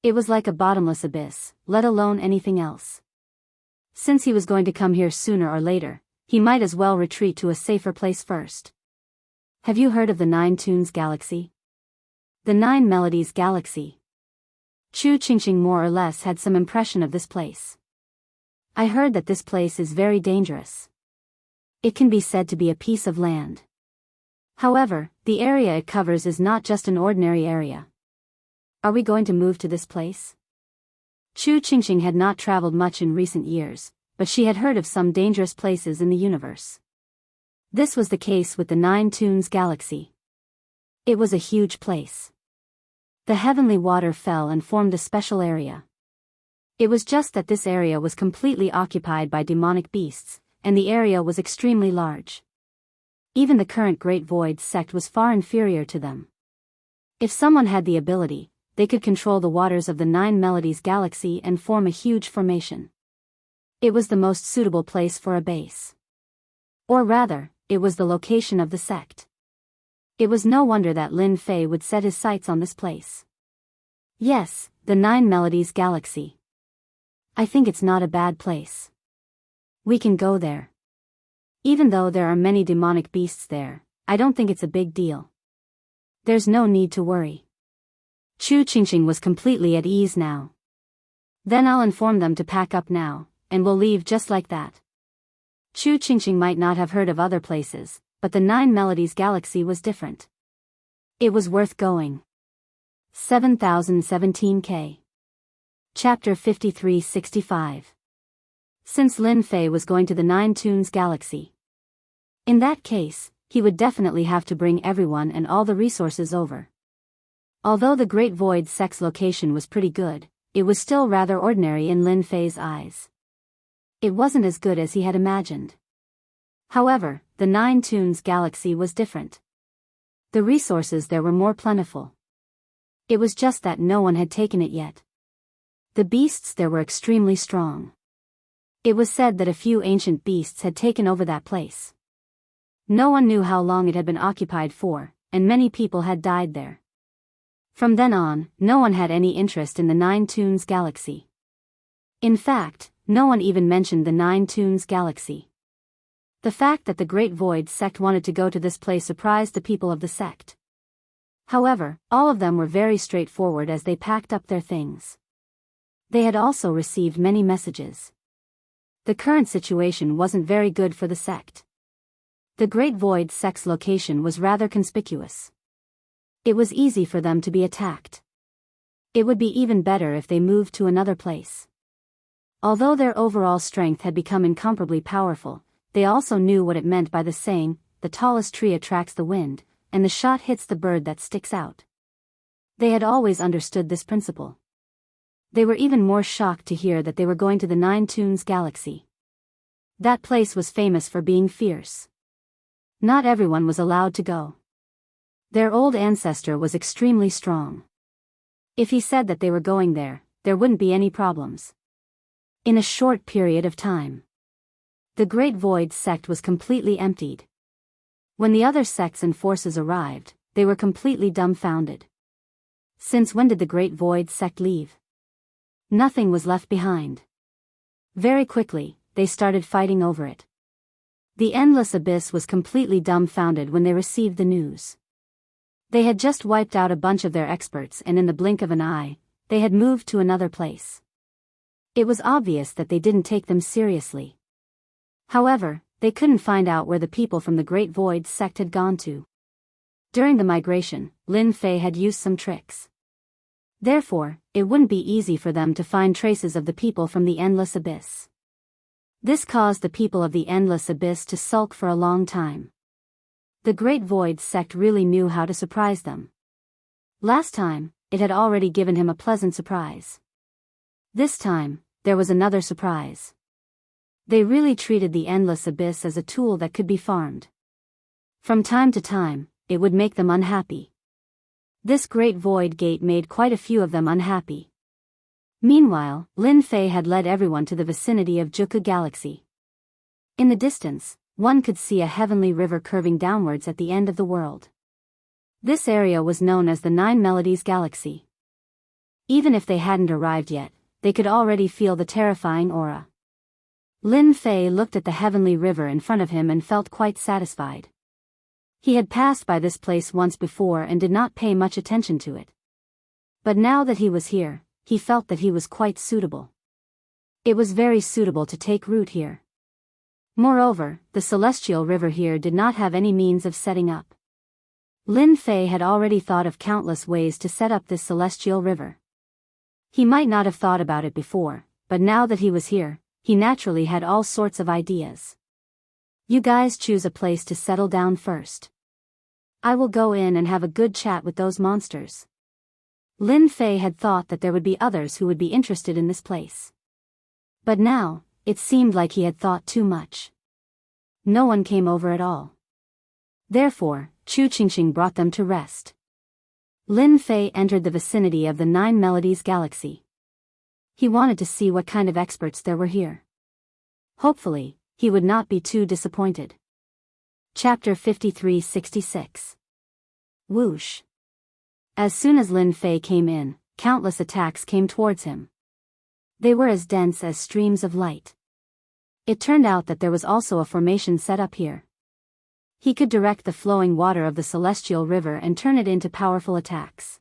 [SPEAKER 1] It was like a bottomless abyss, let alone anything else. Since he was going to come here sooner or later, he might as well retreat to a safer place first. Have you heard of the Nine Tunes Galaxy? The Nine Melodies Galaxy. Chu Qingqing more or less had some impression of this place. I heard that this place is very dangerous. It can be said to be a piece of land. However, the area it covers is not just an ordinary area. Are we going to move to this place? Chu Qingqing had not traveled much in recent years, but she had heard of some dangerous places in the universe. This was the case with the Nine Tunes Galaxy. It was a huge place. The heavenly water fell and formed a special area. It was just that this area was completely occupied by demonic beasts, and the area was extremely large. Even the current Great Void sect was far inferior to them. If someone had the ability, they could control the waters of the Nine Melodies Galaxy and form a huge formation. It was the most suitable place for a base. Or rather, it was the location of the sect. It was no wonder that Lin Fei would set his sights on this place. Yes, the Nine Melodies Galaxy. I think it's not a bad place. We can go there. Even though there are many demonic beasts there, I don't think it's a big deal. There's no need to worry. Chu Qingqing was completely at ease now. Then I'll inform them to pack up now, and we'll leave just like that. Chu Qingqing might not have heard of other places, but the Nine Melodies Galaxy was different. It was worth going. 7017K. Chapter 5365. Since Lin Fei was going to the Nine Tunes Galaxy. In that case, he would definitely have to bring everyone and all the resources over. Although the Great Void sect's location was pretty good, it was still rather ordinary in Lin Fei's eyes. It wasn't as good as he had imagined. However, the Nine Tunes galaxy was different. The resources there were more plentiful. It was just that no one had taken it yet. The beasts there were extremely strong. It was said that a few ancient beasts had taken over that place. No one knew how long it had been occupied for, and many people had died there. From then on, no one had any interest in the Nine Tunes galaxy. In fact, no one even mentioned the Nine Tunes galaxy. The fact that the Great Void sect wanted to go to this place surprised the people of the sect. However, all of them were very straightforward as they packed up their things. They had also received many messages. The current situation wasn't very good for the sect. The Great Void sect's location was rather conspicuous. It was easy for them to be attacked. It would be even better if they moved to another place. Although their overall strength had become incomparably powerful, they also knew what it meant by the saying, the tallest tree attracts the wind, and the shot hits the bird that sticks out. They had always understood this principle. They were even more shocked to hear that they were going to the Nine Tunes galaxy. That place was famous for being fierce. Not everyone was allowed to go. Their old ancestor was extremely strong. If he said that they were going there, there wouldn't be any problems. In a short period of time, the Great Void sect was completely emptied. When the other sects and forces arrived, they were completely dumbfounded. Since when did the Great Void sect leave? Nothing was left behind. Very quickly, they started fighting over it. The Endless Abyss was completely dumbfounded when they received the news. They had just wiped out a bunch of their experts, and in the blink of an eye, they had moved to another place. It was obvious that they didn't take them seriously. However, they couldn't find out where the people from the Great Void sect had gone to. During the migration, Lin Fei had used some tricks. Therefore, it wouldn't be easy for them to find traces of the people from the Endless Abyss. This caused the people of the Endless Abyss to sulk for a long time. The Great Void sect really knew how to surprise them. Last time, it had already given him a pleasant surprise. This time, there was another surprise. They really treated the Endless Abyss as a tool that could be farmed. From time to time, it would make them unhappy. This Great Void Gate made quite a few of them unhappy. Meanwhile, Lin Fei had led everyone to the vicinity of Juku Galaxy. In the distance, one could see a heavenly river curving downwards at the end of the world. This area was known as the Nine Melodies Galaxy. Even if they hadn't arrived yet, they could already feel the terrifying aura. Lin Fei looked at the heavenly river in front of him and felt quite satisfied. He had passed by this place once before and did not pay much attention to it. But now that he was here, he felt that he was quite suitable. It was very suitable to take root here. Moreover, the celestial river here did not have any means of setting up. Lin Fei had already thought of countless ways to set up this celestial river. He might not have thought about it before, but now that he was here, he naturally had all sorts of ideas. You guys choose a place to settle down first. I will go in and have a good chat with those monsters. Lin Fei had thought that there would be others who would be interested in this place. But now, it seemed like he had thought too much. No one came over at all. Therefore, Chu Qingxing brought them to rest. Lin Fei entered the vicinity of the Nine Melodies Galaxy. He wanted to see what kind of experts there were here. Hopefully, he would not be too disappointed. Chapter 53-66. Whoosh. As soon as Lin Fei came in, countless attacks came towards him. They were as dense as streams of light. It turned out that there was also a formation set up here. He could direct the flowing water of the celestial river and turn it into powerful attacks.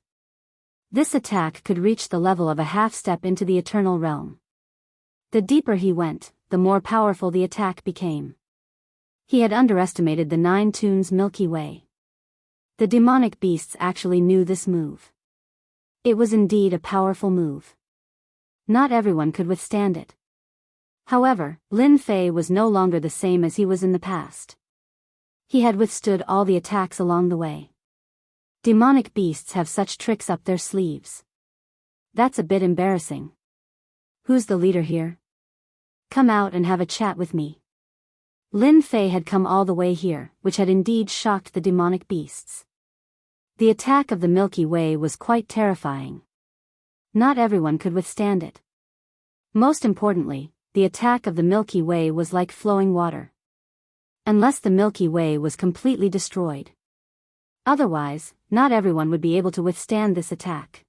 [SPEAKER 1] This attack could reach the level of a half-step into the eternal realm. The deeper he went, the more powerful the attack became. He had underestimated the Nine Tunes Milky Way. The demonic beasts actually knew this move. It was indeed a powerful move. Not everyone could withstand it. However, Lin Fei was no longer the same as he was in the past. He had withstood all the attacks along the way. Demonic beasts have such tricks up their sleeves. That's a bit embarrassing. Who's the leader here? Come out and have a chat with me. Lin Fei had come all the way here, which had indeed shocked the demonic beasts. The attack of the Milky Way was quite terrifying. Not everyone could withstand it. Most importantly, the attack of the Milky Way was like flowing water. Unless the Milky Way was completely destroyed. Otherwise, not everyone would be able to withstand this attack.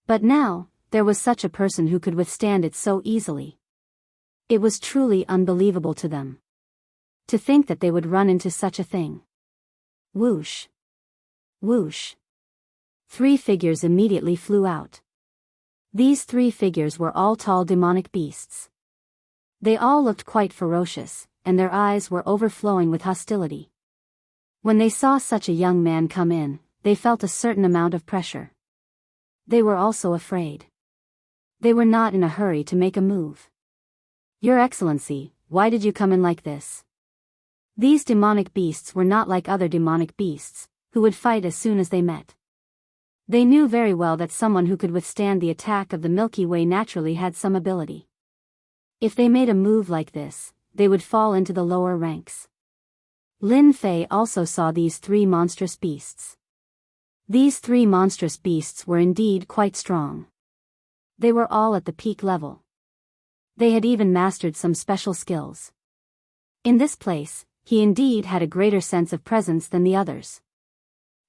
[SPEAKER 1] But now, there was such a person who could withstand it so easily. It was truly unbelievable to them. To think that they would run into such a thing. Whoosh. Whoosh. 3 figures immediately flew out. These 3 figures were all tall demonic beasts. They all looked quite ferocious, and their eyes were overflowing with hostility. When they saw such a young man come in, they felt a certain amount of pressure. They were also afraid. They were not in a hurry to make a move. Your Excellency, why did you come in like this? These demonic beasts were not like other demonic beasts, who would fight as soon as they met. They knew very well that someone who could withstand the attack of the Milky Way naturally had some ability. If they made a move like this, they would fall into the lower ranks. Lin Fei also saw these 3 monstrous beasts. These 3 monstrous beasts were indeed quite strong. They were all at the peak level. They had even mastered some special skills. In this place, he indeed had a greater sense of presence than the others.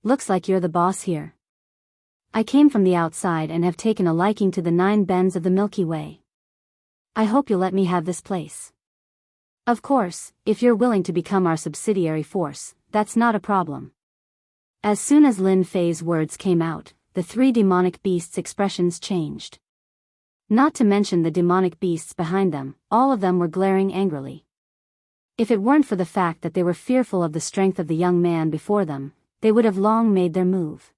[SPEAKER 1] Looks like you're the boss here. I came from the outside and have taken a liking to the 9 bends of the Milky Way. I hope you'll let me have this place. Of course, if you're willing to become our subsidiary force, that's not a problem. As soon as Lin Fei's words came out, the 3 demonic beasts' expressions changed. Not to mention the demonic beasts behind them, all of them were glaring angrily. If it weren't for the fact that they were fearful of the strength of the young man before them, they would have long made their move.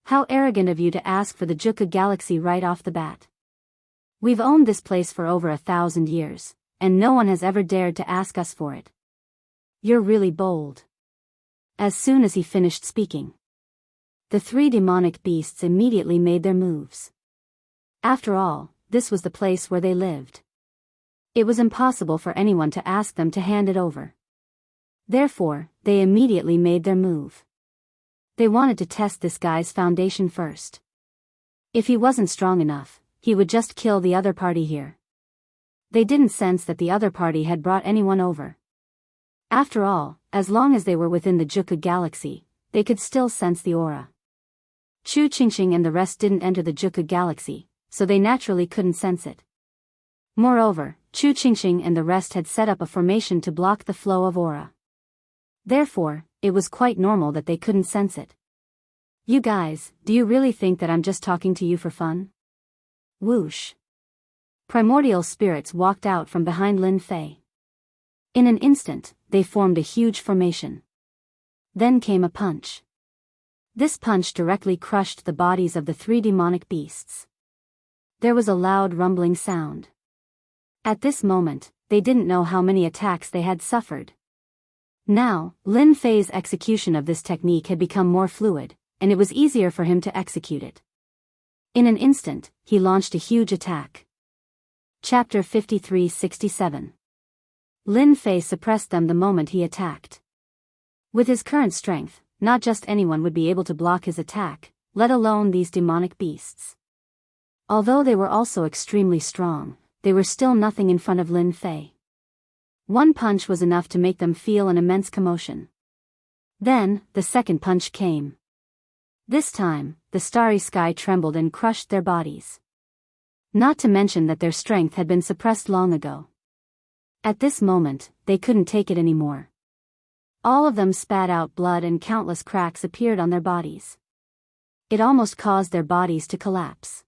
[SPEAKER 1] How arrogant of you to ask for the Juka Galaxy right off the bat. We've owned this place for over 1,000 years, and no one has ever dared to ask us for it. You're really bold. As soon as he finished speaking, the 3 demonic beasts immediately made their moves. After all, this was the place where they lived. It was impossible for anyone to ask them to hand it over. Therefore, they immediately made their move. They wanted to test this guy's foundation first. If he wasn't strong enough, he would just kill the other party here. They didn't sense that the other party had brought anyone over. After all, as long as they were within the Juka Galaxy, they could still sense the aura. Chu Qingxing and the rest didn't enter the Juka Galaxy, so they naturally couldn't sense it. Moreover, Chu Qingxing and the rest had set up a formation to block the flow of aura. Therefore, it was quite normal that they couldn't sense it. You guys, do you really think that I'm just talking to you for fun? Whoosh. Primordial spirits walked out from behind Lin Fei. In an instant, they formed a huge formation. Then came a punch. This punch directly crushed the bodies of the 3 demonic beasts. There was a loud rumbling sound. At this moment, they didn't know how many attacks they had suffered. Now, Lin Fei's execution of this technique had become more fluid, and it was easier for him to execute it. In an instant, he launched a huge attack. Chapter 53-67. Lin Fei suppressed them the moment he attacked. With his current strength, not just anyone would be able to block his attack, let alone these demonic beasts. Although they were also extremely strong, they were still nothing in front of Lin Fei. One punch was enough to make them feel an immense commotion. Then, the second punch came. This time, the starry sky trembled and crushed their bodies. Not to mention that their strength had been suppressed long ago. At this moment, they couldn't take it anymore. All of them spat out blood and countless cracks appeared on their bodies. It almost caused their bodies to collapse.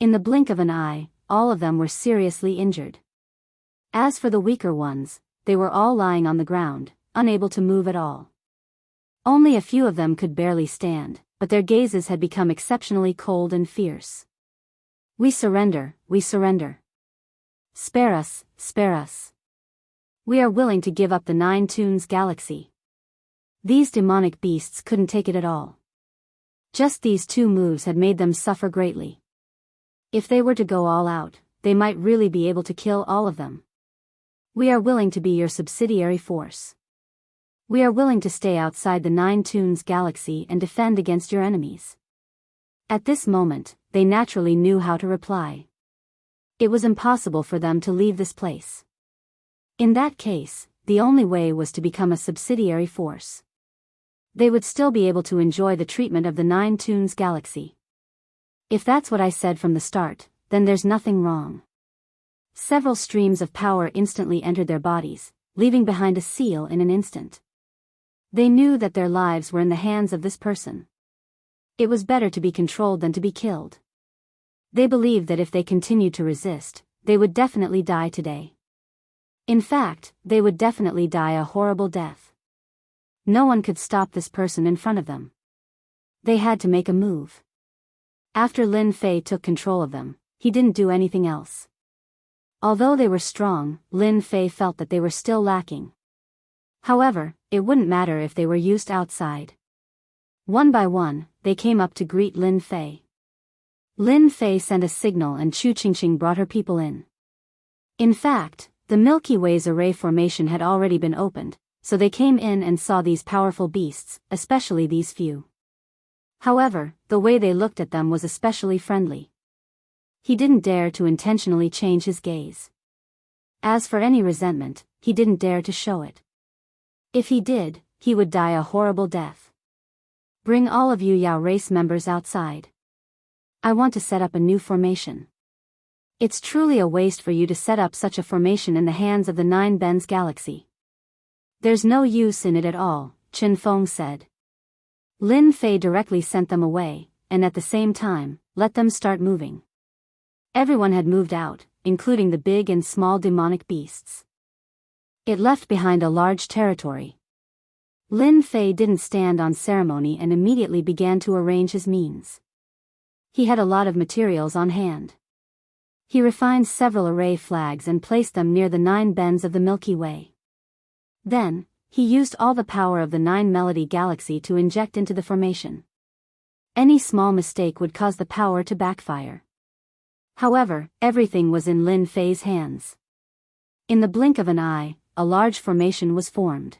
[SPEAKER 1] In the blink of an eye, all of them were seriously injured. As for the weaker ones, they were all lying on the ground, unable to move at all. Only a few of them could barely stand, but their gazes had become exceptionally cold and fierce. We surrender, we surrender. Spare us, spare us. We are willing to give up the 9 Tunes Galaxy. These demonic beasts couldn't take it at all. Just these 2 moves had made them suffer greatly. If they were to go all out, they might really be able to kill all of them. We are willing to be your subsidiary force. We are willing to stay outside the Nine Tunes galaxy and defend against your enemies. At this moment, they naturally knew how to reply. It was impossible for them to leave this place. In that case, the only way was to become a subsidiary force. They would still be able to enjoy the treatment of the Nine Tunes galaxy. If that's what I said from the start, then there's nothing wrong. Several streams of power instantly entered their bodies, leaving behind a seal in an instant. They knew that their lives were in the hands of this person. It was better to be controlled than to be killed. They believed that if they continued to resist, they would definitely die today. In fact, they would definitely die a horrible death. No one could stop this person in front of them. They had to make a move. After Lin Fei took control of them, he didn't do anything else. Although they were strong, Lin Fei felt that they were still lacking. However, it wouldn't matter if they were used outside. One by one, they came up to greet Lin Fei. Lin Fei sent a signal and Chu Qingqing brought her people in. In fact, the Milky Way's array formation had already been opened, so they came in and saw these powerful beasts, especially these few. However, the way they looked at them was especially friendly. He didn't dare to intentionally change his gaze. As for any resentment, he didn't dare to show it. If he did, he would die a horrible death. Bring all of you Yao race members outside. I want to set up a new formation. It's truly a waste for you to set up such a formation in the hands of the Nine Bens galaxy. There's no use in it at all, Chen Feng said. Lin Fei directly sent them away, and at the same time, let them start moving. Everyone had moved out, including the big and small demonic beasts. It left behind a large territory. Lin Fei didn't stand on ceremony and immediately began to arrange his means. He had a lot of materials on hand. He refined several array flags and placed them near the 9 bends of the Milky Way. Then, he used all the power of the 9 Melody Galaxy to inject into the formation. Any small mistake would cause the power to backfire. However, everything was in Lin Fei's hands. In the blink of an eye, a large formation was formed.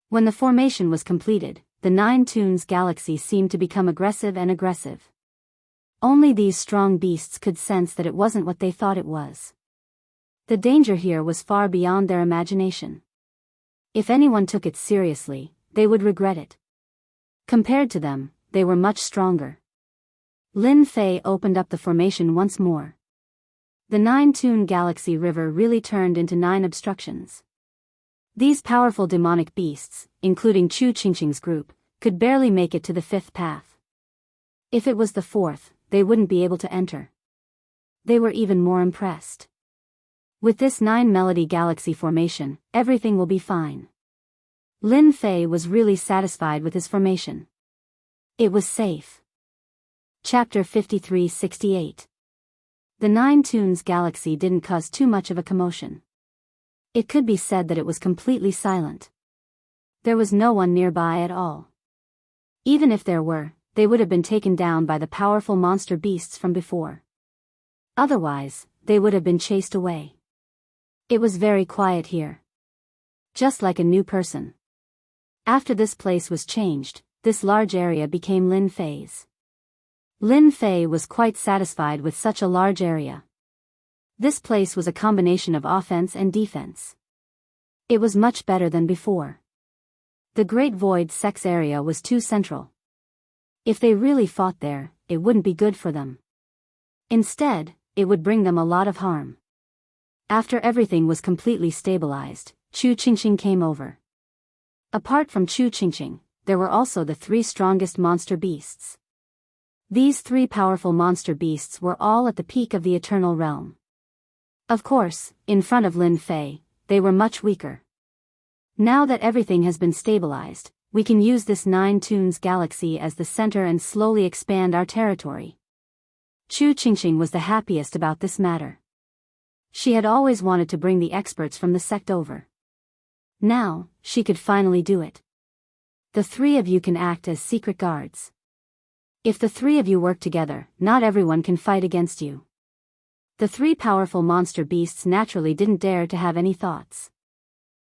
[SPEAKER 1] When the formation was completed, the 9 Tunes galaxy seemed to become aggressive and aggressive. Only these strong beasts could sense that it wasn't what they thought it was. The danger here was far beyond their imagination. If anyone took it seriously, they would regret it. Compared to them, they were much stronger. Lin Fei opened up the formation once more. The 9 Tune Galaxy River really turned into 9 obstructions. These powerful demonic beasts, including Chu Qingqing's group, could barely make it to the 5th path. If it was the 4th, they wouldn't be able to enter. They were even more impressed. With this 9 Melody Galaxy formation, everything will be fine. Lin Fei was really satisfied with his formation. It was safe. Chapter 53-68. The 9 Tunes Galaxy didn't cause too much of a commotion. It could be said that it was completely silent. There was no one nearby at all. Even if there were, they would have been taken down by the powerful monster beasts from before. Otherwise, they would have been chased away. It was very quiet here. Just like a new person. After this place was changed, this large area became Lin Fei's. Lin Fei was quite satisfied with such a large area. This place was a combination of offense and defense. It was much better than before. The Great Void Sex area was too central. If they really fought there, it wouldn't be good for them. Instead, it would bring them a lot of harm. After everything was completely stabilized, Chu Qingqing came over. Apart from Chu Qingqing, there were also the 3 strongest monster beasts. These 3 powerful monster beasts were all at the peak of the Eternal Realm. Of course, in front of Lin Fei, they were much weaker. Now that everything has been stabilized, we can use this 9 Tunes Galaxy as the center and slowly expand our territory. Chu Qingqing was the happiest about this matter. She had always wanted to bring the experts from the sect over. Now, she could finally do it. The 3 of you can act as secret guards. If the 3 of you work together, not everyone can fight against you. The three powerful monster beasts naturally didn't dare to have any thoughts.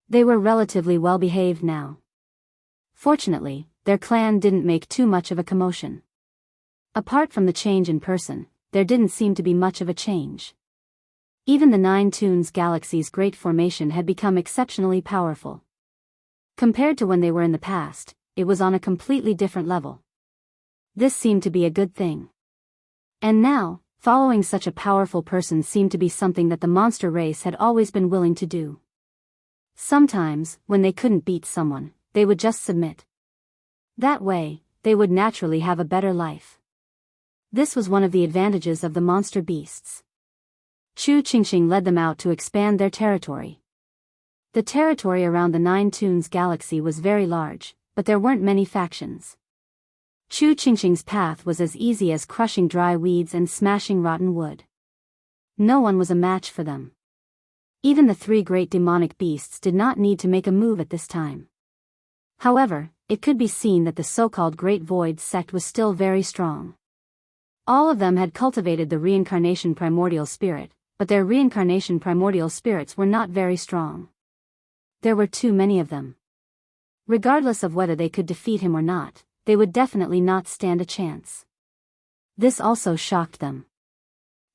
[SPEAKER 1] They were relatively well behaved now. Fortunately, their clan didn't make too much of a commotion. Apart from the change in person, there didn't seem to be much of a change. Even the Nine Tunes Galaxy's great formation had become exceptionally powerful. Compared to when they were in the past, it was on a completely different level. This seemed to be a good thing. And now, following such a powerful person seemed to be something that the monster race had always been willing to do. Sometimes, when they couldn't beat someone, they would just submit. That way, they would naturally have a better life. This was one of the advantages of the monster beasts. Chu Qingxing led them out to expand their territory. The territory around the Nine Tunes Galaxy was very large, but there weren't many factions. Chu Qingxing's path was as easy as crushing dry weeds and smashing rotten wood. No one was a match for them. Even the three great demonic beasts did not need to make a move at this time. However, it could be seen that the so-called Great Void sect was still very strong. All of them had cultivated the reincarnation primordial spirit, but their reincarnation primordial spirits were not very strong. There were too many of them. Regardless of whether they could defeat him or not, they would definitely not stand a chance. This also shocked them.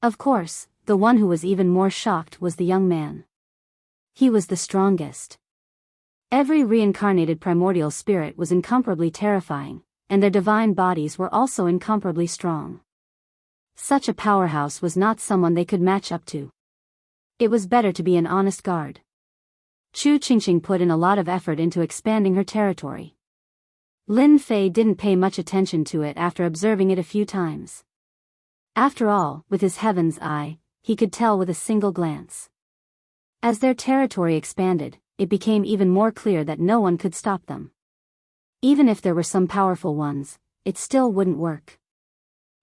[SPEAKER 1] Of course, the one who was even more shocked was the young man. He was the strongest. Every reincarnated primordial spirit was incomparably terrifying, and their divine bodies were also incomparably strong. Such a powerhouse was not someone they could match up to. It was better to be an honest guard. Chu Qingxing put in a lot of effort into expanding her territory. Lin Fei didn't pay much attention to it after observing it a few times. After all, with his heaven's eye, he could tell with a single glance. As their territory expanded, it became even more clear that no one could stop them. Even if there were some powerful ones, it still wouldn't work.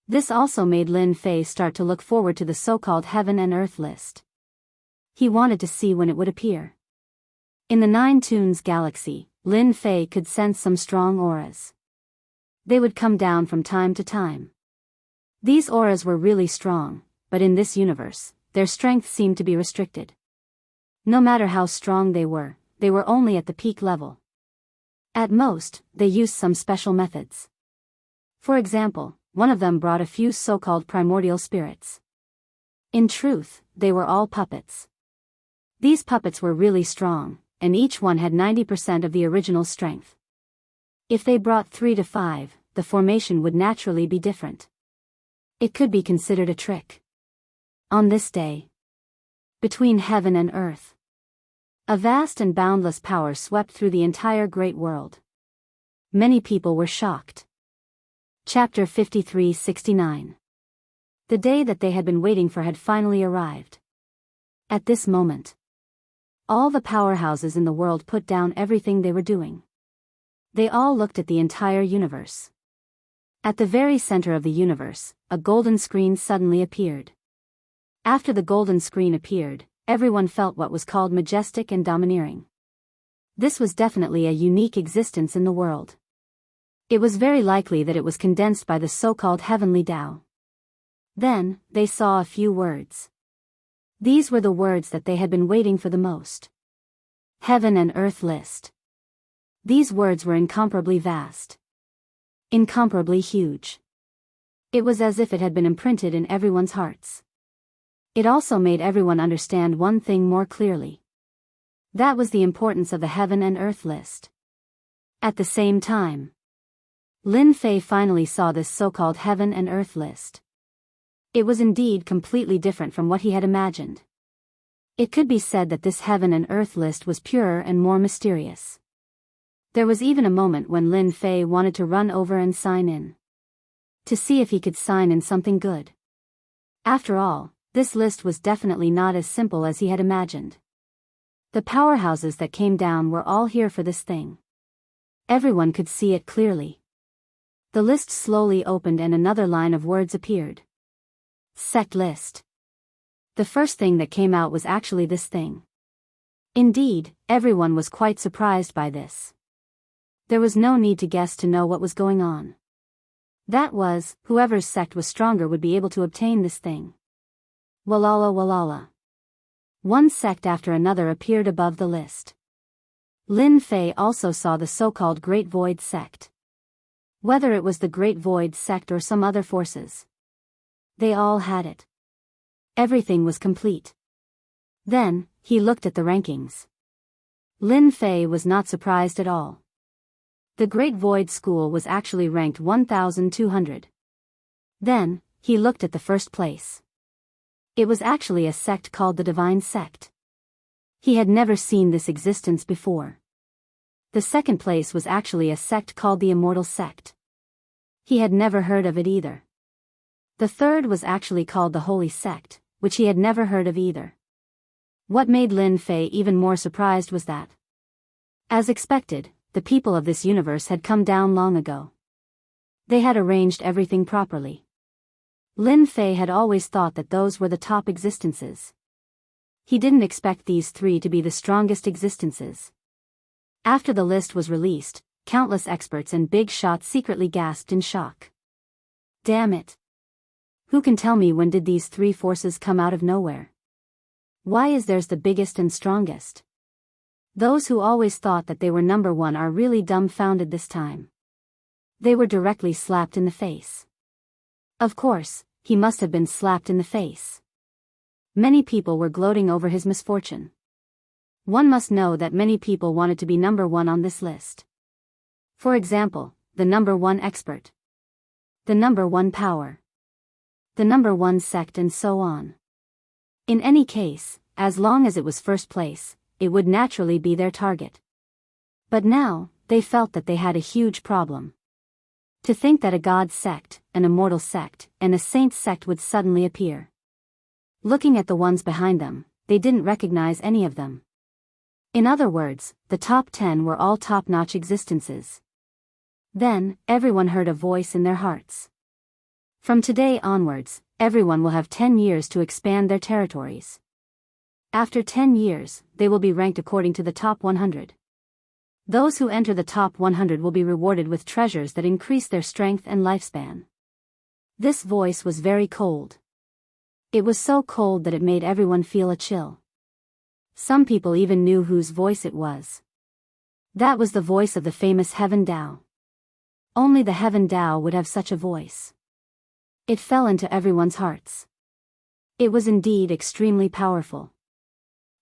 [SPEAKER 1] This also made Lin Fei start to look forward to the so-called Heaven and Earth list. He wanted to see when it would appear. In the Nine Tunes Galaxy, Lin Fei could sense some strong auras. They would come down from time to time. These auras were really strong, but in this universe, their strength seemed to be restricted. No matter how strong they were only at the peak level. At most, they used some special methods. For example, one of them brought a few so-called primordial spirits. In truth, they were all puppets. These puppets were really strong, and each one had 90% of the original strength. If they brought 3 to 5, the formation would naturally be different. It could be considered a trick. On this day, between heaven and earth, a vast and boundless power swept through the entire great world. Many people were shocked. Chapter 53-69. The day that they had been waiting for had finally arrived. At this moment, all the powerhouses in the world put down everything they were doing. They all looked at the entire universe. At the very center of the universe, a golden screen suddenly appeared. After the golden screen appeared, everyone felt what was called majestic and domineering. This was definitely a unique existence in the world. It was very likely that it was condensed by the so-called heavenly Tao. Then, they saw a few words. These were the words that they had been waiting for the most. Heaven and Earth list. These words were incomparably vast. Incomparably huge. It was as if it had been imprinted in everyone's hearts. It also made everyone understand one thing more clearly. That was the importance of the Heaven and Earth list. At the same time, Lin Fei finally saw this so-called Heaven and Earth list. It was indeed completely different from what he had imagined. It could be said that this Heaven and Earth list was purer and more mysterious. There was even a moment when Lin Fei wanted to run over and sign in. To see if he could sign in something good. After all, this list was definitely not as simple as he had imagined. The powerhouses that came down were all here for this thing. Everyone could see it clearly. The list slowly opened and another line of words appeared. Sect list. The first thing that came out was actually this thing. Indeed, everyone was quite surprised by this. There was no need to guess to know what was going on. That was, whoever's sect was stronger would be able to obtain this thing. Walala walala. One sect after another appeared above the list. Lin Fei also saw the so-called Great Void sect. Whether it was the Great Void sect or some other forces, they all had it. Everything was complete. Then, he looked at the rankings. Lin Fei was not surprised at all. The Great Void School was actually ranked 1,200. Then, he looked at the first place. It was actually a sect called the Divine Sect. He had never seen this existence before. The second place was actually a sect called the Immortal Sect. He had never heard of it either. The third was actually called the Holy Sect, which he had never heard of either. What made Lin Fei even more surprised was that, as expected, the people of this universe had come down long ago. They had arranged everything properly. Lin Fei had always thought that those were the top existences. He didn't expect these three to be the strongest existences. After the list was released, countless experts and big shots secretly gasped in shock. Damn it! Who can tell me when did these three forces come out of nowhere? Why is theirs the biggest and strongest? Those who always thought that they were number one are really dumbfounded this time. They were directly slapped in the face. Of course, he must have been slapped in the face. Many people were gloating over his misfortune. One must know that many people wanted to be number one on this list. For example, the number one expert, the number one power, the number one sect, and so on. In any case, as long as it was first place, it would naturally be their target. But now, they felt that they had a huge problem. To think that a god sect, an immortal sect, and a saint sect would suddenly appear. Looking at the ones behind them, they didn't recognize any of them. In other words, the top 10 were all top-notch existences. Then, everyone heard a voice in their hearts. From today onwards, everyone will have 10 years to expand their territories. After 10 years, they will be ranked according to the top 100. Those who enter the top 100 will be rewarded with treasures that increase their strength and lifespan. This voice was very cold. It was so cold that it made everyone feel a chill. Some people even knew whose voice it was. That was the voice of the famous Heaven Tao. Only the Heaven Tao would have such a voice. It fell into everyone's hearts. It was indeed extremely powerful.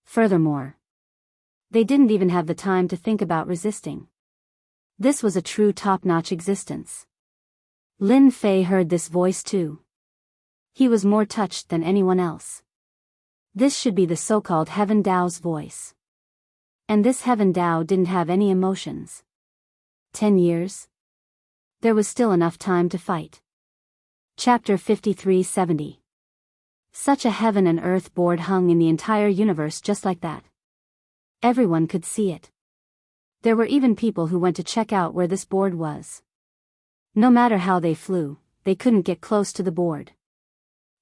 [SPEAKER 1] Furthermore, they didn't even have the time to think about resisting. This was a true top-notch existence. Lin Fei heard this voice too. He was more touched than anyone else. This should be the so-called Heaven Tao's voice. And this Heaven Tao didn't have any emotions. 10 years? There was still enough time to fight. Chapter 5370. Such a heaven and earth board hung in the entire universe just like that. Everyone could see it. There were even people who went to check out where this board was. No matter how they flew, they couldn't get close to the board.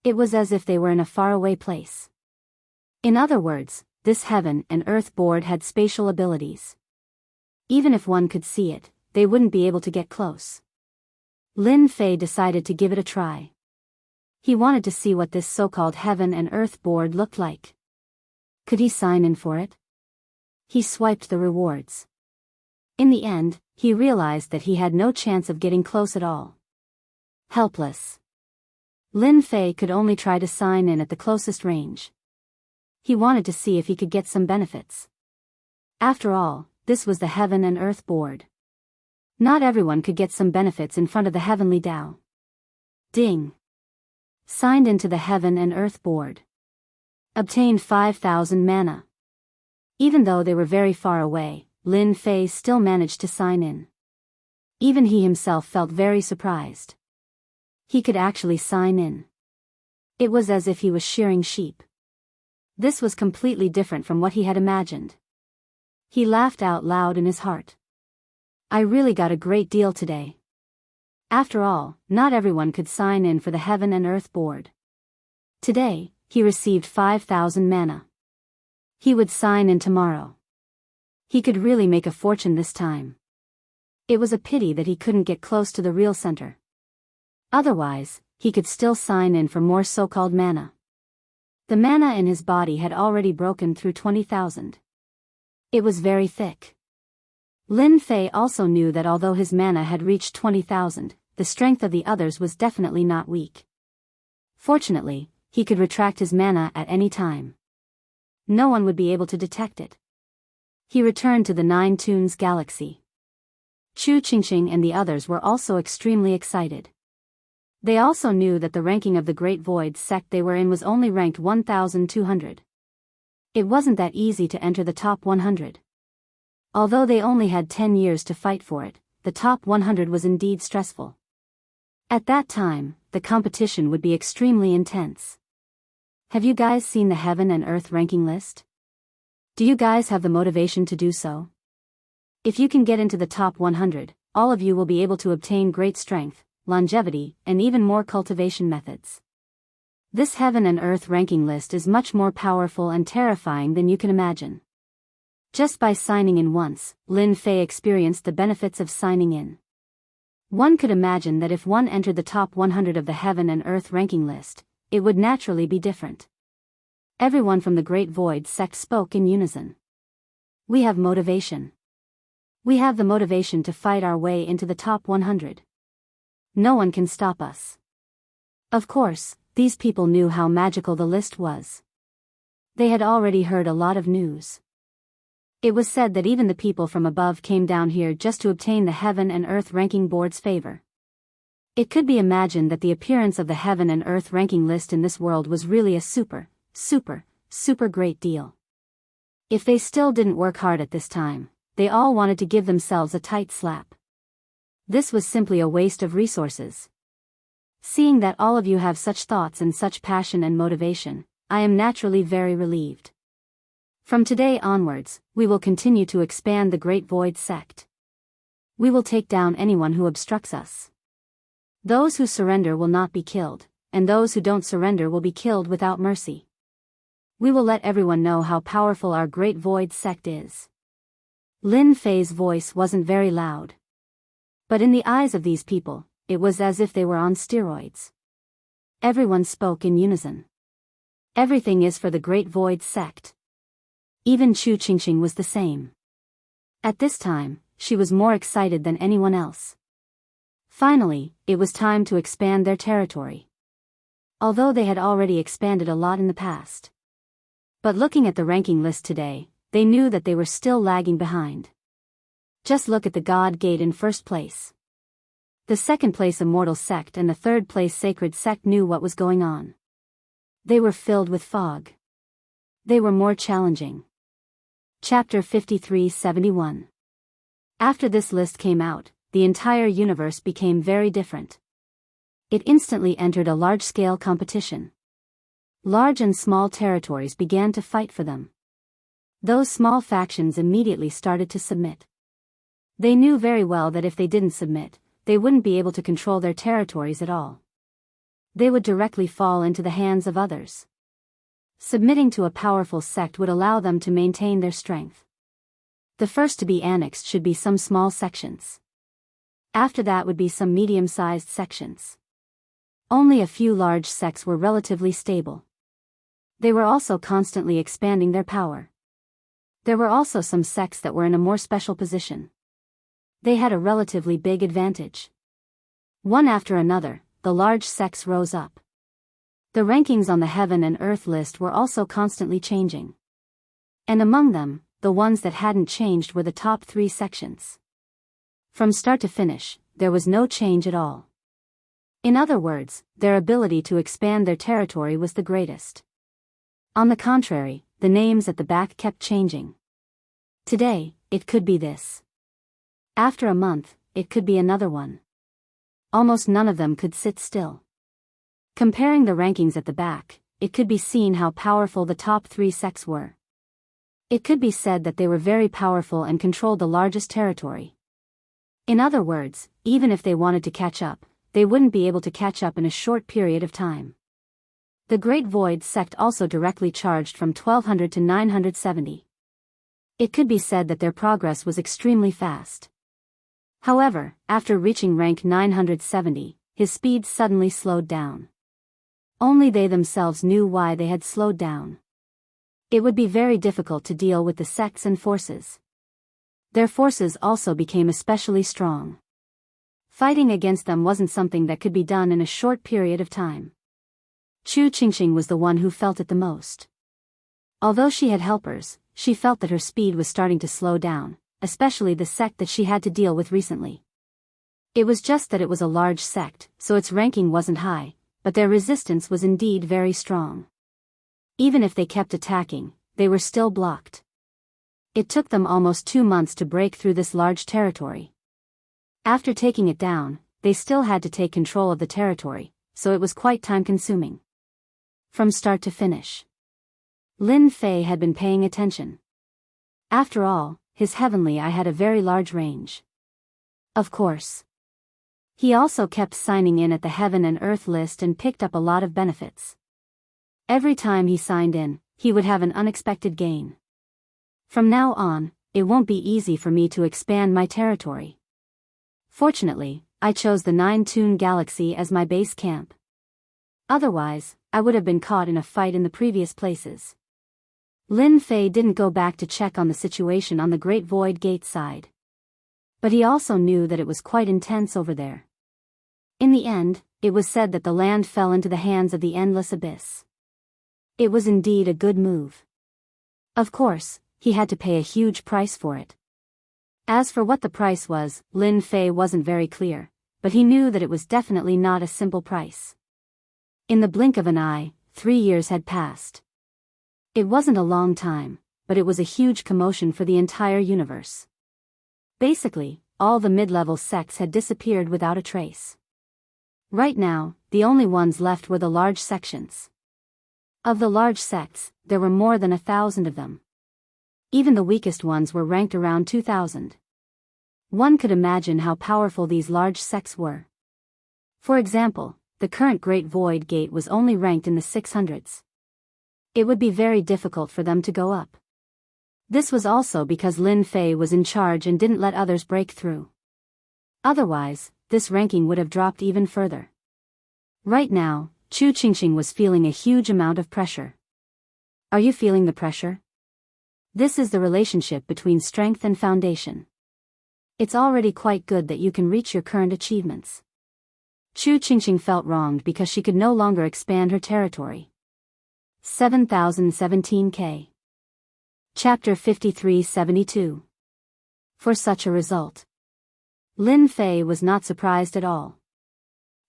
[SPEAKER 1] It was as if they were in a faraway place. In other words, this heaven and earth board had spatial abilities. Even if one could see it, they wouldn't be able to get close. Lin Fei decided to give it a try. He wanted to see what this so-called heaven and earth board looked like. Could he sign in for it? He swiped the rewards. In the end, he realized that he had no chance of getting close at all. Helpless. Lin Fei could only try to sign in at the closest range. He wanted to see if he could get some benefits. After all, this was the heaven and earth board. Not everyone could get some benefits in front of the heavenly Tao. Ding. Signed into the heaven and earth board. Obtained 5,000 mana. Even though they were very far away, Lin Fei still managed to sign in. Even he himself felt very surprised. He could actually sign in. It was as if he was shearing sheep. This was completely different from what he had imagined. He laughed out loud in his heart. I really got a great deal today. After all, not everyone could sign in for the heaven and earth board. Today, he received 5,000 mana. He would sign in tomorrow. He could really make a fortune this time. It was a pity that he couldn't get close to the real center. Otherwise, he could still sign in for more so-called mana. The mana in his body had already broken through 20,000. It was very thick. Lin Fei also knew that although his mana had reached 20,000, the strength of the others was definitely not weak. Fortunately, he could retract his mana at any time. No one would be able to detect it. He returned to the Nine Tunes Galaxy. Chu Qingqing and the others were also extremely excited. They also knew that the ranking of the Great Void sect they were in was only ranked 1,200. It wasn't that easy to enter the top 100. Although they only had 10 years to fight for it, the top 100 was indeed stressful. At that time, the competition would be extremely intense. Have you guys seen the Heaven and Earth ranking list? Do you guys have the motivation to do so? If you can get into the top 100, all of you will be able to obtain great strength, longevity, and even more cultivation methods. This Heaven and Earth ranking list is much more powerful and terrifying than you can imagine. Just by signing in once, Lin Fei experienced the benefits of signing in. One could imagine that if one entered the top 100 of the Heaven and Earth ranking list, it would naturally be different. Everyone from the Great Void sect spoke in unison. We have motivation. We have the motivation to fight our way into the top 100. No one can stop us. Of course, these people knew how magical the list was. They had already heard a lot of news. It was said that even the people from above came down here just to obtain the Heaven and Earth ranking board's favor. It could be imagined that the appearance of the Heaven and Earth ranking list in this world was really a super great deal. If they still didn't work hard at this time, they all wanted to give themselves a tight slap. This was simply a waste of resources. Seeing that all of you have such thoughts and such passion and motivation, I am naturally very relieved. From today onwards, we will continue to expand the Great Void sect. We will take down anyone who obstructs us. Those who surrender will not be killed, and those who don't surrender will be killed without mercy. We will let everyone know how powerful our Great Void sect is. Lin Fei's voice wasn't very loud. But in the eyes of these people, it was as if they were on steroids. Everyone spoke in unison. Everything is for the Great Void sect. Even Chu Qingqing was the same. At this time, she was more excited than anyone else. Finally, it was time to expand their territory. Although they had already expanded a lot in the past. But looking at the ranking list today, they knew that they were still lagging behind. Just look at the God Gate in first place. The second place Immortal Sect and the third place Sacred Sect knew what was going on. They were filled with fog. They were more challenging. Chapter 53-71. After this list came out, the entire universe became very different. It instantly entered a large-scale competition. Large and small territories began to fight for them. Those small factions immediately started to submit. They knew very well that if they didn't submit, they wouldn't be able to control their territories at all. They would directly fall into the hands of others. Submitting to a powerful sect would allow them to maintain their strength. The first to be annexed should be some small sections. After that would be some medium-sized sections. Only a few large sects were relatively stable. They were also constantly expanding their power. There were also some sects that were in a more special position. They had a relatively big advantage. One after another, the large sects rose up. The rankings on the Heaven and Earth list were also constantly changing. And among them, the ones that hadn't changed were the top 3 sections. From start to finish, there was no change at all. In other words, their ability to expand their territory was the greatest. On the contrary, the names at the back kept changing. Today, it could be this. After a month, it could be another one. Almost none of them could sit still. Comparing the rankings at the back, it could be seen how powerful the top 3 sects were. It could be said that they were very powerful and controlled the largest territory. In other words, even if they wanted to catch up, they wouldn't be able to catch up in a short period of time. The Great Void sect also directly charged from 1200 to 970. It could be said that their progress was extremely fast. However, after reaching rank 970, his speed suddenly slowed down. Only they themselves knew why they had slowed down. It would be very difficult to deal with the sects and forces. Their forces also became especially strong. Fighting against them wasn't something that could be done in a short period of time. Chu Qingqing was the one who felt it the most. Although she had helpers, she felt that her speed was starting to slow down, especially the sect that she had to deal with recently. It was just that it was a large sect, so its ranking wasn't high, but their resistance was indeed very strong. Even if they kept attacking, they were still blocked. It took them almost 2 months to break through this large territory. After taking it down, they still had to take control of the territory, so it was quite time-consuming. From start to finish, Lin Fei had been paying attention. After all, his heavenly eye had a very large range. Of course. He also kept signing in at the Heaven and Earth list and picked up a lot of benefits. Every time he signed in, he would have an unexpected gain. From now on, it won't be easy for me to expand my territory. Fortunately, I chose the 9-Tune Galaxy as my base camp. Otherwise, I would have been caught in a fight in the previous places. Lin Fei didn't go back to check on the situation on the Great Void Gate side. But he also knew that it was quite intense over there. In the end, it was said that the land fell into the hands of the Endless Abyss. It was indeed a good move. Of course, he had to pay a huge price for it. As for what the price was, Lin Fei wasn't very clear, but he knew that it was definitely not a simple price. In the blink of an eye, 3 years had passed. It wasn't a long time, but it was a huge commotion for the entire universe. Basically, all the mid-level sects had disappeared without a trace. Right now, the only ones left were the large sections. Of the large sects, there were more than 1,000 of them. Even the weakest ones were ranked around 2,000. One could imagine how powerful these large sects were. For example, the current Great Void Gate was only ranked in the 600s. It would be very difficult for them to go up. This was also because Lin Fei was in charge and didn't let others break through. Otherwise, this ranking would have dropped even further. Right now, Chu Qingqing was feeling a huge amount of pressure. Are you feeling the pressure? This is the relationship between strength and foundation. It's already quite good that you can reach your current achievements. Chu Qingqing felt wronged because she could no longer expand her territory. 7017K. Chapter 5372. For such a result. Lin Fei was not surprised at all.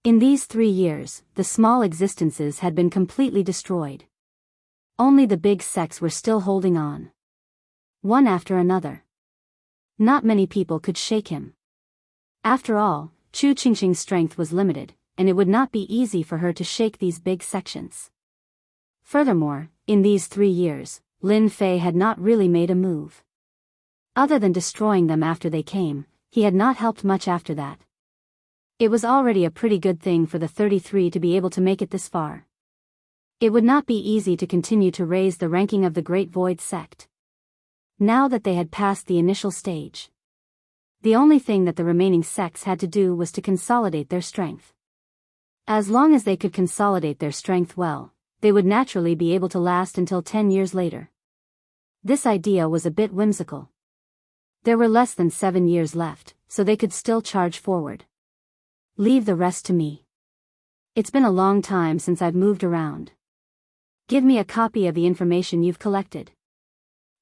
[SPEAKER 1] In these 3 years, the small existences had been completely destroyed. Only the big sects were still holding on. One after another. Not many people could shake him. After all, Chu Qingqing's strength was limited, and it would not be easy for her to shake these big sections. Furthermore, in these 3 years, Lin Fei had not really made a move. Other than destroying them after they came, he had not helped much after that. It was already a pretty good thing for the 33 to be able to make it this far. It would not be easy to continue to raise the ranking of the Great Void sect. Now that they had passed the initial stage, the only thing that the remaining sects had to do was to consolidate their strength. As long as they could consolidate their strength well, they would naturally be able to last until 10 years later. This idea was a bit whimsical. There were less than 7 years left, so they could still charge forward. Leave the rest to me. It's been a long time since I've moved around. Give me a copy of the information you've collected.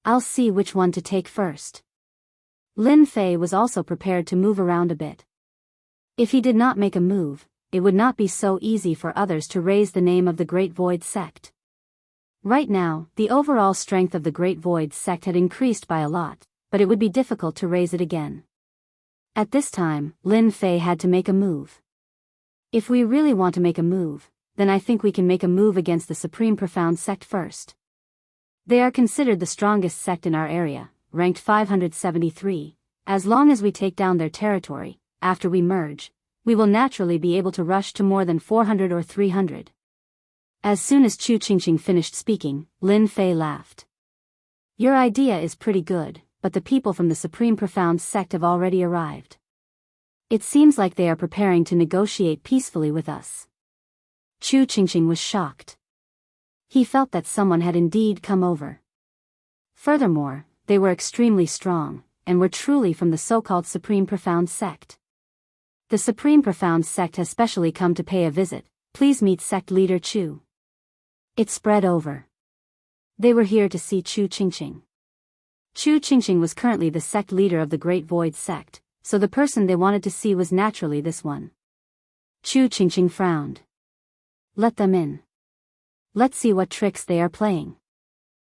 [SPEAKER 1] I'll see which one to take first. Lin Fei was also prepared to move around a bit. If he did not make a move, it would not be so easy for others to raise the name of the Great Void sect. Right now, the overall strength of the Great Void sect had increased by a lot, but it would be difficult to raise it again. At this time, Lin Fei had to make a move. If we really want to make a move, then I think we can make a move against the Supreme Profound sect first. They are considered the strongest sect in our area, ranked 573. As long as we take down their territory, after we merge, we will naturally be able to rush to more than 400 or 300. As soon as Chu Qingqing finished speaking, Lin Fei laughed. Your idea is pretty good, but the people from the Supreme Profound sect have already arrived. It seems like they are preparing to negotiate peacefully with us. Chu Qingqing was shocked. He felt that someone had indeed come over. Furthermore, they were extremely strong, and were truly from the so-called Supreme Profound Sect. The Supreme Profound Sect has specially come to pay a visit. Please meet sect leader Chu. It spread over. They were here to see Chu Qingqing. Chu Qingqing was currently the sect leader of the Great Void Sect, so the person they wanted to see was naturally this one. Chu Qingqing frowned. Let them in. Let's see what tricks they are playing.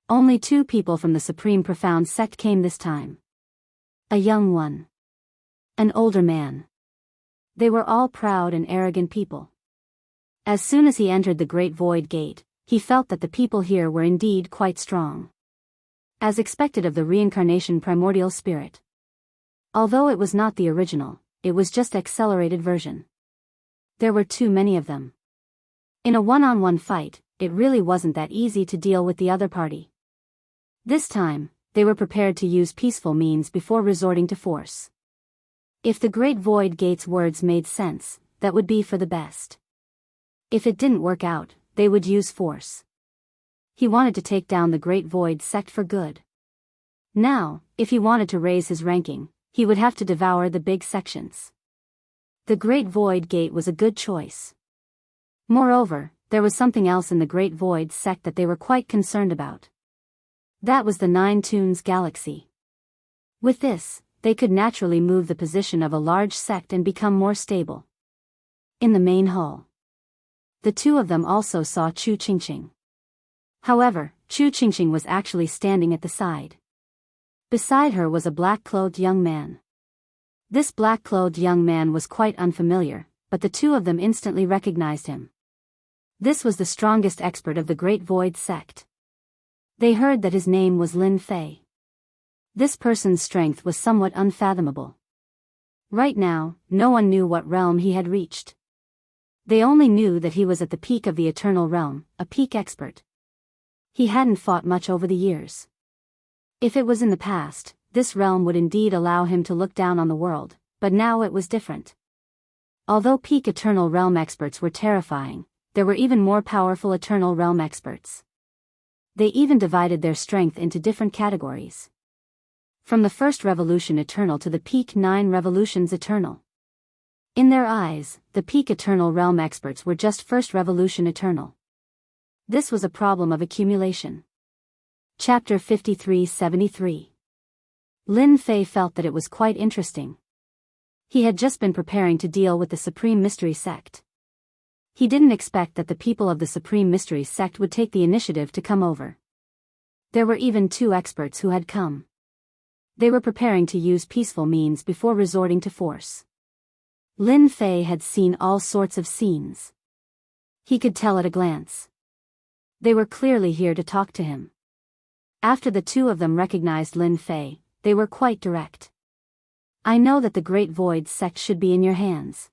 [SPEAKER 1] Only 2 people from the Supreme Profound Sect came this time. A young one. An older man. They were all proud and arrogant people. As soon as he entered the Great Void Gate, he felt that the people here were indeed quite strong. As expected of the reincarnation primordial spirit. Although it was not the original, it was just accelerated version. There were too many of them. In a one-on-one fight, it really wasn't that easy to deal with the other party. This time, they were prepared to use peaceful means before resorting to force. If the Great Void Gate's words made sense, that would be for the best. If it didn't work out, they would use force. He wanted to take down the Great Void Sect for good. Now, if he wanted to raise his ranking, he would have to devour the big sections. The Great Void Gate was a good choice. Moreover, there was something else in the Great Void Sect that they were quite concerned about. That was the Nine Tunes Galaxy. With this, they could naturally move the position of a large sect and become more stable. In the main hall, the 2 of them also saw Chu Qingqing. However, Chu Qingqing was actually standing at the side. Beside her was a black-clothed young man. This black-clothed young man was quite unfamiliar, but the 2 of them instantly recognized him. This was the strongest expert of the Great Void Sect. They heard that his name was Lin Fei. This person's strength was somewhat unfathomable. Right now, no one knew what realm he had reached. They only knew that he was at the peak of the Eternal Realm, a peak expert. He hadn't fought much over the years. If it was in the past, this realm would indeed allow him to look down on the world, but now it was different. Although peak Eternal Realm experts were terrifying, there were even more powerful Eternal Realm experts. They even divided their strength into different categories. From the first revolution eternal to the peak 9 revolutions eternal. In their eyes, the peak Eternal Realm experts were just first revolution eternal. This was a problem of accumulation. Chapter 53-73. Lin Fei felt that it was quite interesting. He had just been preparing to deal with the Supreme Mystery Sect. He didn't expect that the people of the Supreme Mystery Sect would take the initiative to come over. There were even 2 experts who had come. They were preparing to use peaceful means before resorting to force. Lin Fei had seen all sorts of scenes. He could tell at a glance. They were clearly here to talk to him. After the 2 of them recognized Lin Fei, they were quite direct. I know that the Great Void Sect should be in your hands.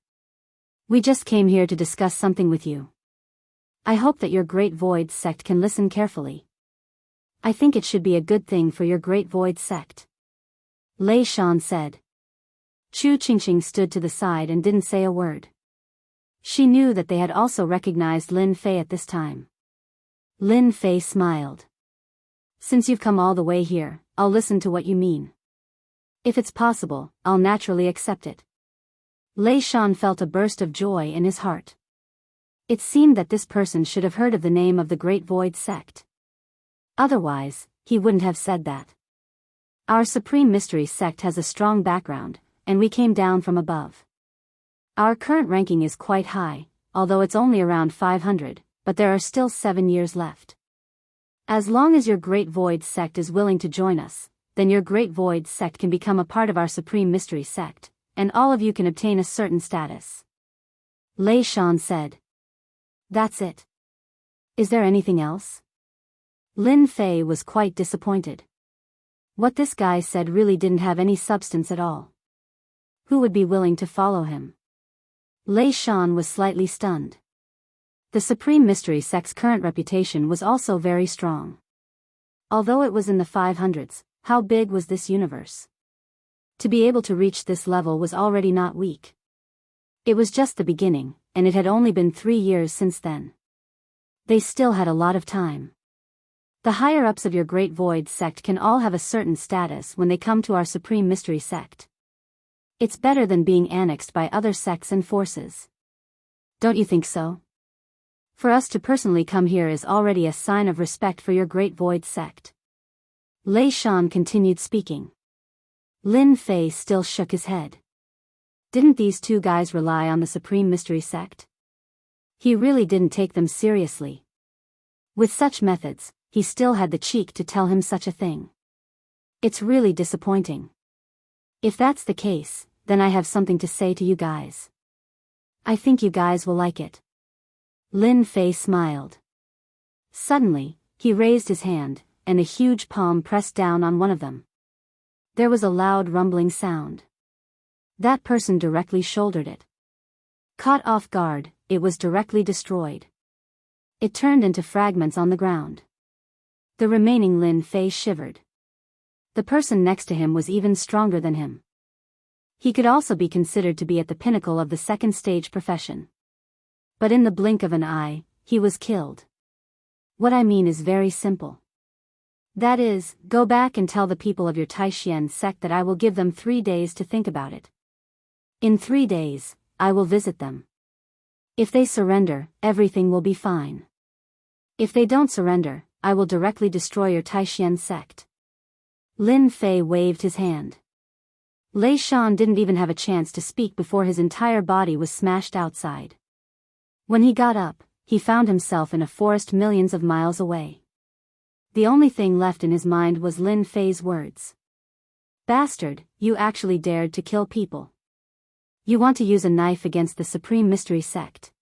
[SPEAKER 1] We just came here to discuss something with you. I hope that your Great Void Sect can listen carefully. I think it should be a good thing for your Great Void Sect. Lei Shan said. Chu Qingqing stood to the side and didn't say a word. She knew that they had also recognized Lin Fei at this time. Lin Fei smiled. Since you've come all the way here, I'll listen to what you mean. If it's possible, I'll naturally accept it. Lei Shan felt a burst of joy in his heart. It seemed that this person should have heard of the name of the Great Void Sect. Otherwise, he wouldn't have said that. Our Supreme Mystery Sect has a strong background, and we came down from above. Our current ranking is quite high, although it's only around 500, but there are still 7 years left. As long as your Great Void Sect is willing to join us, then your Great Void Sect can become a part of our Supreme Mystery Sect, and all of you can obtain a certain status. Lei Shan said. That's it. Is there anything else? Lin Fei was quite disappointed. What this guy said really didn't have any substance at all. Who would be willing to follow him? Lei Shan was slightly stunned. The Supreme Mystery Sect's current reputation was also very strong. Although it was in the 500s, how big was this universe? To be able to reach this level was already not weak. It was just the beginning, and it had only been 3 years since then. They still had a lot of time. The higher-ups of your Great Void sect can all have a certain status when they come to our Supreme Mystery sect. It's better than being annexed by other sects and forces. Don't you think so? For us to personally come here is already a sign of respect for your Great Void sect. Lei Shan continued speaking. Lin Fei still shook his head. Didn't these two guys rely on the Supreme Mystery sect? He really didn't take them seriously. With such methods, he still had the cheek to tell him such a thing. It's really disappointing. If that's the case, then I have something to say to you guys. I think you guys will like it. Lin Fei smiled. Suddenly, he raised his hand, and a huge palm pressed down on one of them. There was a loud rumbling sound. That person directly shouldered it. Caught off guard, it was directly destroyed. It turned into fragments on the ground. The remaining Lin Fei shivered. The person next to him was even stronger than him. He could also be considered to be at the pinnacle of the second stage profession. But in the blink of an eye, he was killed. What I mean is very simple. That is, go back and tell the people of your Taishian sect that I will give them 3 days to think about it. In 3 days, I will visit them. If they surrender, everything will be fine. If they don't surrender, I will directly destroy your Taishian sect. Lin Fei waved his hand. Lei Shan didn't even have a chance to speak before his entire body was smashed outside. When he got up, he found himself in a forest millions of miles away. The only thing left in his mind was Lin Fei's words. Bastard, you actually dared to kill people. You want to use a knife against the Supreme Mystery sect.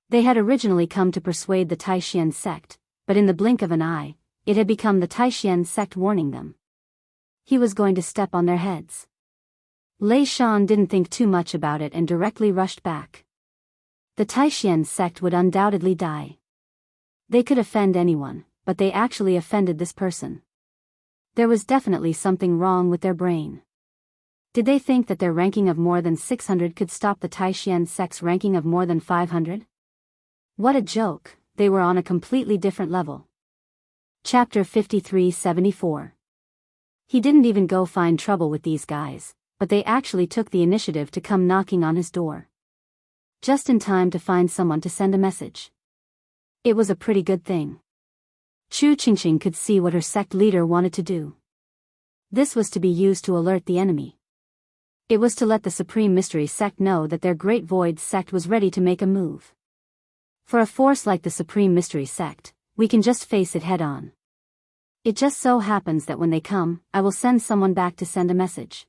[SPEAKER 1] They had originally come to persuade the Taishian sect, but in the blink of an eye, it had become the Taishian sect warning them. He was going to step on their heads. Lei Shan didn't think too much about it and directly rushed back. The Taishian sect would undoubtedly die. They could offend anyone, but they actually offended this person. There was definitely something wrong with their brain. Did they think that their ranking of more than 600 could stop the Taishian sect's ranking of more than 500? What a joke, they were on a completely different level. Chapter 53-74. He didn't even go find trouble with these guys, but they actually took the initiative to come knocking on his door. Just in time to find someone to send a message. It was a pretty good thing. Chu Qingqing could see what her sect leader wanted to do. This was to be used to alert the enemy. It was to let the Supreme Mystery sect know that their Great Void sect was ready to make a move. For a force like the Supreme Mystery sect, we can just face it head on. It just so happens that when they come, I will send someone back to send a message.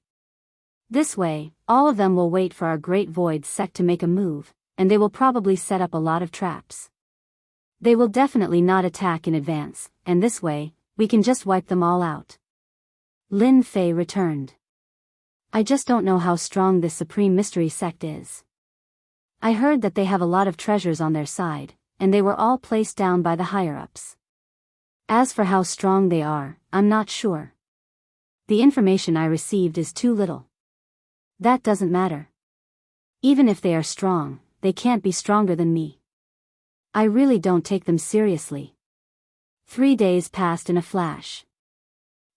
[SPEAKER 1] This way, all of them will wait for our Great Void sect to make a move, and they will probably set up a lot of traps. They will definitely not attack in advance, and this way, we can just wipe them all out. Lin Fei returned. I just don't know how strong this Supreme Mystery sect is. I heard that they have a lot of treasures on their side, and they were all placed down by the higher-ups. As for how strong they are, I'm not sure. The information I received is too little. That doesn't matter. Even if they are strong, they can't be stronger than me. I really don't take them seriously. 3 days passed in a flash.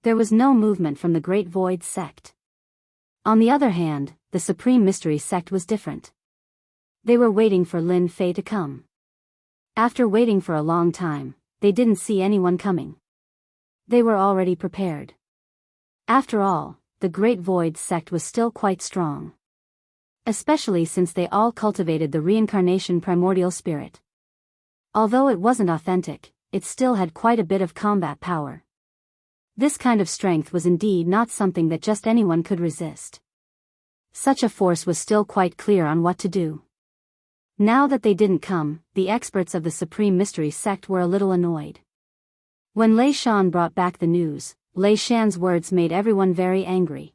[SPEAKER 1] There was no movement from the Great Void sect. On the other hand, the Supreme Mystery sect was different. They were waiting for Lin Fei to come. After waiting for a long time, they didn't see anyone coming. They were already prepared. After all, the Great Void sect was still quite strong. Especially since they all cultivated the reincarnation primordial spirit. Although it wasn't authentic, it still had quite a bit of combat power. This kind of strength was indeed not something that just anyone could resist. Such a force was still quite clear on what to do. Now that they didn't come, the experts of the Supreme Mystery sect were a little annoyed. When Lei Shan brought back the news, Lei Shan's words made everyone very angry.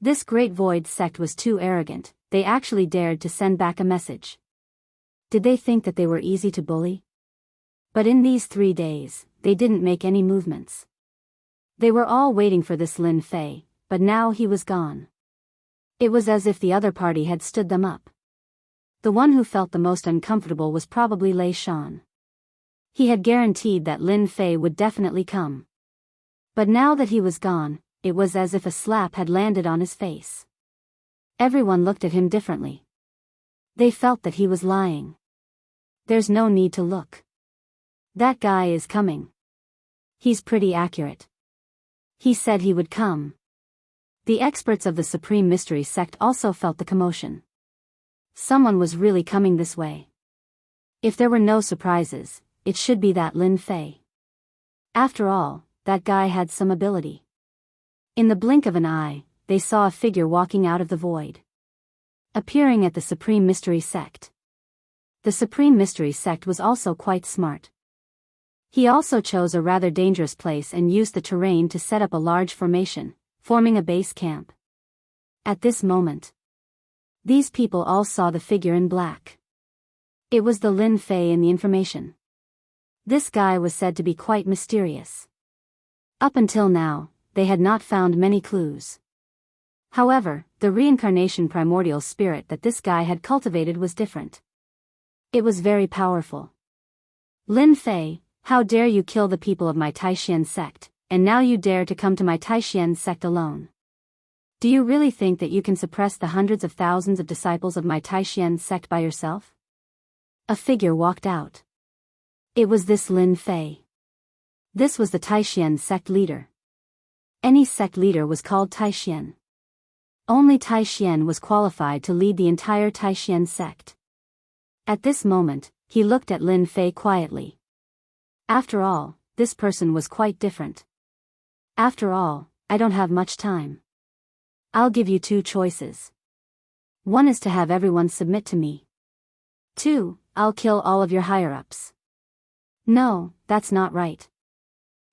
[SPEAKER 1] This Great Void sect was too arrogant, they actually dared to send back a message. Did they think that they were easy to bully? But in these 3 days, they didn't make any movements. They were all waiting for this Lin Fei, but now he was gone. It was as if the other party had stood them up. The one who felt the most uncomfortable was probably Lei Shan. He had guaranteed that Lin Fei would definitely come. But now that he was gone, it was as if a slap had landed on his face. Everyone looked at him differently. They felt that he was lying. There's no need to look. That guy is coming. He's pretty accurate. He said he would come. The experts of the Supreme Mystery Sect also felt the commotion. Someone was really coming this way. If there were no surprises, it should be that Lin Fei. After all, that guy had some ability. In the blink of an eye, they saw a figure walking out of the void, appearing at the Supreme Mystery Sect. The Supreme Mystery Sect was also quite smart. He also chose a rather dangerous place and used the terrain to set up a large formation, forming a base camp. At this moment, these people all saw the figure in black. It was the Lin Fei in the information. This guy was said to be quite mysterious. Up until now, they had not found many clues. However, the reincarnation primordial spirit that this guy had cultivated was different. It was very powerful. Lin Fei, how dare you kill the people of my Taishan sect, and now you dare to come to my Taishan sect alone. Do you really think that you can suppress the hundreds of thousands of disciples of my Taishan sect by yourself? A figure walked out. It was this Lin Fei. This was the Taishan sect leader. Any sect leader was called Taishan. Only Taishan was qualified to lead the entire Taishan sect. At this moment, he looked at Lin Fei quietly. After all, this person was quite different. After all, I don't have much time. I'll give you two choices. One is to have everyone submit to me. 2, I'll kill all of your higher-ups. No, that's not right.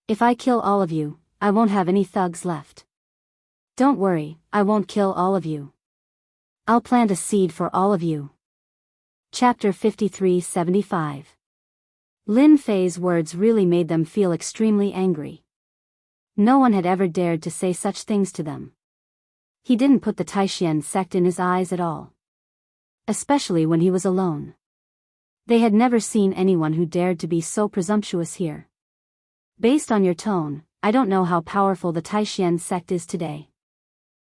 [SPEAKER 1] If I kill all of you, I won't have any thugs left. Don't worry, I won't kill all of you. I'll plant a seed for all of you. Chapter 53-75. Lin Fei's words really made them feel extremely angry. No one had ever dared to say such things to them. He didn't put the Taishan sect in his eyes at all. Especially when he was alone. They had never seen anyone who dared to be so presumptuous here. Based on your tone, I don't know how powerful the Taishan sect is today.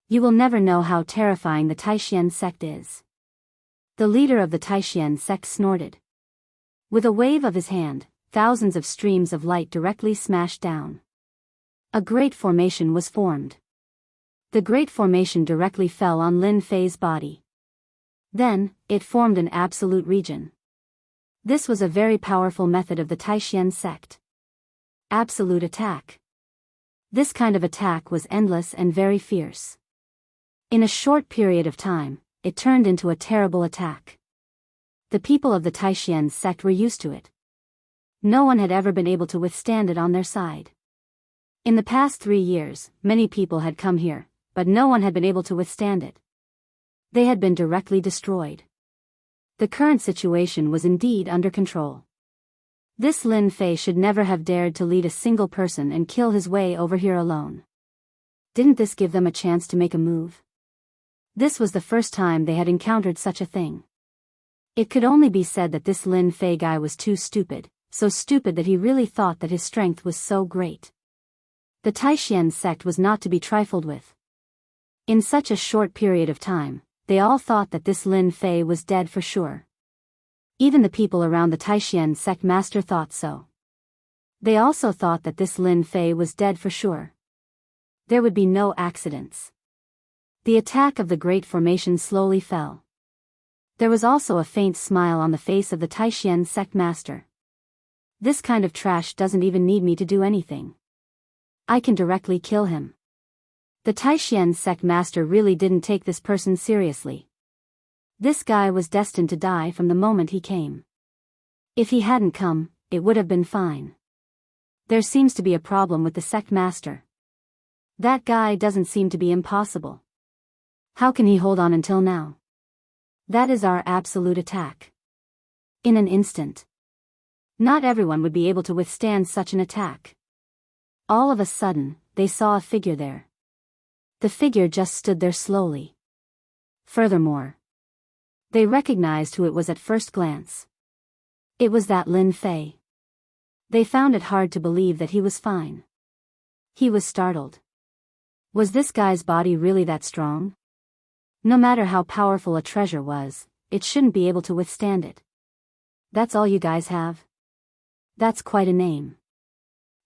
[SPEAKER 1] You will never know how terrifying the Taishan sect is. The leader of the Taishan sect snorted. With a wave of his hand, thousands of streams of light directly smashed down. A great formation was formed. The great formation directly fell on Lin Fei's body. Then, it formed an absolute region. This was a very powerful method of the Taishan sect. Absolute attack. This kind of attack was endless and very fierce. In a short period of time, it turned into a terrible attack. The people of the Taishan sect were used to it. No one had ever been able to withstand it on their side. In the past 3 years, many people had come here, but no one had been able to withstand it. They had been directly destroyed. The current situation was indeed under control. This Lin Fei should never have dared to lead a single person and kill his way over here alone. Didn't this give them a chance to make a move? This was the first time they had encountered such a thing. It could only be said that this Lin Fei guy was too stupid, so stupid that he really thought that his strength was so great. The Taishan sect was not to be trifled with. In such a short period of time, they all thought that this Lin Fei was dead for sure. Even the people around the Taishan sect master thought so. They also thought that this Lin Fei was dead for sure. There would be no accidents. The attack of the Great Formation slowly fell. There was also a faint smile on the face of the Taishan sect master. This kind of trash doesn't even need me to do anything. I can directly kill him. The Taishan sect master really didn't take this person seriously. This guy was destined to die from the moment he came. If he hadn't come, it would have been fine. There seems to be a problem with the sect master. That guy doesn't seem to be impossible. How can he hold on until now? That is our absolute attack. In an instant. Not everyone would be able to withstand such an attack. All of a sudden, they saw a figure there. The figure just stood there slowly. Furthermore, They recognized who it was at first glance. It was that Lin Fei. They found it hard to believe that he was fine. He was startled. Was this guy's body really that strong? No matter how powerful a treasure was, it shouldn't be able to withstand it. That's all you guys have? That's quite a name.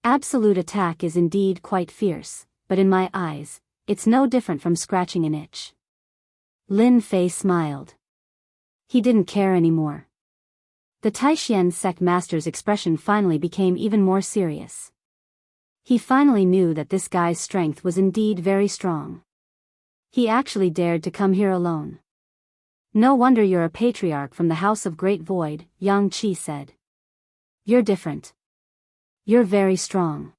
[SPEAKER 1] Absolute attack is indeed quite fierce, but in my eyes, it's no different from scratching an itch. Lin Fei smiled. He didn't care anymore. The Taishan sect master's expression finally became even more serious. He finally knew that this guy's strength was indeed very strong. He actually dared to come here alone. No wonder you're a patriarch from the House of Great Void, Yang Qi said. You're different. You're very strong.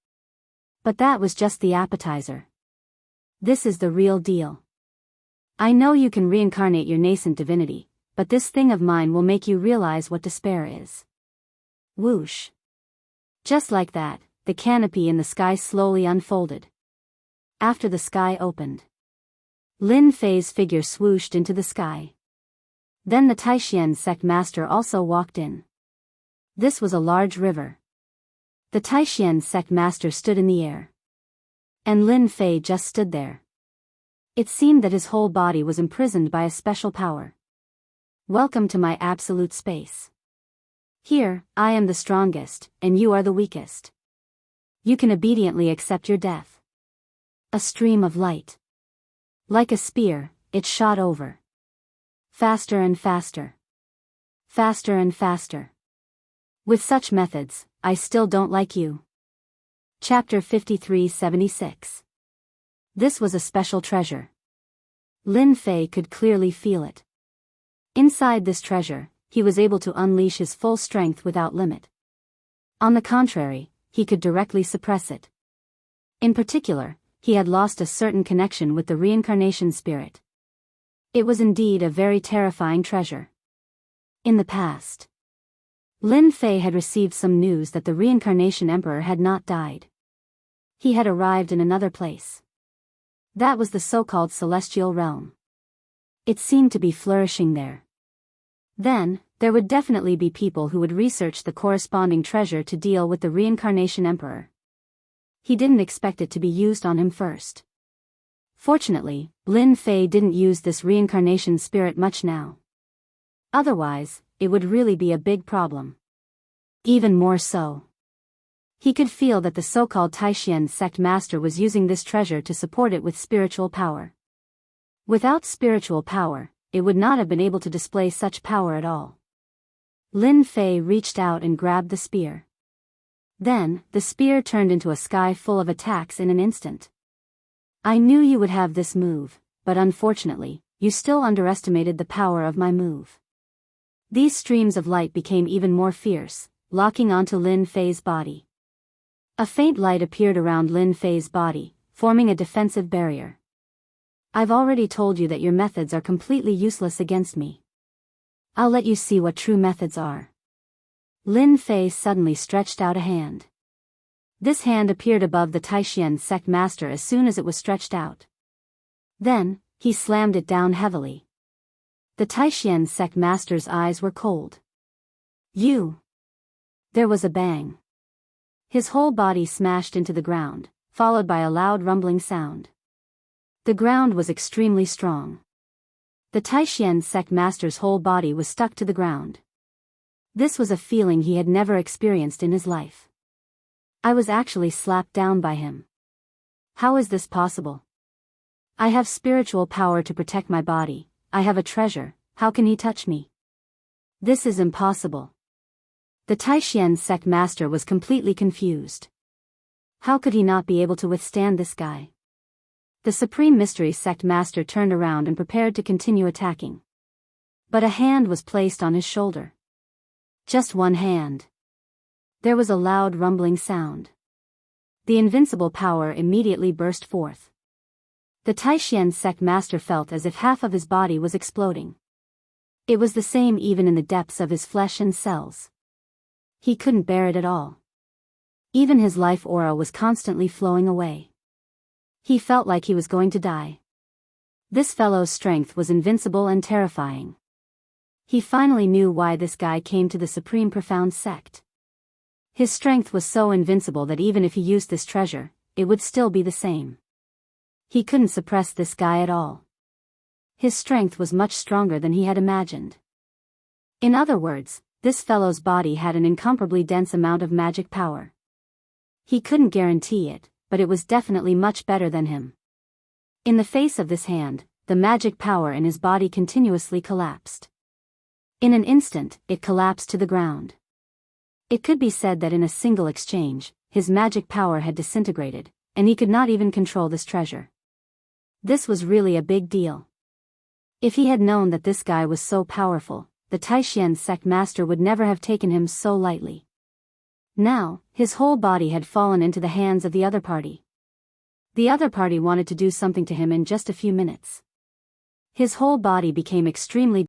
[SPEAKER 1] But that was just the appetizer. This is the real deal. I know you can reincarnate your nascent divinity, but this thing of mine will make you realize what despair is. Whoosh. Just like that, the canopy in the sky slowly unfolded. After the sky opened, Lin Fei's figure swooshed into the sky. Then the Taishan sect master also walked in. This was a large river. The Taishan sect master stood in the air. And Lin Fei just stood there. It seemed that his whole body was imprisoned by a special power. Welcome to my absolute space. Here, I am the strongest, and you are the weakest. You can obediently accept your death. A stream of light. Like a spear, it shot over. Faster and faster. Faster and faster. With such methods, I still don't like you. Chapter 5376. This was a special treasure. Lin Fei could clearly feel it. Inside this treasure, he was able to unleash his full strength without limit. On the contrary, he could directly suppress it. In particular, he had lost a certain connection with the reincarnation spirit. It was indeed a very terrifying treasure. In the past, Lin Fei had received some news that the reincarnation emperor had not died. He had arrived in another place. That was the so-called celestial realm. It seemed to be flourishing there. Then, there would definitely be people who would research the corresponding treasure to deal with the reincarnation emperor. He didn't expect it to be used on him first. Fortunately, Lin Fei didn't use this reincarnation spirit much now. Otherwise, it would really be a big problem. Even more so. He could feel that the so-called Taishan sect master was using this treasure to support it with spiritual power. Without spiritual power, it would not have been able to display such power at all. Lin Fei reached out and grabbed the spear. Then, the spear turned into a sky full of attacks in an instant. I knew you would have this move, but unfortunately, you still underestimated the power of my move. These streams of light became even more fierce, locking onto Lin Fei's body. A faint light appeared around Lin Fei's body, forming a defensive barrier. I've already told you that your methods are completely useless against me. I'll let you see what true methods are. Lin Fei suddenly stretched out a hand. This hand appeared above the Taishan sect master as soon as it was stretched out. Then, he slammed it down heavily. The Taishan sect master's eyes were cold. You! There was a bang. His whole body smashed into the ground, followed by a loud rumbling sound. The ground was extremely strong. The Taishan sect master's whole body was stuck to the ground. This was a feeling he had never experienced in his life. I was actually slapped down by him. How is this possible? I have spiritual power to protect my body, I have a treasure, how can he touch me? This is impossible. The Taishan sect master was completely confused. How could he not be able to withstand this guy? The Supreme Mystery Sect Master turned around and prepared to continue attacking. But a hand was placed on his shoulder. Just one hand. There was a loud rumbling sound. The invincible power immediately burst forth. The Taishan Sect Master felt as if half of his body was exploding. It was the same even in the depths of his flesh and cells. He couldn't bear it at all. Even his life aura was constantly flowing away. He felt like he was going to die. This fellow's strength was invincible and terrifying. He finally knew why this guy came to the Supreme Profound sect. His strength was so invincible that even if he used this treasure, it would still be the same. He couldn't suppress this guy at all. His strength was much stronger than he had imagined. In other words, this fellow's body had an incomparably dense amount of magic power. He couldn't guarantee it, but it was definitely much better than him. In the face of this hand, the magic power in his body continuously collapsed. In an instant, it collapsed to the ground. It could be said that in a single exchange, his magic power had disintegrated, and he could not even control this treasure. This was really a big deal. If he had known that this guy was so powerful, the Taishan sect master would never have taken him so lightly. Now, his whole body had fallen into the hands of the other party. The other party wanted to do something to him in just a few minutes. His whole body became extremely